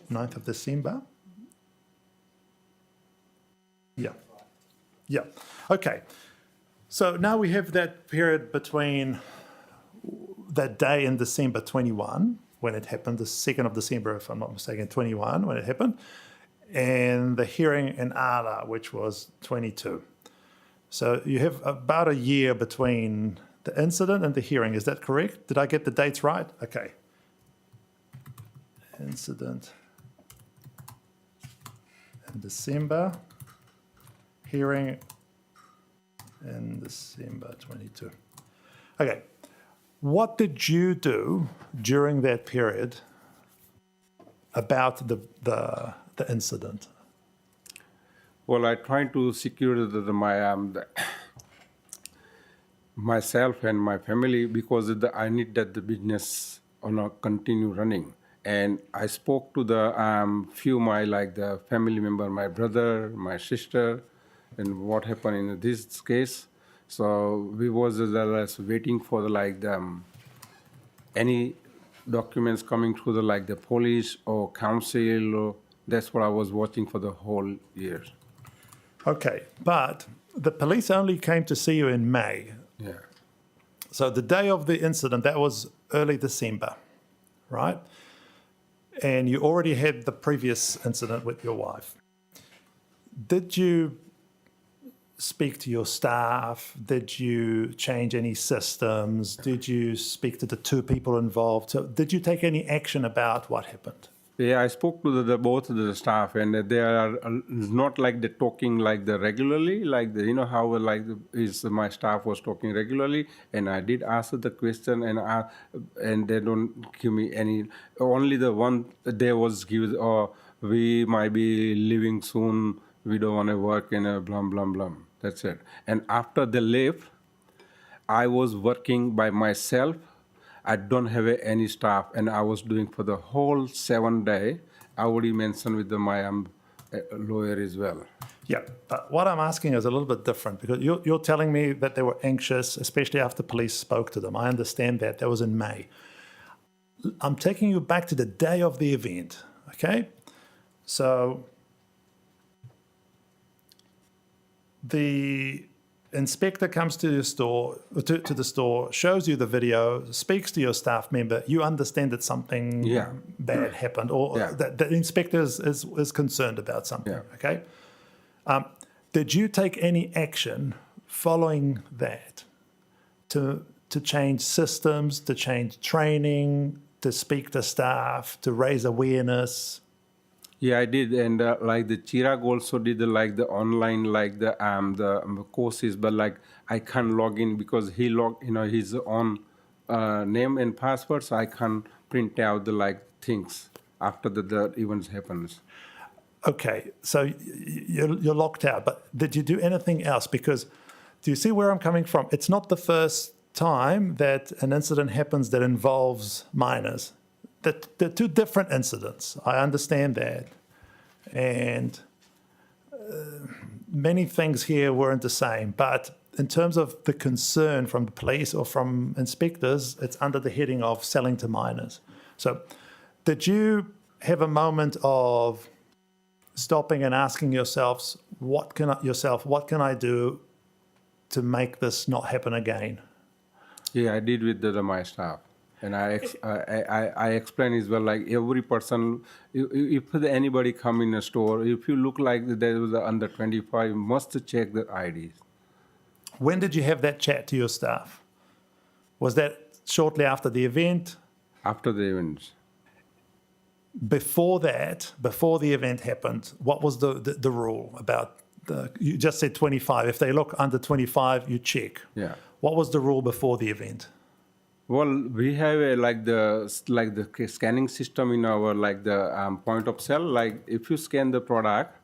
9th of December. Yeah. Yeah. Okay. So now we have that period between that day in December 21, when it happened, the 2nd of December, if I'm not mistaken, 21, when it happened, and the hearing in ALA, which was 22. So you have about a year between the incident and the hearing. Is that correct? Did I get the dates right? Okay. Incident in December, hearing in December 22. Okay. What did you do during that period about the incident? Well, I tried to secure myself and my family because I need that the business on a continue running. And I spoke to the few the family member, my brother, my sister, and what happened in this case. So we was waiting for any documents coming through the police or council. Or, that's what I was watching for the whole year. Okay, but the police only came to see you in May. Yeah. So the day of the incident, that was early December, right? And you already had the previous incident with your wife. Did you speak to your staff? Did you change any systems? Did you speak to the two people involved? So did you take any action about what happened? Yeah, I spoke to both the staff, and they are not like the talking like the regularly, like the, you know how like is my staff was talking regularly, and I did ask the question, and they don't give me any. Only the one day was given, or we might be leaving soon. We don't want to work in a blah blah blah. That's it. And after they left, I was working by myself. I don't have any staff, and I was doing for the whole 7 day. I already mentioned with my lawyer as well. Yeah, but what I'm asking is a little bit different because you're telling me that they were anxious, especially after police spoke to them. I understand that. That was in May. I'm taking you back to the day of the event, okay? So the inspector comes to your store, to the store, shows you the video, speaks to your staff member. You understand that something bad happened, or that the inspector is concerned about something. Yeah. Okay. Did you take any action following that to change systems, to change training, to speak to staff, to raise awareness? Yeah, I did, and like the Chirag also did like the online like the courses, but like I can't log in because he his own name and password, so I can't print out the like things after the events happens. Okay, so you're locked out, but did you do anything else? Because do you see where I'm coming from? It's not the first time that an incident happens that involves minors. They're two different incidents. I understand that. And many things here weren't the same. But in terms of the concern from the police or from inspectors, it's under the heading of selling to minors. So did you have a moment of stopping and asking yourselves, what can I do to make this not happen again? Yeah, I did with my staff. And I explain as well, like every person, if anybody come in a store, if you look like there was under 25, you must check the IDs. When did you have that chat to your staff? Was that shortly after the event? After the event. Before that, before the event happened, what was the rule about you just said 25. If they look under 25, you check. Yeah. What was the rule before the event? Well, we have the scanning system in our point of sale. Like if you scan the product,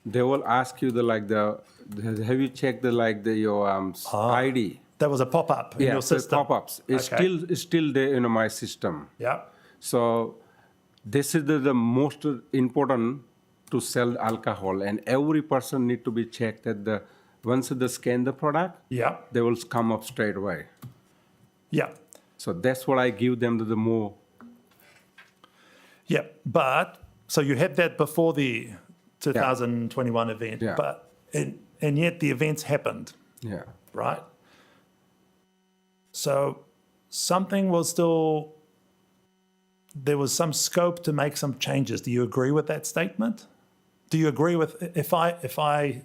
they will ask you have you checked your ID? There was a pop-up in your system. Pop-ups. It's still there in my system. Yeah. So this is the most important to sell alcohol, and every person need to be checked that once they scan the product, they will come up straight away. Yeah. So that's what I give them the more. Yeah, but so you had that before the 2021 event, but and yet the events happened. Yeah. Right. So something was still. There was some scope to make some changes. Do you agree with that statement? Do you agree with if I'm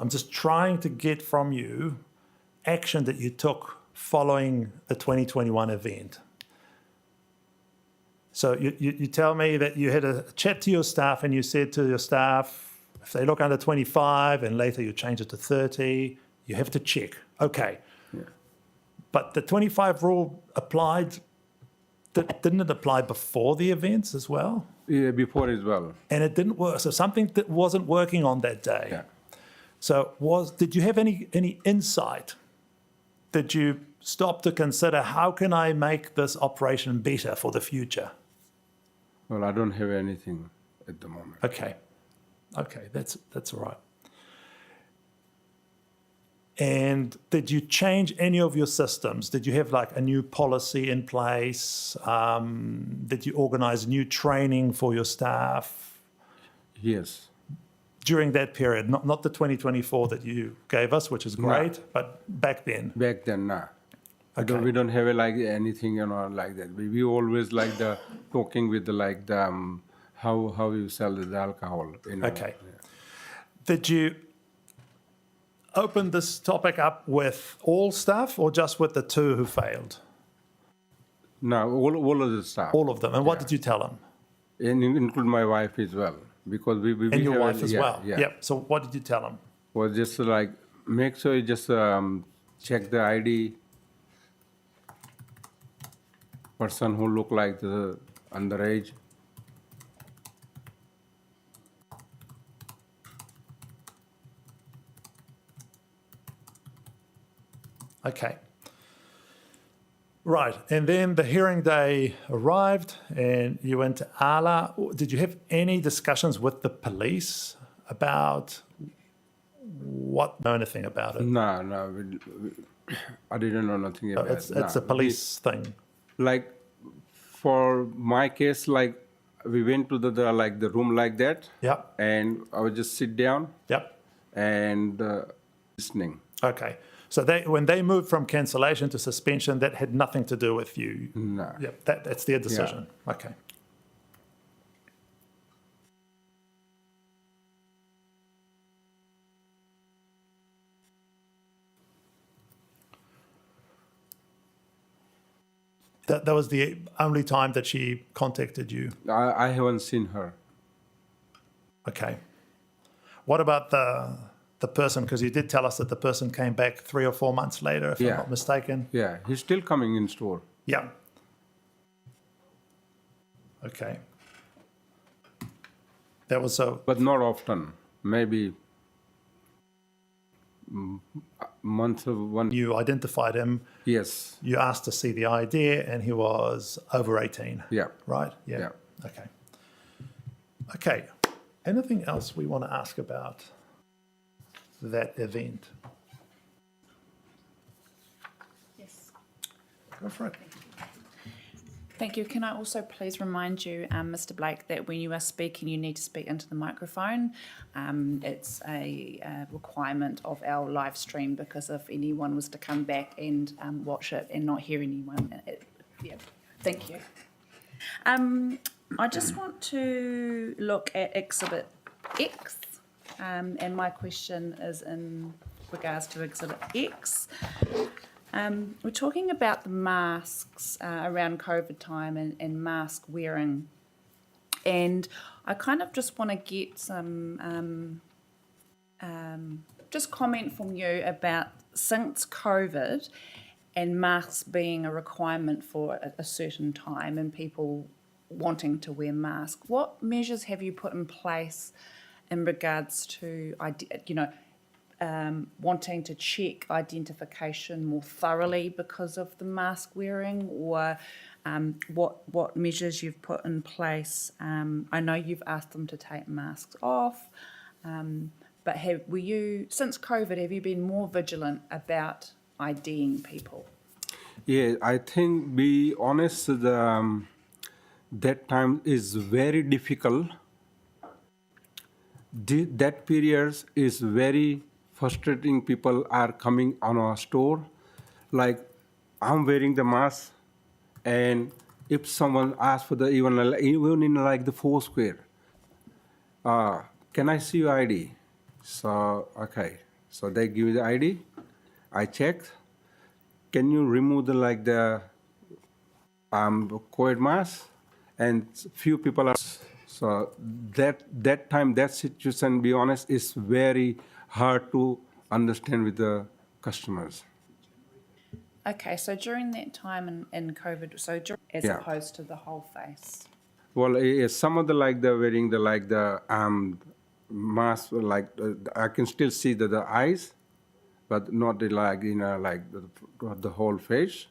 just trying to get from you action that you took following the 2021 event. So you tell me that you had a chat to your staff and you said to your staff, if they look under 25 and later you change it to 30, you have to check. Okay. Yeah. But the 25 rule applied, didn't it apply before the events as well? Yeah, before as well. And it didn't work. So something that wasn't working on that day. Yeah. So did you have any insight? Did you stop to consider how can I make this operation better for the future? Well, I don't have anything at the moment. Okay, that's all right. And did you change any of your systems? Did you have like a new policy in place? Did you organize new training for your staff? Yes. During that period, not the 2024 that you gave us, which is great, but back then. Back then, nah. Okay. We don't have anything, like that. We always like the talking with how you sell the alcohol. Okay. Yeah. Did you open this topic up with all staff or just with the two who failed? No, all of the staff. All of them. And what did you tell them? And include my wife as well, because we And your have wife as yeah, well? Yeah. Yep. So what did you tell them? Well, just like make sure you just check the ID person who look like the underage. Okay. Right. And then the hearing day arrived and you went to Ala. Did you have any discussions with the police about know anything about it? No, I didn't know nothing about it. It's a police thing. Like for my case, like we went to the like the room like that. Yep. And I would just sit down Yep. and listening. Okay. So when they moved from cancellation to suspension, that had nothing to do with you. No. Yep. That's their decision. Okay. That was the only time that she contacted you. I haven't seen her. Okay. What about the person? Because you did tell us that the person came back 3 or 4 months later, if I'm Yeah. not mistaken. Yeah, he's still coming in store. Yeah. Okay. That was so. But not often. Maybe month of one. You identified him. Yes. You asked to see the ID, and he was over 18. Yeah. Right? Yeah. Yeah. Okay. Okay. Anything else we want to ask about that event? Yes. Go for it. Thank you. Can I also please remind you, Mr. Blake, that when you are speaking, you need to speak into the microphone. It's a requirement of our live stream, because if anyone was to come back and watch it and not hear anyone, yeah. Thank you. I just want to look at Exhibit X, and my question is in regards to Exhibit X. We're talking about the masks around COVID time and mask wearing. And I kind of just want to get some just comment from you about, since COVID and masks being a requirement for a certain time and people wanting to wear masks, what measures have you put in place in regards to, wanting to check identification more thoroughly because of the mask wearing, or what measures you've put in place? I know you've asked them to take masks off, but since COVID, have you been more vigilant about IDing people? Yeah, I think, be honest, that time is very difficult. That period is very frustrating. People are coming on our store, like I'm wearing the mask, and if someone asks for even in like the Foursquare, can I see your ID? So okay, so they give me the ID. I checked. Can you remove the COVID mask? And few people are. So that time, that situation, be honest, is very hard to understand with the customers. Okay, so during that time in COVID, as Yeah. opposed to the whole face. Well, some of the wearing the mask, I can still see the eyes, but not the whole face.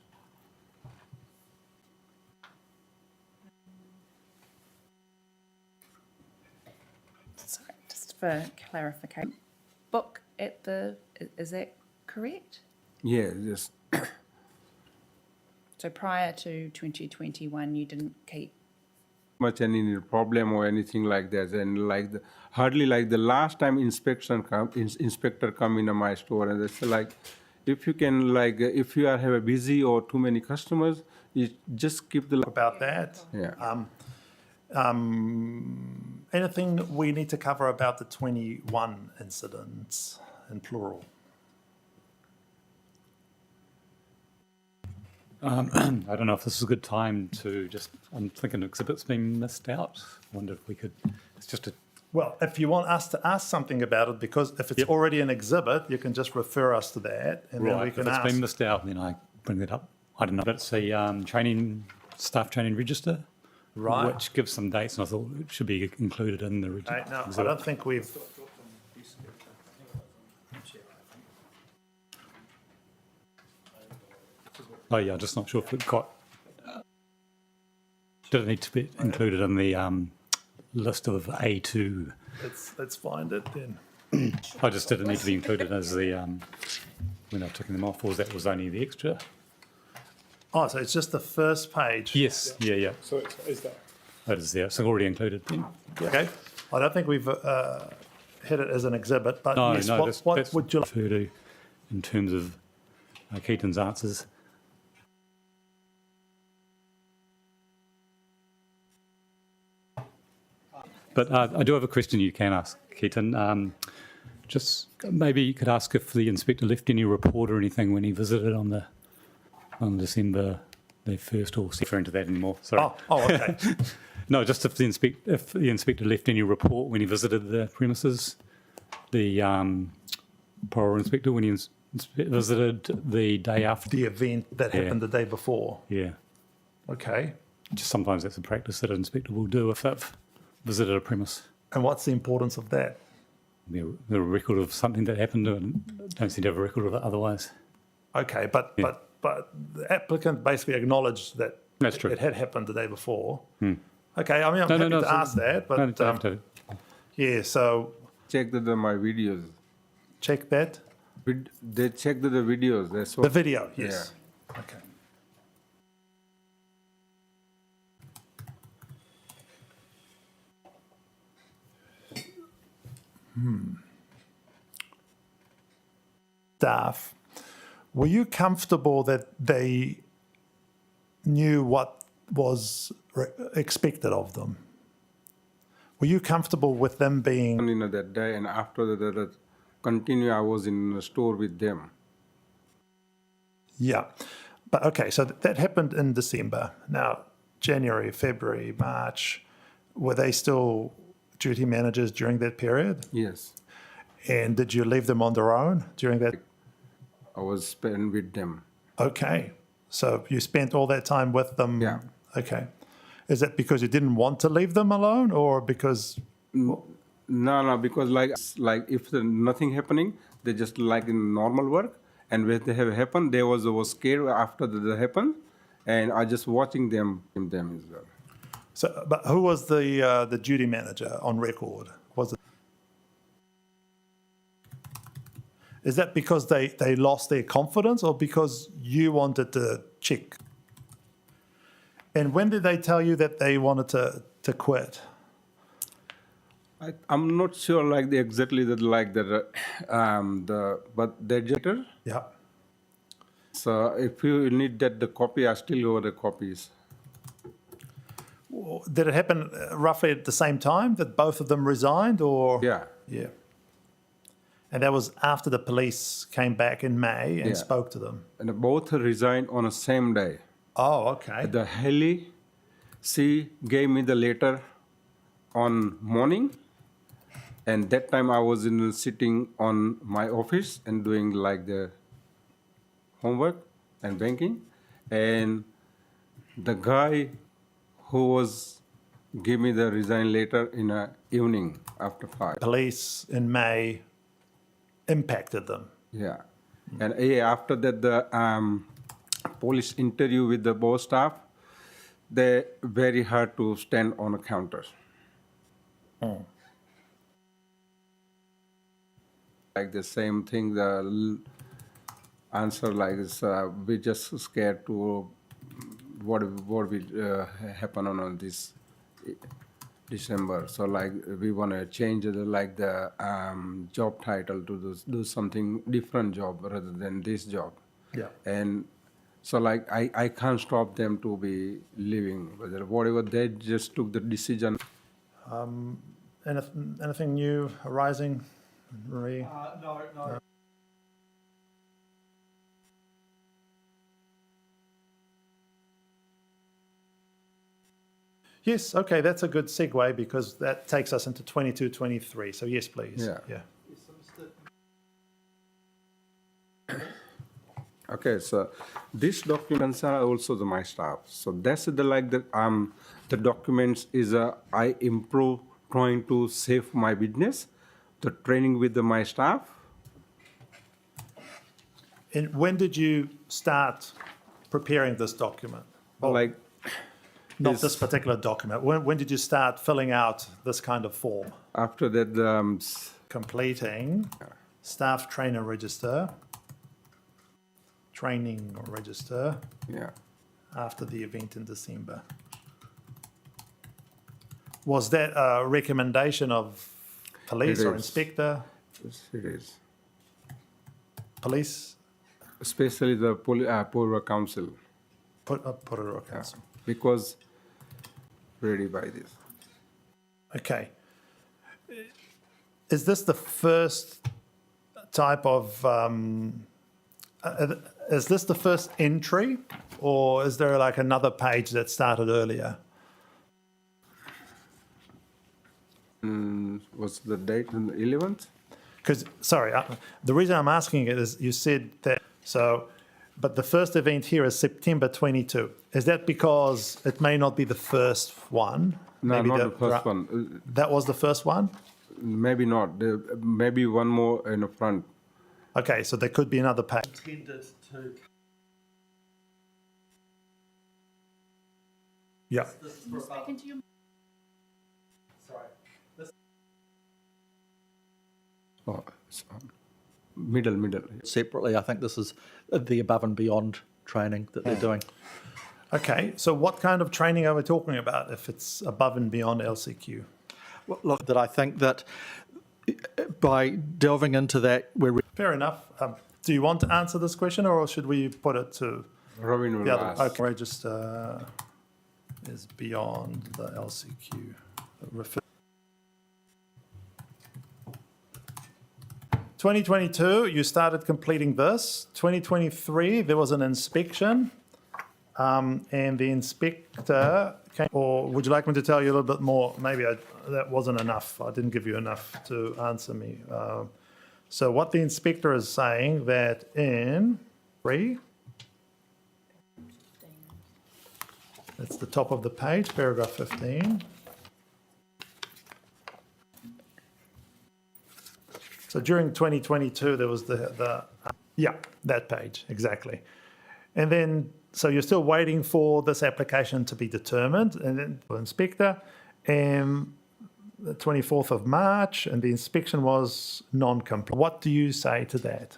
Sorry, just for clarification. Book is that correct? Yeah, just So prior to 2021, you didn't keep. much any problem or anything like that, and hardly the last time inspector come in my store, and they say if you can if you have a busy or too many customers, you just keep the About that. yeah. Anything we need to cover about the 21 incidents in plural? I don't know if this is a good time to just, I'm thinking exhibits being missed out. I wonder if we could, it's just a, Well, if you want us to ask something about it, because if it's already an exhibit, you can just refer us to that, and then we right, if can it's ask. been missed out, then I bring that up. I don't know, but it's a staff training register. Right. Which gives some dates, and I thought it should be included in the register. Okay, no, I don't think we've. Oh yeah, I'm just not sure if it got. Did it need to be included in the list of A2? Let's find it then. I just did it need to be included as the when I took them off, or that was only the extra? Oh, so it's just the first page. Yes, yeah. So is that? That is there. It's already included then. Okay. I don't think we've had it as an exhibit, but No, yes, no, what that's would you like? refer to in terms of Keaton's answers. But I do have a question you can ask, Keaton. Just maybe you could ask if the inspector left any report or anything when he visited on December the 1st, or referring to that anymore. Sorry. Oh, okay. No, just if the inspector left any report when he visited the premises, the parole inspector when he visited the day after. The event that happened the day before. Yeah, Okay. just sometimes that's a practice that an inspector will do if they've visited a premise. And what's the importance of that? The record of something that happened, and don't seem to have a record of it otherwise. Okay, but the applicant basically acknowledged that That's true. it had happened the day before. Okay, I mean, I'm happy to ask that, but No, don't have to. yeah, so Check my videos. check that. They checked the videos. They saw The video, yes. Okay. Staff, were you comfortable that they knew what was expected of them? Were you comfortable with them being? that day, and after that continue, I was in the store with them. Yeah. But okay, so that happened in December. Now, January, February, March, were they still duty managers during that period? Yes, And did you leave them on their own during that? I was spent with them. Okay. So you spent all that time with them? Yeah. Okay. Is that because you didn't want to leave them alone, or because? No, because like if nothing happening, they just like in normal work. And when they have happened, they was scared after that happened, and I just watching them as well. So, but who was the duty manager on record? Was it? Is that because they lost their confidence, or because you wanted to check? And when did they tell you that they wanted to quit? I'm not sure exactly that but they just. Yeah. So if you need the copy, I still have the copies. Did it happen roughly at the same time that both of them resigned, or? Yeah. Yeah. And that was after the police came back in May and Yeah. spoke to them. And both resigned on the same day. Oh, okay. The Haley, she gave me the letter on morning, and that time I was sitting on my office and doing the homework and banking, and the guy who was give me the resign letter in the evening after 5. Police in May impacted them. Yeah, and after that the police interview with the both staff, they very hard to stand on a counter. Like the same thing, the answer is we just scared to what will happen on this December. So we want to change the job title to do something different job rather than this job. Yeah. And so I can't stop them to be leaving. Whatever they just took the decision. Anything new arising, Marie? No. Yes, okay, that's a good segue because that takes us into 22-23. So yes, please. Yeah. Okay, so these documents are also my staff. So that's the documents is I improve trying to save my business, the training with my staff. And when did you start preparing this document? Well, Like not this particular document. When did you start filling out this kind of form? after that, Completing staff trainer register, training register yeah, after the event in December. Was that a recommendation of police It or is. inspector? it is. Police? Especially the Porirua Council, Porirua Council. because ready by this. Okay. Is this the first type of, is this the first entry or is there like another page that started earlier? What's the date? On the 11th? Because, sorry, the reason I'm asking it is you said that, so, but the first event here is September 22. Is that because it may not be the first one? No, Maybe not the first one. That was the first one? Maybe not. Maybe one more in the front. Okay, so there could be another page. Yeah. Oh, it's middle. Separately, I think this is the above and beyond training that they're doing. Okay, so what kind of training are we talking about if it's above and beyond LCQ? Well, look, that I think that by delving into that, we're Fair enough. Do you want to answer this question or should we put it to Robin will the other? ask. Okay, register is beyond the LCQ. 2022, you started completing this. 2023, there was an inspection, and the inspector came, or would you like me to tell you a little bit more? Maybe that wasn't enough. I didn't give you enough to answer me. So what the inspector is saying that in 3, that's the top of the page, paragraph 15. So during 2022, there was yeah, that page, exactly. And then, so you're still waiting for this application to be determined, and then the inspector, and the 24th of March, and the inspection was non-compliant. What do you say to that?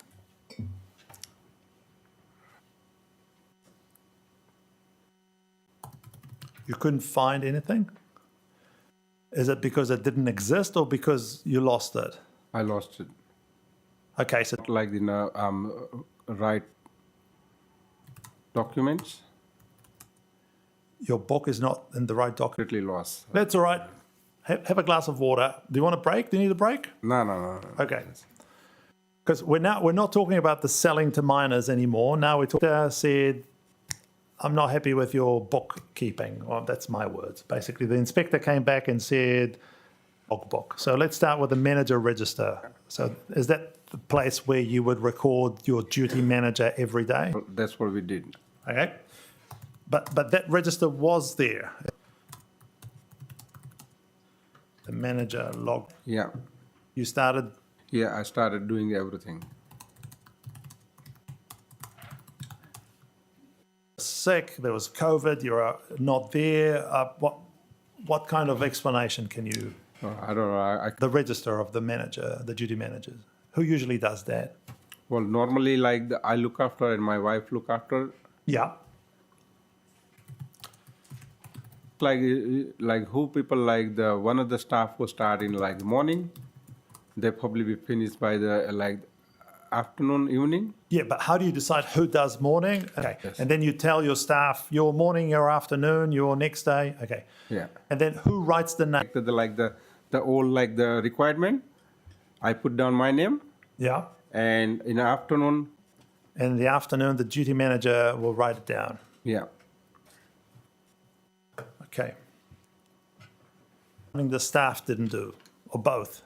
You couldn't find anything? Is it because it didn't exist or because you lost it? I lost it. Okay, so Like the right documents, your book is not in the right document. completely lost. That's all right. Have a glass of water. Do you want a break? Do you need a break? No. Okay. Because we're not talking about the selling to minors anymore. Now we're talking. Said, I'm not happy with your bookkeeping. Well, that's my words. Basically, the inspector came back and said, logbook. So let's start with the manager register. So is that the place where you would record your duty manager every day? That's what we did. Okay. But that register was there. The manager log. Yeah. You started. Yeah, I started doing everything. Sick. There was COVID. You're not there. What kind of explanation can you? I don't know. The register of the manager, the duty managers. Who usually does that? Well, normally, I look after and my wife look after. Yeah. Like who people like the one of the staff will start in like morning, they probably be finished by the afternoon, evening. Yeah, but how do you decide who does morning? Okay, Yes. and then you tell your staff your morning, your afternoon, your next day. Okay. Yeah. And then who writes the name? The old the requirement, I put down my name, Yeah. and in the afternoon, And in the afternoon, the duty manager will write it down. yeah. Okay. The staff didn't do, or both.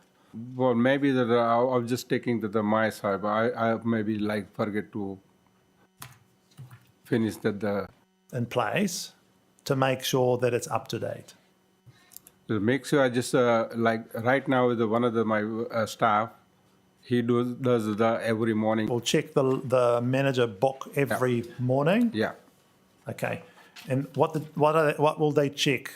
Well, maybe that I was just taking the my side, but I maybe like forget to finish the In place to make sure that it's up to date. to make sure I just like right now with one of my staff, he does the every morning. We'll check the manager book every morning. Yeah, Okay. And what will they check?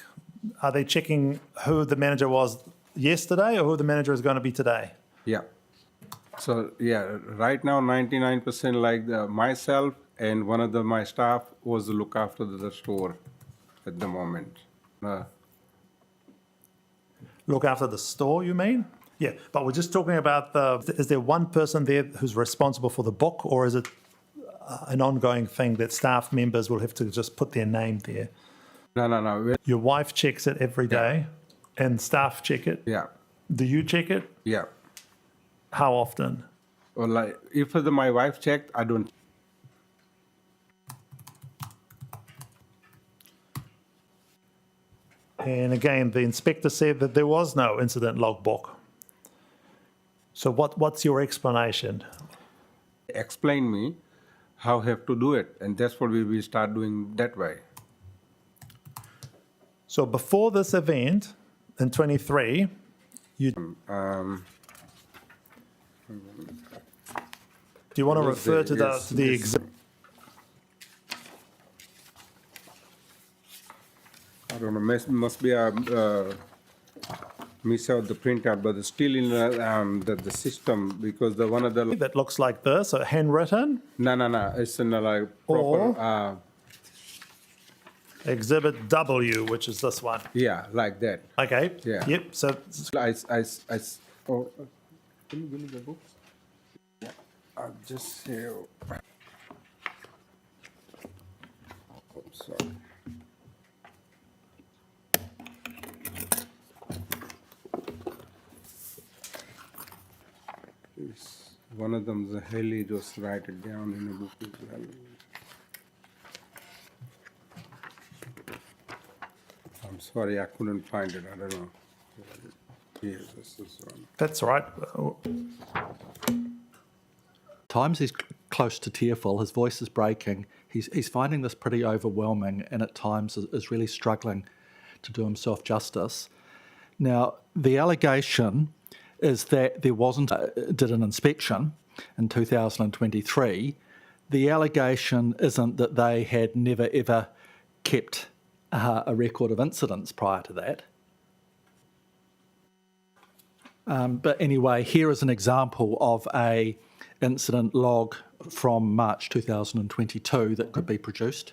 Are they checking who the manager was yesterday or who the manager is going to be today? yeah. So yeah, right now 99% like myself and one of my staff was look after the store at the moment. Look after the store, you mean? Yeah, but we're just talking about is there one person there who's responsible for the book, or is it an ongoing thing that staff members will have to just put their name there? No. Your wife checks it every day and staff check it? Yeah, Do you check it? yeah. How often? Or like if my wife checked, I don't. And again, the inspector said that there was no incident logbook. So what's your explanation? Explain me how I have to do it, and that's what we will start doing that way. So before this event in 23, you do you want to Yes, refer to yes, the yes. exhibit? I don't know. Must be a miss out the printout, but it's still in the system because the one of the That looks like this, so handwritten, no. It's in like proper. exhibit W, which is this one. Yeah, like that. Okay. Yeah. Yep. So Oh, can you give me the books? Yeah. I'll just say. Oh, sorry. One of them, the Haley, just write it down in the book as well. I'm sorry, I couldn't find it. I don't know. Yes, this is one. that's all right. Times he's close to tearful, his voice is breaking. He's finding this pretty overwhelming and at times is really struggling to do himself justice. Now, the allegation is that there wasn't, did an inspection in 2023. The allegation isn't that they had never ever kept a record of incidents prior to that. But anyway, here is an example of a incident log from March 2022 that could be produced.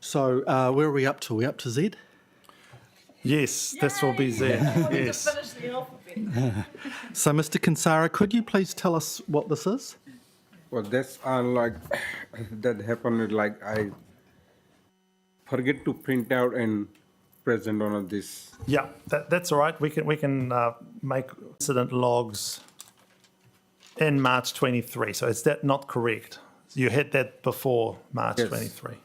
So where are we up to? Are we up to Z? Yes, this will be Z. Yes. So Mr. Kinsara, could you please tell us what this is? Well, that's like that happened. Like I forget to print out and present on this. Yeah, that's all right. We can make incident logs in March 23. So is that not correct? You had that before March Yes. 23.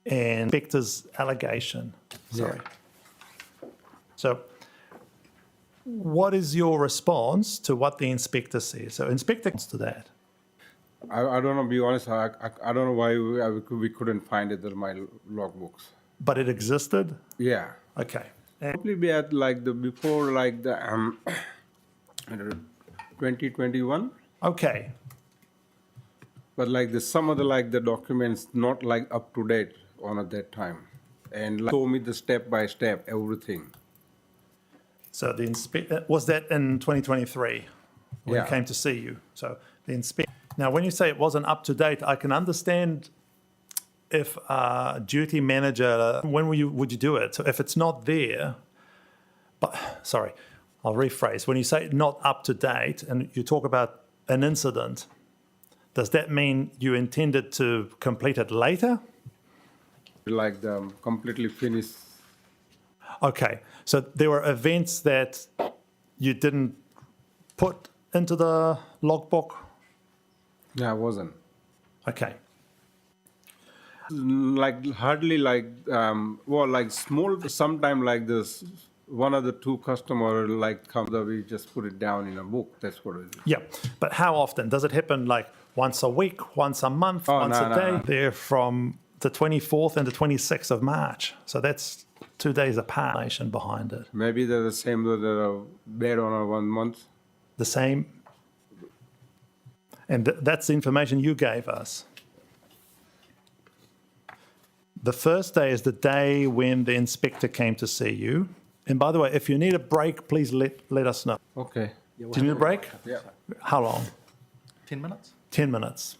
And inspector's allegation. Sorry. So what is your response to what the inspector says? So inspector to that. I don't know. Be honest, I don't know why we couldn't find it in my logbooks. But it existed? Yeah, Okay. And probably be at like the before like the 2021. okay. But like some of the documents not like up to date on at that time, and like, show me the step by step everything. So the inspector, was that in 2023 when Yeah. he came to see you? So the inspector, now when you say it wasn't up to date, I can understand if a duty manager, when would you do it? So if it's not there, but sorry, I'll rephrase. When you say not up to date and you talk about an incident, does that mean you intended to complete it later? Like completely finished. Okay, so there were events that you didn't put into the logbook? Yeah, I wasn't. Okay. Like hardly like well like small sometime like this one of the two customer like comes up, we just put it down in a book. That's what it is. Yeah, but how often? Does it happen like once a week, once a month, Oh, once no, a no, day? no. They're from the 24th and the 26th of March. So that's 2 days apart nation behind it. Maybe they're the same that are bad on a 1 month. The same. And that's the information you gave us. The first day is the day when the inspector came to see you. And by the way, if you need a break, please let us know. Okay. Do you need a break? Yeah. How long? 10 minutes? 10 minutes.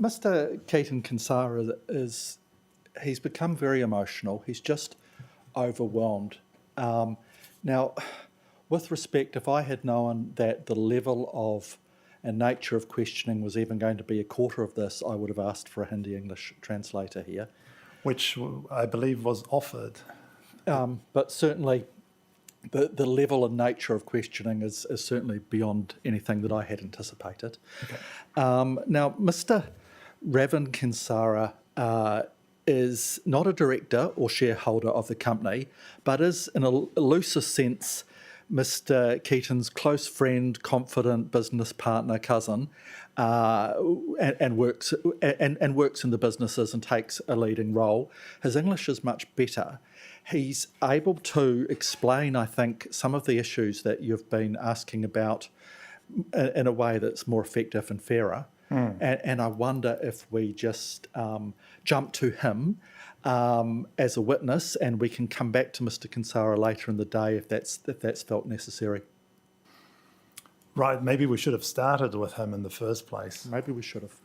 Mr. Keaton Kinsara he's become very emotional. He's just overwhelmed. Now, with respect, if I had known that the level of and nature of questioning was even going to be a quarter of this, I would have asked for a Hindi-English translator here. Which I believe was offered. But certainly the level and nature of questioning is certainly beyond anything that I had anticipated. Okay. Now, Mr. Ravin Kinsara is not a director or shareholder of the company, but is, in a looser sense, Mr. Keaton's close friend, confident business partner, cousin, and works in the businesses and takes a leading role. His English is much better. He's able to explain, I think, some of the issues that you've been asking about in a way that's more effective and fairer. And I wonder if we just jump to him as a witness, and we can come back to Mr. Kinsara later in the day if that's felt necessary. Right, maybe we should have started with him in the first place. Maybe we should have.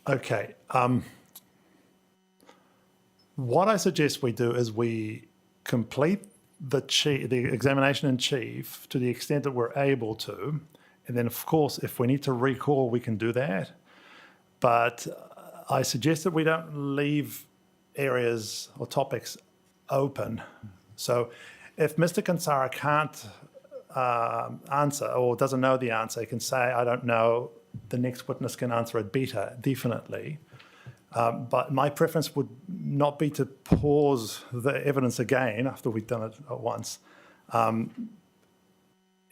Okay. What I suggest we do is we complete the examination in chief to the extent that we're able to. And then, of course, if we need to recall, we can do that. But I suggest that we don't leave areas or topics open. So if Mr. Kinsara can't answer or doesn't know the answer, he can say, I don't know. The next witness can answer it better, definitely. But my preference would not be to pause the evidence again after we've done it once.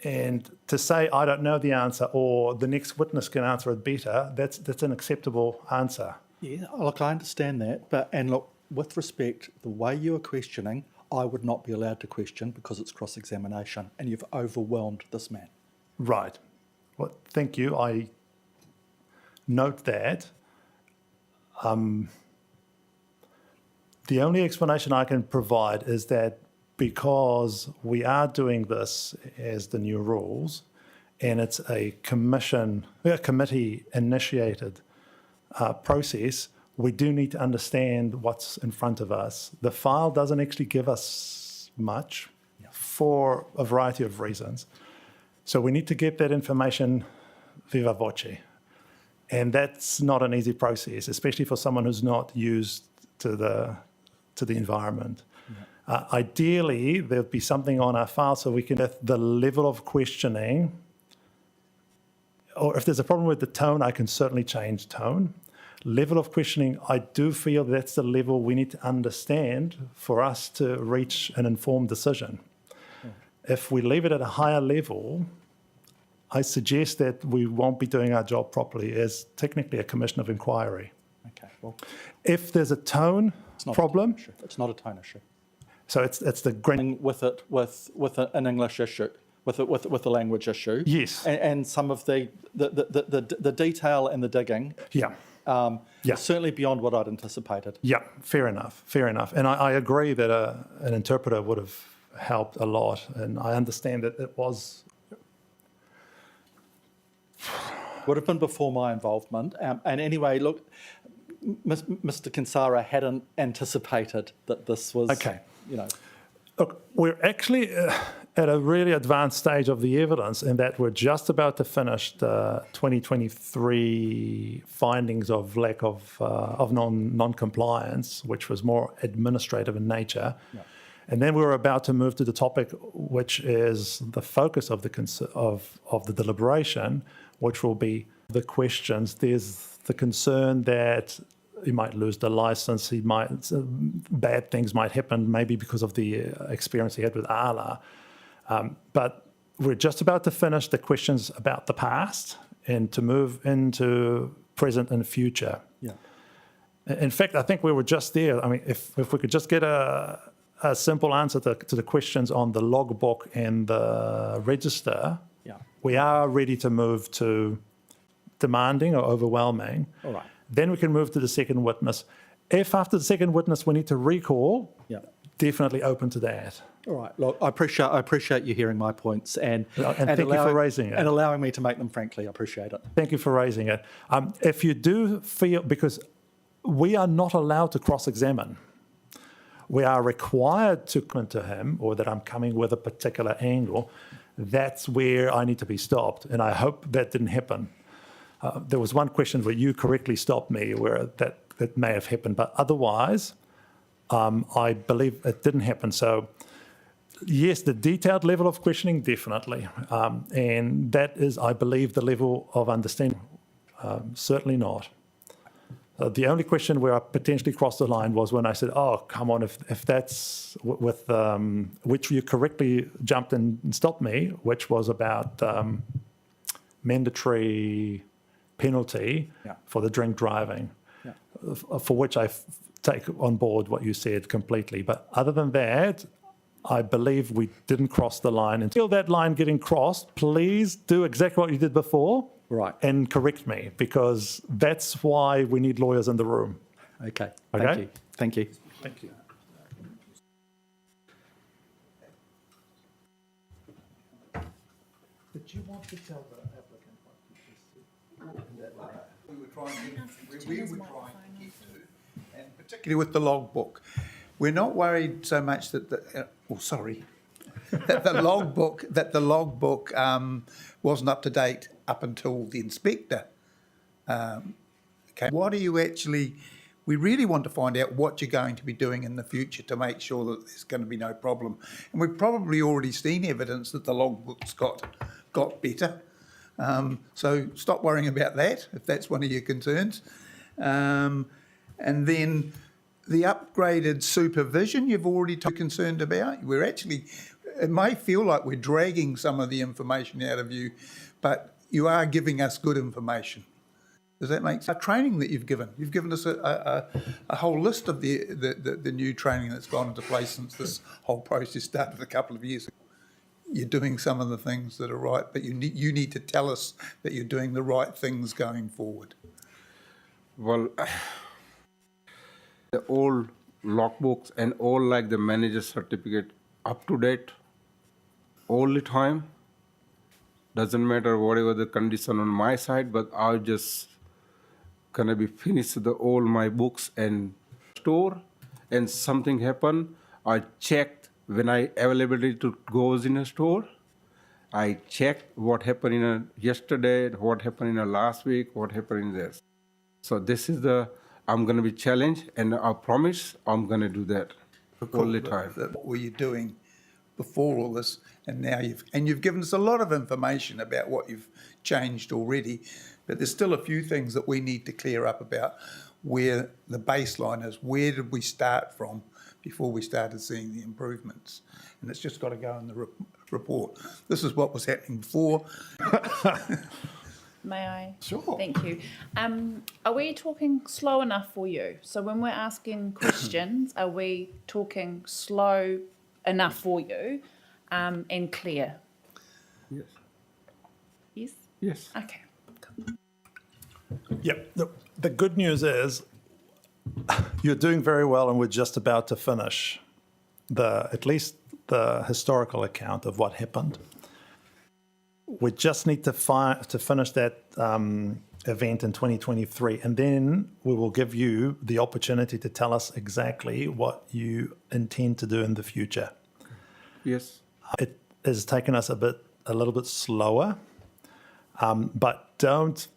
And to say, I don't know the answer, or the next witness can answer it better, that's an acceptable answer. Yeah, look, I understand that. And look, with respect, the way you are questioning, I would not be allowed to question because it's cross-examination, and you've overwhelmed this man. Right. Well, thank you. I note that. The only explanation I can provide is that because we are doing this as the new rules, and it's a committee-initiated process, we do need to understand what's in front of us. The file doesn't actually give us much for a variety of reasons. So we need to get that information viva voce. And that's not an easy process, especially for someone who's not used to the environment. Ideally, there'd be something on our file so we can, at the level of questioning, or if there's a problem with the tone, I can certainly change tone. Level of questioning, I do feel that's the level we need to understand for us to reach an informed decision. If we leave it at a higher level, I suggest that we won't be doing our job properly as technically a commission of inquiry. Okay, well, if there's a tone problem, it's not a tone issue. So it's the with an English issue, with a language issue. Yes, and some of the detail and the digging. Yeah. Certainly beyond what I'd anticipated. Yeah, fair enough. And I agree that an interpreter would have helped a lot, and I understand that it was. Would have been before my involvement. And anyway, look, Mr. Kinsara hadn't anticipated that this was, okay. Look, we're actually at a really advanced stage of the evidence in that we're just about to finish the 2023 findings of lack of non-compliance, which was more administrative in nature. Yeah. And then we're about to move to the topic which is the focus of the deliberation, which will be the questions. There's the concern that he might lose the license, bad things might happen, maybe because of the experience he had with ALA. But we're just about to finish the questions about the past and to move into present and future. Yeah. In fact, I think we were just there. I mean, if we could just get a simple answer to the questions on the logbook and the register, we are ready to move to demanding or overwhelming. All right. Then we can move to the second witness. If after the second witness we need to recall, definitely open to that. All right. Look, I appreciate you hearing my points and thank you for raising it. and allowing me to make them. Frankly, I appreciate it. Thank you for raising it. If you do feel, because we are not allowed to cross-examine, we are required to come to him, or that I'm coming with a particular angle, that's where I need to be stopped. And I hope that didn't happen. There was one question where you correctly stopped me, where that may have happened, but otherwise, I believe it didn't happen. So, yes, the detailed level of questioning, definitely. And that is, I believe, the level of understanding. Certainly not. The only question where I potentially crossed the line was when I said, oh, come on, if that's with, which you correctly jumped in and stopped me, which was about mandatory penalty for the drink driving, for which I take on board what you said completely. But other than that, I believe we didn't cross the line. Until that line getting crossed, please do exactly what you did before. Right. And correct me, because that's why we need lawyers in the room. Okay. Okay? Thank you. Thank you. Thank you. Did you want to tell the applicant what you just said? We were trying to get to, and particularly with the logbook, we're not worried so much that that the logbook wasn't up to date up until the inspector. Okay, what are you actually? We really want to find out what you're going to be doing in the future to make sure that there's going to be no problem. And we've probably already seen evidence that the logbook's got better. So stop worrying about that if that's one of your concerns. And then the upgraded supervision you've already concerned about. We're actually, it may feel like we're dragging some of the information out of you, but you are giving us good information. Does that make sense? Our training that you've given us a whole list of the new training that's gone into place since this whole process started a couple of years ago. You're doing some of the things that are right, but you need to tell us that you're doing the right things going forward. Well, the old logbooks and all like the manager's certificate up to date all the time. Doesn't matter whatever the condition on my side, but I'll just gonna be finished all my books and store, and something happened. I checked when I availability to goes in a store. I checked what happened in yesterday, what happened in last week, what happened in this. So this is I'm gonna be challenged, and I promise I'm gonna do that all the time. What were you doing before all this? And now you've given us a lot of information about what you've changed already, but there's still a few things that we need to clear up about where the baseline is. Where did we start from before we started seeing the improvements? And it's just got to go in the report. This is what was happening before. May I? Sure. Thank you. Are we talking slow enough for you? So when we're asking questions, are we talking slow enough for you and clear? Yes. Yes? Yes. Okay. Cool. Yep. The good news is you're doing very well, and we're just about to finish at least the historical account of what happened. We just need to finish that event in 2023, and then we will give you the opportunity to tell us exactly what you intend to do in the future. Yes. It has taken us a little bit slower, but don't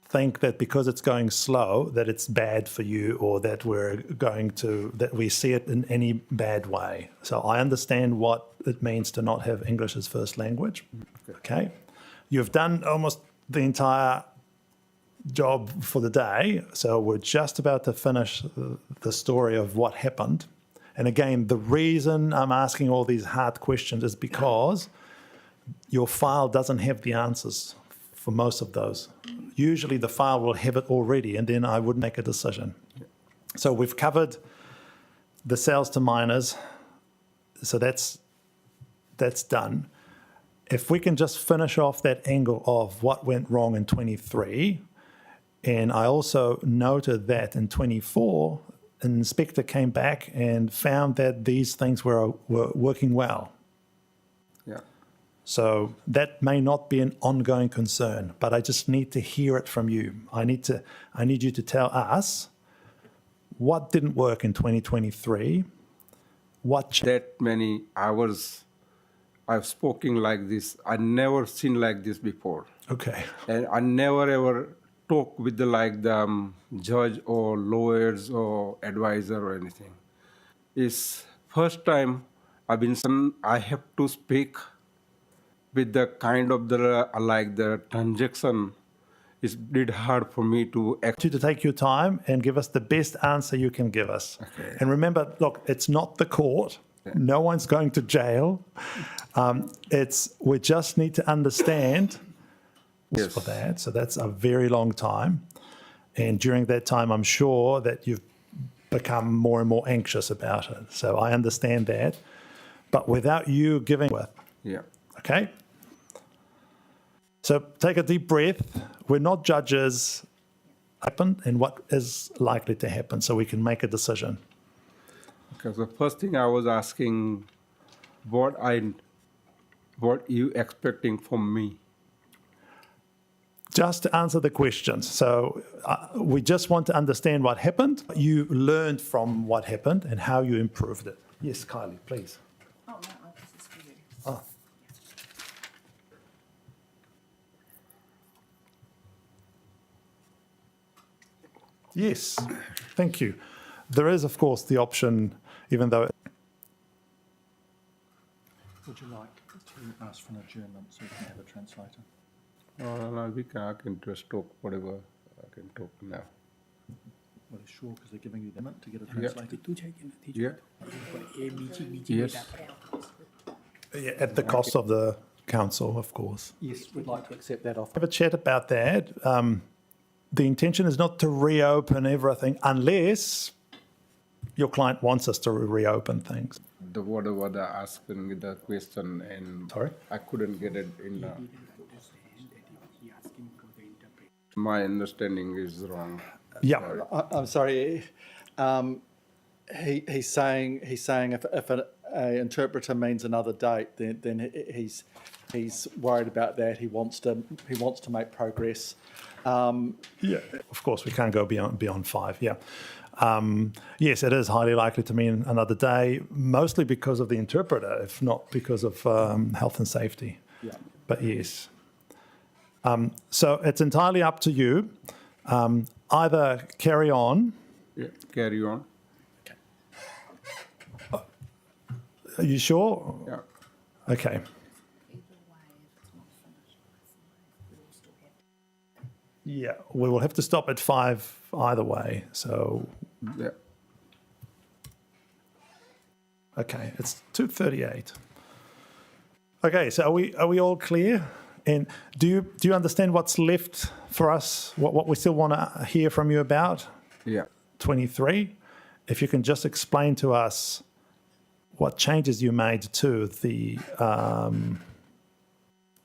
think that because it's going slow that it's bad for you, or that that we see it in any bad way. So I understand what it means to not have English as first language. Okay. You've done almost the entire job for the day, so we're just about to finish the story of what happened. And again, the reason I'm asking all these hard questions is because your file doesn't have the answers for most of those. Usually the file will have it already, and then I would make a decision. So we've covered the sales to minors, so that's done. If we can just finish off that angle of what went wrong in 23, and I also noted that in 24, an inspector came back and found that these things were working well. Yeah. So that may not be an ongoing concern, but I just need to hear it from you. I need you to tell us what didn't work in 2023, That many hours I've spoken like this. I never seen like this before. Okay. And I never ever talk with the judge or lawyers or advisor or anything. It's first time I have to speak with the kind of the transaction. It's did hard for me to You to take your time and give us the best answer you can give us. Okay. And remember, look, it's not the court. No one's going to jail. We just need to understand Yes. for that. So that's a very long time. And during that time, I'm sure that you've become more and more anxious about it. So I understand that. But without you giving with, Yeah. okay? So take a deep breath. We're not judges. Happen and what is likely to happen, so we can make a decision. Because the first thing I was asking, what you expecting from me? Just to answer the questions. So we just want to understand what happened. You learned from what happened and how you improved it. Yes, Kylie, please. Oh, no, this is for you. Oh. Yes, thank you. There is, of course, the option, even though. Would you like to ask for an adjournment so we can have a translator? No, I can just talk whatever I can talk now. Well, sure, because they're giving you the minute to get a translator. Yeah. Yes. Yeah, at the cost of the council, of course. Yes, we'd like to accept that offer. Have a chat about that. The intention is not to reopen everything unless your client wants us to reopen things. The whatever they asking me the question and Sorry? I couldn't get it in. My understanding is wrong. Yeah. I'm sorry. He's saying if an interpreter means another date, then he's worried about that. He wants to make progress. Yeah, of course, we can't go beyond 5, yeah. Yes, it is highly likely to mean another day, mostly because of the interpreter, if not because of health and safety. Yeah. But yes. So it's entirely up to you. Either carry on. Yeah. Carry on. Are you sure? Yeah. Okay. Yeah, we will have to stop at 5 either way. So, Yeah. okay, it's 2:38. Okay, so are we all clear? And do you understand what's left for us? What we still want to hear from you about? Yeah. 23. If you can just explain to us what changes you made to the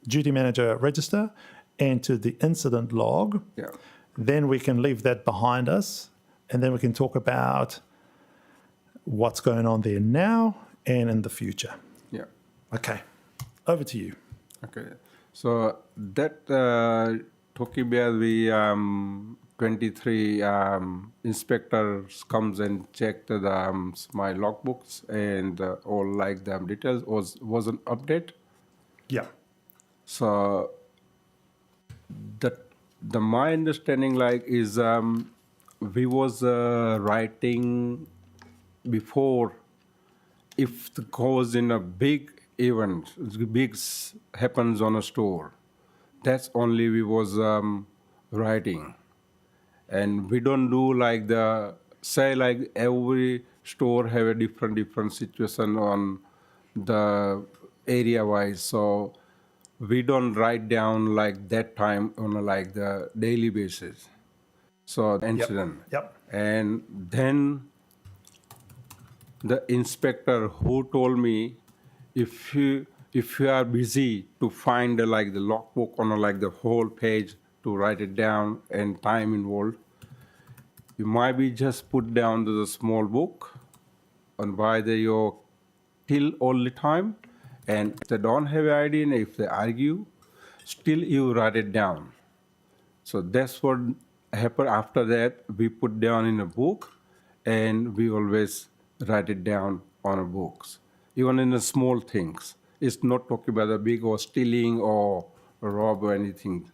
duty manager register and to the incident log, Yeah. then we can leave that behind us, and then we can talk about what's going on there now and in the future. Yeah. Okay, over to you. Okay. So that talking about the 23 inspectors comes and check the my logbooks and all like the details was an update. Yeah. So the my understanding like is we was writing before if the cause in a big event, happens on a store, that's only we was writing, and we don't do like the say like every store have a different situation on the area wise, so we don't write down like that time on a, like the daily basis. So incident. Yep. And then the inspector who told me if you are busy to find like the logbook on like the whole page to write it down and time involved, You might be just put down to the small book on why they your till all the time, and if they don't have ID and if they argue, still you write it down. So that's what happened after that. We put down in a book, and we always write it down on a books, even in the small things. It's not talking about the big or stealing or rob or anything.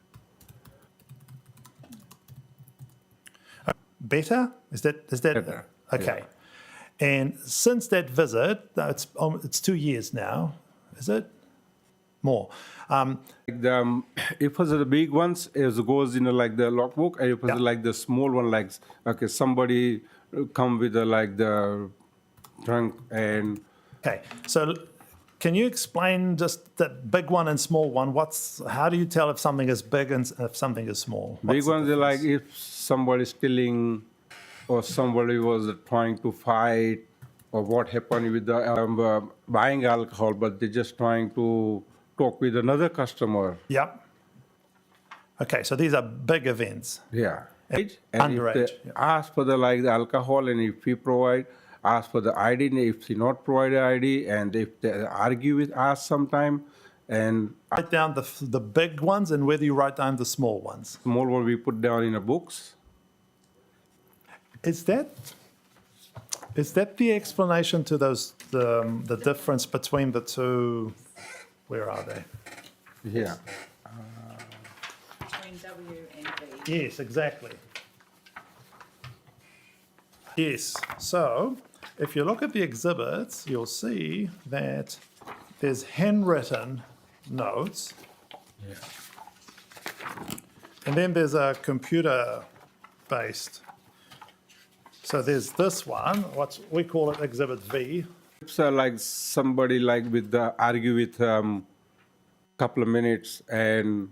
Better? Is that Better, okay? And since that visit, it's 2 years now, is it? More. Like if it was the big ones, it goes in like the logbook, and if it was like the small one, like okay, somebody come with like the trunk and. Okay, so can you explain just the big one and small one? How do you tell if something is big and if something is small? Big What's the ones are like difference? if somebody stealing or somebody was trying to fight or what happened with the buying alcohol, but they're just trying to talk with another customer. Yep. Okay, so these are big events. Yeah. And Underage, if they ask for the like the alcohol, and if we provide, ask for the ID, and if they not provide the ID, and if they argue with us sometime, and Write down the big ones and whether you write down the small ones. small one we put down in the books. Is that the explanation to the difference between the two? Where are they? Yeah. Between W and V. Yes, exactly. Yes. So if you look at the exhibits, you'll see that there's handwritten notes. And then there's a computer-based. So there's this one, we call it Exhibit V. It's like somebody like with the argue with couple of minutes, and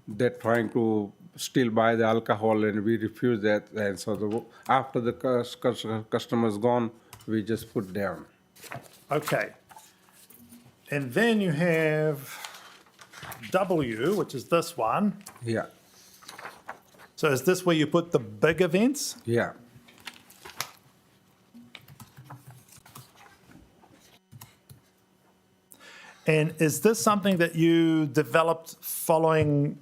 they're trying to still buy the alcohol, and we refuse that. And so after the customer's gone, we just put down. Okay. And then you have W, which is this one. Yeah. So is this where you put the big events? Yeah. And is this something that you developed following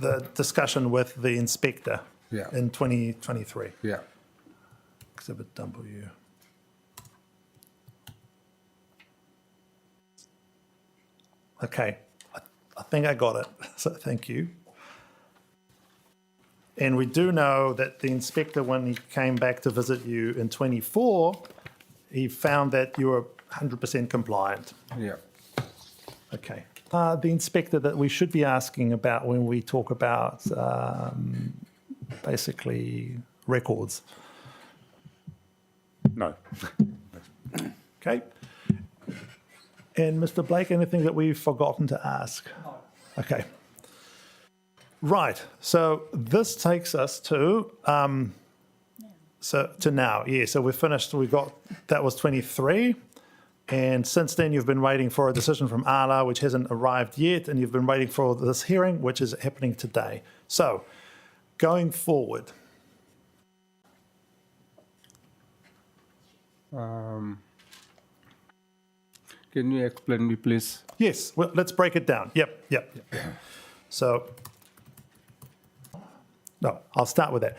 the discussion with the inspector Yeah. in 2023? Yeah. Exhibit W. Okay, I think I got it, so thank you. And we do know that the inspector, when he came back to visit you in 24, he found that you were 100% compliant. Yeah. Okay. The inspector that we should be asking about when we talk about basically records. No. Okay. And Mr. Blake, anything that we've forgotten to ask? No. Okay. Right. So this takes us to now. Yeah. So we're finished. That was 23. And since then, you've been waiting for a decision from ALA, which hasn't arrived yet, and you've been waiting for this hearing, which is happening today. So, going forward. Can you explain me, please? Yes, well, let's break it down. Yep. So, no, I'll start with that.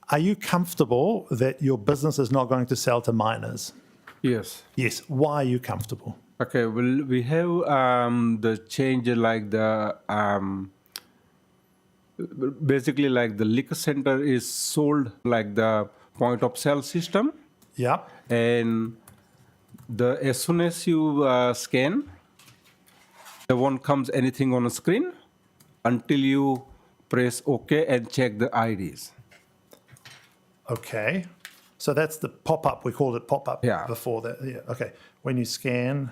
Are you comfortable that your business is not going to sell to minors? Yes. Yes. Why are you comfortable? Okay. Well, we have the change like the basically like the liquor center is sold like the point of sale system, Yeah. and as soon as you scan, there won't comes anything on the screen until you press OK and check the IDs. Okay. So that's the pop-up. We called it pop-up Yeah. before that. Yeah. Okay. When you scan.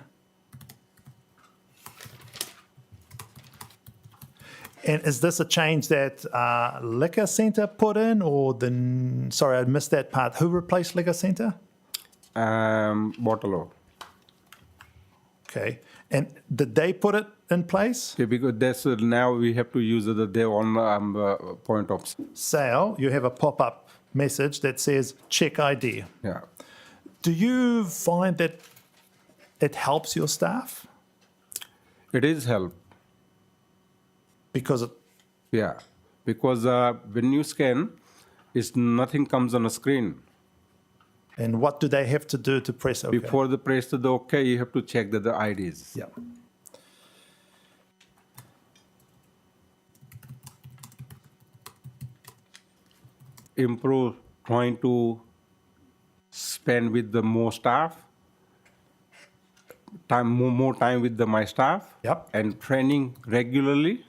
And is this a change that Liquor Centre put in, or sorry, I missed that part. Who replaced Liquor Centre? Bottle. Okay. And did they put it in place? Okay, because that's now we have to use their own point of Sale, you have a pop-up message that says check ID. Yeah. Do you find that it helps your staff? It is help. Because Yeah. Because when you scan, nothing comes on a screen. and what do they have to do to press OK? Before the press to the OK, you have to check the IDs. Yeah. Improve, trying to spend with the more staff, more time with my staff, Yep. and training regularly.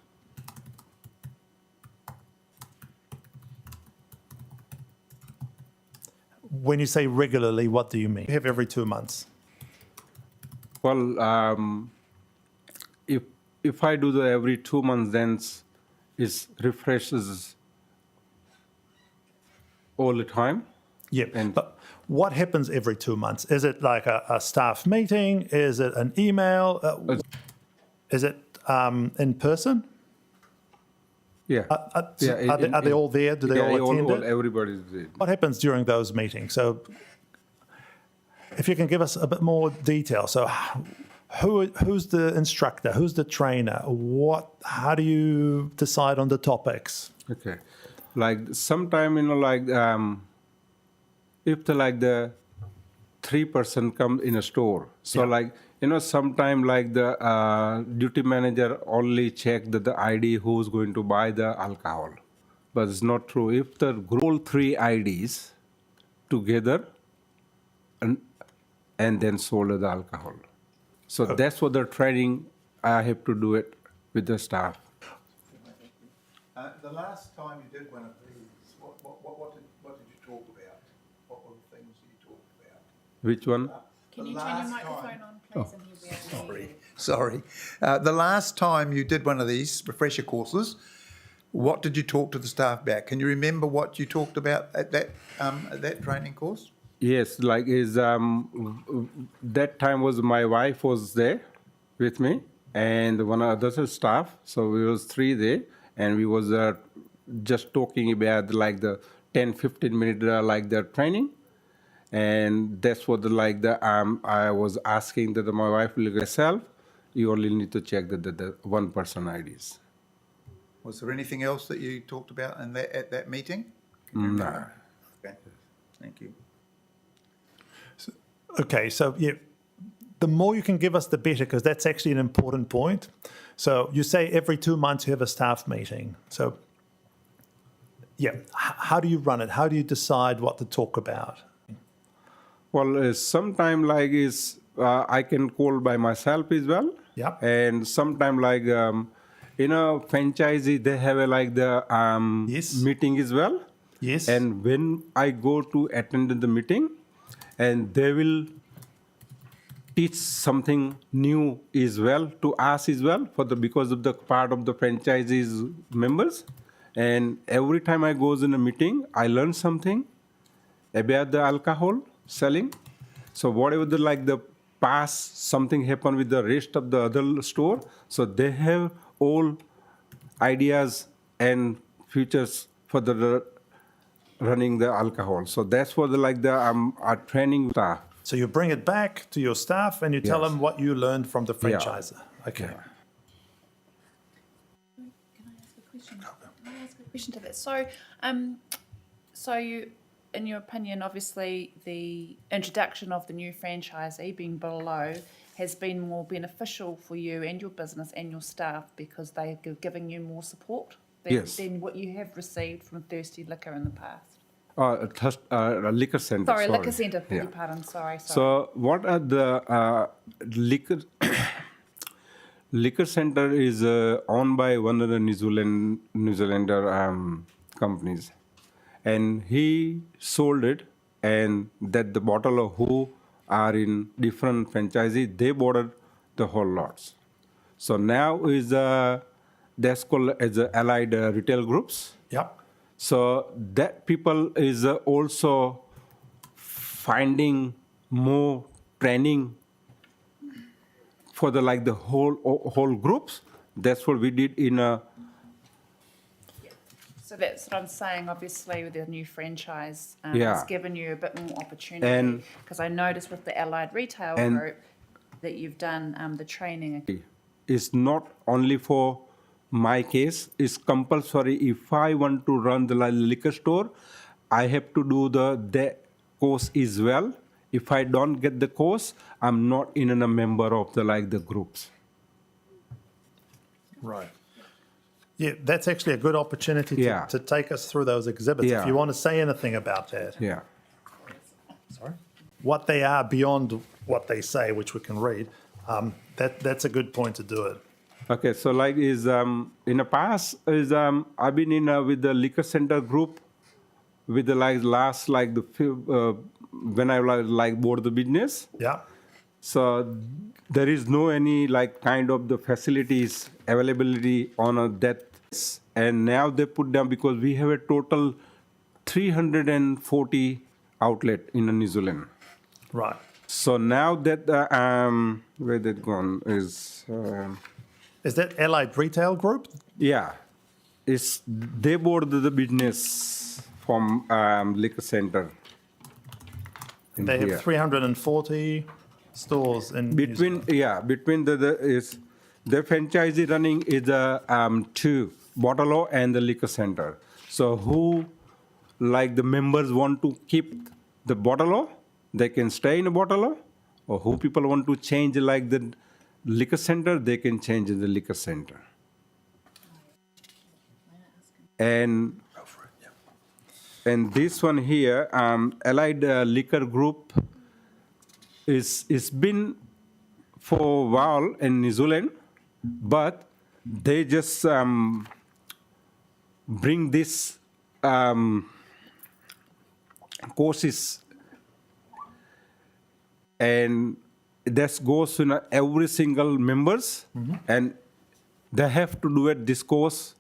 When you say regularly, what do you mean? You have every 2 months. Well, if I do the every 2 months, then it refreshes all the time. Yeah. And- But what happens every 2 months? Is it like a staff meeting? Is it an email? Is it in person? Yeah. Are they all there? Do they all attend it? Everybody's there. What happens during those meetings? So if you can give us a bit more detail. So who's the instructor? Who's the trainer? How do you decide on the topics? Okay. Like sometime, if the 3 person come in a store. So sometime the duty manager only check the ID who's going to buy the alcohol. But it's not true. If the all 3 IDs together and then sold the alcohol. So that's what the training I have to do it with the staff. The last time you did one of these, what did you talk about? What were the things you talked about? Which one? Can you turn your microphone on, please, and he'll be able to hear you. Sorry. The last time you did one of these refresher courses, what did you talk to the staff about? Can you remember what you talked about at that training course? Yes, that time was my wife was there with me and one other staff. So we was 3 there, and we was just talking about the 10-15 minute the training, and that's what I was asking that my wife will herself. You only need to check the 1 person IDs. Was there anything else that you talked about at that meeting? No. Okay. Thank you. Okay, so yeah, the more you can give us, the better, because that's actually an important point. So you say every 2 months you have a staff meeting. So yeah, how do you run it? How do you decide what to talk about? Well, sometime I can call by myself as well. Yeah. And sometime franchisee, they have Yes. meeting as well. Yes. And when I go to attend the meeting, and they will teach something new as well to us as well because of the part of the franchisees members. And every time I goes in a meeting, I learn something about the alcohol selling. So whatever the past something happened with the rest of the other store, so they have all ideas and futures for the running the alcohol. So that's for our training staff. So you bring it back to your staff and you tell Yes. them what you learned from the franchiser. Okay. Can I ask a question? Can I ask a question to that? So you, in your opinion, obviously the introduction of the new franchisee being below has been more beneficial for you and your business and your staff because they're giving you more support than what you have received from Thirsty Liquor in the past. Liquor center. Sorry, Liquor Centre, beg your Yeah. pardon, sorry. So what are the liquor center is owned by one of the New Zealander companies, and he sold it, and that the bottle of who are in different franchisee, they bought the whole lots. So now is that's called as allied retail groups. Yep. So that people is also finding more training for the whole groups. That's what we did in So that's what I'm saying. Obviously, with the new franchise, Yeah. it's given you a bit more opportunity. And- Because I noticed with the Allied Retail And- Group that you've done the training. Is not only for my case, it's compulsory. If I want to run the liquor store, I have to do the course as well. If I don't get the course, I'm not in a member of the groups. Right. Yeah, that's actually a good opportunity Yeah. to take us through those exhibits. If Yeah. you want to say anything about that, Yeah. what they are beyond what they say, which we can read, that's a good point to do it. Okay, so in the past I've been in with the liquor center group with the when I bought the business. Yeah. So there is no any kind of the facilities availability on that, and now they put down because we have a total 340 outlet in New Zealand. Right. So now that where that gone is. Is that Allied Retail Group? Yeah, they bought the business from liquor center. in They have here. 340 stores in New Zealand. between the franchisee running is the two, Bottle and the liquor center. So who the members want to keep the Bottle, they can stay in the Bottle, or who people want to change the liquor center, they can change in the liquor center. And this one here, Allied Liquor Group, is been for a while in New Zealand, but they just bring this courses, and that goes to every single members, and they have to do it this course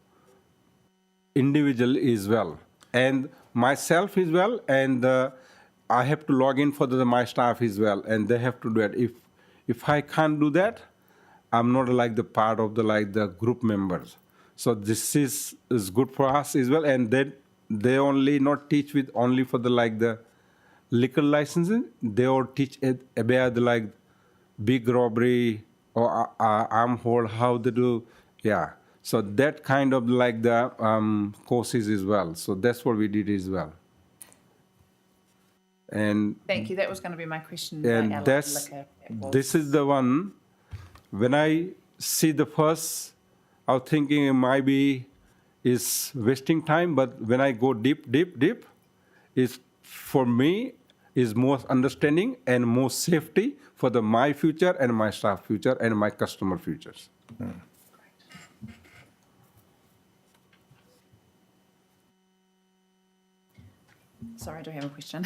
individual as well, and myself as well, and I have to log in for my staff as well, and they have to do it. If I can't do that, I'm not the part of the group members. So this is good for us as well, and they only not teach with only for the liquor licensing. They all teach about the big robbery or armed hold, how to do, yeah. So that kind of the courses as well. So that's what we did as well. And Thank you. That was going to be my question. and Allied that's Liquor. It was. this is the one. When I see the first, I was thinking it might be is wasting time. But when I go deep, is for me is more understanding and more safety for my future and my staff future and my customer futures. Sorry, I do have a question.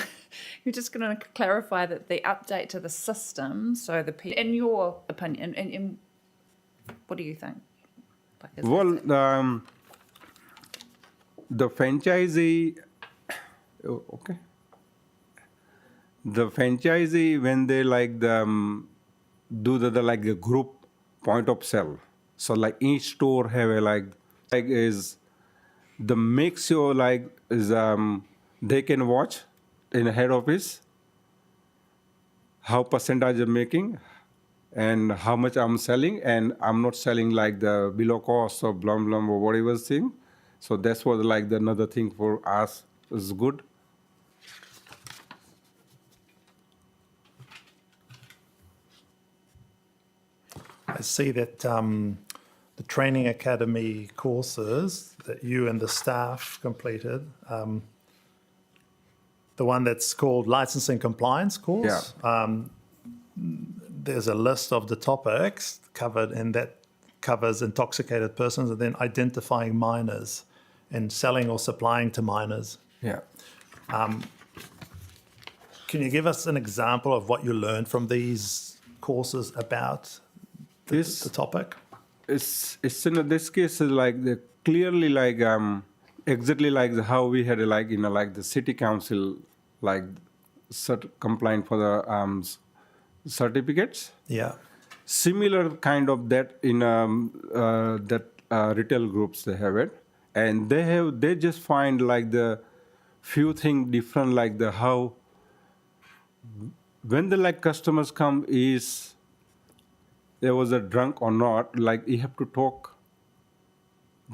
You're just going to clarify that the update to the system, so in your opinion, and what do you think? Is Well, the franchisee, okay. The franchisee, when they do the group point of sale, so each store have a is the make sure is they can watch in a head office how percentage I'm making and how much I'm selling, and I'm not selling the below cost or blah blah or whatever thing. So that's what the another thing for us is good. I see that the training academy courses that you and the staff completed, the one that's called licensing compliance course, there's a list of the topics covered, and that covers intoxicated persons and then identifying minors and selling or supplying to minors. Yeah. Can you give us an example of what you learned from these courses about the topic? It's in this case is clearly exactly how we had the city council compliant for the certificates. Yeah. Similar kind of that in that retail groups they have it, and they just find like the few things different, like the how when the like customers come is there was a drunk or not, like you have to talk,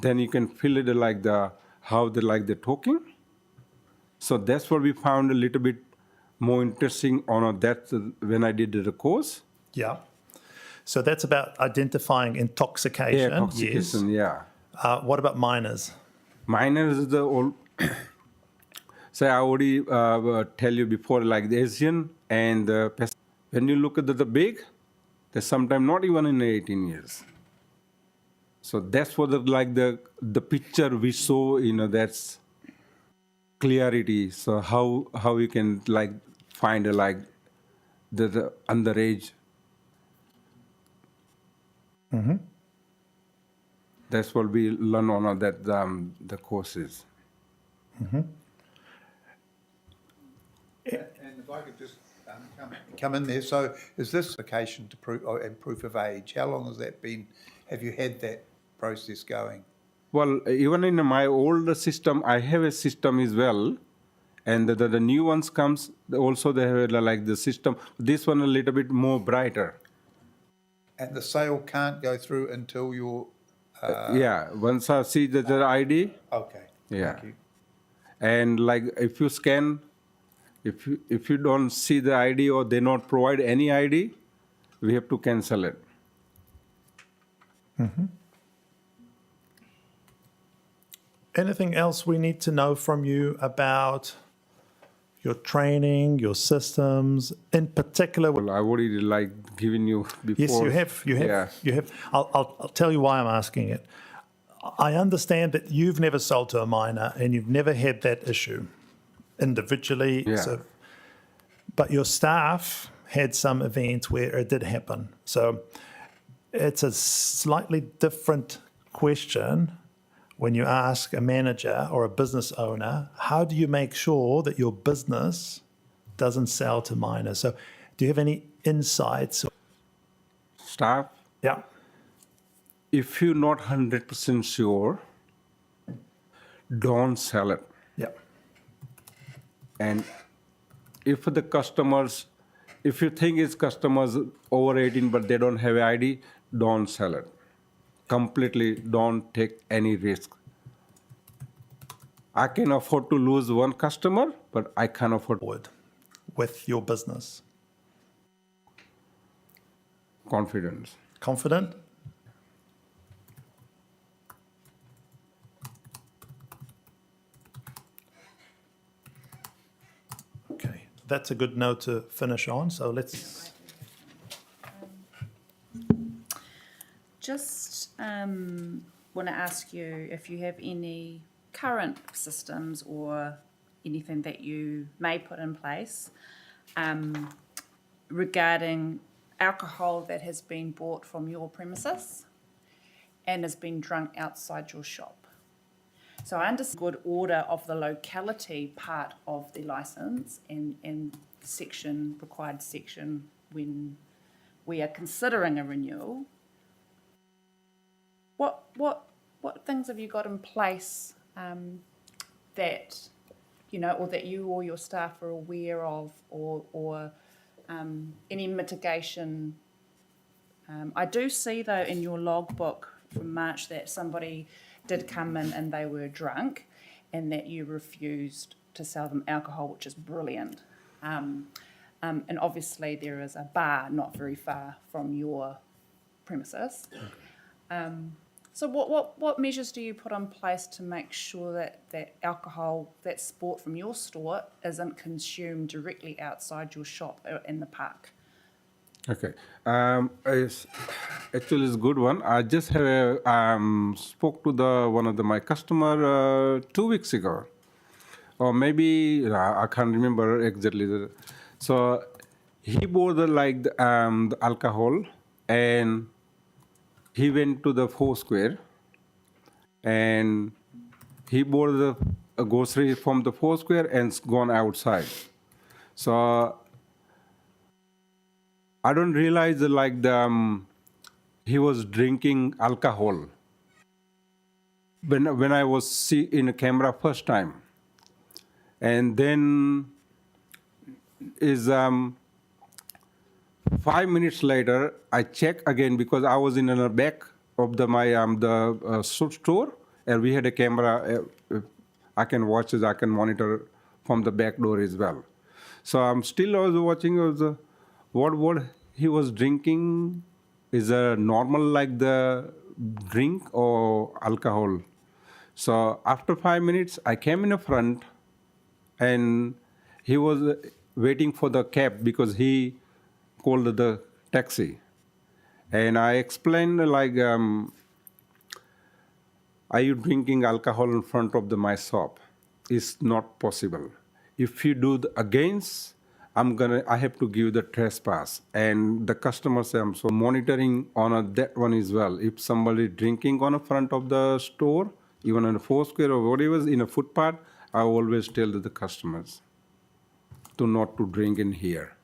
then you can feel it like the how they like the talking. So that's what we found a little bit more interesting on that when I did the course. Yeah. So that's about identifying intoxication. Yeah, intoxication, yeah. What about minors? Minors is the old. So I already tell you before, like the Asian and the when you look at the big, they're sometimes not even in 18 years. So that's what like the picture we saw, that's clarity. So how you can like find like the underage. Mm-hmm. That's what we learn on that the courses. Mm-hmm. And if I could just come in there, so is this application to proof and proof of age? How long has that been? Have you had that process going? Well, even in my old system, I have a system as well, and the new ones comes also they have like the system. This one a little bit more brighter. And the sale can't go through until you're. Yeah, once I see the ID. Okay. Yeah. Thank you. And like if you scan, if you don't see the ID or they not provide any ID, we have to cancel it. Mm-hmm. Anything else we need to know from you about your training, your systems, in particular? Well, I already like given you before. Yes, you have. Yeah. You have. I'll tell you why I'm asking it. I understand that you've never sold to a minor and you've never had that issue individually. Yeah. So, but your staff had some events where it did happen. So it's a slightly different question when you ask a manager or a business owner, how do you make sure that your business doesn't sell to minors? So do you have any insights? Staff, Yeah. if you're not 100% sure, don't sell it. Yeah. And if the customers, if you think it's customers over 18 but they don't have ID, don't sell it. Completely don't take any risk. I can afford to lose one customer, but I can't afford with your business. confidence. Confident? Okay, that's a good note to finish on. So let's. Just want to ask you if you have any current systems or anything that you may put in place regarding alcohol that has been bought from your premises and has been drunk outside your shop. So I understand good order of the locality part of the license and required section when we are considering a renewal. What things have you got in place that or that you or your staff are aware of, or any mitigation? I do see though in your logbook from March that somebody did come in and they were drunk, and that you refused to sell them alcohol, which is brilliant. And obviously there is a bar not very far from your premises. So what measures do you put in place to make sure that alcohol that's bought from your store isn't consumed directly outside your shop or in the park? Okay. Actually, it's a good one. I just have spoke to one of my customer 2 weeks ago, or maybe I can't remember exactly. So he bought the alcohol, and he went to the Foursquare, and he bought the grocery from the Foursquare and gone outside. So I don't realize he was drinking alcohol. when I was see in a camera first time, and then is 5 minutes later I check again because I was in the back of the store, and we had a camera. I can watch it, I can monitor from the back door as well. So I was watching what he was drinking. Is a normal like the drink or alcohol? So after 5 minutes, I came in the front, and he was waiting for the cab because he called the taxi. And I explained like, are you drinking alcohol in front of my shop? It's not possible. If you do against, I have to give the trespass. And the customer say, I'm so monitoring on that one as well. If somebody drinking on the front of the store, even on a Foursquare or whatever in a footpath, I always tell the customers to not to drink in here.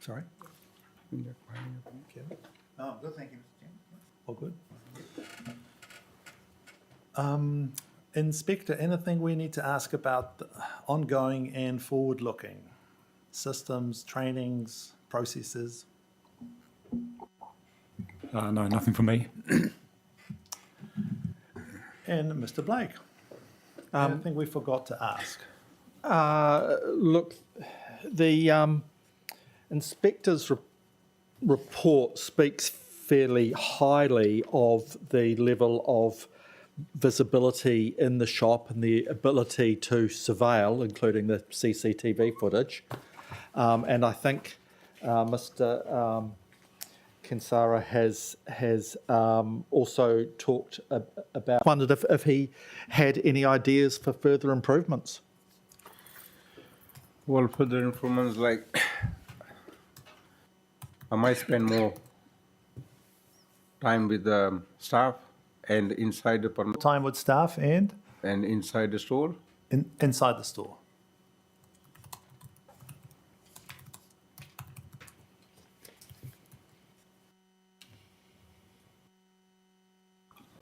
Sorry? No, I'm good, thank you, Mr. Chairman. All good. Inspector, anything we need to ask about the ongoing and forward-looking systems, trainings, processes? No, nothing from me. And Mr. Blake, anything we forgot to ask? Look, the inspector's report speaks fairly highly of the level of visibility in the shop and the ability to surveil, including the CCTV footage. And I think Mr. Kinsara has also talked about, wondered if he had any ideas for further improvements. Well, further improvements like I might spend more time with the staff and inside the Time with staff and inside the store. inside the store.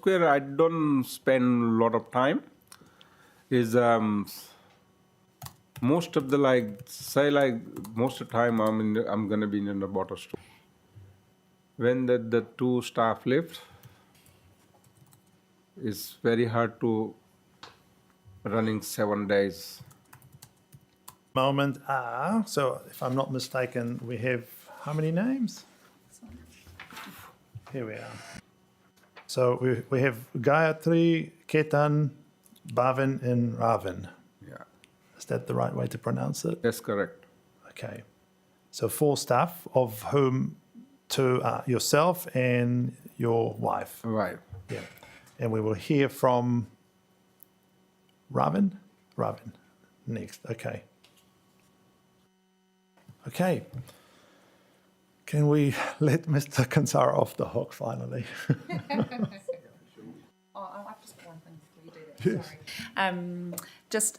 Where I don't spend a lot of time is most of the most of the time I'm gonna be in the bottle store. When the two staff left, it's very hard to running 7 days. Moment. So if I'm not mistaken, we have how many names? Here we are. So we have Gayatri, Ketan, Bhavin, and Ravin. Yeah, Is that the right way to pronounce it? that's correct. Okay. So 4 staff, of whom 2 are yourself and your wife. Right. Yeah. And we will hear from Ravin? Ravin. Next. Okay. Okay. Can we let Mr. Kansara off the hook finally? I've just got one thing before you do that. Sorry.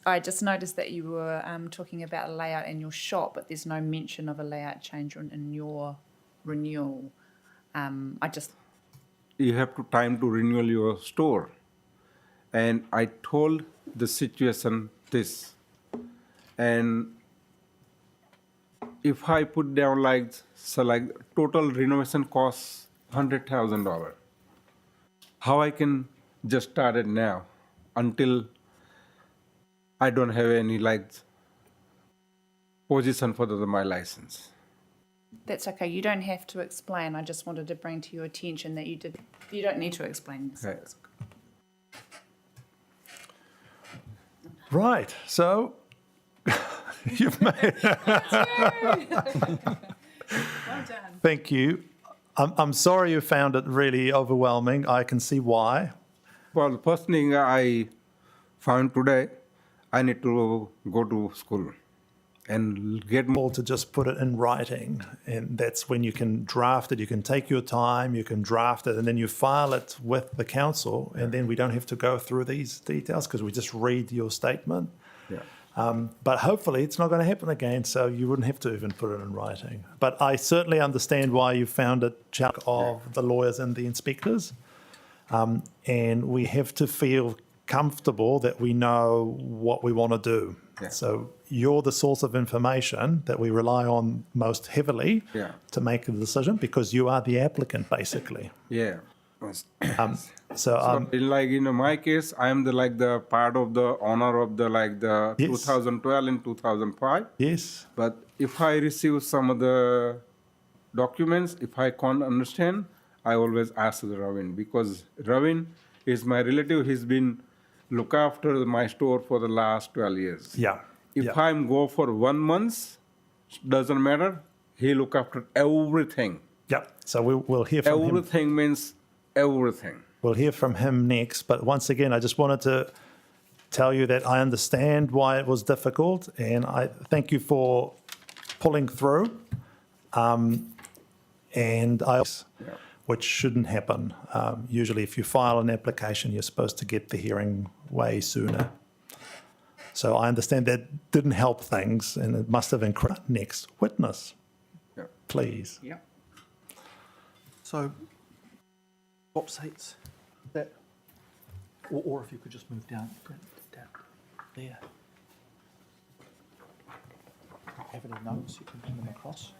I just noticed that you were talking about a layout in your shop, but there's no mention of a layout change in your renewal. You have to time to renew your store. And I told the situation this. And if I put down like total renovation costs $100,000, how I can just start it now until I don't have any position for my license. That's okay. You don't have to explain. I just wanted to bring to your attention that you don't need to explain this. Okay. Right. So you've made. Well done. Thank you. I'm sorry you found it really overwhelming. I can see why. Well, the first thing I found today, I need to go to school. and get more. Or to just put it in writing, and that's when you can draft it. You can take your time, you can draft it, and then you file it with the council, and then we don't have to go through these details because we just read your statement. Yeah. But hopefully it's not going to happen again, so you wouldn't have to even put it in writing. But I certainly understand why you found it challenging of the lawyers and the inspectors. And we have to feel comfortable that we know what we want to do. Yeah. So you're the source of information that we rely on most heavily Yeah. to make a decision because you are the applicant, basically. Yeah. So Like in my case, I am the part of the owner of the Yes. 2012 and 2005. yes, But if I receive some of the documents, if I can't understand, I always ask the Ravin because Ravin is my relative. He's been look after my store for the last 12 years. yeah. If yeah. I'm go for 1 month, doesn't matter. He look after everything. Yeah, so we'll hear from him. Everything means everything. We'll hear from him next. But once again, I just wanted to tell you that I understand why it was difficult, and I thank you for pulling through. Which shouldn't happen. Usually, if you file an application, you're supposed to get the hearing way sooner. So I understand that didn't help things, and it must have increased. Next witness, Yeah. please. Yeah. So, what seats that, or if you could just move down there. Have any notes, you can bring them across.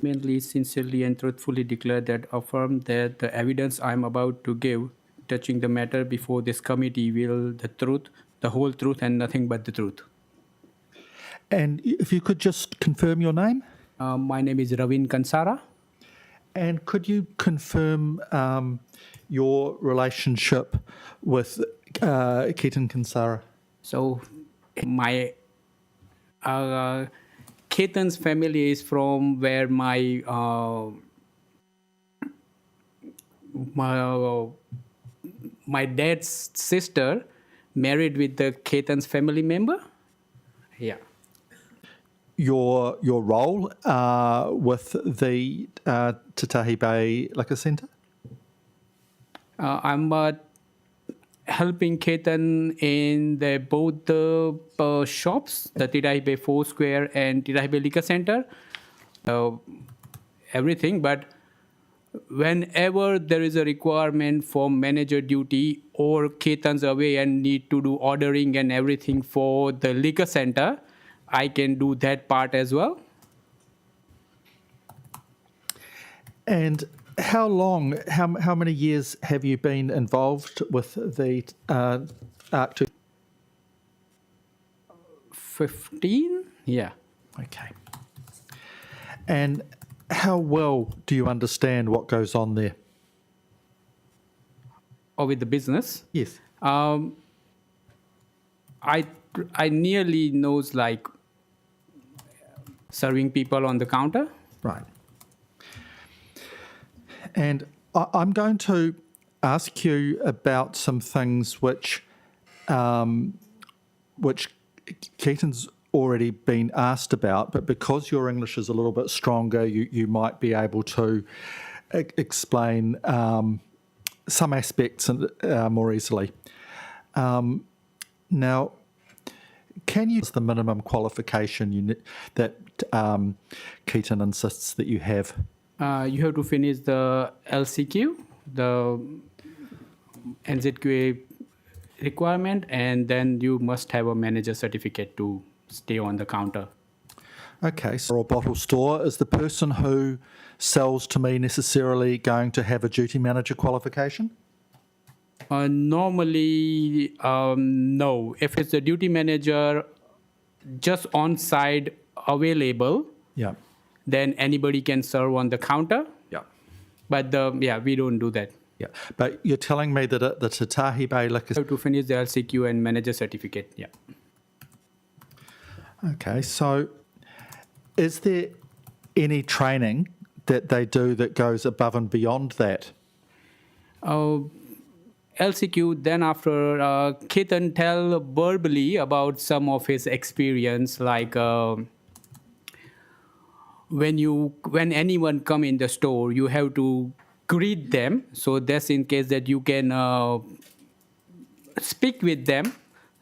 Mainly, sincerely and truthfully declare that affirm that the evidence I am about to give touching the matter before this committee will the truth, the whole truth, and nothing but the truth. And if you could just confirm your name, My name is Ravin Kansara. and could you confirm your relationship with Keaton Kansara? So, my Ketan's family is from where my dad's sister married with the Ketan's family member. Yeah. Your role with the Tatahi Bay Liquor Centre? I'm helping Ketan in both the shops, the Tirahi Bay 4 Square and Tirahi Bay Liquor Centre, everything. But whenever there is a requirement for manager duty or Ketan's away and need to do ordering and everything for the liquor centre, I can do that part as well. And how long, how many years have you been involved with the ARC2? 15? Yeah. Okay. And how well do you understand what goes on there? Or with the business? Yes. I nearly knows like serving people on the counter. Right. And I'm going to ask you about some things which Keaton's already been asked about, but because your English is a little bit stronger, you might be able to explain some aspects more easily. Now, can you the minimum qualification that Keaton insists that you have? You have to finish the LCQ, the NZQA requirement, and then you must have a manager certificate to stay on the counter. Okay, so a bottle store, is the person who sells to me necessarily going to have a duty manager qualification? Normally, no. If it's the duty manager just on site available, Yeah. then anybody can serve on the counter. Yeah. But we don't do that. Yeah. But you're telling me that the Tatahi Bay Liquor... You have to finish the LCQ and manager certificate. Yeah. Okay, so is there any training that they do that goes above and beyond that? LCQ, then after Ketan tell verbally about some of his experience, like when anyone come in the store, you have to greet them. So that's in case that you can speak with them,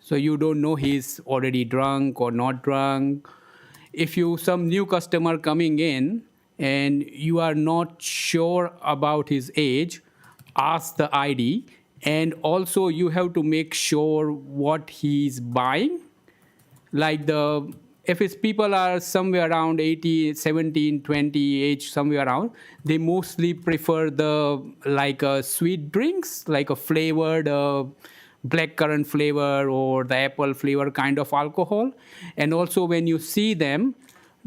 so you don't know he's already drunk or not drunk. If you some new customer coming in and you are not sure about his age, ask the ID, and also you have to make sure what he's buying. Like if his people are somewhere around 18, 17, 20 age, somewhere around, they mostly prefer the sweet drinks, like a flavored blackcurrant flavor or the apple flavor kind of alcohol. And also when you see them,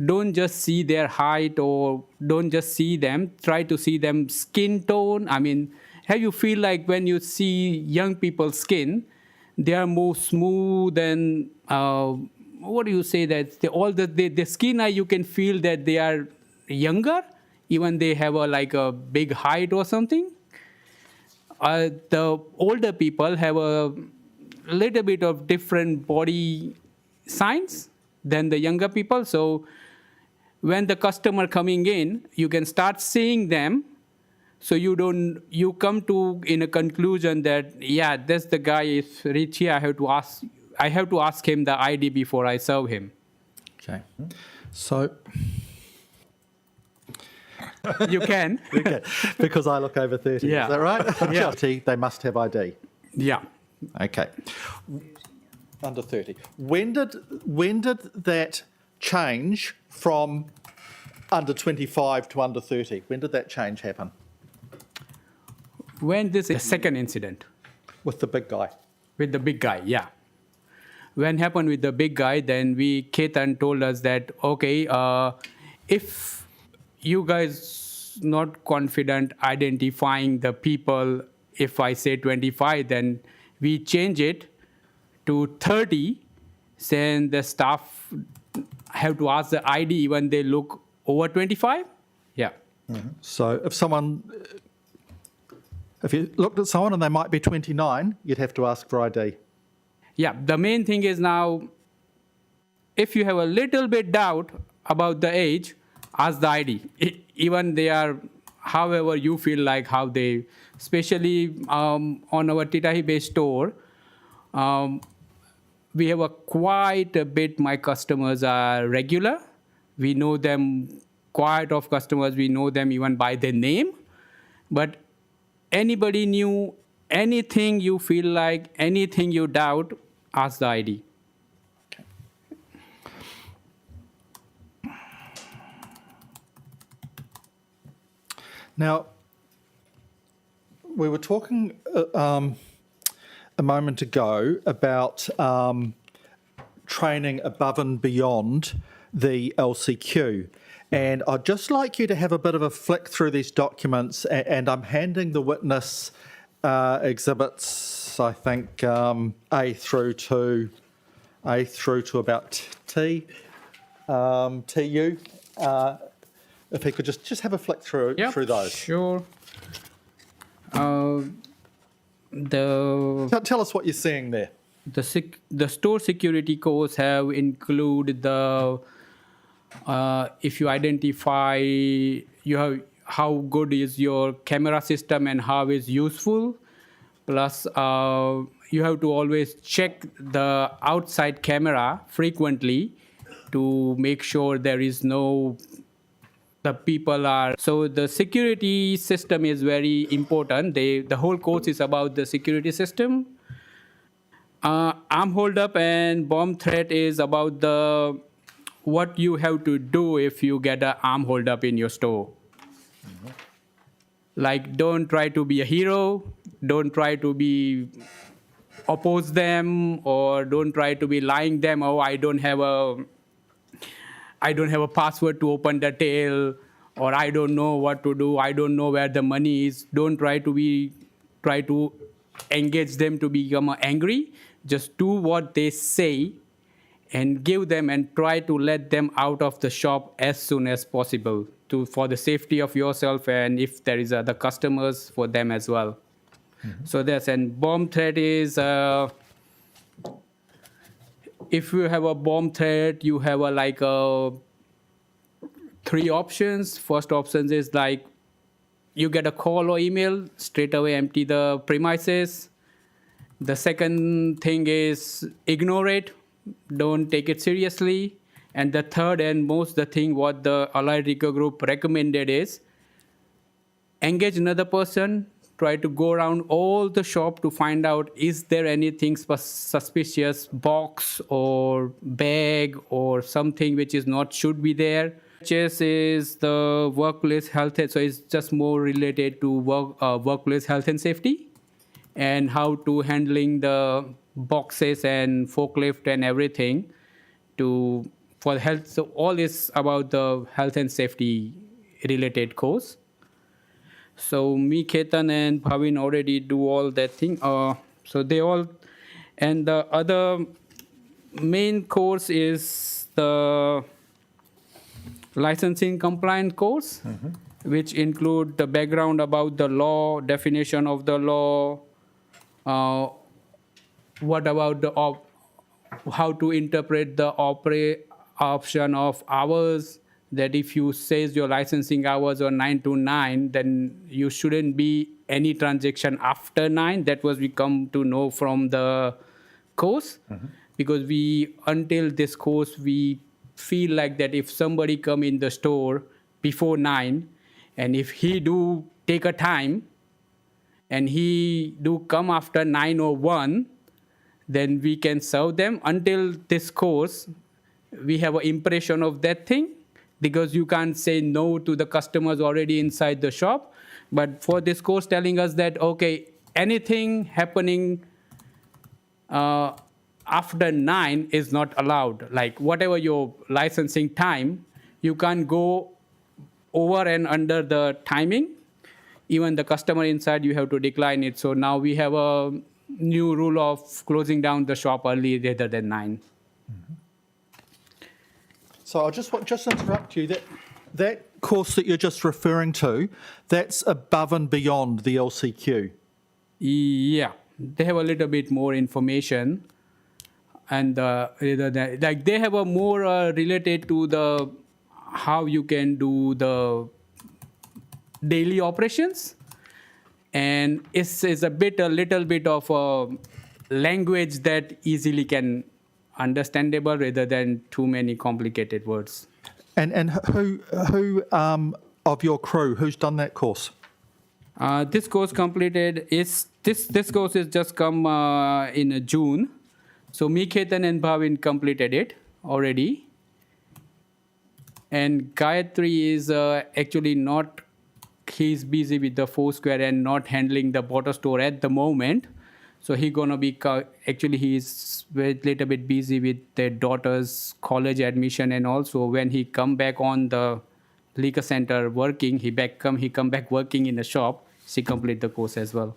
don't just see their height or don't just see them, try to see them skin tone. I mean, have you feel like when you see young people's skin, they are more smooth and what do you say, that the skin eye, you can feel that they are younger, even they have a big height or something. The older people have a little bit of different body signs than the younger people. So when the customer coming in, you can start seeing them. So you come to in a conclusion that, yeah, that's the guy is rich here. I have to ask him the ID before I serve him. Okay. So You can. okay, because I look over 30. Yeah. Is that right? Yeah. They must have ID. Yeah. Okay. Under 30. When did that change from under 25 to under 30? When did that change happen? When this is the second incident. With the big guy? With the big guy, yeah. When happened with the big guy, then Ketan told us that, okay, if you guys not confident identifying the people, if I say 25, then we change it to 30. Then the staff have to ask the ID when they look over 25. Yeah. Mm-hmm. So if you looked at someone and they might be 29, you'd have to ask for ID. Yeah, the main thing is now, if you have a little bit doubt about the age, ask the ID. Even they are, however you feel like how they, especially on our Titahi-based store, we have quite a bit, my customers are regular. We know them, quite of customers, we know them even by their name. But anybody new, anything you feel like, anything you doubt, ask the ID. Now, we were talking a moment ago about training above and beyond the LCQ. And I'd just like you to have a bit of a flick through these documents, and I'm handing the witness exhibits, I think, A through to about T, TU. If he could just have a flick through those. Sure. Tell us what you're seeing there. The store security codes have include the if you identify how good is your camera system and how is useful. Plus, you have to always check the outside camera frequently to make sure there is no the people are. So the security system is very important. The whole course is about the security system. Arm hold up and bomb threat is about what you have to do if you get an arm hold up in your store. Mm-hmm. Like, don't try to be a hero. Don't try to oppose them, or don't try to be lying them. Oh, I don't have a password to open the till, or I don't know what to do. I don't know where the money is. Don't try to engage them to become angry. Just do what they say and give them and try to let them out of the shop as soon as possible for the safety of yourself, and if there is other customers, for them as well. So that's, and bomb threat is, if you have a bomb threat, you have three options. First option is like you get a call or email, straight away empty the premises. The second thing is ignore it, don't take it seriously. And the third and most the thing what the Allied Recovery Group recommended is engage another person, try to go around all the shop to find out is there anything suspicious, box or bag or something which is not should be there. HS is the workplace health, so it's just more related to workplace health and safety and how to handling the boxes and forklift and everything for health. So all is about the health and safety related course. So me, Ketan and Bhavin already do all that thing. So they all, and the other main course is the licensing compliant course, which include the background about the law, definition of the law, what about the how to interpret the option of hours, that if you says your licensing hours are 9 to 9, then you shouldn't be any transaction after 9. That was we come to know from the course, because until this course, we feel like that if somebody come in the store before 9, and if he do take a time, and he do come after 9 or 1, then we can serve them. Until this course, we have an impression of that thing, because you can't say no to the customers already inside the shop. But for this course telling us that, okay, anything happening after 9 is not allowed. Like whatever your licensing time, you can't go over and under the timing. Even the customer inside, you have to decline it. So now we have a new rule of closing down the shop early rather than 9. So I'll just interrupt you. That course that you're just referring to, that's above and beyond the LCQ. Yeah, they have a little bit more information, and like they have a more related to the how you can do the daily operations, and it's a little bit of a language that easily can understandable rather than too many complicated words. And who of your crew, who's done that course? This course completed is this course is just come in June. So me, Ketan and Bhavin completed it already. And Gayatri is actually not, he's busy with the Foursquare and not handling the bottle store at the moment. So he's gonna be, actually he's a little bit busy with their daughter's college admission, and also when he come back on the liquor center working, he come back working in the shop, she complete the course as well.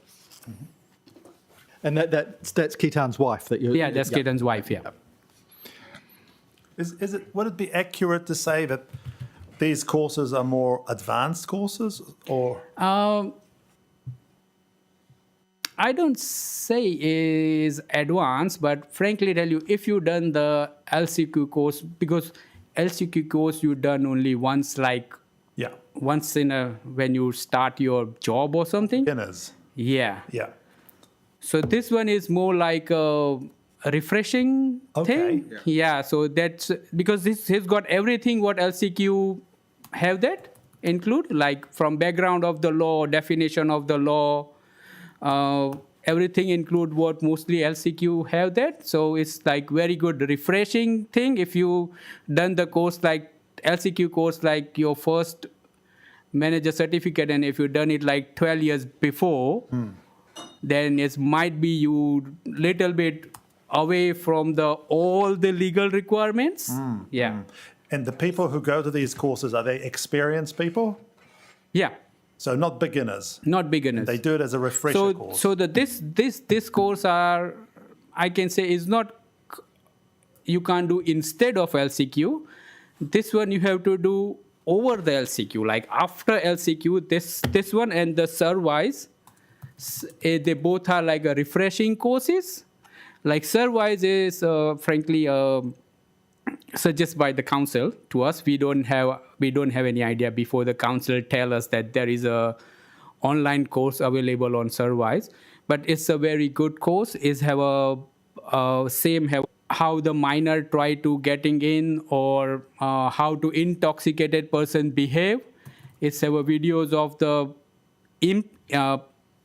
And that's Ketan's wife that you. Yeah, that's Ketan's wife, yeah. Would it be accurate to say that these courses are more advanced courses, or? I don't say is advanced, but frankly tell you, if you done the LCQ course, because LCQ course you done only once, like once when you start your job or something. Beginners. Yeah. Yeah. So this one is more like a refreshing thing. Yeah. So that's because he's got everything what LCQ have that include, like from background of the law, definition of the law. Everything include what mostly LCQ have that. So it's like very good refreshing thing. If you done the course like LCQ course, like your first manager certificate, and if you done it like 12 years before, then it might be you little bit away from all the legal requirements. Yeah. And the people who go to these courses, are they experienced people? Yeah. So not beginners. Not beginners. They do it as a refresher course. So this course are, I can say, is not, you can't do instead of LCQ. This one you have to do over the LCQ, like after LCQ, this one and the service. They both are like a refreshing courses. Like Survise is frankly suggested by the council to us. We don't have any idea before the council tell us that there is a online course available on Survise. But it's a very good course. It's have have how the minor try to getting in or how to intoxicated person behave. It's have videos of the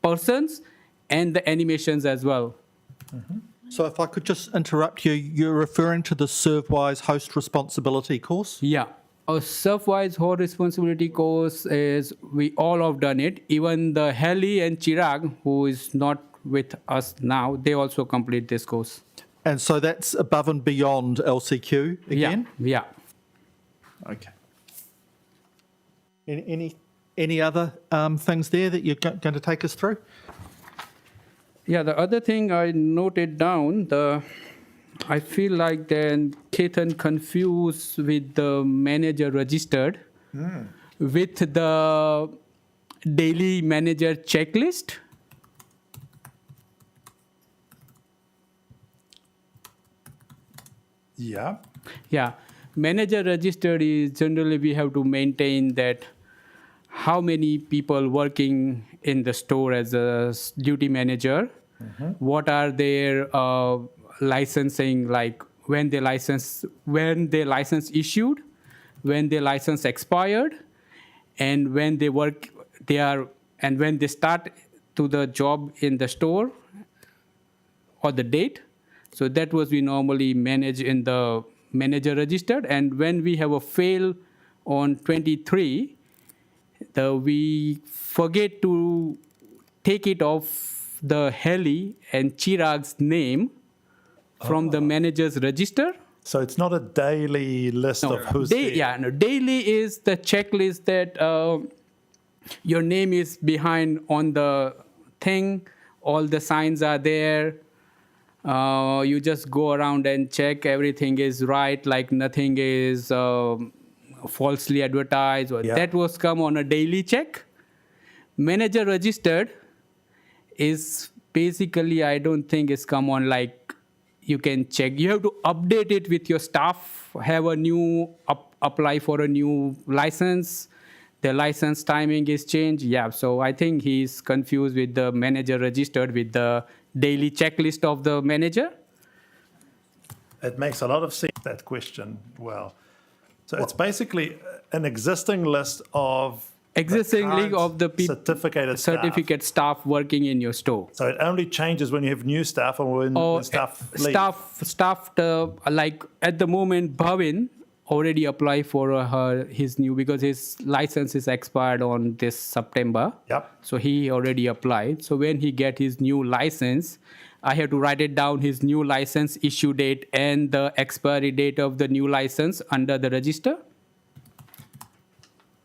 persons and the animations as well. So if I could just interrupt you, you're referring to the Survise host responsibility course? Yeah. A Surfwise whole responsibility course is we all have done it. Even the Heli and Chirag, who is not with us now, they also complete this course. And so that's above and beyond LCQ again? Yeah. Okay. Any other things there that you're going to take us through? Yeah, the other thing I noted down, I feel like then Ketan confused with the manager registered with the daily manager checklist. Yeah. Yeah, manager registered is generally we have to maintain that how many people working in the store as a duty manager, what are their licensing, like when their license issued, when their license expired, and when they work and when they start to the job in the store or the date. So that was we normally manage in the manager registered. And when we have a fail on 23, we forget to take it off the Heli and Chirag's name from the manager's register. So it's not a daily list of who's there. Yeah, no, daily is the checklist that your name is behind on the thing, all the signs are there. You just go around and check everything is right, like nothing is falsely advertised. Or that was come on a daily check. Manager registered is basically, I don't think it's come on like you can check. You have to update it with your staff, have a new, apply for a new license. The license timing is changed. Yeah, so I think he's confused with the manager registered with the daily checklist of the manager. It makes a lot of sense, that question. Well, so it's basically an existing list of the certificate staff working in your store. So it only changes when you have new staff or when staff leave. Staff like at the moment, Bhavin already applied for his new, because his license is expired on this September. Yep. So he already applied. So when he get his new license, I have to write it down, his new license issue date and the expiry date of the new license under the register.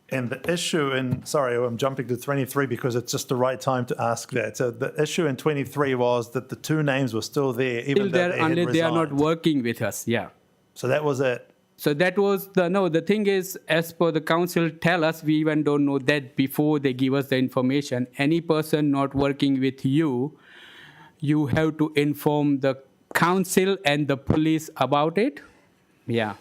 And the issue sorry, I'm jumping to 23 because it's just the right time to ask that. So the issue in 23 was that the two names were still there, even though they had unless they are not resigned. working with us, yeah. So that was it. So that was the thing is, as per the council tell us, we even don't know that before they give us the information. Any person not working with you, you have to inform the council and the police about it. Yeah.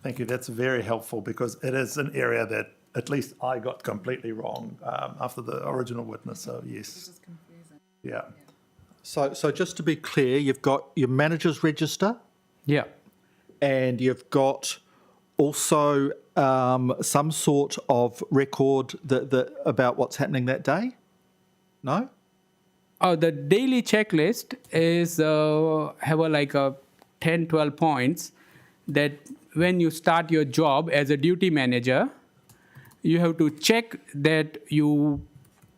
Thank you. That's very helpful because it is an area that at least I got completely wrong after the original witness. So yes. This is confusing. Yeah. So just to be clear, you've got your manager's register. Yeah. And you've got also some sort of record about what's happening that day? No? Oh, the daily checklist is have a 10, 12 points that when you start your job as a duty manager, you have to check that you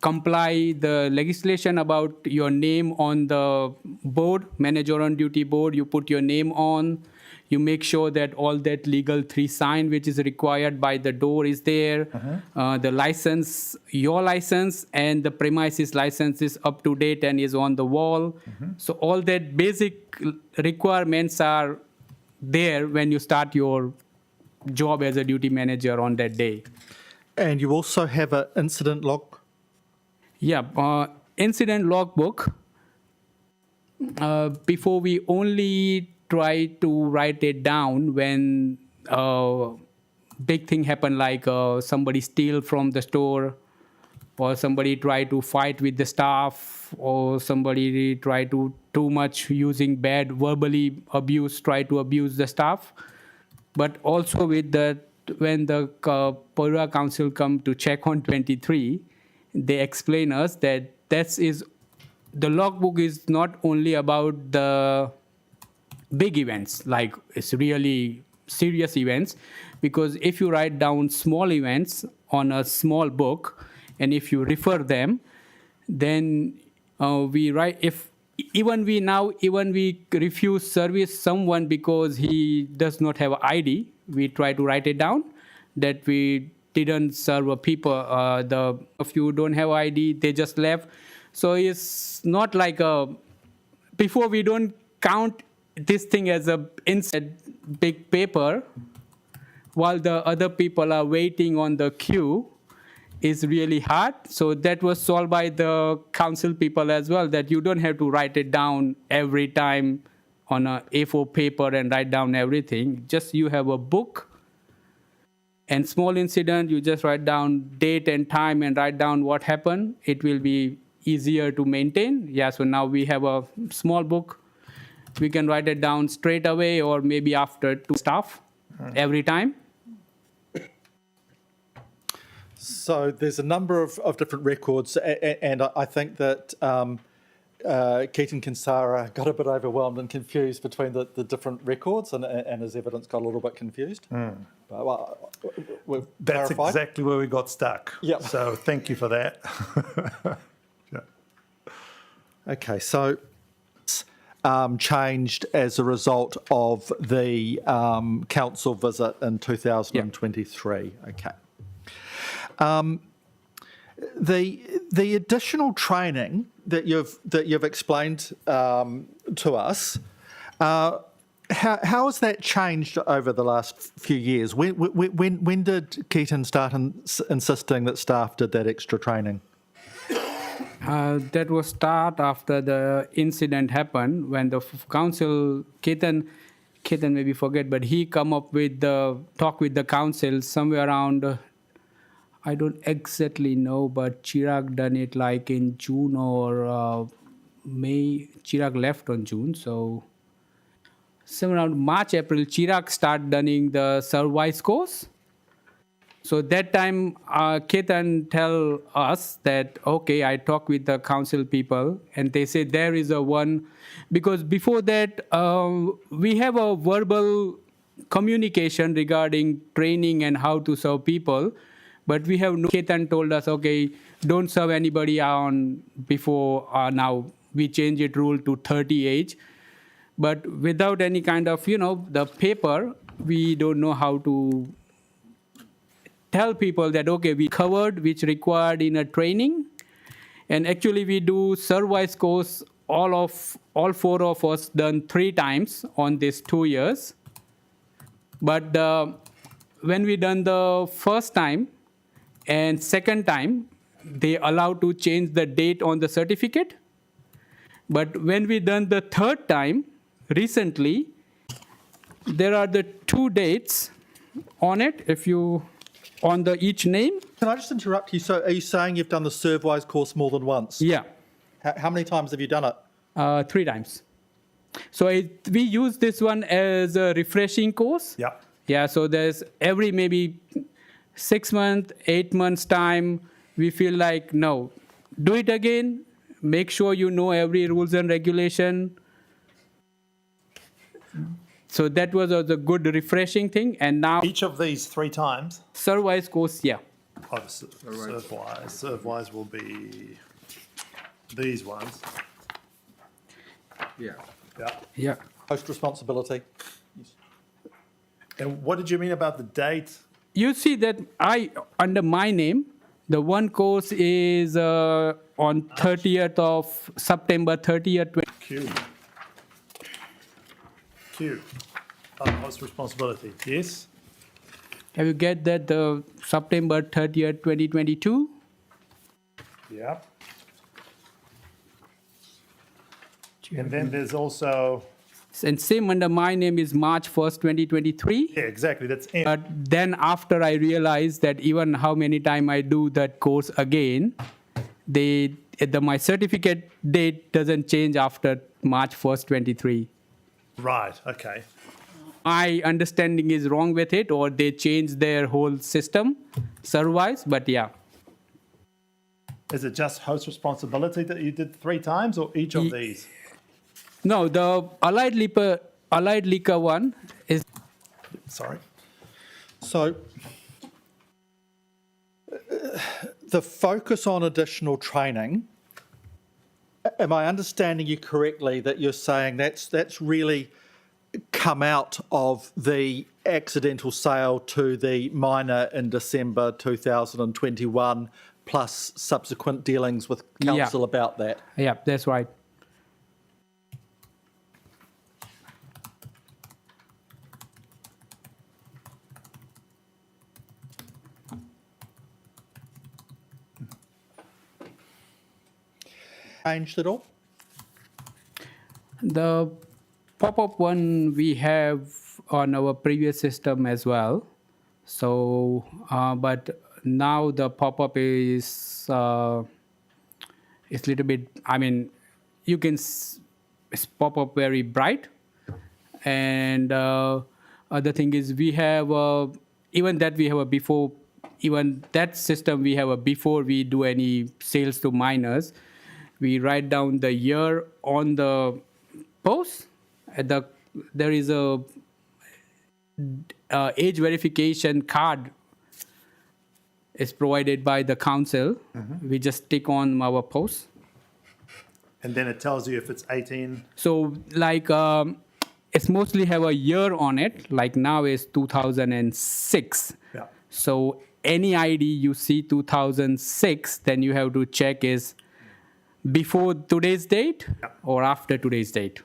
comply the legislation about your name on the board, manager on duty board, you put your name on, you make sure that all that legal 3 sign which is required by the door is there, the license, your license and the premises license is up to date and is on the wall. So all that basic requirements are there when you start your job as a duty manager on that day. And you also have an incident log. Yeah, incident logbook. Before we only try to write it down when big thing happen, like somebody steal from the store, or somebody try to fight with the staff, or somebody try to too much using bad verbally abuse, try to abuse the staff. But also with the when the Porirua Council come to check on 23, they explain us that the logbook is not only about the big events, like it's really serious events, because if you write down small events on a small book, and if you refer them, then we write, if even we refuse service someone because he does not have ID, we try to write it down that we didn't serve a people, if you don't have ID, they just left. So it's not like before we don't count this thing as a big paper while the other people are waiting on the queue is really hard. So that was solved by the council people as well, that you don't have to write it down every time on a A4 paper and write down everything. Just you have a book, and small incident, you just write down date and time and write down what happened. It will be easier to maintain. Yeah, so now we have a small book. We can write it down straight away or maybe after 2 staff every time. So there's a number of different records, and I think that Keaton Kinsara got a bit overwhelmed and confused between the different records, and his evidence got a little bit confused. But, well, we've That's clarified. exactly where we got stuck. Yep. So thank you for that. Yeah. Okay, so changed as a result of the council visit in 2023. Okay. The additional training that you've explained to us, how has that changed over the last few years? When did Keaton start insisting that staff did that extra training? That was start after the incident happened, when the council, Keaton maybe forget, but he come up with the talk with the council somewhere around, I don't exactly know, but Chirag done it like in June or May. Chirag left on June, so somewhere around March, April, Chirag start doing the service course. So that time, Ketan tell us that, okay, I talk with the council people, and they say there is a one, because before that, we have a verbal communication regarding training and how to serve people, but we have no, Ketan told us, okay, don't serve anybody on before now. We change it rule to 30 age, but without any kind of, the paper, we don't know how to tell people that, okay, we covered which required in a training, and actually we do service course, all 4 of us done 3 times on this 2 years. But when we done the first time and second time, they allowed to change the date on the certificate. But when we done the third time recently, there are the 2 dates on it. If you on the each name. Can I just interrupt you? So are you saying you've done the ServeWise course more than once? Yeah. How many times have you done it? 3 times. So we use this one as a refreshing course. Yeah. Yeah, so there's every maybe 6 months, 8 months time, we feel like, no, do it again, make sure you know every rules and regulation. So that was a good refreshing thing, and now Each of these 3 times. service course, yeah. Oh, ServeWise. ServeWise will be these ones. Yeah. Yeah. Yeah. Post responsibility. And what did you mean about the date? You see that under my name, the one course is on 30th of September 30th. Q. Post responsibility. Yes. Have you get that the September 30th, 2022? Yeah. And then there's also, And same under my name is March 1st, 2023. yeah, exactly, that's in. But then after I realized that even how many time I do that course again, my certificate date doesn't change after March 1st, 23. Right, okay. My understanding is wrong with it, or they changed their whole system server-wise, but yeah. Is it just host responsibility that you did 3 times, or each of these? No, the Allied Leaker one is. Sorry. So the focus on additional training, am I understanding you correctly that you're saying that's really come out of the accidental sale to the miner in December 2021 plus subsequent dealings with council about that? Yeah, that's right. Changed at all? The pop-up one we have on our previous system as well. So, but now the pop-up is little bit. I mean, you can it's pop up very bright, and other thing is we have even that we have a before. Even that system we have a before we do any sales to miners. We write down the year on the post. There is a age verification card is provided by the council. Mm-hmm. We just stick on our post. And then it tells you if it's 18. So like it's mostly have a year on it. Like now is 2006. Yeah. So any ID you see 2006, then you have to check is before today's date or after today's date.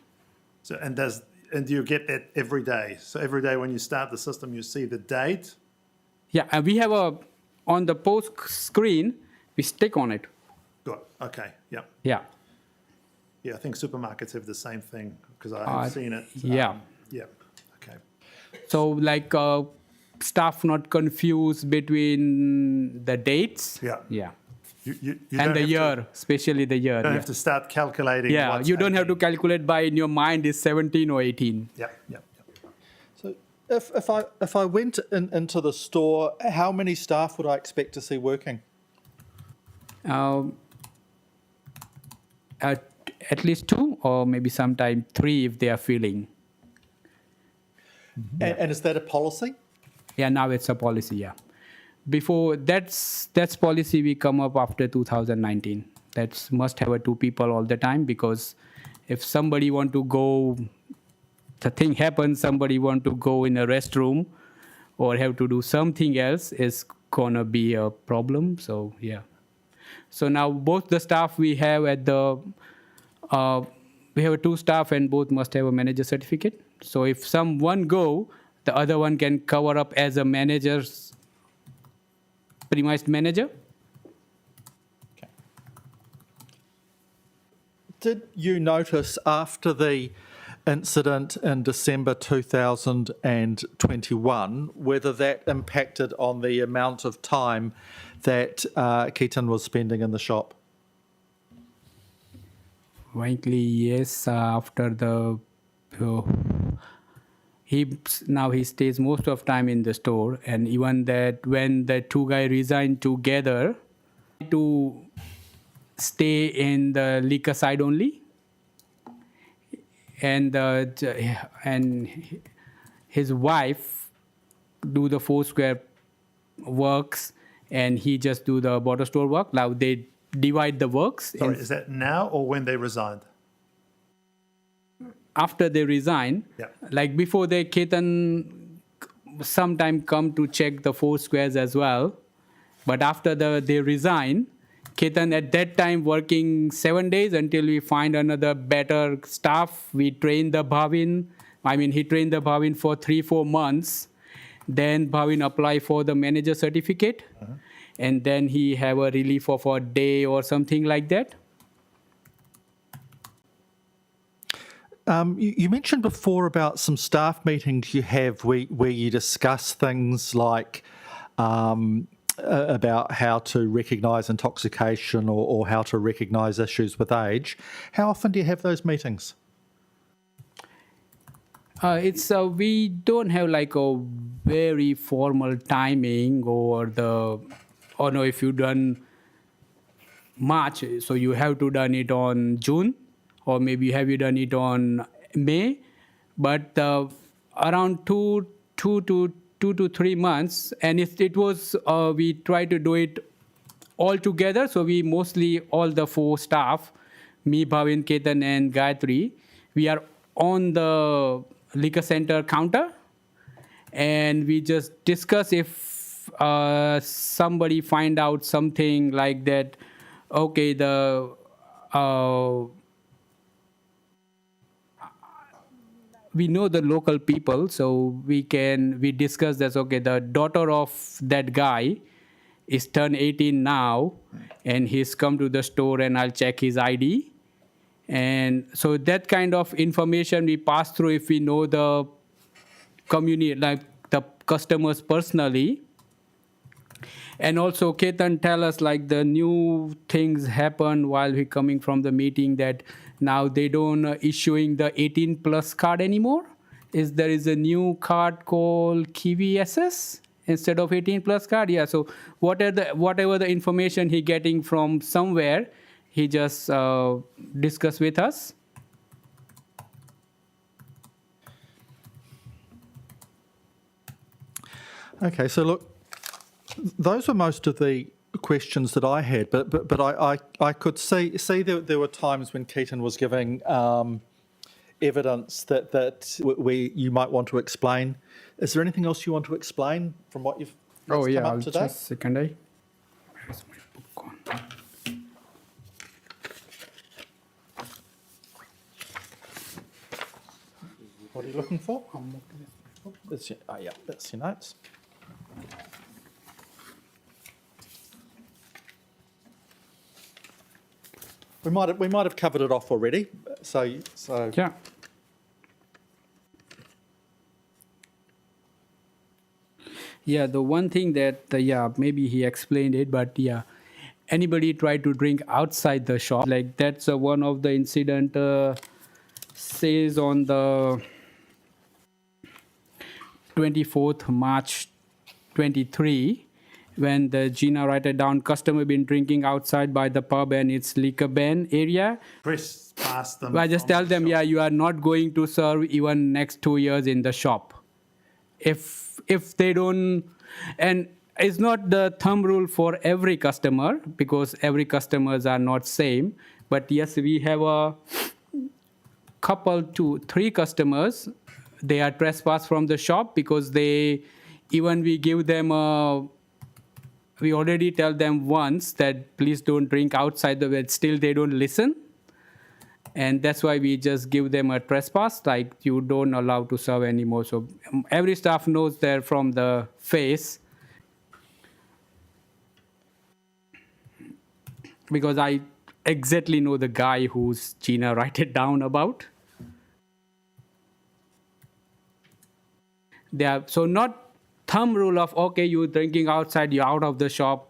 So and do you get that every day? So every day when you start the system, you see the date? Yeah, and we have on the post screen, we stick on it. Good, okay, yeah. Yeah. Yeah, I think supermarkets have the same thing because I've seen it. Yeah. Yeah, okay. So like staff not confused between the dates. Yeah. Yeah. You And the year, especially the year. You don't have to start calculating. Yeah, you don't have to calculate by in your mind is 17 or 18. Yeah, yeah. So if I went into the store, how many staff would I expect to see working? At least 2 or maybe sometime 3 if they are filling. Mm-hmm. And is that a policy? Yeah, now it's a policy, yeah. Before that's policy we come up after 2019. That's must have 2 people all the time, because if somebody want to go, the thing happens, somebody want to go in a restroom or have to do something else, is gonna be a problem. So yeah. So now both the staff we have at the we have 2 staff and both must have a manager certificate. So if someone go, the other one can cover up as a manager's premise manager. Okay. Did you notice after the incident in December 2021 whether that impacted on the amount of time that Keaton was spending in the shop? Frankly, yes. After the he stays most of time in the store, and even that when the 2 guys resigned together to stay in the liquor side only, and his wife do the 4 square works, and he just do the bottle store work. Now they divide the works. Sorry, is that now or when they resigned? After they resign, yeah. Like before they Ketan sometime come to check the 4 squares as well, but after they resign, Ketan at that time working 7 days until we find another better staff. We train the Bhavin. I mean, he trained the Bhavin for 3-4 months, Then Bhavin apply for the manager certificate, and then he have a relief of a day or something like that. You mentioned before about some staff meetings you have where you discuss things like about how to recognise intoxication or how to recognise issues with age. How often do you have those meetings? It's we don't have like a very formal timing or no, if you done March, so you have to done it on June, or maybe have you done it on May, but around two to 3 months, and if it was we try to do it all together, so we mostly all the 4 staff, me, Bhavin, Ketan, and Gayatri, we are on the liquor center counter, and we just discuss if somebody find out something like that. Okay, we know the local people, so we discuss that. Okay, the daughter of that guy is turned 18 now, and he's come to the store, and I'll check his ID. And so that kind of information we pass through if we know the community, like the customers personally. And also Ketan tell us like the new things happen while we coming from the meeting, that now they don't issuing the 18 plus card anymore. There is a new card called Kiwi SS instead of 18 plus card. Yeah, so whatever the information he getting from somewhere, he just discuss with us. Okay, so look, those were most of the questions that I had, but I could see there were times when Keaton was giving evidence that you might want to explain. Is there anything else you want to explain from what you've come up today? Just a second. Where's my book gone? What are you looking for? That's your notes. We might have covered it off already. So Yeah. Yeah, the one thing that maybe he explained it, but anybody try to drink outside the shop, like that's one of the incident says on the 24th March 23, when the Gina write it down, customer been drinking outside by the pub and its liquor ban area. Press past them. I just tell them, you are not going to serve even next 2 years in the shop. If they don't, and it's not the thumb rule for every customer, because every customers are not same. But yes, we have a couple to 3 customers. They are trespassed from the shop because we give them we already tell them once that please don't drink outside the bed. Still they don't listen. And that's why we just give them a trespass, like you don't allow to serve anymore. So every staff knows they're from the face. Because I exactly know the guy who's Gina write it down about. So not thumb rule of, okay, you're drinking outside, you're out of the shop.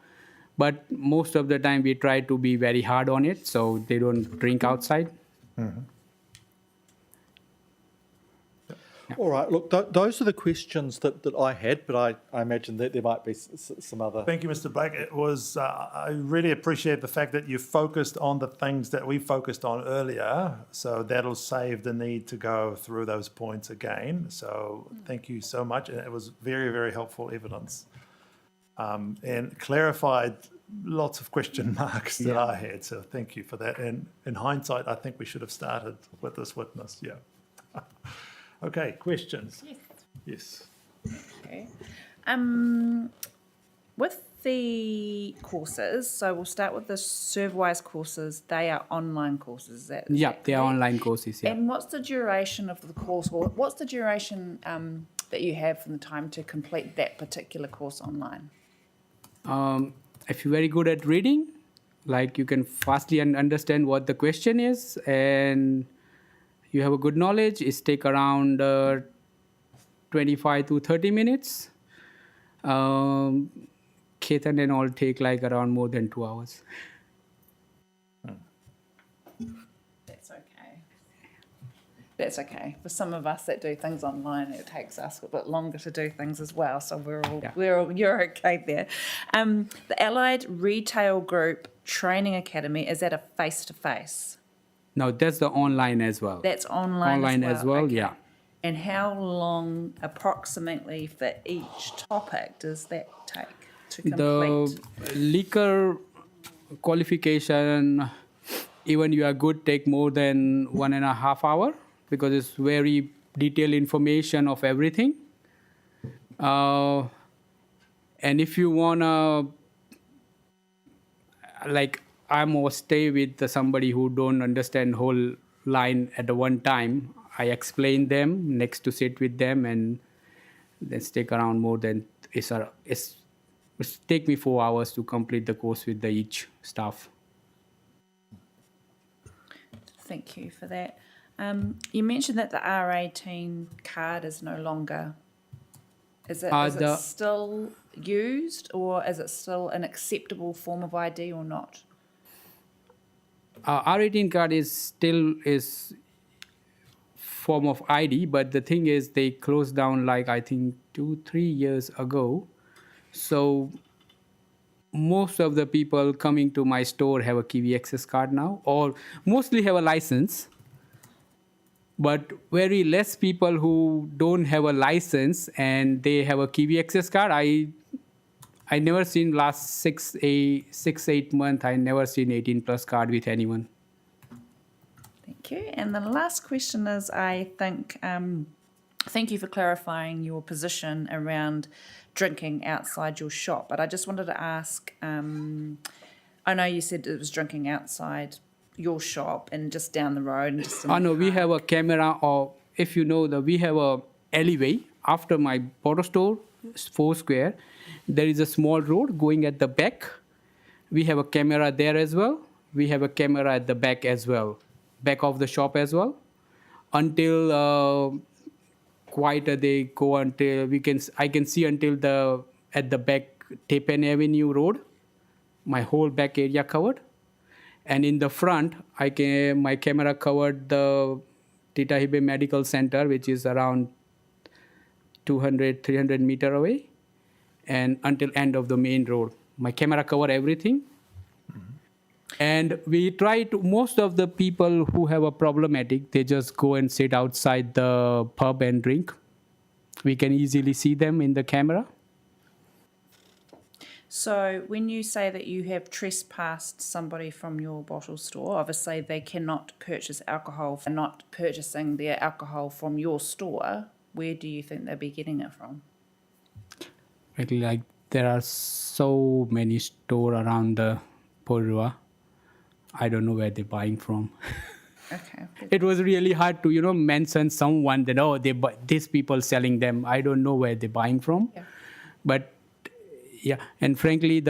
But most of the time we try to be very hard on it, so they don't drink outside. Mm-hmm. All right, look, those are the questions that I had, but I imagine that there might be some other... Thank you, Mr. Blake. It was, I really appreciate the fact that you focused on the things that we focused on earlier, so that'll save the need to go through those points again. So thank you so much. And it was very, very helpful evidence and clarified lots of question marks that I had. So thank you for that. And in hindsight, I think we should have started with this witness. Yeah. Okay, questions? Yes. Okay. With the courses, so we'll start with the ServeWise courses. They are online courses. Is Yeah, that they are correct? online courses. Yeah. And what's the duration of the course? Or what's the duration that you have from the time to complete that particular course online? If you're very good at reading, like you can fastly understand what the question is, and you have a good knowledge, it take around 25 to 30 minutes. Ketan and all take like around more than 2 hours. That's okay. That's okay. For some of us that do things online, it takes us a bit longer to do things as well. So you're okay there. The Allied Retail Group Training Academy, is that a face-to-face? No, that's the online as well. That's online as well, okay. yeah. And how long approximately for each topic does that take to complete? The liquor qualification, even you are good, take more than 1.5 hours because it's very detailed information of everything. And if you wanna, like, I'm or stay with somebody who don't understand whole line at the one time, I explain them next to sit with them, and let's take around more than it's take me 4 hours to complete the course with each staff. Thank you for that. You mentioned that the R18 card is no longer. Is it still used, or is it still an acceptable form of ID or not? R18 card is still form of ID, but the thing is they closed down like I think 2-3 years ago. So most of the people coming to my store have a Kiwi Access card now, or mostly have a license. But very less people who don't have a license and they have a Kiwi Access card. I never seen last 6-8 months. I never seen 18+ card with anyone. Thank you. And the last question is, I think, thank you for clarifying your position around drinking outside your shop. But I just wanted to ask, I know you said it was drinking outside your shop and just down the road. And just no, we have a camera, or if you know, we have a alleyway after my bottle store, 4 square. There is a small road going at the back. We have a camera there as well. We have a camera at the back as well, back of the shop as well. Until quite a day go until I can see until at the back Tapen Avenue Road, my whole back area covered. And in the front, my camera covered the Titahibe Medical Center, which is around 200-300 meters away, and until end of the main road. My camera covered everything. Mm-hmm. And we try to, most of the people who have a problematic, they just go and sit outside the pub and drink. We can easily see them in the camera. So when you say that you have trespassed somebody from your bottle store, obviously they cannot purchase alcohol and not purchasing their alcohol from your store. Where do you think they'll be getting it from? Like there are so many stores around the Porirua. I don't know where they're buying from. Okay. It was really hard to, mention someone that, these people selling them. I don't know where they're buying from. Yeah. But yeah, and frankly,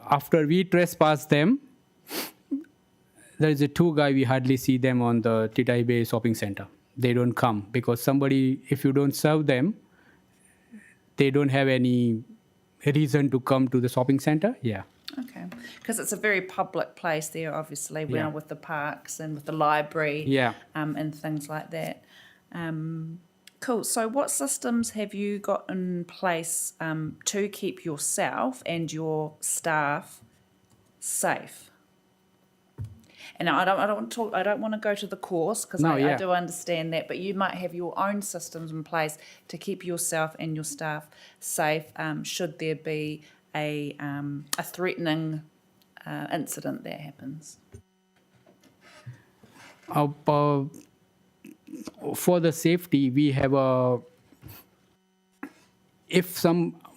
after we trespass them, there is a 2 guy, we hardly see them on the Titahibe shopping center. They don't come because if you don't serve them, they don't have any reason to come to the shopping center. Yeah. Okay. Because it's a very public place there, obviously, with the parks and with the library. Yeah. And things like that. Cool. So what systems have you got in place to keep yourself and your staff safe? And I don't want to go to the course because I do understand that, but you might have your own systems in place to keep yourself and your staff safe should there be a threatening incident that happens. For the safety, we have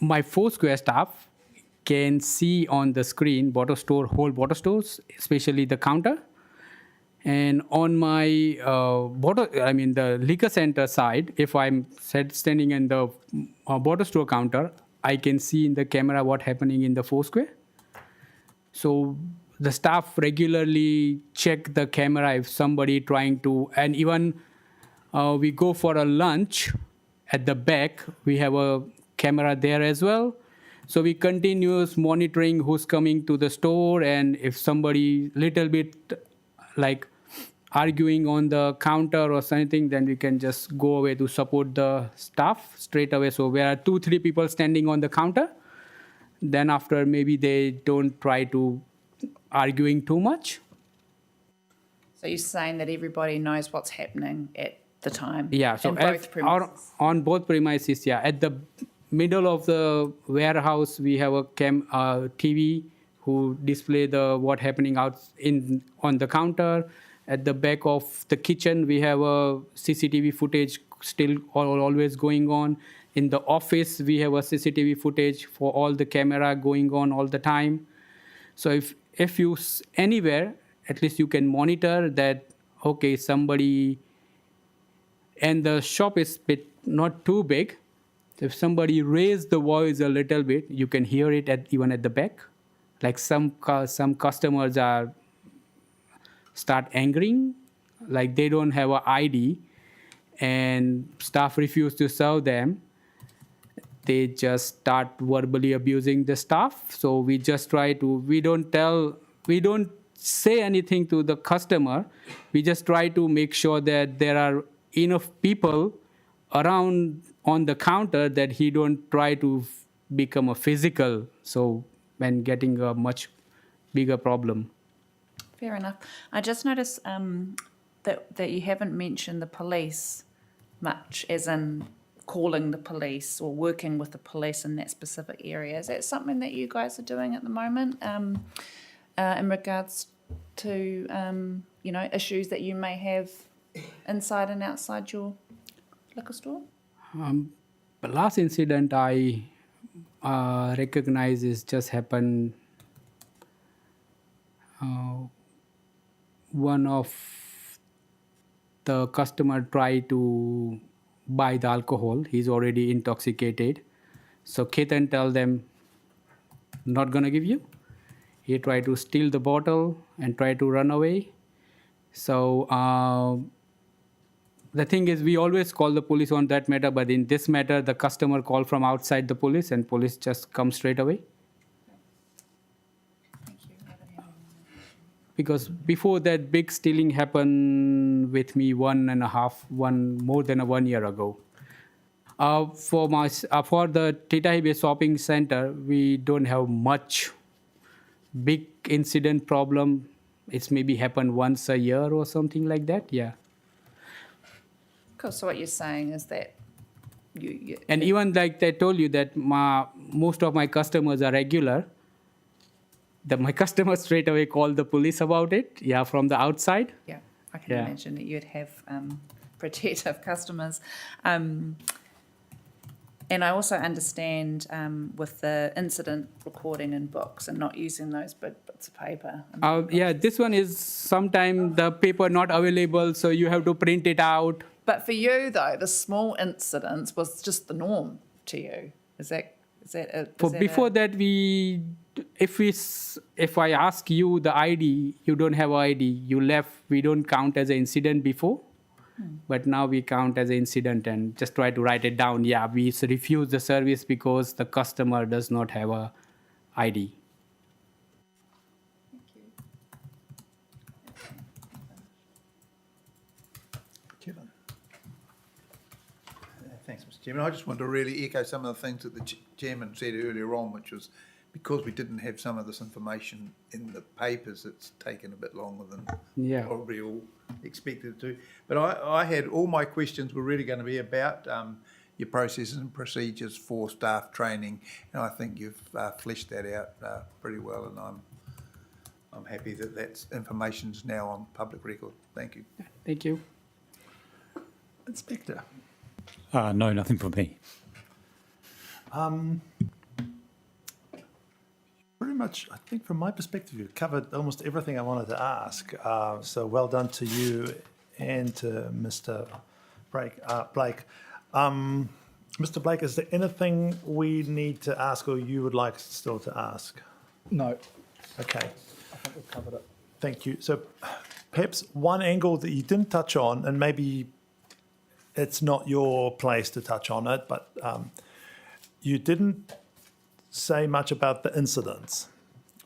my 4 square staff can see on the screen whole bottle stores, especially the counter. And on my the liquor center side, if I'm standing in the border store counter, I can see in the camera what happening in the Foursquare. So the staff regularly check the camera if somebody trying to, and even we go for a lunch at the back, we have a camera there as well. So we continuous monitoring who's coming to the store, and if somebody little bit like arguing on the counter or something, then we can just go away to support the staff straight away. So there are 2-3 people standing on the counter. Then after, maybe they don't try to arguing too much. So you're saying that everybody knows what's happening at the time? Yeah, so in both premises? on both premises, yeah. At the middle of the warehouse, we have a TV who display the what happening out on the counter. At the back of the kitchen, we have a CCTV footage still always going on. In the office, we have a CCTV footage for all the camera going on all the time. So if you anywhere, at least you can monitor that, okay, somebody, and the shop is not too big. So if somebody raise the voice a little bit, you can hear it even at the back. Like some customers start angering, like they don't have an ID, and staff refuse to serve them. They just start verbally abusing the staff. So we just we don't say anything to the customer. We just try to make sure that there are enough people around on the counter that he don't try to become a physical. So when getting a much bigger problem. Fair enough. I just noticed that you haven't mentioned the police much, as in calling the police or working with the police in that specific area. Is that something that you guys are doing at the moment in regards to issues that you may have inside and outside your liquor store? The last incident I recognize is just happened. One of the customer tried to buy the alcohol. He's already intoxicated. So Ketan tell them, not gonna give you. He tried to steal the bottle and try to run away. So the thing is, we always call the police on that matter, but in this matter, the customer called from outside the police, and police just come straight away. Because before that, big stealing happened with me more than 1 year ago. For the Titahibe shopping center, we don't have much big incident problem. It's maybe happened once a year or something like that. Yeah. Cool. So what you're saying is that you and even like I told you that most of my customers are regular. My customers straight away call the police about it. Yeah, from the outside. Yeah, I can imagine that you'd have protective customers. And I also understand with the incident recording in books and not using those bits of paper. Yeah, this one is sometimes the paper not available, so you have to print it out. But for you, though, the small incidents was just the norm to you. Before that, if I ask you the ID, you don't have ID, you left, we don't count as an incident before. But now we count as an incident and just try to write it down. Yeah, we refuse the service because the customer does not have a ID. Kevin. Thanks, Mr. Chairman. I just want to really echo some of the things that the Chairman said earlier on, which was because we didn't have some of this information in the papers, it's taken a bit longer than probably all expected it to. But I had all my questions were really going to be about your processes and procedures for staff training, and I think you've fleshed that out pretty well, and I'm happy that that information's now on public record. Thank you. Thank you. Inspector. No, nothing from me. Pretty much, I think from my perspective, you've covered almost everything I wanted to ask. So well done to you and to Mr. Blake. Mr. Blake, is there anything we need to ask or you would like still to ask? No, Okay, I think we've covered it. thank you. So perhaps one angle that you didn't touch on, and maybe it's not your place to touch on it, but you didn't say much about the incidents,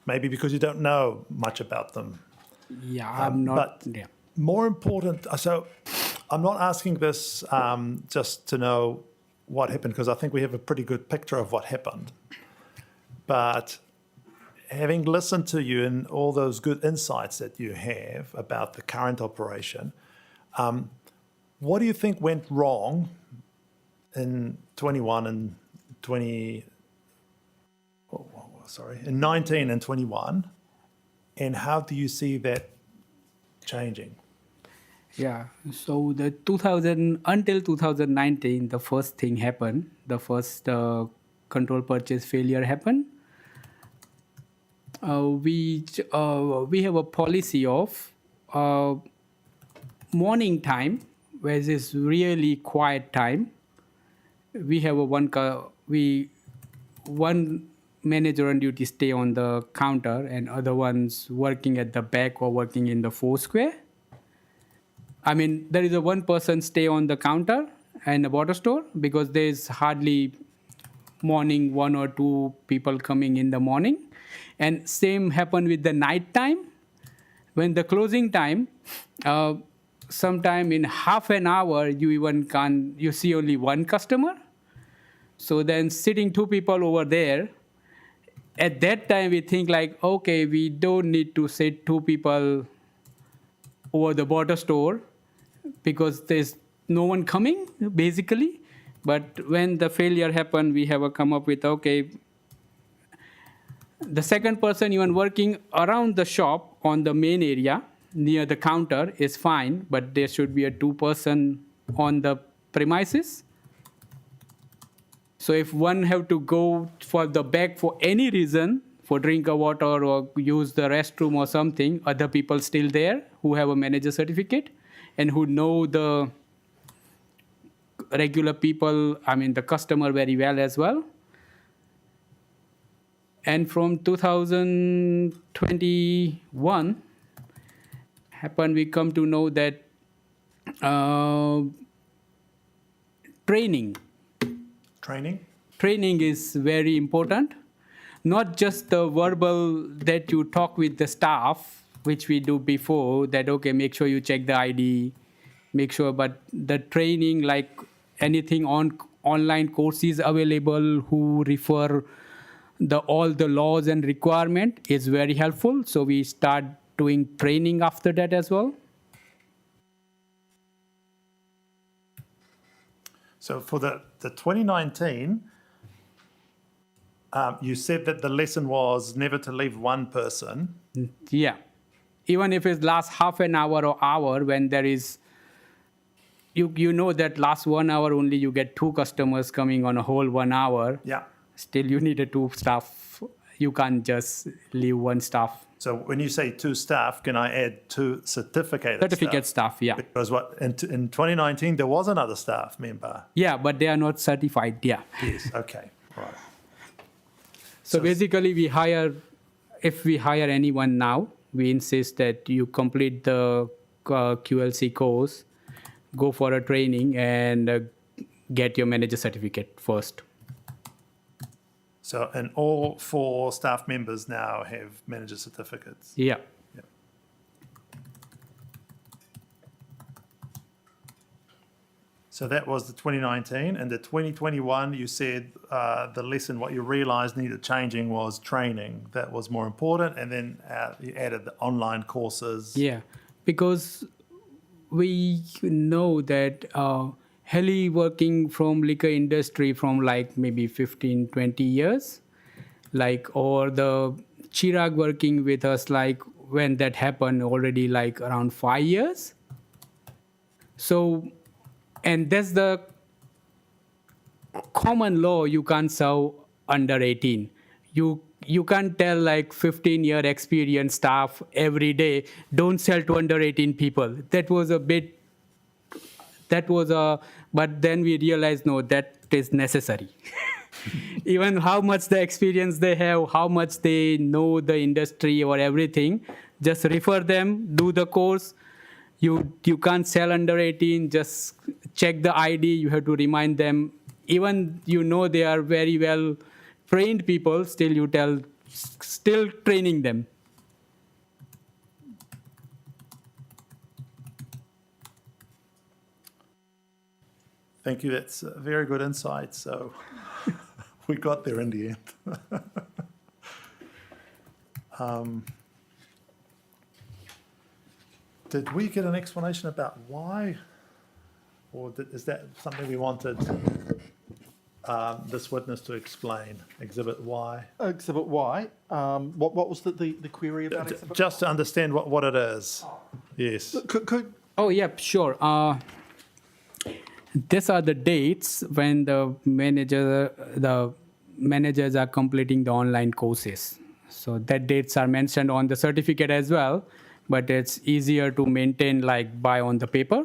maybe because you don't know much about them. Yeah, I'm not. but- Yeah. More important, so I'm not asking this just to know what happened, because I think we have a pretty good picture of what happened. But having listened to you and all those good insights that you have about the current operation, what do you think went wrong in 21 and 20, in 19 and 21, and how do you see that changing? Yeah. So the 2000 until 2019, the first thing happened. The first control purchase failure happened. We have a policy of morning time, where it's really quiet time. We have a one manager on duty stay on the counter, and other ones working at the back or working in the Foursquare. I mean, there is a one person stay on the counter and the water store, because there's hardly morning 1 or 2 people coming in the morning. And same happened with the night time. When the closing time, sometime in half an hour, you see only one customer. So then sitting 2 people over there, at that time we think like, okay, we don't need to sit 2 people over the water store, because there's no one coming, basically. But when the failure happened, we have come up with, okay, the second person even working around the shop on the main area near the counter is fine, but there should be a 2 person on the premises. So if one have to go for the back for any reason, for drink of water or use the restroom or something, other people still there who have a manager certificate and who know the regular people, I mean the customer very well as well. And from 2021 happened, we come to know that training is very important. Not just the verbal that you talk with the staff, which we do before, that, okay, make sure you check the ID, make sure, but the training, like anything on online courses available who refer all the laws and requirement is very helpful. So we start doing training after that as well. So for the 2019, you said that the lesson was never to leave one person. Yeah. Even if it lasts half an hour or hour, when there is, you know that last 1 hour only you get 2 customers coming on a whole 1 hour. Yeah. Still you need a 2 staff. You can't just leave 1 staff. So when you say 2 staff, can I add 2 certificate staff, yeah. Because in 2019, there was another staff member. Yeah, but they are not certified, yeah. Yes, okay, right. So basically if we hire anyone now, we insist that you complete the QLC course, go for a training, and get your manager certificate first. So, and all 4 staff members now have manager certificates? Yeah. So that was the 2019. And the 2021, you said the lesson, what you realized needed changing was training. That was more important. And then you added the online courses. Yeah, because we know that Heli working from liquor industry from like maybe 15, 20 years, like, or the Chirag working with us, like when that happened already like around 5 years. So, and that's the common law, you can't serve under 18. You you can't tell like 15-year experienced staff every day, don't sell to under 18 people. But then we realized, no, that is necessary. Even how much the experience they have, how much they know the industry or everything, just refer them, do the course. You can't sell under 18, just check the ID, you have to remind them. Even they are very well trained people, still training them. Thank you. That's a very good insight. So we got there in the end. Did we get an explanation about why? Or is that something we wanted this witness to explain? Exhibit Y? Exhibit Y. What was the query about Exhibit Just to understand what it is. Yes. Oh, yeah, sure. These are the dates when the managers are completing the online courses. So that dates are mentioned on the certificate as well, but it's easier to maintain like by on the paper.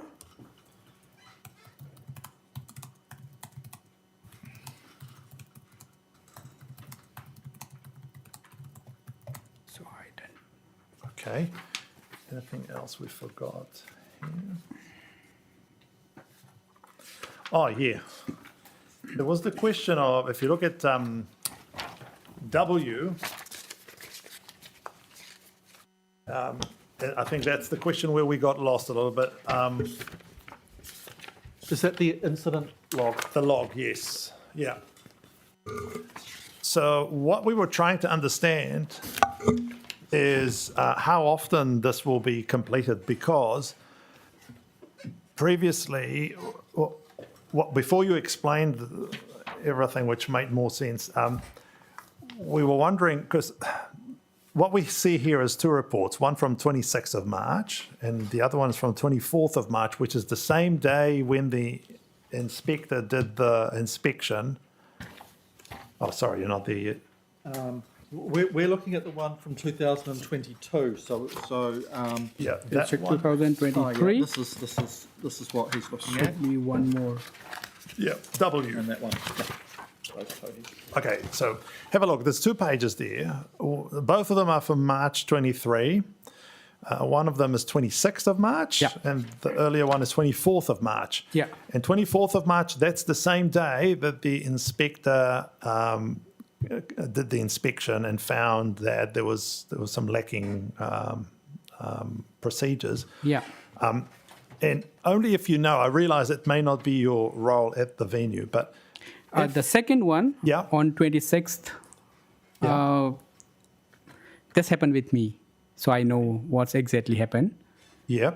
So I done. Okay. Anything else we forgot here? Oh, yeah. There was the question of, if you look at W, I think that's the question where we got lost a little bit. Is that the incident log? The log, yes. Yeah. So what we were trying to understand is how often this will be completed, because previously, before you explained everything, which made more sense, we were wondering, because what we see here is two reports, one from 26th of March and the other one is from 24th of March, which is the same day when the inspector did the inspection. Oh, sorry, you're not there yet. We're looking at the one from 2022. Yeah, Check that one. 2023. Oh, yeah, this is what he's looking at. Should be one more. Yeah, W. And that one. Okay, so have a look. There's 2 pages there. Both of them are from March 23. One of them is 26th of March, Yeah. and the earlier one is 24th of March. Yeah. And 24th of March, that's the same day that the inspector did the inspection and found that there was some lacking procedures. Yeah. And only if you know, I realize it may not be your role at the venue, but The second one, Yeah. on 26th, Yeah. this happened with me, so I know what's exactly happened. yeah,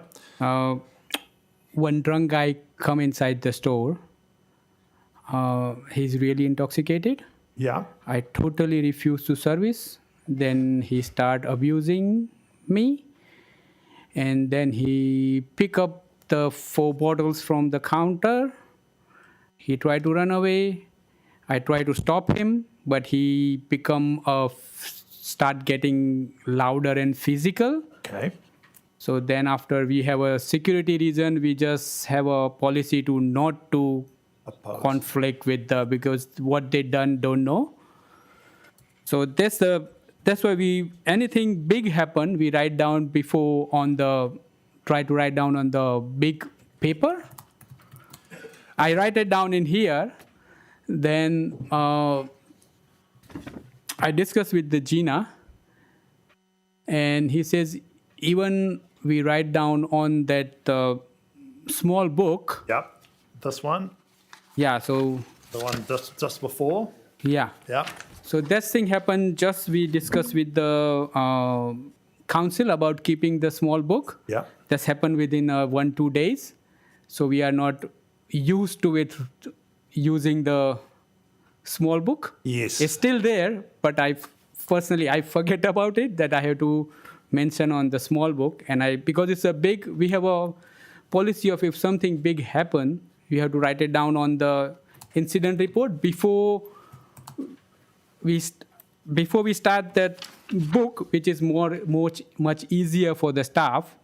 One drunk guy come inside the store. He's really intoxicated. yeah, I totally refused to service. Then he start abusing me. And then he pick up the 4 bottles from the counter. He tried to run away. I tried to stop him, but he start getting louder and physical. okay, So then after we have a security reason, we just have a policy to not to Oppose. conflict with because what they done don't know. So that's why anything big happen, we write down try to write down on the big paper. I write it down in here. Then I discuss with the Gina, and he says even we write down on that small book. yep. This one, Yeah. So the one just before, yeah. yep, So that thing happened. We discussed with the council about keeping the small book. yep, That's happened within 1-2 days. So we are not used to it using the small book. yes, It's still there, but I forget about it, that I have to mention on the small book. And because it's we have a policy of if something big happen, we have to write it down on the incident report before before we start that book, which is much easier for the staff,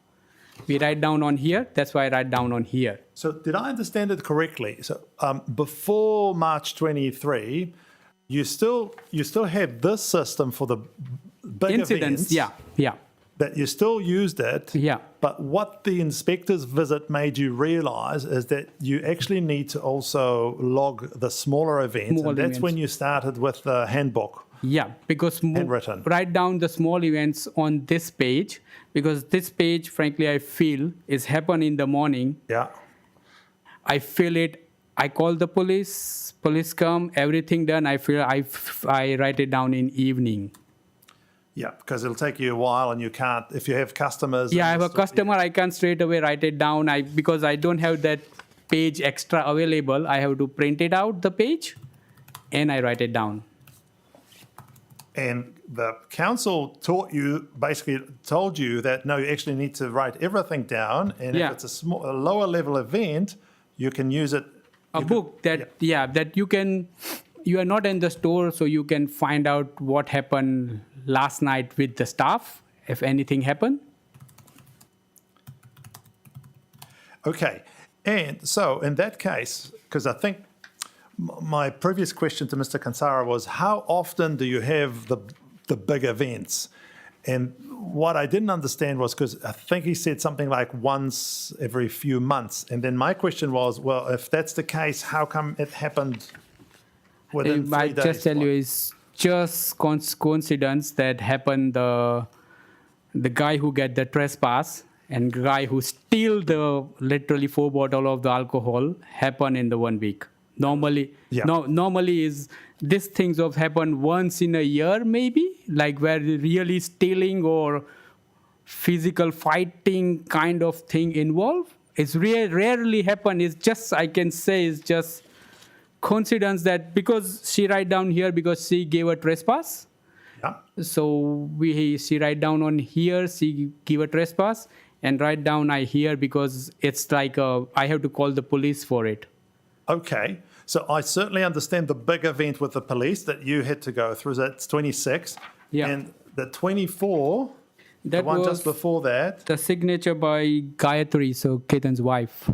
we write down on here. That's why I write down on here. So did I understand it correctly? So before March 23, you still had this system for the big Incidents, events. yeah. That you still used it. Yeah. But what the inspector's visit made you realise is that you actually need to also log the smaller events. Small and that's events. when you started with the handbook. Yeah, because Handwritten. write down the small events on this page, because this page, frankly, I feel is happen in the morning. Yeah. I feel it. I call the police. Police come. Everything done. I feel I write it down in evening. Yeah, because it'll take you a while, and you can't if you have customers. Yeah, I and have a stuff, customer. I can't straight away write it down. Because I don't have that page extra available. I have to print it out the page, and I write it down. And the council basically told you that no, you actually need to write everything down, and Yeah. if it's a lower level event, you can use it. A book that that you are not in the store, so you can find out what happened last night with the staff, if anything happened. Okay, and so in that case, because I think my previous question to Mr. Kansara was, how often do you have the big events? And what I didn't understand was, because I think he said something like once every few months. And then my question was, well, if that's the case, how come it happened within 3 I days? just tell you, it's just coincidence that happened. The guy who get the trespass and guy who steal the literally 4 bottle of the alcohol happen in the 1 week. Normally, normally is these things of happen once in a year, maybe, like where really stealing or physical fighting kind of thing involved. It's rarely happen. It's just, I can say, it's just coincidence that because she write down here because she gave a trespass. Yeah. So she write down on here, she give a trespass, and write down I here because it's like I have to call the police for it. Okay, so I certainly understand the big event with the police that you had to go through. That's 26. Yeah. And the 24, the That one was just before that. the signature by Gayatri, so Ketan's wife.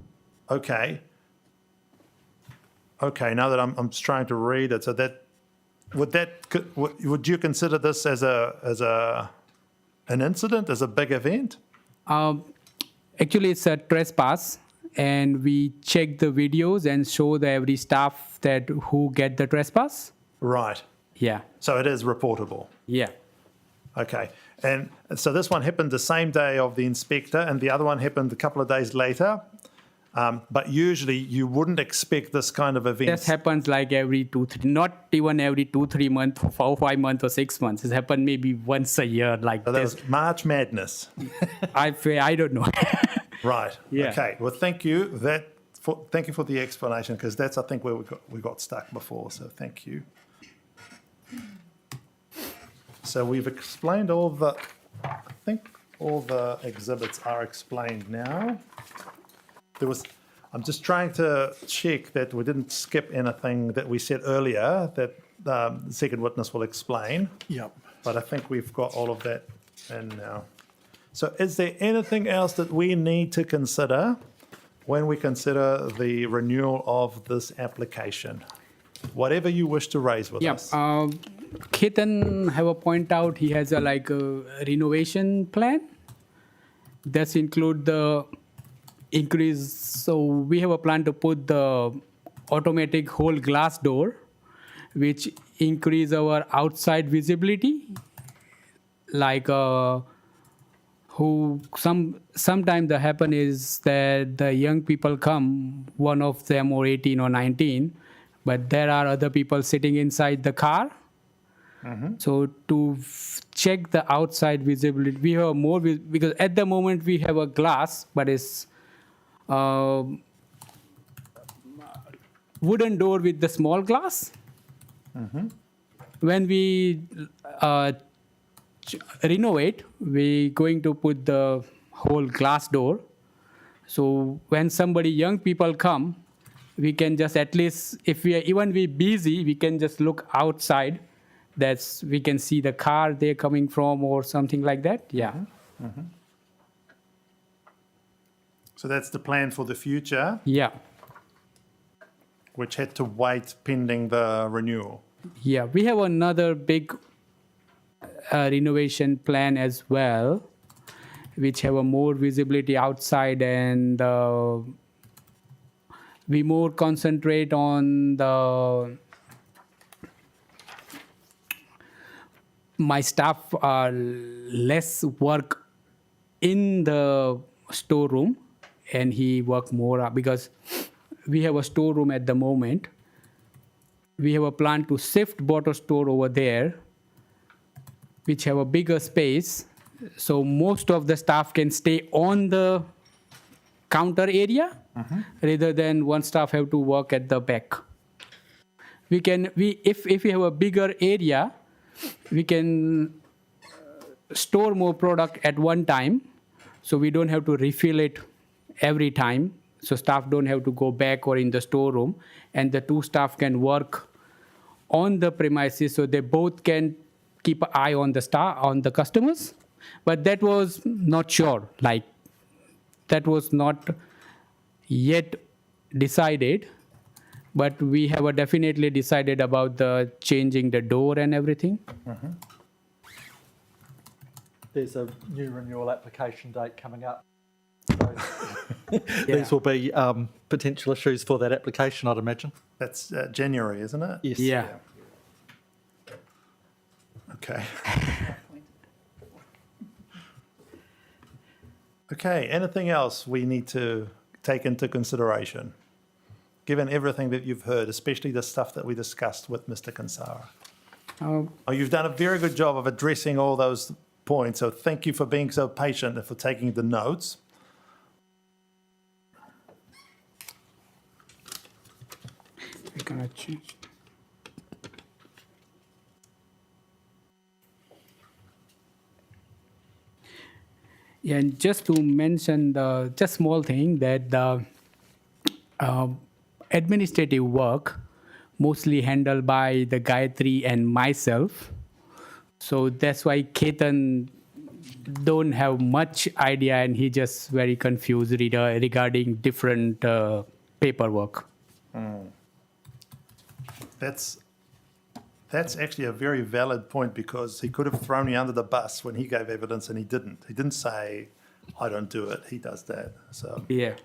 Okay. Okay, now that I'm just trying to read it, so would you consider this as an incident, as a big event? Actually, it's a trespass, and we check the videos and show every staff that who get the trespass. Right. Yeah. So it is reportable. Yeah. Okay. And so this one happened the same day of the inspector, and the other one happened a couple of days later. But usually you wouldn't expect this kind of event. This happens like every 2-3, not even every 2-3 months, 4-5 months, or 6 months. It happens maybe once a year, like So that this. was March Madness. I don't know. Right. Yeah. Okay. Well, thank you. Thank you for the explanation, because that's, I think, where we got stuck before. So thank you. So we've explained I think all the exhibits are explained now. I'm just trying to check that we didn't skip anything that we said earlier that the second witness will explain. Yep. But I think we've got all of that in now. So is there anything else that we need to consider when we consider the renewal of this application? Whatever you wish to raise with us. Ketan have a point out, he has a renovation plan. That's include the increase. So we have a plan to put the automatic whole glass door, which increase our outside visibility. Like sometimes the happen is that the young people come, one of them or 18 or 19, but there are other people sitting inside the car. So to check the outside visibility, we have more because at the moment we have a glass, but it's wooden door with the small glass. When we renovate, we're going to put the whole glass door. So when young people come, we can just at least, if we are busy, we can just look outside That's we can see the car they're coming from or something like that. Yeah. So that's the plan for the future, Yeah. which had to wait pending the renewal. Yeah. We have another big renovation plan as well, which have a more visibility outside, and we more concentrate on the my staff are less work in the storeroom, and he work more because we have a storeroom at the moment. We have a plan to shift bottle store over there, which have a bigger space, so most of the staff can stay on the counter area rather than one staff have to work at the back. If we have a bigger area, we can store more product at one time, so we don't have to refill it every time. So staff don't have to go back or in the storeroom, and the two staff can work on the premises, so they both can keep an eye on the customers. But that was not sure, like that was not yet decided, but we have definitely decided about the changing the door and everything. There's a new renewal application date coming up. So these will be potential issues for that application, I'd imagine. That's January, isn't it? Yes. Yeah. Okay. Okay, anything else we need to take into consideration, given everything that you've heard, especially the stuff that we discussed with Mr. Kansara? You've done a very good job of addressing all those points, so thank you for being so patient and for taking the notes. We're gonna change. Yeah, and just to mention the just small thing that the administrative work mostly handled by the Gayatri and myself. So that's why Ketan don't have much idea, and he just very confused regarding different paperwork. That's actually a very valid point, because he could have thrown me under the bus when he gave evidence, and he didn't. He didn't say, I don't do it. He does that. So Yeah.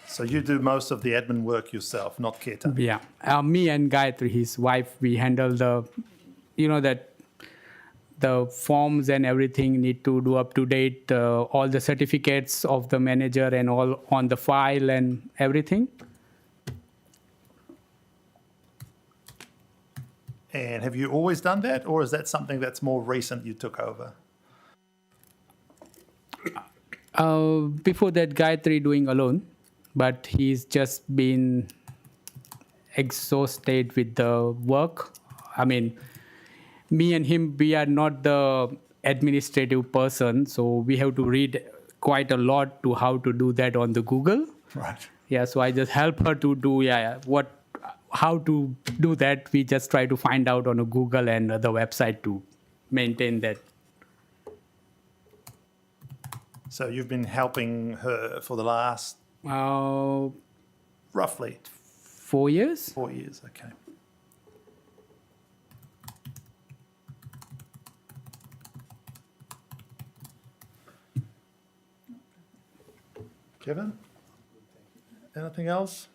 So you do most of the admin work yourself, not Ketan. Yeah, me and Gayatri, his wife, we handle that the forms and everything need to do up to date, all the certificates of the manager and all on the file and everything. And have you always done that, or is that something that's more recent you took over? Before that, Gayatri doing alone, but he's just been exhausted with the work. I mean, me and him, we are not the administrative person, so we have to read quite a lot to how to do that on the Google. Right. Yeah, so I just help her to do how to do that. We just try to find out on a Google and the website to maintain that. So you've been helping her for the last roughly 4 years. 4 years. Okay. Kevin, anything else?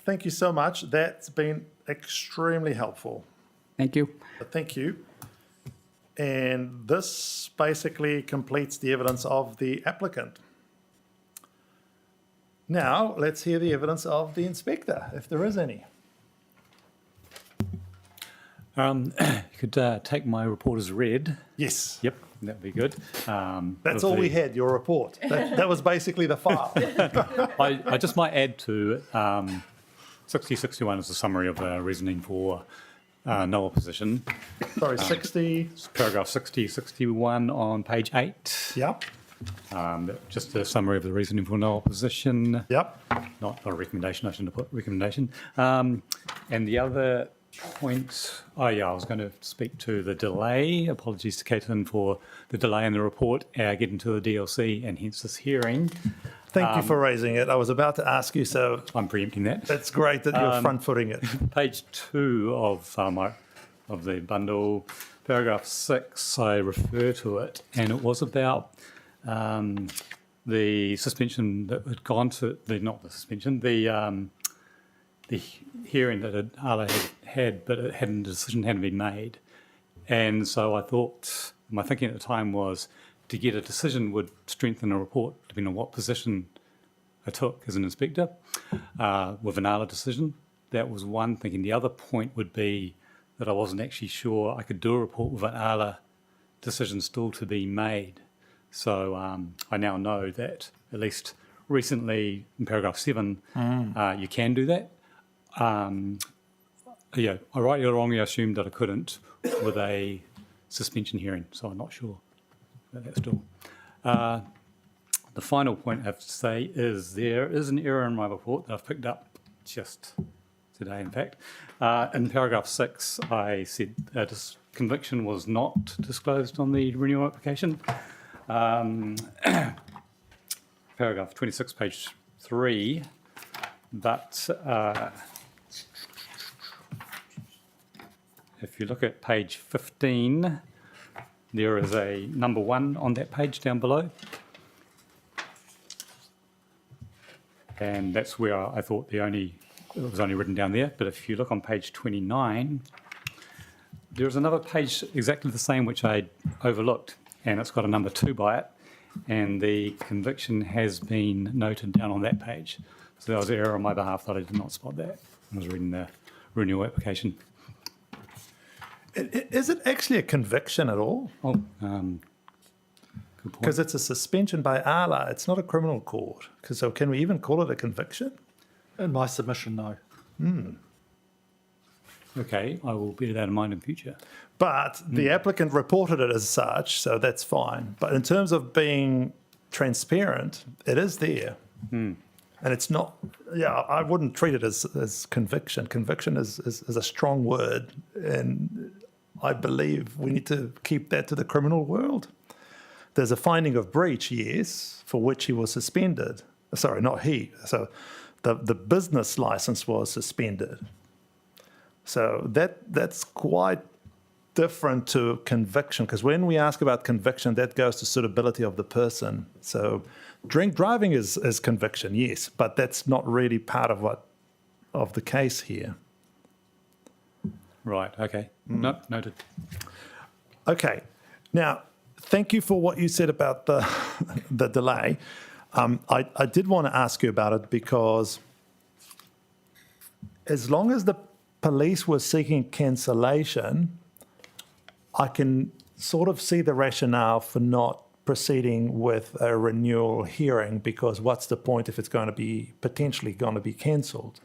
Thank you so much. That's been extremely helpful. Thank you. Thank you. And this basically completes the evidence of the applicant. Now, let's hear the evidence of the inspector, if there is any. You could take my report as read. Yes. Yep, that'd be good. That's all we had, your report. That was basically the file. I just might add to 6061 is a summary of the reasoning for no opposition. Sorry, 60. Paragraph 6061 on page 8. Yep. Just a summary of the reasoning for no opposition. Yep. Not a recommendation, I shouldn't have put recommendation. And the other point, I was going to speak to the delay. Apologies to Caitlin for the delay in the report getting to the DLC and hence this hearing. Thank you for raising it. I was about to ask you, so I'm preempting that. it's great that you're front-footing it. Page 2 of the bundle, paragraph 6, I refer to it, and it was about the suspension that had gone to the hearing that Ala had, but a decision hadn't been made. And so I thought, my thinking at the time was to get a decision would strengthen a report, depending on what position I took as an inspector, with an Ala decision. That was one thinking. The other point would be that I wasn't actually sure I could do a report with an ALA decision still to be made. So I now know that, at least recently in paragraph 7, you can do that. I rightly or wrongly assumed that I couldn't with a suspension hearing, so I'm not sure about that still. The final point I have to say is there is an error in my report that I've picked up just today, in fact. In paragraph 6, I said this conviction was not disclosed on the renewal application. Paragraph 26, page 3, but if you look at page 15, there is a number 1 on that page down below. And that's where I thought it was only written down there. But if you look on page 29, there's another page exactly the same which I overlooked, and it's got a number 2 by it, and the conviction has been noted down on that page. So there was an error on my behalf that I did not spot that. I was reading the renewal application. Is it actually a conviction at all? Oh, good point. Because it's a suspension by ALA. It's not a criminal court. So can we even call it a conviction? In my submission, no. Okay, I will bear that in mind in future. But the applicant reported it as such, so that's fine. But in terms of being transparent, it is there. And it's not, I wouldn't treat it as conviction. Conviction is a strong word, and I believe we need to keep that to the criminal world. There's a finding of breach, yes, for which he was suspended. Sorry, not he. So the business license was suspended. So that's quite different to conviction, because when we ask about conviction, that goes to suitability of the person. So drink driving is conviction, yes, but that's not really part of the case here. Right, okay. No, noted. Okay. Now, thank you for what you said about the delay. I did want to ask you about it because as long as the police were seeking cancellation, I can sort of see the rationale for not proceeding with a renewal hearing, because what's the point if it's going to be potentially going to be cancelled?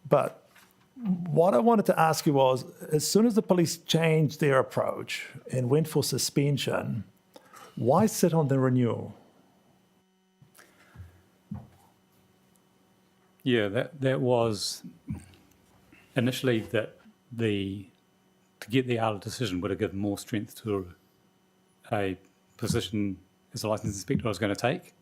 But what I wanted to ask you was, as soon as the police changed their approach and went for suspension, why sit on the renewal? Yeah, that was initially that to get the ALA decision would have given more strength to a position as a licensed inspector I was going to take.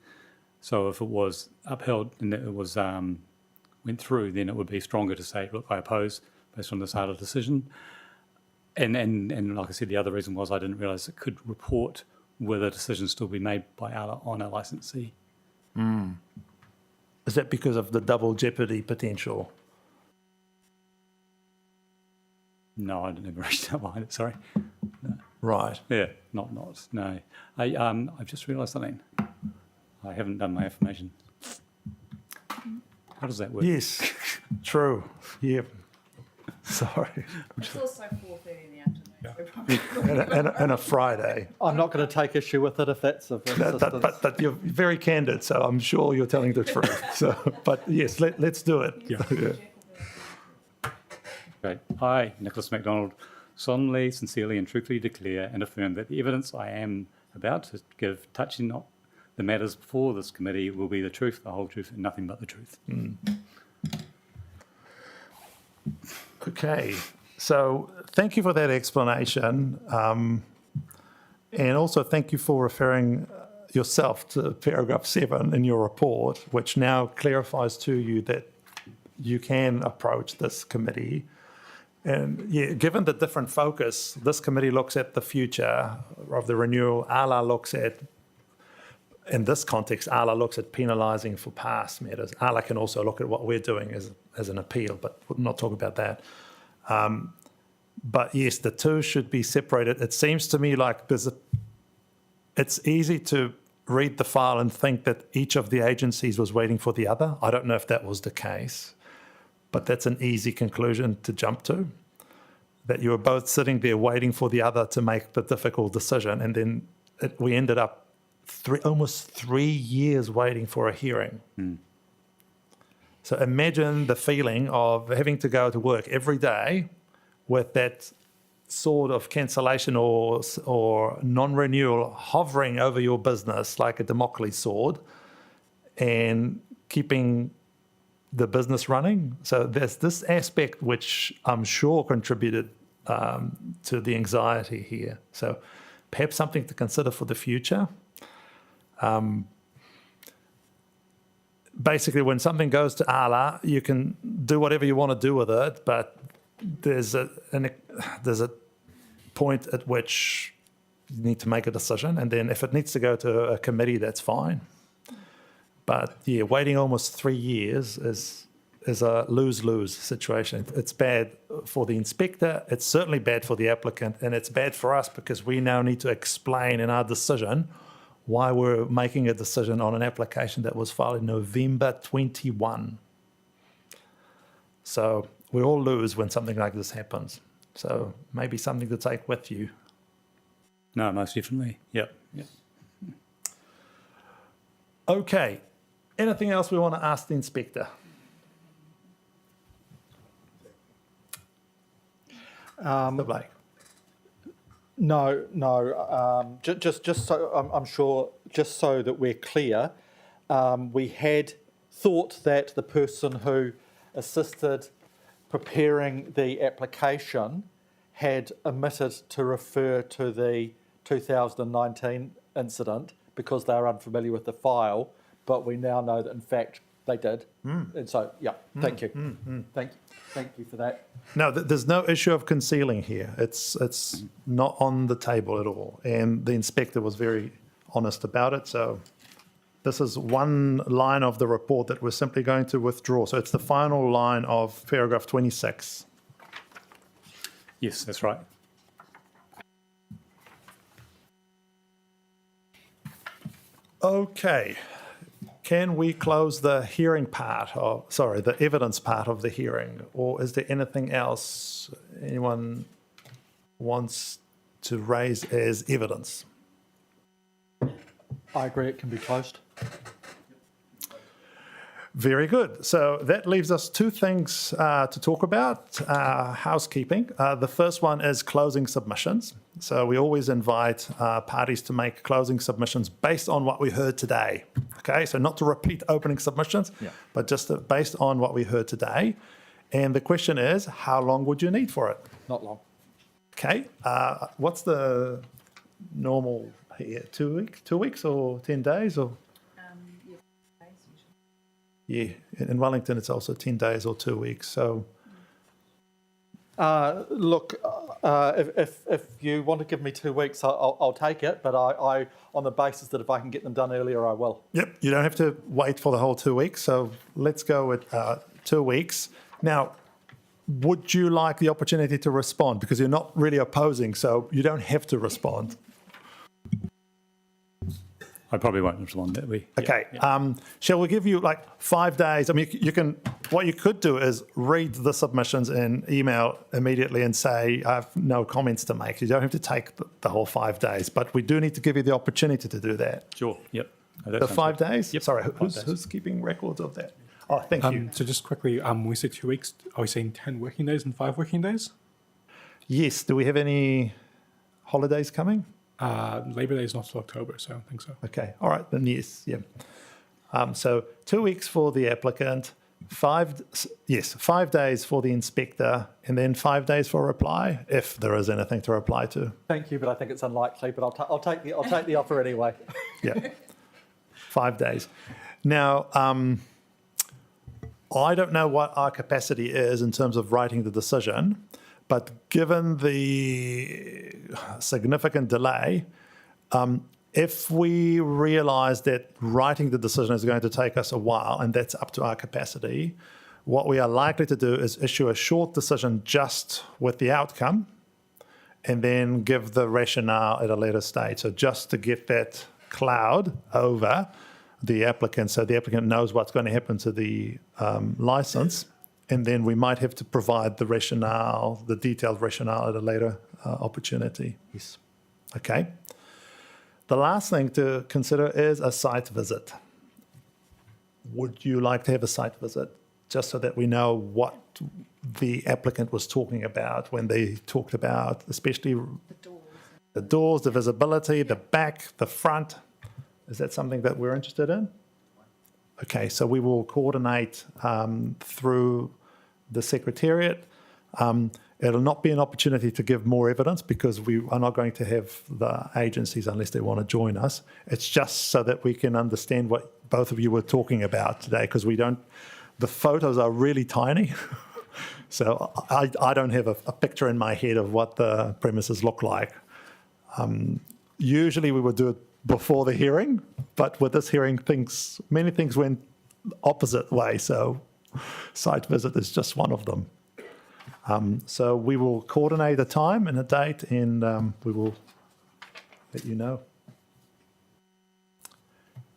So if it was upheld and it was went through, then it would be stronger to say, look, I oppose based on this ALA decision. And like I said, the other reason was I didn't realise it could report whether a decision still be made by ALA on a licensee. Is that because of the double jeopardy potential? No, I didn't ever reach that behind it, sorry. No. Right. Yeah, no. I've just realised something. I haven't done my affirmation. How does that work? Yes, true. Yeah. Sorry. It's also 4:30 in the afternoon. And a Friday. I'm not going to take issue with it if that's of insistence. But you're very candid, so I'm sure you're telling the truth. So, but yes, let's do it. Yeah. Great. I, Nicholas MacDonald, solemnly, sincerely and truthfully declare and affirm that the evidence I am about to give touching on the matters before this committee will be the truth, the whole truth, and nothing but the truth. Okay, so thank you for that explanation. And also thank you for referring yourself to paragraph 7 in your report, which now clarifies to you that you can approach this committee. And yeah, given the different focus, this committee looks at the future of the renewal. ALA looks at, in this context, ALA looks at penalising for past matters. ALA can also look at what we're doing as an appeal, but we'll not talk about that. But yes, the two should be separated. It seems to me like it's easy to read the file and think that each of the agencies was waiting for the other. I don't know if that was the case, but that's an easy conclusion to jump to, that you were both sitting there waiting for the other to make the difficult decision. And then we ended up almost 3 years waiting for a hearing. So imagine the feeling of having to go to work every day with that sort of cancellation or non-renewal hovering over your business like a Damocles sword and keeping the business running. So there's this aspect which I'm sure contributed to the anxiety here. So perhaps something to consider for the future. Basically, when something goes to ALA, you can do whatever you want to do with it, but there's a point at which you need to make a decision, and then if it needs to go to a committee, that's fine. But yeah, waiting almost 3 years is a lose-lose situation. It's bad for the inspector, it's certainly bad for the applicant, and it's bad for us because we now need to explain in our decision why we're making a decision on an application that was filed in November 21. So we all lose when something like this happens. So maybe something to take with you. No, most definitely. Yep. Okay. Anything else we want to ask the inspector? Mr. Blake. No. Just so I'm sure, just so that we're clear, we had thought that the person who assisted preparing the application had omitted to refer to the 2019 incident because they were unfamiliar with the file, but we now know that in fact they did. And so, yeah, thank you. Thank you for that. No, there's no issue of concealing here. It's not on the table at all. And the inspector was very honest about it. So this is one line of the report that we're simply going to withdraw. So it's the final line of paragraph 26. Yes, that's right. Okay. Can we close the hearing part the evidence part of the hearing? Or is there anything else anyone wants to raise as evidence? I agree it can be closed. Very good. So that leaves us two things to talk about, housekeeping. The first one is closing submissions. So we always invite parties to make closing submissions based on what we heard today. Okay, so not to repeat opening submissions, but just based on what we heard today. And the question is, how long would you need for it? Not long. Okay, what's the normal here? 2 weeks? 2 weeks or 10 days? Or yeah, in Wellington it's also 10 days or 2 weeks. So, look, if you want to give me 2 weeks, I'll take it. But I, on the basis that if I can get them done earlier, I will. Yep, you don't have to wait for the whole 2 weeks. So let's go with 2 weeks. Now, would you like the opportunity to respond? Because you're not really opposing, so you don't have to respond. I probably won't respond that way. Okay. Shall we give you like 5 days? I mean, you can. What you could do is read the submissions and email immediately and say, I have no comments to make. You don't have to take the whole 5 days, but we do need to give you the opportunity to do that. Sure. Yep. No, The 5 days? Yep. Sorry, 5 days. who's keeping records of that? Oh, thank you. So just quickly, when we say 2 weeks, are we saying 10 working days and 5 working days? Yes. Do we have any holidays coming? Labor Day is not till October, so I don't think so. Okay. All right. Then yes. Yeah. So 2 weeks for the applicant, 5 days for the inspector, and then 5 days for a reply, if there is anything to reply to. Thank you, but I think it's unlikely. But I'll take the offer anyway. Yeah, 5 days. Now, I don't know what our capacity is in terms of writing the decision, but given the significant delay, if we realise that writing the decision is going to take us a while, and that's up to our capacity, what we are likely to do is issue a short decision just with the outcome, and then give the rationale at a later stage. So just to get that cloud over the applicant, so the applicant knows what's going to happen to the licence, and then we might have to provide the rationale, the detailed rationale at a later opportunity. Yes. Okay. The last thing to consider is a site visit. Would you like to have a site visit, just so that we know what the applicant was talking about when they talked about, especially the doors, the visibility, the back, the front? Is that something that we're interested in? Okay, so we will coordinate through the Secretariat. It'll not be an opportunity to give more evidence, because we are not going to have the agencies unless they want to join us. It's just so that we can understand what both of you were talking about today, because the photos are really tiny. So I don't have a picture in my head of what the premises look like. Usually we would do it before the hearing, but with this hearing, many things went opposite way. So site visit is just one of them. So we will coordinate a time and a date, and we will let you know.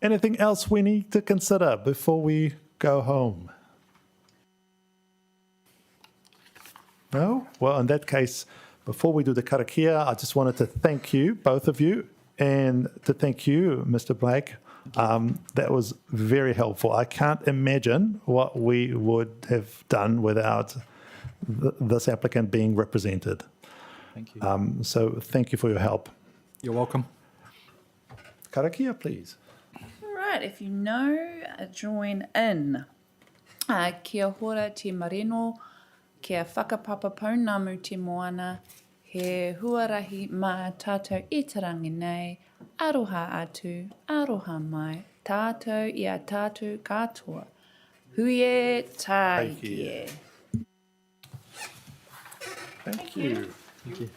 Anything else we need to consider before we go home? No? Well, in that case, before we do the karakia, I just wanted to thank you, both of you, and to thank you, Mr. Blake. That was very helpful. I can't imagine what we would have done without this applicant being represented. Thank you. So thank you for your help. You're welcome. Karakia, please. All right, if you know, join in. Kia hora te mareno, kia whakapapa pounamu te moana, he huarahi mā tātou e tarangi nei, aroha atu, aroha mai, tātou i a tātou katoa. Huie tāikie. Thank you. Thank you.